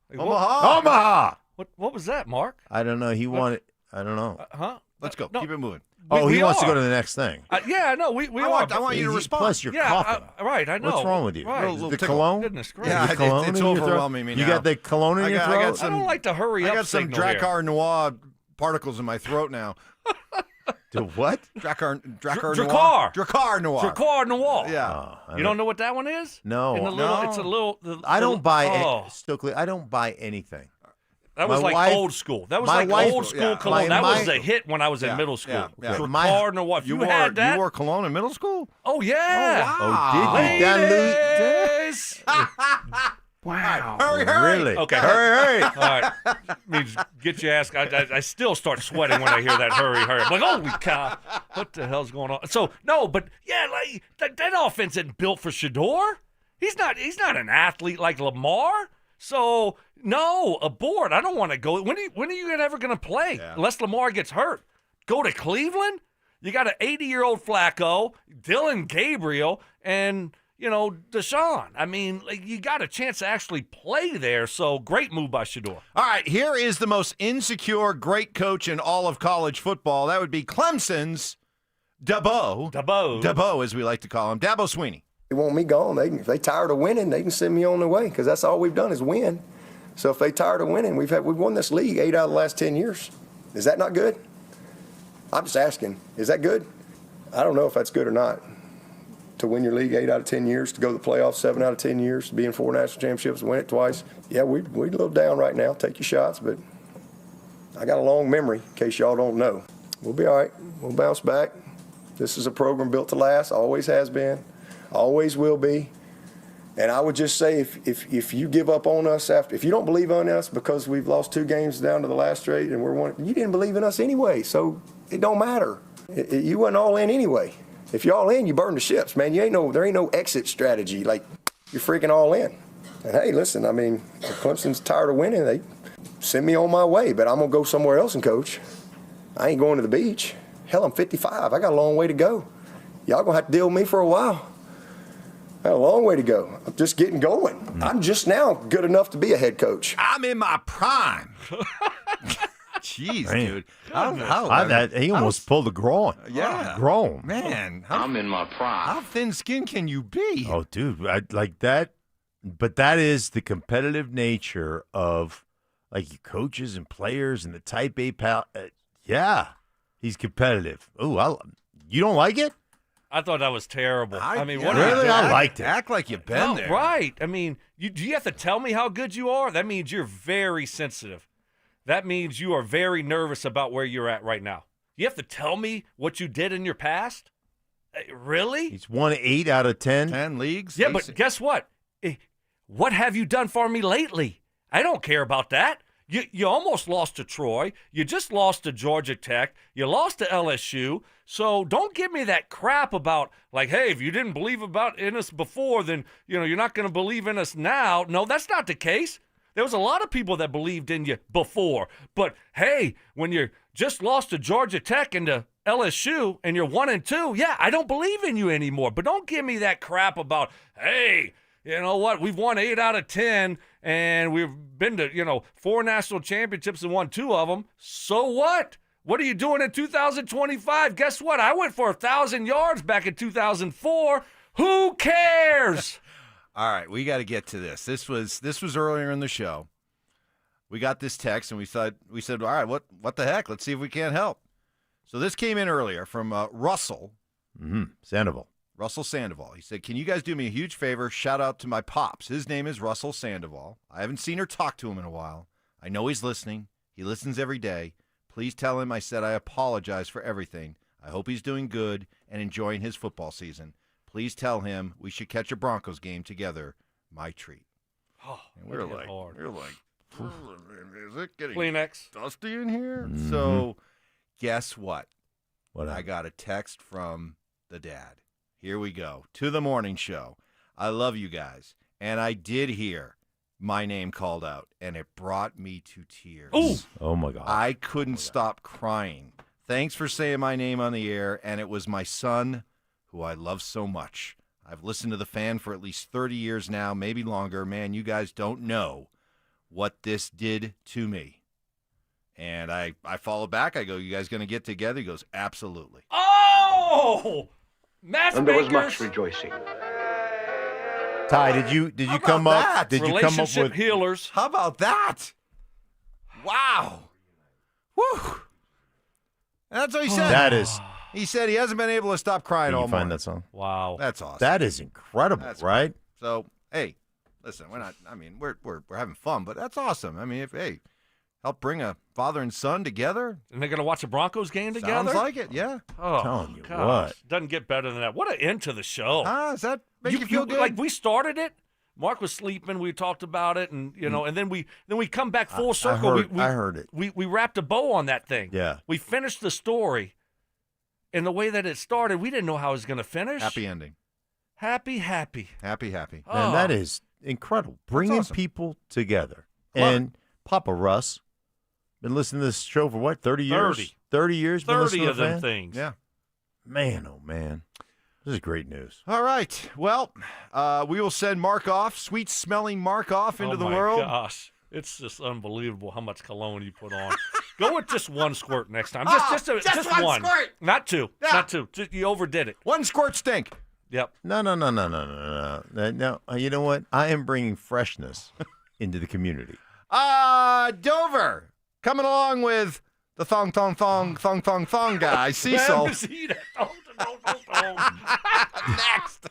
Like, Omaha! What was that, Mark? I don't know. He wanted. I don't know. Huh? Let's go. No. Keep it moving. He wants to go to the next thing. Yeah, no, we I want you to respond. Plus, you're coughing. Right, I know. What's wrong with you? Right. The cologne? Goodness gracious. Yeah, it's overwhelming me now. You got the cologne in your throat? I don't like to hurry up. I got some Drakkar Noir particles in my throat now. The what? Drakkar Noir. Drakkar Noir. Yeah. You don't know what that one is? No. It's a little. I don't buy Stokely. I don't buy anything. That was old school. That was old school cologne. That was a hit when I was in middle school. Drakkar Noir. You had that? You wore cologne in middle school? Oh, yeah. Oh, wow. Oh, did you? Wow. Hurry. Really? Okay. Hurry. All right. Means get your ass. I still start sweating when I hear that hurry. I'm like, holy cow. What the hell's going on? So, no, but, yeah, like that offense isn't built for Shedeur. He's not an athlete like Lamar. So, no, abort. I don't want to go. When are you ever going to play? Yeah. Unless Lamar gets hurt. Go to Cleveland? You got an 80-year-old Flacco, Dylan Gabriel, and, Deshaun. I mean, you got a chance to actually play there, so great move by Shedeur. All right, here is the most insecure great coach in all of college football. That would be Clemson's Dabo, as we like to call him, Dabo Swinney. They want me gone. If they tired of winning, they can send me on their way because that's all we've done is win. So if they tired of winning, we've won this league 8 out of the last 10 years. Is that not good? I'm just asking. Is that good? I don't know if that's good or not. To win your league 8 out of 10 years, to go to the playoffs 7 out of 10 years, to be in 4 national championships, win it twice. Yeah, we're a little down right now. Take your shots, but I got a long memory in case y'all don't know. We'll be all right. We'll bounce back. This is a program built to last. Always has been. Always will be. And I would just say if you give up on us if you don't believe in us because we've lost 2 games down to the last straight and you didn't believe in us anyway, so it don't matter. You wasn't all in anyway. If you're all in, you burn the ships, man. There ain't no exit strategy. Like, you're freaking all in. And hey, listen, I mean, if Clemson's tired of winning, they send me on my way, but I'm gonna go somewhere else and coach. I ain't going to the beach. Hell, I'm 55. I got a long way to go. Y'all gonna have to deal with me for a while. I got a long way to go. I'm just getting going. I'm just now good enough to be a head coach. I'm in my prime. Jeez, dude. He almost pulled a groin. Yeah. Groin. Man. I'm in my prime. How thin-skinned can you be? Oh, dude. I like that. But that is the competitive nature of, coaches and players and the type A pal. Yeah. He's competitive. Oh, you don't like it? I thought that was terrible. I mean, what really? are you I liked it. Act like you've been there. Right. I mean, do you have to tell me how good you are? That means you're very sensitive. That means you are very nervous about where you're at right now. You have to tell me what you did in your past? Really? He's won 8 out of 10. 10 leagues? Yeah, but guess what? What have you done for me lately? I don't care about that. You almost lost to Troy. You just lost to Georgia Tech. You lost to LSU. So don't give me that crap about, like, hey, if you didn't believe in us before, then, you're not going to believe in us now. No, that's not the case. There was a lot of people that believed in you before. But, hey, when you just lost to Georgia Tech and to LSU and you're 1-2, yeah, I don't believe in you anymore. But don't give me that crap about, hey, you know what? We've won 8 out of 10, and we've been to, 4 national championships and won 2 of them. So what? What are you doing in 2025? Guess what? I went for 1,000 yards back in 2004. Who cares? All right, we got to get to this. This was earlier in the show. We got this text, and we said, all right, what the heck? Let's see if we can't help. So this came in earlier from Russell. Sandoval. Russell Sandoval. He said, can you guys do me a huge favor? Shout out to my pops. His name is Russell Sandoval. I haven't seen or talked to him in a while. I know he's listening. He listens every day. Please tell him I said I apologize for everything. I hope he's doing good and enjoying his football season. Please tell him we should catch a Broncos game together. My treat. Oh, and we're like, is it getting Kleenex dusty in here? Mm-hmm. So guess what? What? I got a text from the dad. Here we go. To the morning show. I love you guys. And I did hear my name called out, and it brought me to tears. Ooh. Oh, my God. I couldn't stop crying. Thanks for saying my name on the air, and it was my son, who I love so much. I've listened to the fan for at least 30 years now, maybe longer. Man, you guys don't know what this did to me. And I followed back. I go, you guys going to get together? He goes, absolutely. Oh! Matchmakers. And there was much rejoicing. Ty, did you come up? that? Did you come up Relationship with healers. How about that? Wow. Woo. That's what he said. That is. He said he hasn't been able to stop crying Can all you find morning. that song? Wow. That's awesome. That is incredible, That's right? So, hey, listen, we're not. I mean, we're having fun, but that's awesome. I mean, help bring a father and son together. And they're going to watch a Broncos game together? Sounds like it, yeah. Oh, Telling you gosh. what. Doesn't get better than that. What an end to the show. Does that make you feel good? Like, we started it. Mark was sleeping. We talked about it, and and then we come back full circle. I heard it. We wrapped a bow on that thing. Yeah. We finished the story, and the way that it started, we didn't know how it was going to finish. Happy ending. Happy. Happy. Man, Oh. that is incredible. Bringing awesome. people together. Love And Papa Russ, been listening to this show for what, 30 years? 30. 30 years? Been 30 listening to of the them fan? things. Yeah. Man, oh, man. This is great news. All right. Well, we will send Mark off, sweet-smelling Mark off into the world. Oh, my gosh. It's just unbelievable how much cologne you put on. Go with just one squirt next time. Just one. Squirt. Not two. Yeah. Not two. You overdid it. One squirt stink. Yep. No. No, you know what? I am bringing freshness into the community. Dover, coming along with the thong guy, Cecil. Next.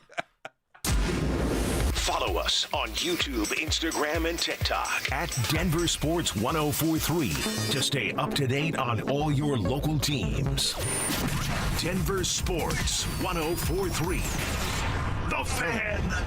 Follow us on YouTube, Instagram, and TikTok at Denver Sports 1043 to stay up to date on all your local teams. Denver Sports 1043. The Fan.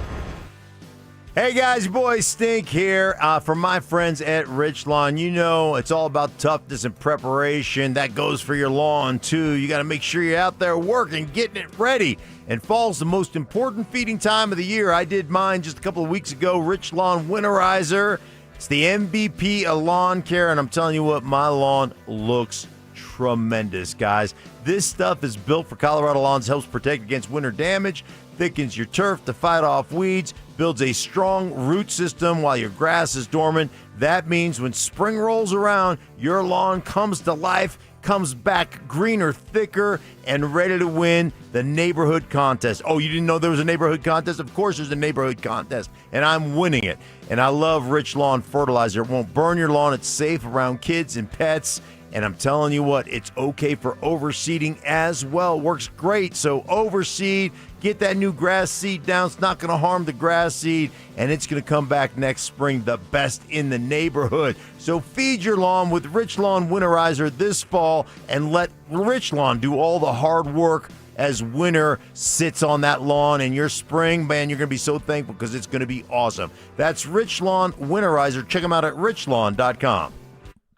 Hey guys, your boy Stink here from my friends at Rich Lawn. You know it's all about toughness and preparation. That goes for your lawn too. You got to make sure you're out there working, getting it ready. And fall's the most important feeding time of the year. I did mine just a couple of weeks ago. Rich Lawn Winterizer. It's the MVP of lawn care, and I'm telling you what, my lawn looks tremendous, guys. This stuff is built for Colorado lawns, helps protect against winter damage, thickens your turf to fight off weeds, builds a strong root system while your grass is dormant. That means when spring rolls around, your lawn comes to life, comes back greener, thicker, and ready to win the neighborhood contest. Oh, you didn't know there was a neighborhood contest? Of course there's a neighborhood contest, and I'm winning it. And I love Rich Lawn Fertilizer. It won't burn your lawn. It's safe around kids and pets. And I'm telling you what, it's okay for overseeding as well. Works great. So overseed, get that new grass seed down. It's not going to harm the grass seed, and it's going to come back next spring the best in the neighborhood. So feed your lawn with Rich Lawn Winterizer this fall and let Rich Lawn do all the hard work as winter sits on that lawn. And your spring, man, you're going to be so thankful because it's going to be awesome. That's Rich Lawn Winterizer. Check them out at richlawn.com.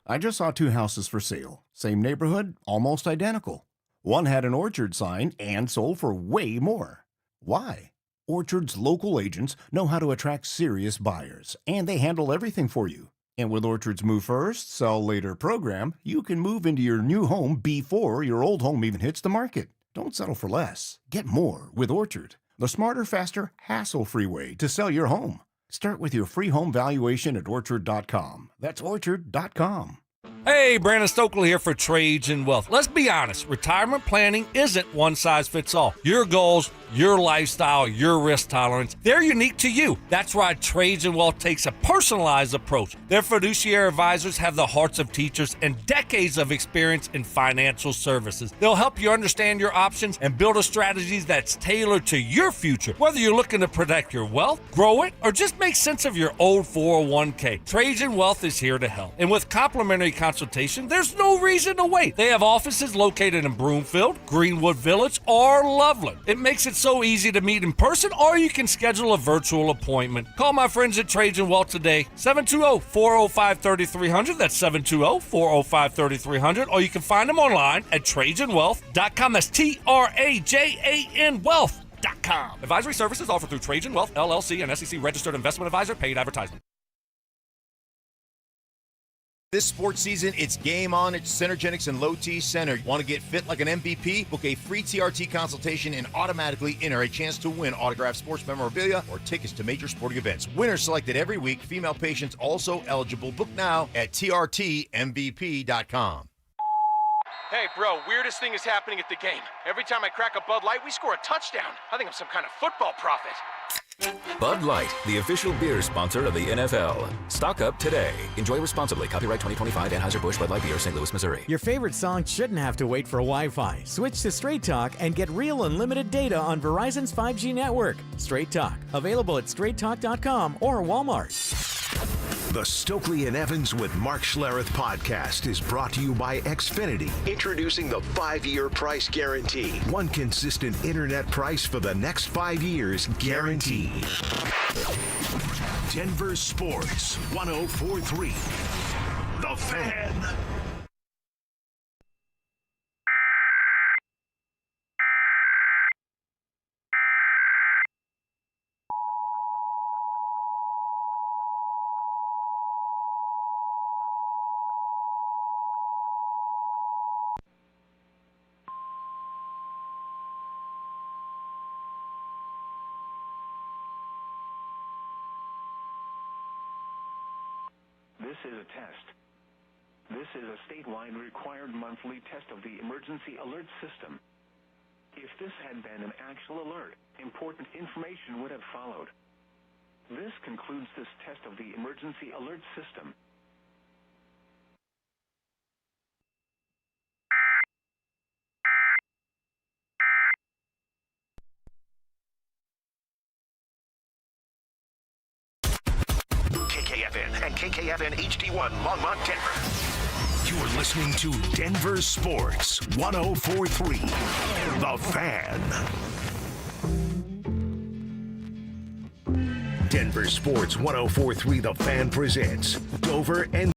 I just saw 2 houses for sale. Same neighborhood, almost identical. One had an Orchard sign and sold for way more. Why? Orchard's local agents know how to attract serious buyers, and they handle everything for you. And with Orchard's Move First, Sell Later program, you can move into your new home before your old home even hits the market. Don't settle for less. Get more with Orchard, the smarter, faster, hassle-free way to sell your home. Start with your free home valuation at Orchard.com. That's Orchard.com. Hey, Brandon Stokley here for Trades and Wealth. Let's be honest, retirement planning isn't one size fits all. Your goals, your lifestyle, your risk tolerance, they're unique to you. That's why Trades and Wealth takes a personalized approach. Their fiduciary advisors have the hearts of teachers and decades of experience in financial services. They'll help you understand your options and build a strategy that's tailored to your future. Whether you're looking to protect your wealth, grow it, or just make sense of your old 401k, Trades and Wealth is here to help. And with complimentary consultation, there's no reason to wait. They have offices located in Broomfield, Greenwood Village, or Loveland. It makes it so easy to meet in person, or you can schedule a virtual appointment. Call my friends at Trades and Wealth today, 720-405-3300. That's 720-405-3300. Or you can find them online at tradesandwealth.com. That's TRAJAN Wealth.com. Advisory services offered through Trades and Wealth, LLC, and SEC registered investment advisor. Paid advertisement. This sports season, it's game on at Centergenics and Low T Center. Want to get fit like an MVP? Book a free TRT consultation and automatically enter a chance to win autographed sports memorabilia or tickets to major sporting events. Winners selected every week. Female patients also eligible. Book now at trtmvp.com. Hey, bro, weirdest thing is happening at the game. Every time I crack a Bud Light, we score a touchdown. I think I'm some kind of football prophet. Bud Light, the official beer sponsor of the NFL. Stock up today. Enjoy responsibly. Copyright 2025 Anheuser-Busch Bud Light Beer, St. Louis, Missouri. Your favorite song shouldn't have to wait for Wi-Fi. Switch to Straight Talk and get real unlimited data on Verizon's 5G network. Straight Talk, available at straighttalk.com or Walmart. The Stokley and Evans with Mark Schlereth podcast is brought to you by Xfinity. Introducing the 5-year price guarantee. One consistent internet price for the next 5 years guaranteed. Denver Sports 104.3. The Fan. This is a test. This is a statewide required monthly test of the emergency alert system. If this had been an actual alert, important information would have followed. This concludes this test of the emergency alert system. KKFN and KKFN HD1 Longmont, Denver. You're listening to Denver Sports 104.3. The Fan. Denver Sports 104.3 The Fan presents Dover and